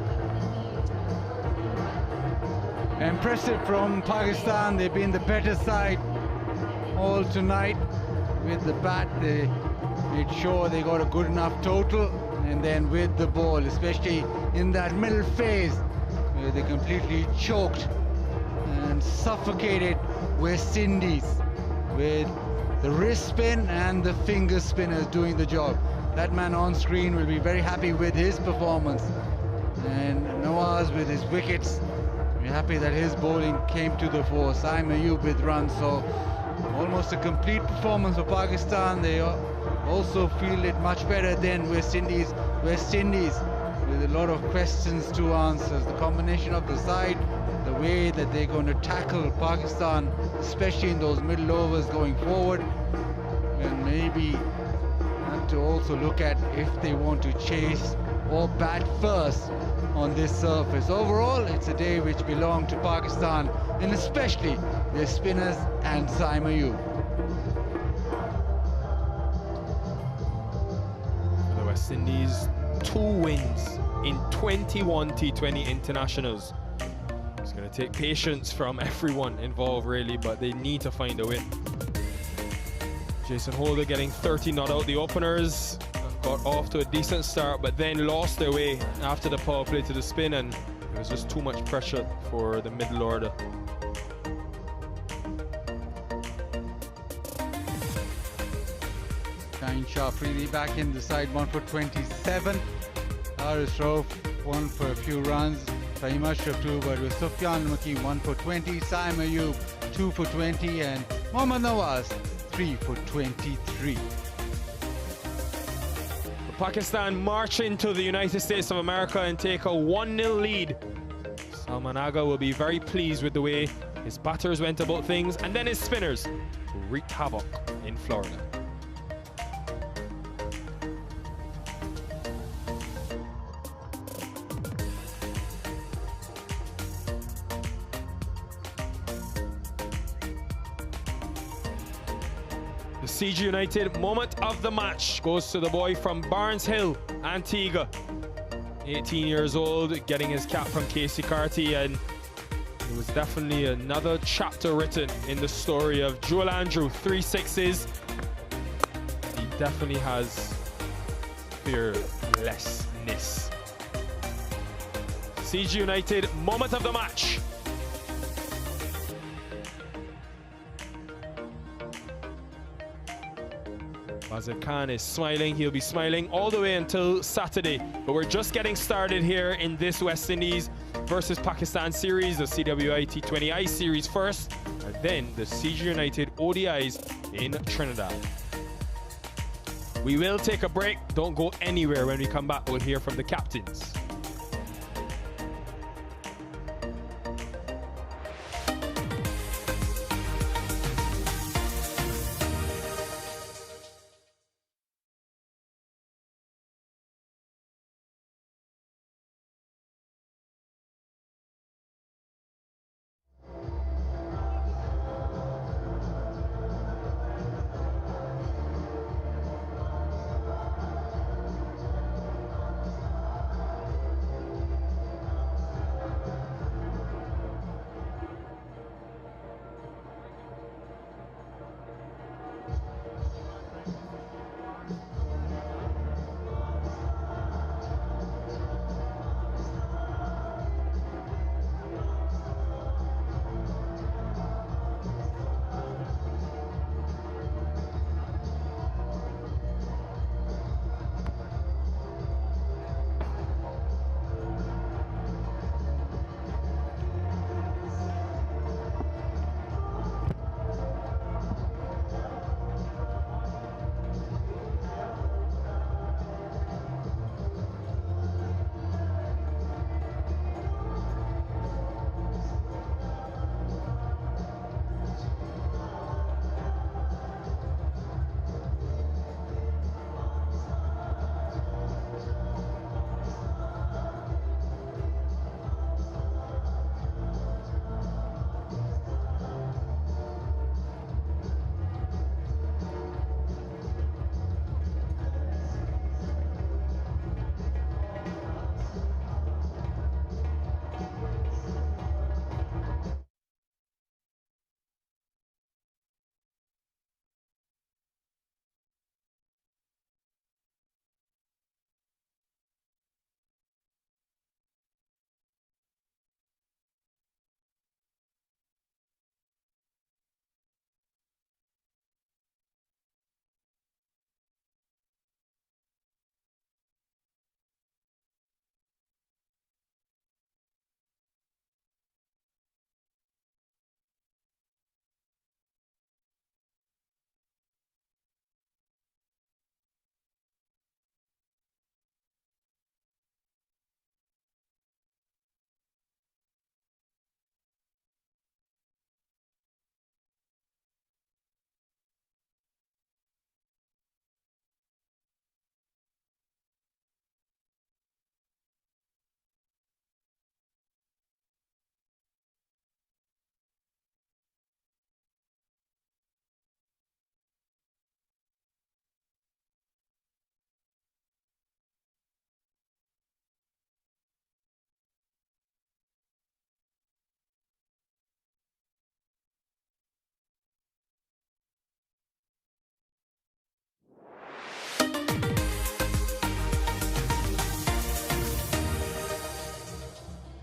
Speaker 10: Impressive from Pakistan. They've been the better side all tonight. With the bat, they made sure they got a good enough total. And then with the ball, especially in that middle phase, where they completely choked and suffocated West Indies with the wrist spin and the finger spinners doing the job. That man on screen will be very happy with his performance. And Nawaz with his wickets, we're happy that his bowling came to the fore. Saim Ayub with runs, so almost a complete performance for Pakistan. They also feel it much better than West Indies. West Indies with a lot of questions to answer. The combination of the side, the way that they're going to tackle Pakistan, especially in those middle overs going forward, and maybe have to also look at if they want to chase or bat first on this surface. Overall, it's a day which belonged to Pakistan, and especially their spinners and Saim Ayub.
Speaker 11: West Indies, 2 wins in 21 T20 internationals. It's going to take patience from everyone involved, really, but they need to find a win. Jason Holder getting 30 not out. The openers got off to a decent start, but then lost their way after the power play to the spin, and it was just too much pressure for the middle order.
Speaker 10: Shah Preeti back in the side, 1 for 27. Haris Rauf 1 for a few runs. Fahim Ashraf 2, but with Sufyan Makeem 1 for 20. Saim Ayub 2 for 20, and Mohammad Nawaz 3 for 23.
Speaker 11: Pakistan march into the United States of America and take a 1-0 lead. Salman Agha will be very pleased with the way his batters went about things, and then his spinners who wreaked havoc in Florida. The CG United moment of the match goes to the boy from Barnes Hill, Antigua. 18 years old, getting his cap from Casey Carty, and it was definitely another chapter written in the story of Joel Andrew. 3 sixes. He definitely has fearlessness. CG United moment of the match. Wazir Khan is smiling. He'll be smiling all the way until Saturday. But we're just getting started here in this West Indies versus Pakistan series, the CWI T20I series first, and then the CG United ODIs in Trinidad. We will take a break. Don't go anywhere. When we come back, we'll hear from the captains.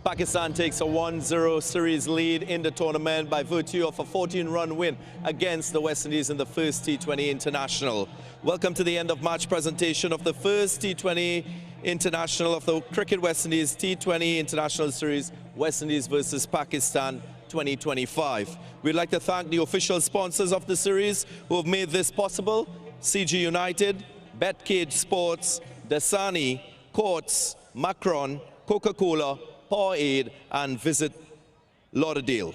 Speaker 14: Pakistan takes a 1-0 series lead in the tournament by virtue of a 14-run win against the West Indies in the first T20 International. Welcome to the end of match presentation of the first T20 International of the Cricket West Indies T20 International Series, West Indies versus Pakistan 2025. We'd like to thank the official sponsors of the series who have made this possible: CG United, Betcade Sports, Dasani, Courts, Macron, Coca-Cola, Powerade, and Visit Lauderdale.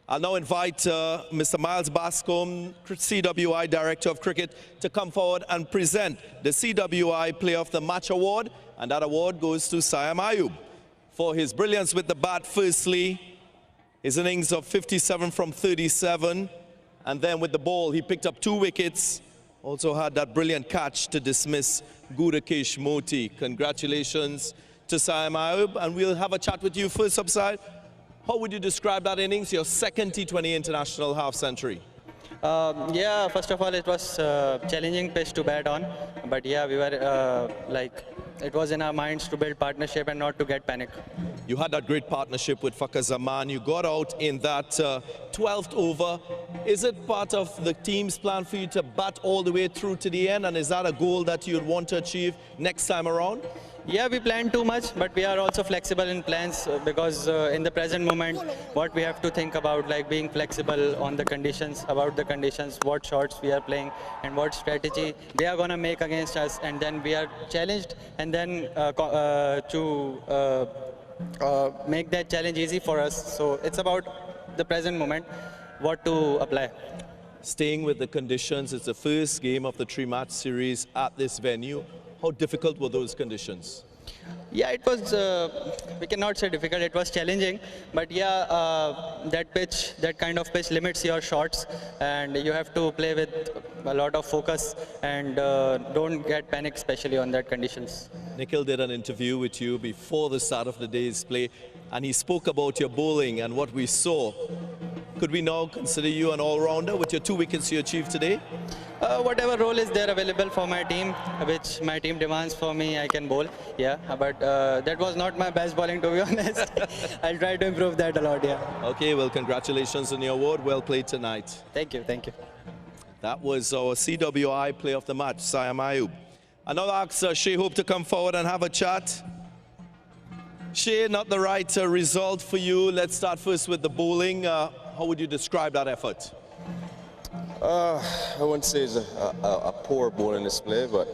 Speaker 14: I'll now invite Mr. Miles Bascombe, CWI Director of Cricket, to come forward and present the CWI Player of the Match Award, and that award goes to Syam Ayub for his brilliance with the bat. Firstly, his innings of 57 from 37, and then with the ball he picked up 2 wickets, also had that brilliant catch to dismiss Gudakesh Moti. Congratulations to Syam Ayub, and we'll have a chat with you first upside. How would you describe that innings, your second T20 international half century?
Speaker 13: Yeah, first of all, it was challenging pitch to bat on, but yeah, we were it was in our minds to build partnership and not to get panic.
Speaker 14: You had that great partnership with Fakhar Zaman. You got out in that 12th over. Is it part of the team's plan for you to bat all the way through to the end, and is that a goal that you'd want to achieve next time around?
Speaker 13: Yeah, we plan too much, but we are also flexible in plans because in the present moment, what we have to think about, like being flexible on the conditions, about the conditions, what shots we are playing, and what strategy they are going to make against us, and then we are challenged, and then to make that challenge easy for us. So it's about the present moment, what to apply.
Speaker 14: Staying with the conditions, it's the first game of the 3-match series at this venue. How difficult were those conditions?
Speaker 13: Yeah, it was, we cannot say difficult, it was challenging, but yeah, that pitch, that kind of pitch limits your shots, and you have to play with a lot of focus and don't get panic, especially on that conditions.
Speaker 14: Nikhil did an interview with you before the start of the day's play, and he spoke about your bowling and what we saw. Could we now consider you an all-rounder with your 2 wickets you achieved today?
Speaker 13: Whatever role is there available for my team, which my team demands for me, I can bowl. Yeah, but that was not my best bowling, to be honest. I'll try to improve that a lot, yeah.
Speaker 14: Okay, well, congratulations on your award. Well played tonight.
Speaker 13: Thank you, thank you.
Speaker 14: That was our CWI Player of the Match, Syam Ayub. I now ask Shay Hope to come forward and have a chat. Shay, not the right result for you. Let's start first with the bowling. How would you describe that effort?
Speaker 15: I wouldn't say it's a poor bowling display, but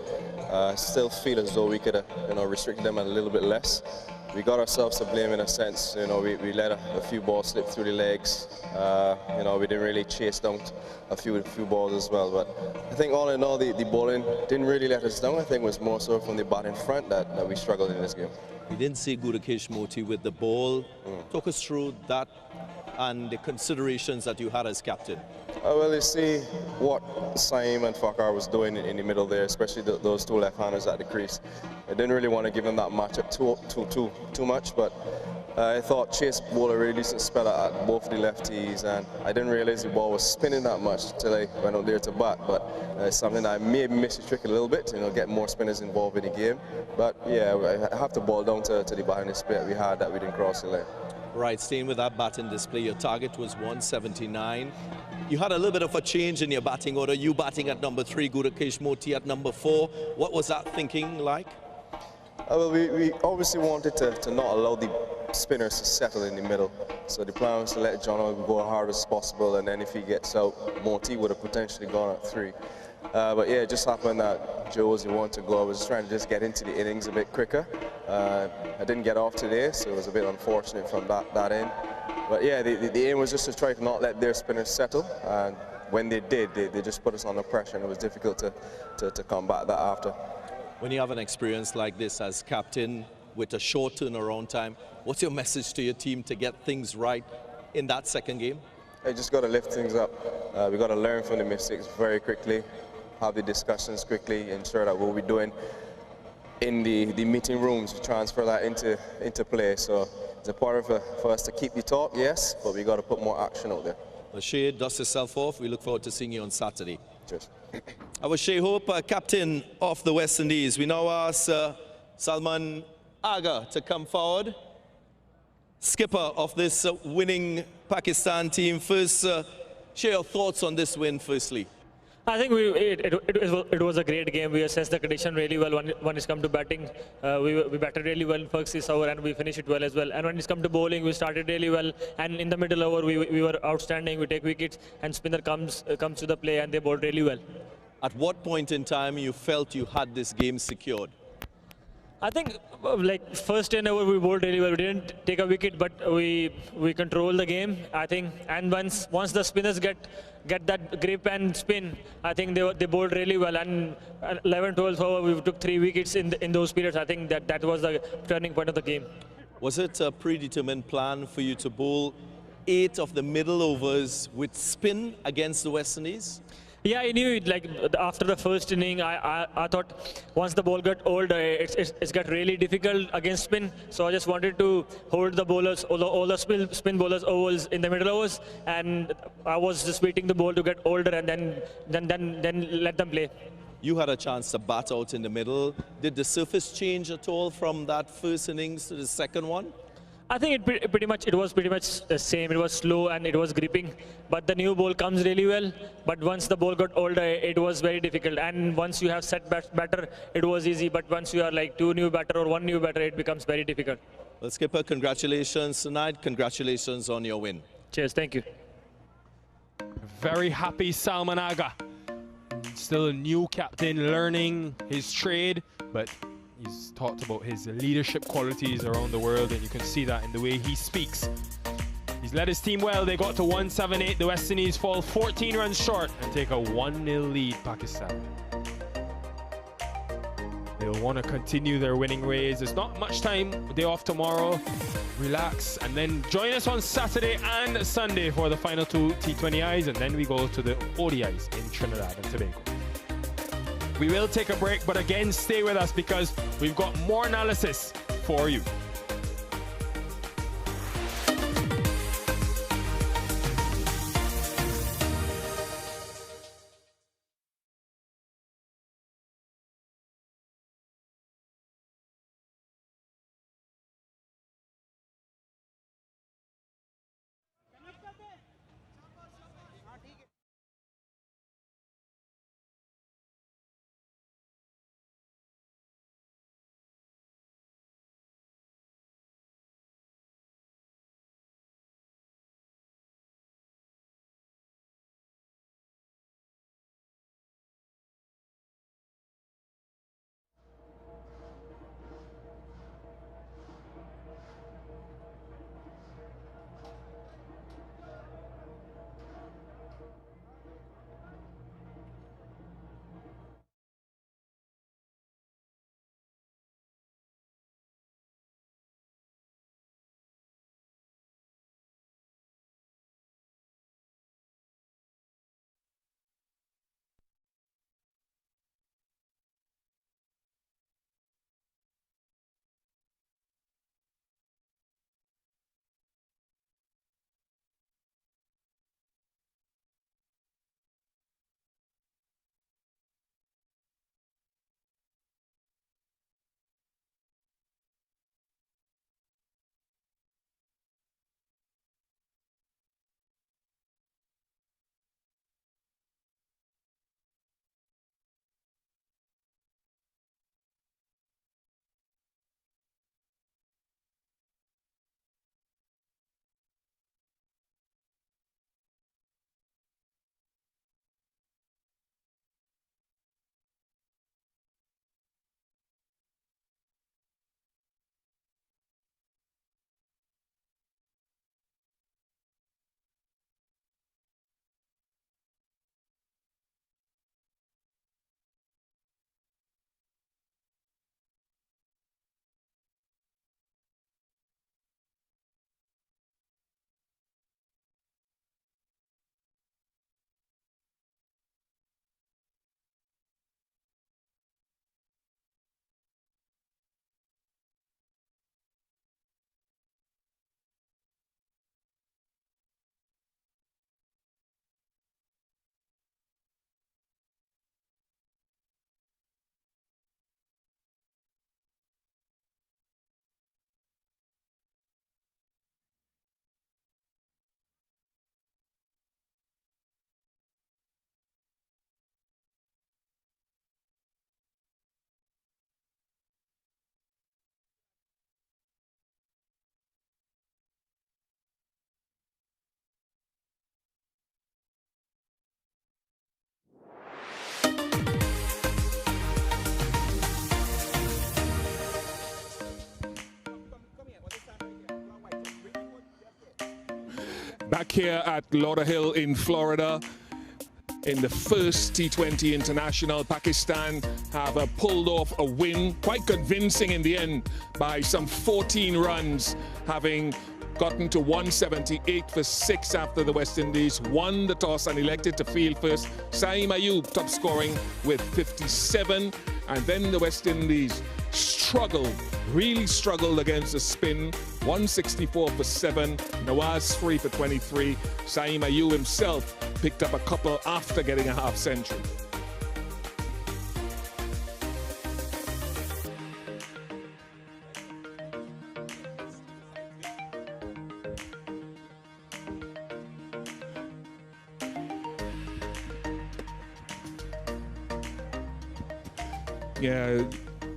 Speaker 15: I still feel as though we could have restricted them a little bit less. We got ourselves to blame in a sense. We let a few balls slip through the legs. We didn't really chase down a few balls as well. But I think all in all, the bowling didn't really let us down. I think it was more so from the batting front that we struggled in this game.
Speaker 14: We didn't see Gudakesh Moti with the ball. Talk us through that and the considerations that you had as captain.
Speaker 15: Well, you see what Syam and Fakhar was doing in the middle there, especially those 2 left-handers at the crease. I didn't really want to give them that matchup too much, but I thought Chase bowled a really decent spell at both of the lefties, and I didn't realize the ball was spinning that much until I went out there to bat. But it's something that I maybe missed the trick a little bit, get more spinners involved in the game. But yeah, I have to boil down to the batting display that we had, that we didn't cross the line.
Speaker 14: Right, staying with that batting display, your target was 179. You had a little bit of a change in your batting order. You batting at number 3, Gudakesh Moti at number 4. What was that thinking like?
Speaker 15: Well, we obviously wanted to not allow the spinners to settle in the middle. So the plan was to let John go as hard as possible, and then if he gets out, Moti would have potentially gone at 3. But yeah, it just happened that Josie wanted to go. I was trying to just get into the innings a bit quicker. I didn't get off today, so it was a bit unfortunate from that end. But yeah, the aim was just to try to not let their spinners settle, and when they did, they just put us under pressure, and it was difficult to combat that after.
Speaker 14: When you have an experience like this as captain with a short turnaround time, what's your message to your team to get things right in that second game?
Speaker 15: I just got to lift things up. We got to learn from the mistakes very quickly, have the discussions quickly, ensure that what we're doing in the meeting rooms, we transfer that into play. So it's important for us to keep the talk, yes, but we got to put more action out there.
Speaker 14: Well, Shay, dust yourself off. We look forward to seeing you on Saturday.
Speaker 15: Cheers.
Speaker 14: I was Shay Hope, captain of the West Indies. We now ask Salman Aga to come forward, skipper of this winning Pakistan team. First, share your thoughts on this win, firstly.
Speaker 23: I think it was a great game. We assessed the condition really well when it's come to batting. We batted really well first 6 hours and we finished it well as well. And when it's come to bowling, we started really well. And in the middle hour, we were outstanding. We take wickets and spinner comes to the play and they bowled really well.
Speaker 14: At what point in time you felt you had this game secured?
Speaker 23: I think like first 10 over we bowled really well. We didn't take a wicket, but we controlled the game. I think, and once the spinners get that grip and spin, I think they bowled really well. And 11, 12 over we took 3 wickets in those periods. I think that was the turning point of the game.
Speaker 14: Was it a predetermined plan for you to bowl 8 of the middle overs with spin against the West Indies?
Speaker 23: Yeah, I knew it. Like after the first inning, I thought once the ball got old, it's got really difficult against spin. So I just wanted to hold the bowlers, all the spin bowlers overs in the middle overs, and I was just waiting the ball to get older and then let them play.
Speaker 14: You had a chance to bat out in the middle. Did the surface change at all from that first innings to the second one?
Speaker 23: I think it was pretty much the same. It was slow and it was gripping, but the new ball comes really well. But once the ball got older, it was very difficult. And once you have set batter, it was easy. But once you are like 2 new batter or 1 new batter, it becomes very difficult.
Speaker 14: Well, Skipper, congratulations tonight. Congratulations on your win.
Speaker 23: Cheers, thank you.
Speaker 11: Very happy Salman Aga. Still a new captain, learning his trade, but he's talked about his leadership qualities around the world, and you can see that in the way he speaks. He's led his team well. They got to 178. The West Indies fall 14 runs short and take a 1-0 lead, Pakistan. They'll want to continue their winning ways. There's not much time. Day off tomorrow. Relax, and then join us on Saturday and Sunday for the final 2 T20Is, and then we go to the ODIs in Trinidad and Tobago. We will take a break, but again, stay with us because we've got more analysis for you.
Speaker 4: Back here at Lauderhill in Florida, in the first T20 International, Pakistan have pulled off a win, quite convincing in the end, by some 14 runs, having gotten to 178 for 6 after the West Indies won the toss and elected to field first. Saeem Ayub top scoring with 57, and then the West Indies really struggled against the spin. 164 for 7, Nawaz 3 for 23. Saeem Ayub himself picked up a couple after getting a half century. Yeah,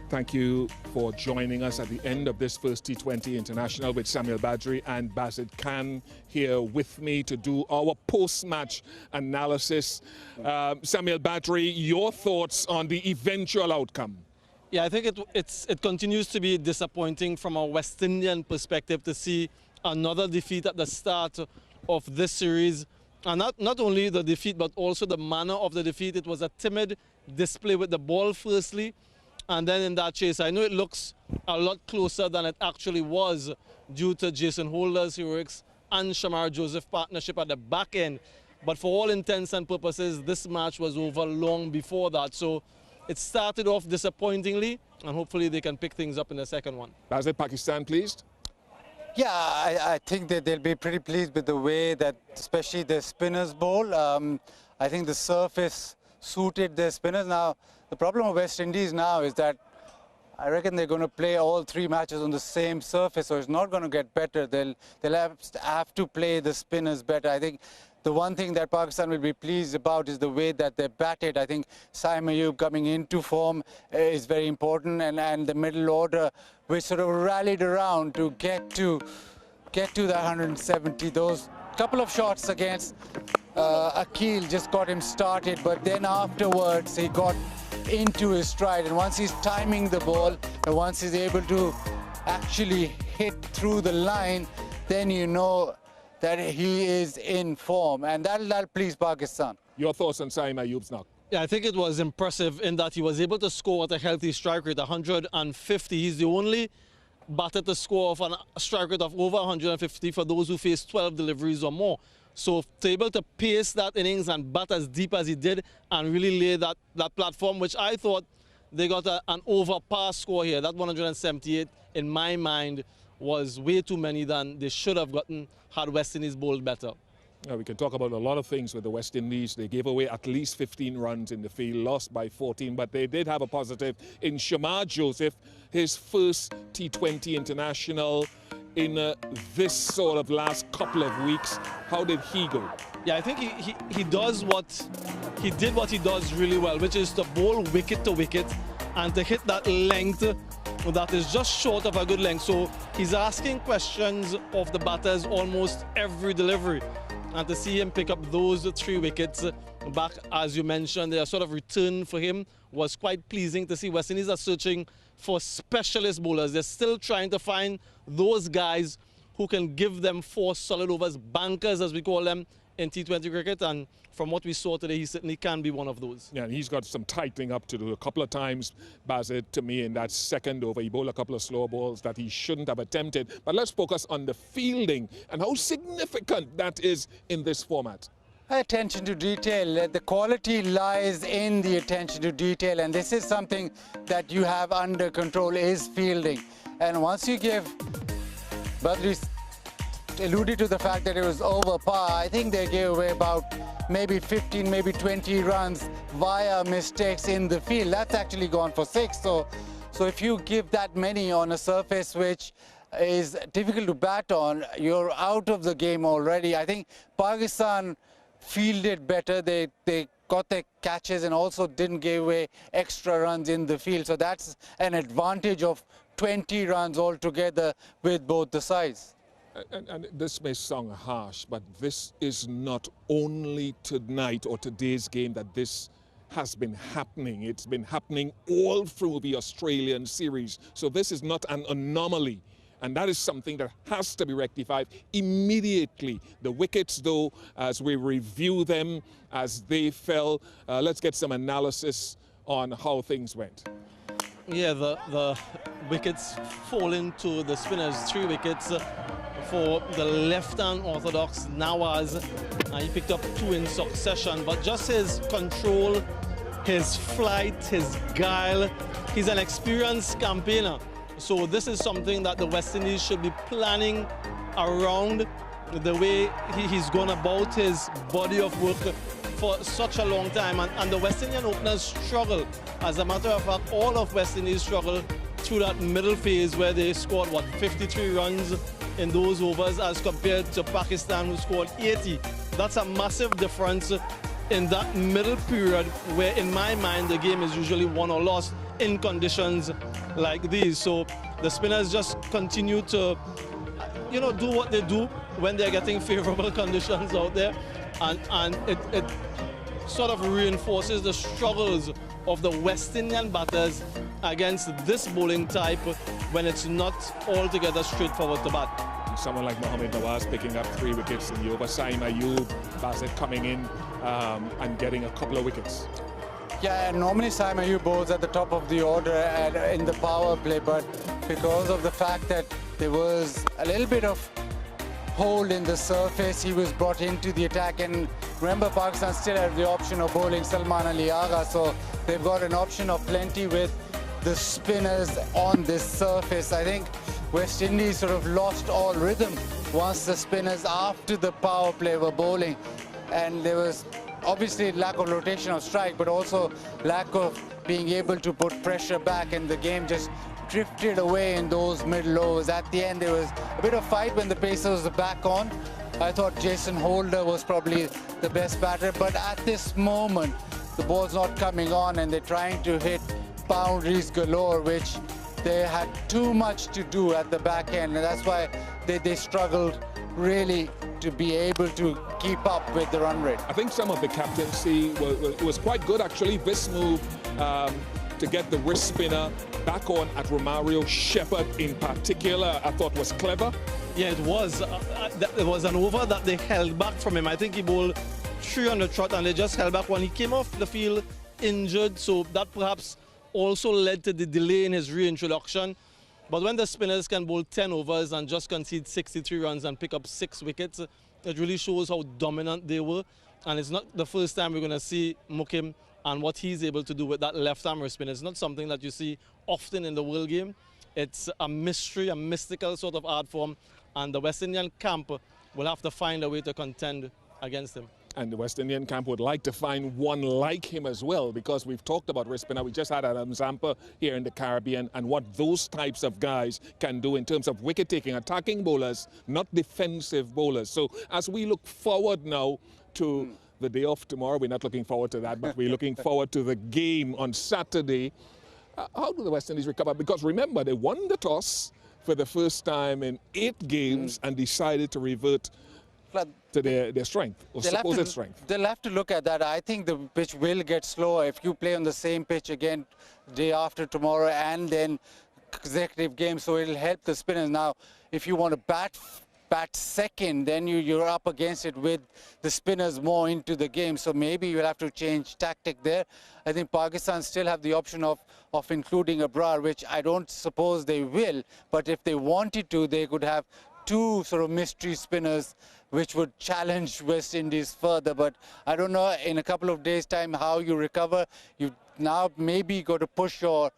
Speaker 4: thank you for joining us at the end of this first T20 International with Samuel Badri and Basit Khan here with me to do our post-match analysis. Samuel Badri, your thoughts on the eventual outcome?
Speaker 18: Yeah, I think it continues to be disappointing from a West Indian perspective to see another defeat at the start of this series. And not only the defeat, but also the manner of the defeat. It was a timid display with the ball firstly, and then in that chase. I know it looks a lot closer than it actually was due to Jason Holder's heroics and Shamar Joseph partnership at the back end. But for all intents and purposes, this match was over long before that. So it started off disappointingly, and hopefully they can pick things up in the second one.
Speaker 4: Basit, Pakistan pleased?
Speaker 10: Yeah, I think that they'll be pretty pleased with the way that, especially the spinners bowl. I think the surface suited their spinners. Now, the problem of West Indies now is that I reckon they're going to play all 3 matches on the same surface, so it's not going to get better. They'll have to play the spinners better. I think the one thing that Pakistan will be pleased about is the way that they batted. I think Saeem Ayub coming into form is very important, and the middle order, which sort of rallied around to get to the 170. Those couple of shots against Akil just got him started, but then afterwards he got into his stride, and once he's timing the ball and once he's able to actually hit through the line, then you know that he is in form, and that'll please Pakistan.
Speaker 4: Your thoughts on Saeem Ayub's knock?
Speaker 18: Yeah, I think it was impressive in that he was able to score at a healthy strike rate, 150. He's the only batter to score of a strike rate of over 150 for those who face 12 deliveries or more. So to be able to pace that innings and bat as deep as he did and really lay that platform, which I thought they got an overpass score here. That 178, in my mind, was way too many than they should have gotten had West Indies bowled better.
Speaker 4: Yeah, we can talk about a lot of things with the West Indies. They gave away at least 15 runs in the field, lost by 14, but they did have a positive in Shamar Joseph, his first T20 international in this sort of last couple of weeks. How did he go?
Speaker 18: Yeah, I think he does what he does really well, which is to bowl wicket to wicket and to hit that length that is just short of a good length. So he's asking questions of the batters almost every delivery. And to see him pick up those 3 wickets back, as you mentioned, their sort of return for him was quite pleasing to see. West Indies are searching for specialist bowlers. They're still trying to find those guys who can give them 4 solid overs, bankers as we call them in T20 cricket, and from what we saw today, he certainly can be one of those.
Speaker 4: Yeah, and he's got some tightening up to do. A couple of times, Basit, to me, in that second over, he bowled a couple of slow balls that he shouldn't have attempted. But let's focus on the fielding and how significant that is in this format.
Speaker 10: Attention to detail. The quality lies in the attention to detail, and this is something that you have under control, is fielding. And once you give, Badri alluded to the fact that it was over par. I think they gave away about maybe 15, maybe 20 runs via mistakes in the field. That's actually gone for 6. So if you give that many on a surface which is difficult to bat on, you're out of the game already. I think Pakistan fielded better. They got their catches and also didn't give away extra runs in the field. So that's an advantage of 20 runs altogether with both the sides.
Speaker 4: And this may sound harsh, but this is not only tonight or today's game that this has been happening. It's been happening all through the Australian series. So this is not an anomaly. And that is something that has to be rectified immediately. The wickets, though, as we review them as they fell, let's get some analysis on how things went.
Speaker 1: Yeah, the wickets falling to the spinners. 3 wickets for the left-hand orthodox Nawaz. He picked up 2 in succession, but just his control, his flight, his guile. He's an experienced campaigner. So this is something that the West Indies should be planning around, the way he's gone about his body of work for such a long time. And the West Indian openers struggle. As a matter of fact, all of West Indies struggle through that middle phase where they scored, 53 runs in those overs as compared to Pakistan, who scored 80. That's a massive difference in that middle period where, in my mind, the game is usually won or lost in conditions like these. So the spinners just continue to, do what they do when they're getting favorable conditions out there. And it sort of reinforces the struggles of the West Indian batters against this bowling type when it's not altogether straightforward to bat.
Speaker 4: Someone like Mohammad Nawaz picking up 3 wickets in the over. Saim Ayub, Bassett coming in and getting a couple of wickets.
Speaker 10: Yeah, and normally Saim Ayub bowls at the top of the order in the power play, but because of the fact that there was a little bit of hole in the surface, he was brought into the attack. And remember, Pakistan still have the option of bowling Salman Ali Agha, so they've got an option of plenty with the spinners on this surface. I think West Indies sort of lost all rhythm once the spinners after the power play were bowling, and there was obviously lack of rotation of strike, but also lack of being able to put pressure back, and the game just drifted away in those middle overs. At the end, there was a bit of fight when the Pacers were back on. I thought Jason Holder was probably the best batter, but at this moment, the ball's not coming on, and they're trying to hit boundaries galore, which they had too much to do at the back end, and that's why they struggled really to be able to keep up with the run rate.
Speaker 4: I think some of the captaincy was quite good, actually. This move to get the wrist spinner back on at Romario Shepherd in particular, I thought was clever.
Speaker 1: Yeah, it was. It was an over that they held back from him. I think he bowled 3 on the trot and they just held back when he came off the field injured, so that perhaps also led to the delay in his reintroduction. But when the spinners can bowl 10 overs and just concede 63 runs and pick up 6 wickets, it really shows how dominant they were. And it's not the first time we're going to see Mukim and what he's able to do with that left-arm spin. It's not something that you see often in the world game. It's a mystery, a mystical sort of art form, and the West Indian camp will have to find a way to contend against him.
Speaker 4: And the West Indian camp would like to find one like him as well, because we've talked about wrist spinner. We just had Adam Zampa here in the Caribbean, and what those types of guys can do in terms of wicket-taking, attacking bowlers, not defensive bowlers. So as we look forward now to the day off tomorrow, we're not looking forward to that, but we're looking forward to the game on Saturday. How do the West Indies recover? Because remember, they won the toss for the first time in 8 games and decided to revert to their strength, or supposed strength.
Speaker 10: They'll have to look at that. I think the pitch will get slower if you play on the same pitch again day after tomorrow and then consecutive games, so it'll help the spinners. Now, if you want to bat second, then you're up against it with the spinners more into the game, so maybe you'll have to change tactic there. I think Pakistan still have the option of including Abrar, which I don't suppose they will, but if they wanted to, they could have 2 sort of mystery spinners which would challenge West Indies further. But I don't know, in a couple of days' time, how you recover. You now maybe got to push your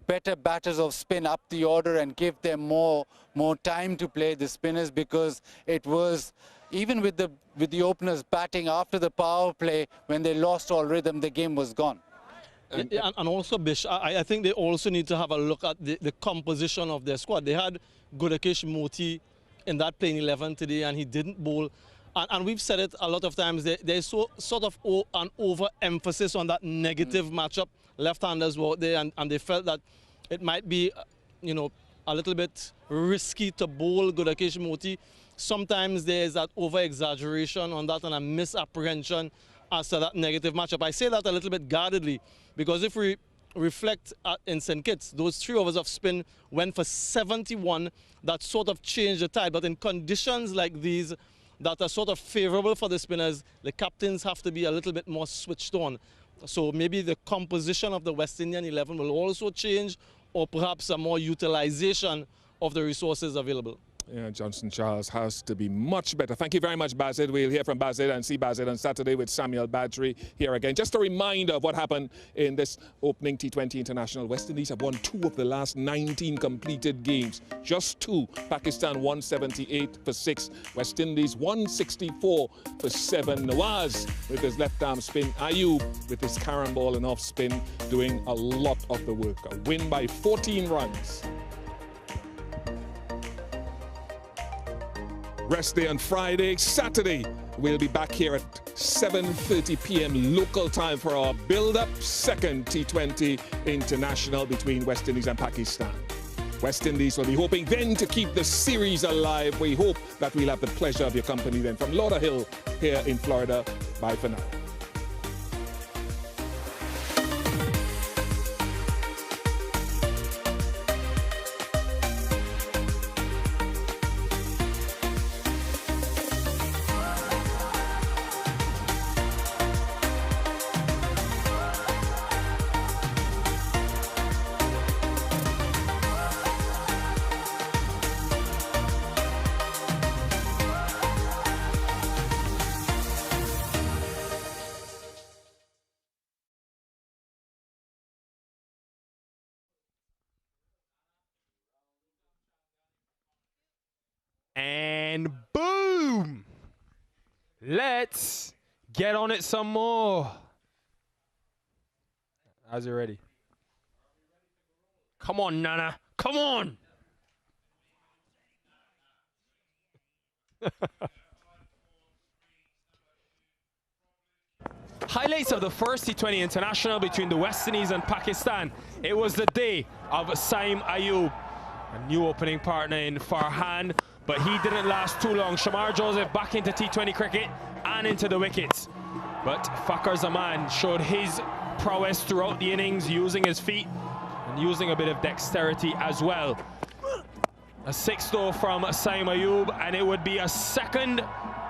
Speaker 10: better batters of spin up the order and give them more time to play the spinners, because it was, even with the openers batting after the power play, when they lost all rhythm, the game was gone.
Speaker 1: And also, Bish, I think they also need to have a look at the composition of their squad. They had Gudakesh Moti in that playing 11 today, and he didn't bowl. And we've said it a lot of times, there's sort of an overemphasis on that negative matchup. Left-handers were out there, and they felt that it might be, a little bit risky to bowl Gudakesh Moti. Sometimes there's that over-exaggeration on that and a misapprehension as to that negative matchup. I say that a little bit guardedly, because if we reflect in St. Kitts. Those 3 overs of spin went for 71. That sort of changed the tide. But in conditions like these that are sort of favorable for the spinners, the captains have to be a little bit more switched on. So maybe the composition of the West Indian 11 will also change, or perhaps a more utilization of the resources available.
Speaker 4: Yeah, Johnson Charles has to be much better. Thank you very much, Bazid. We'll hear from Bazid and see Bazid on Saturday with Samuel Badri here again. Just a reminder of what happened in this opening T20 International. West Indies have won 2 of the last 19 completed games. Just 2. Pakistan 178 for 6. West Indies 164 for 7. Nawaz with his left arm spin. Ayub with his carrom ball and off spin doing a lot of the work. A win by 14 runs. Rest day on Friday. Saturday, we'll be back here at 7:30 p.m. local time for our build-up second T20 International between West Indies and Pakistan. West Indies will be hoping then to keep the series alive. We hope that we'll have the pleasure of your company then from Lauderhill here in Florida. Bye for now.
Speaker 2: And boom! Let's get on it some more. How's it ready? Come on, Nana. Come on! Highlights of the first T20 International between the West Indies and Pakistan. It was the day of Saim Ayub, a new opening partner in Farhan, but he didn't last too long. Shamar Joseph back into T20 cricket and into the wickets. But Fakhar Zaman showed his prowess throughout the innings, using his feet and using a bit of dexterity as well. A 6th though from Saim Ayub, and it would be a second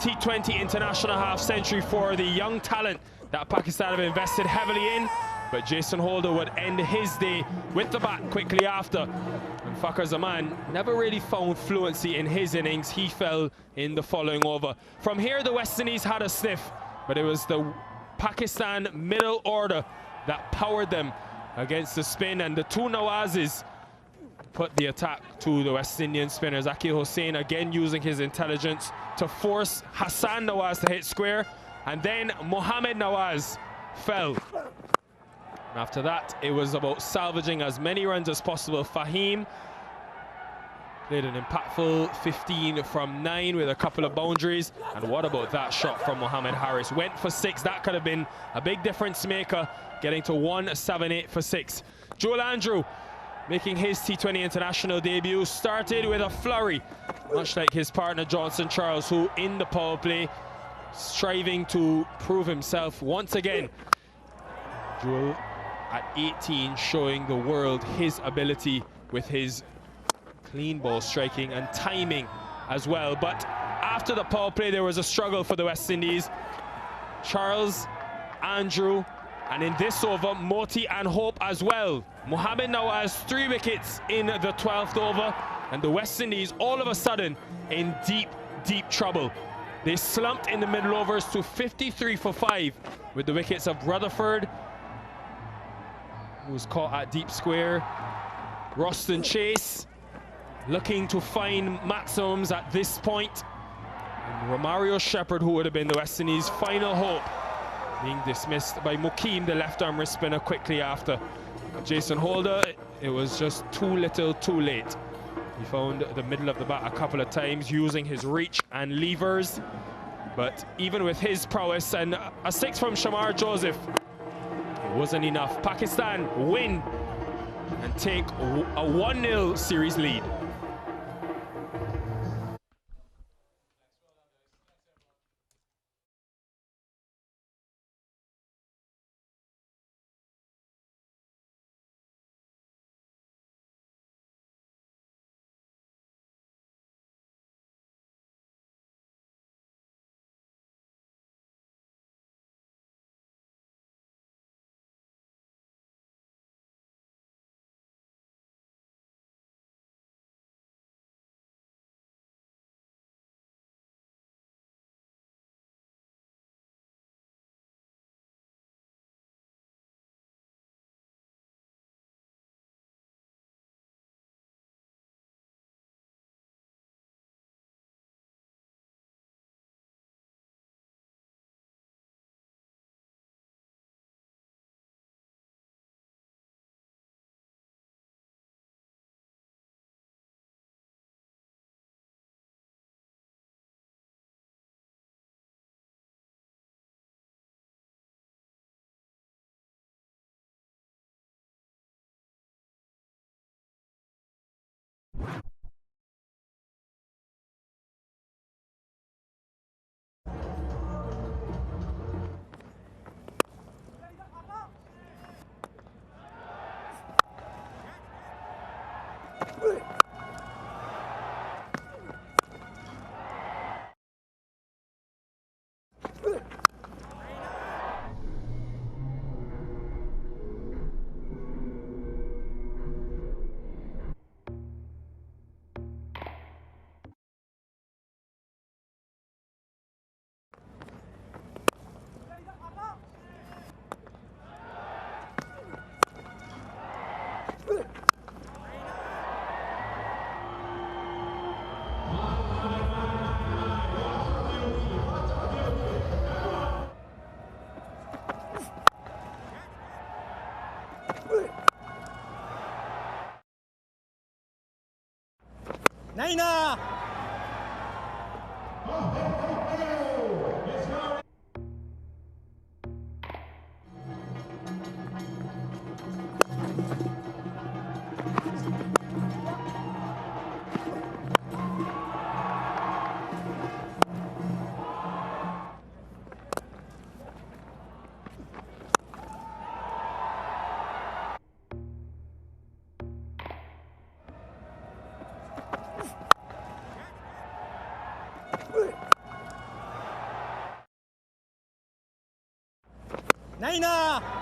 Speaker 2: T20 International half-century for the young talent that Pakistan have invested heavily in. But Jason Holder would end his day with the bat quickly after. And Fakhar Zaman never really found fluency in his innings. He fell in the following over. From here, the West Indies had a sniff, but it was the Pakistan middle order that powered them against the spin, and the 2 Nawazes put the attack to the West Indian spinners. Akil Hussain again using his intelligence to force Hassan Nawaz to hit square, and then Mohammad Nawaz fell. After that, it was about salvaging as many runs as possible. Fahim played an impactful 15 from 9 with a couple of boundaries. And what about that shot from Mohammad Harris? Went for 6. That could have been a big difference maker, getting to 178 for 6. Joel Andrew making his T20 International debut started with a flurry, much like his partner Johnson Charles, who in the power play striving to prove himself once again. Joel at 18 showing the world his ability with his clean ball striking and timing as well. But after the power play, there was a struggle for the West Indies. Charles, Andrew, and in this over, Moti and Hope as well. Mohammad Nawaz 3 wickets in the 12th over, and the West Indies all of a sudden in deep, deep trouble. They slumped in the middle overs to 53 for 5 with the wickets of Rutherford, who was caught at deep square. Roston Chase looking to find maximums at this point. And Romario Shepherd, who would have been the West Indies' final hope, being dismissed by Mukeem, the left-arm wrist spinner, quickly after. Jason Holder, it was just too little, too late. He found the middle of the bat a couple of times using his reach and levers. But even with his prowess and a 6 from Shamar Joseph, it wasn't enough. Pakistan win and take a 1-0 series lead.
Speaker 16: Naina! Naina!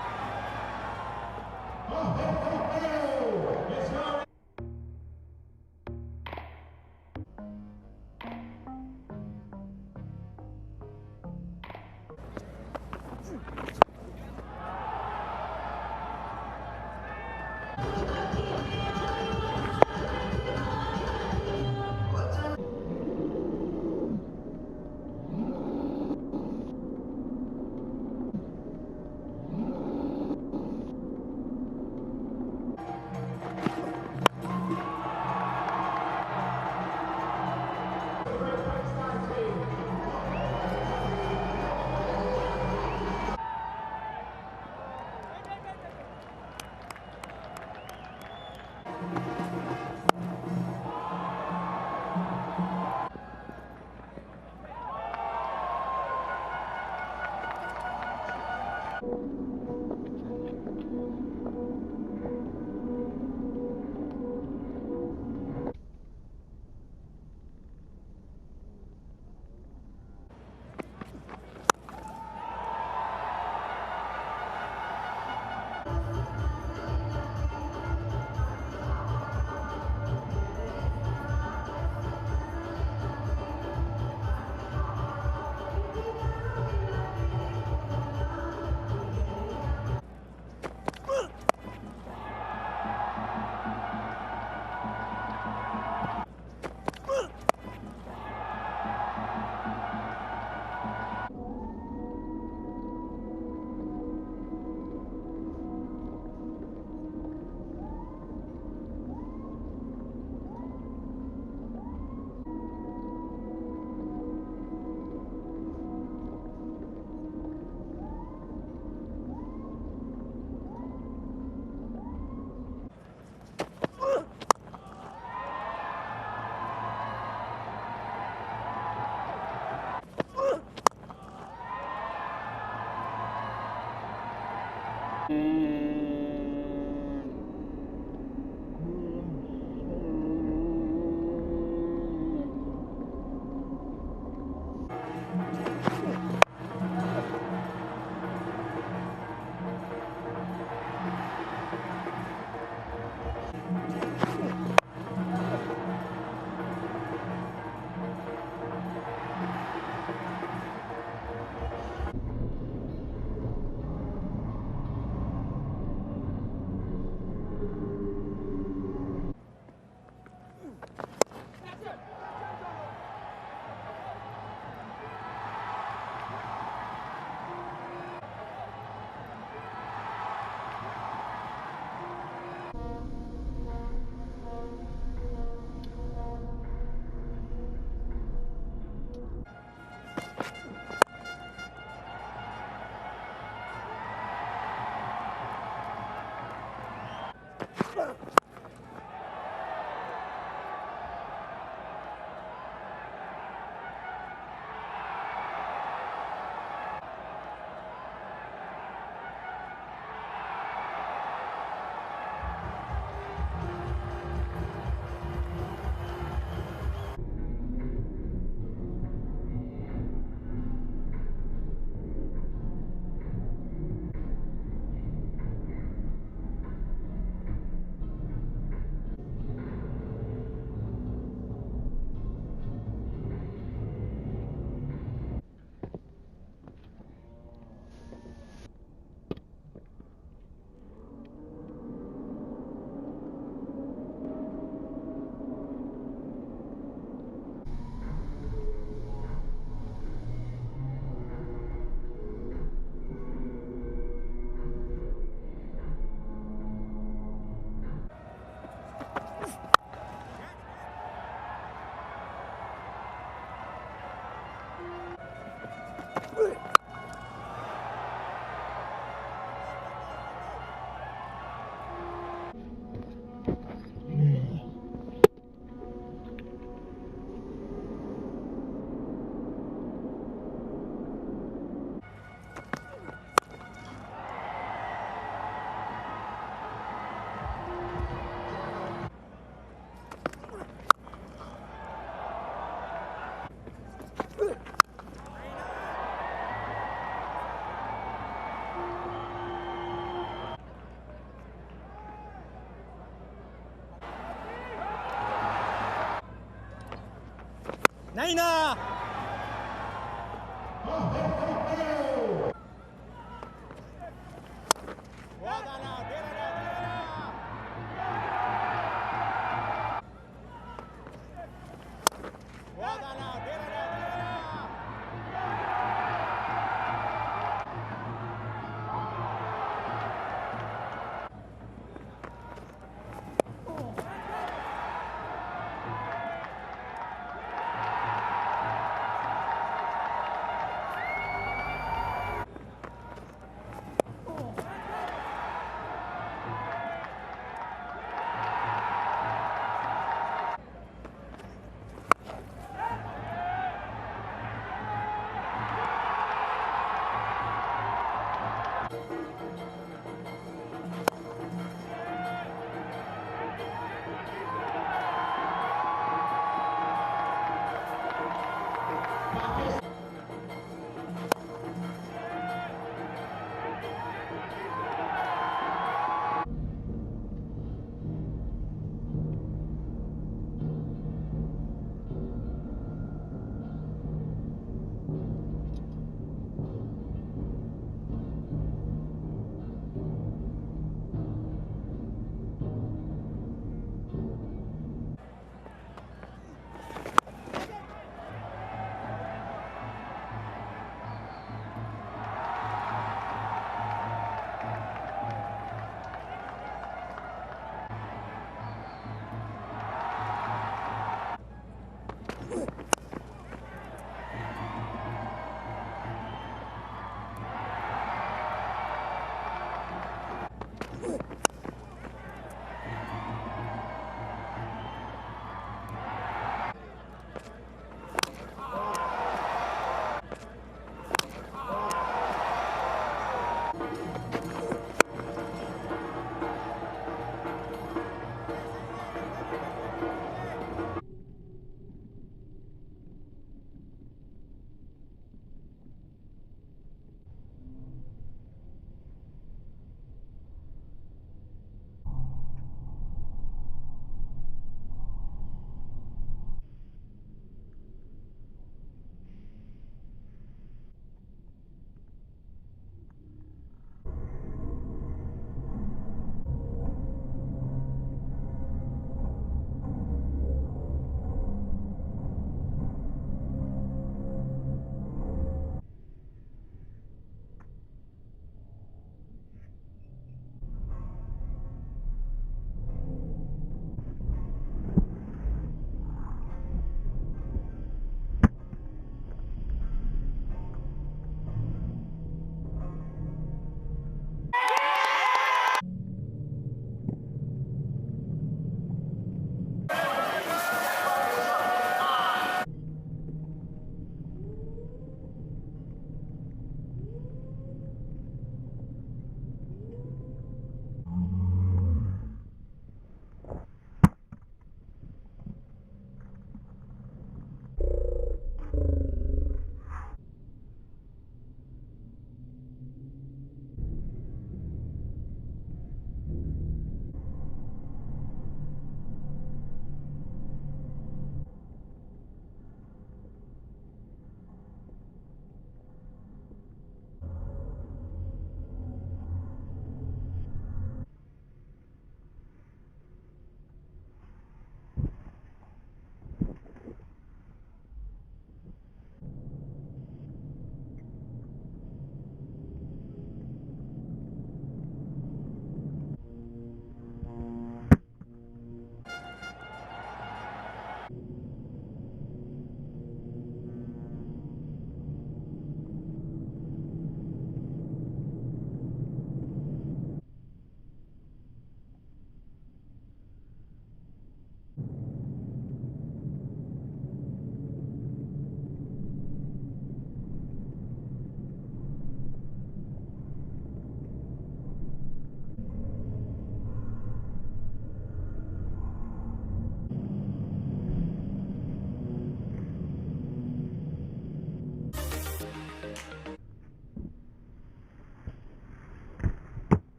Speaker 16: Naina!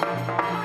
Speaker 19: Thank you.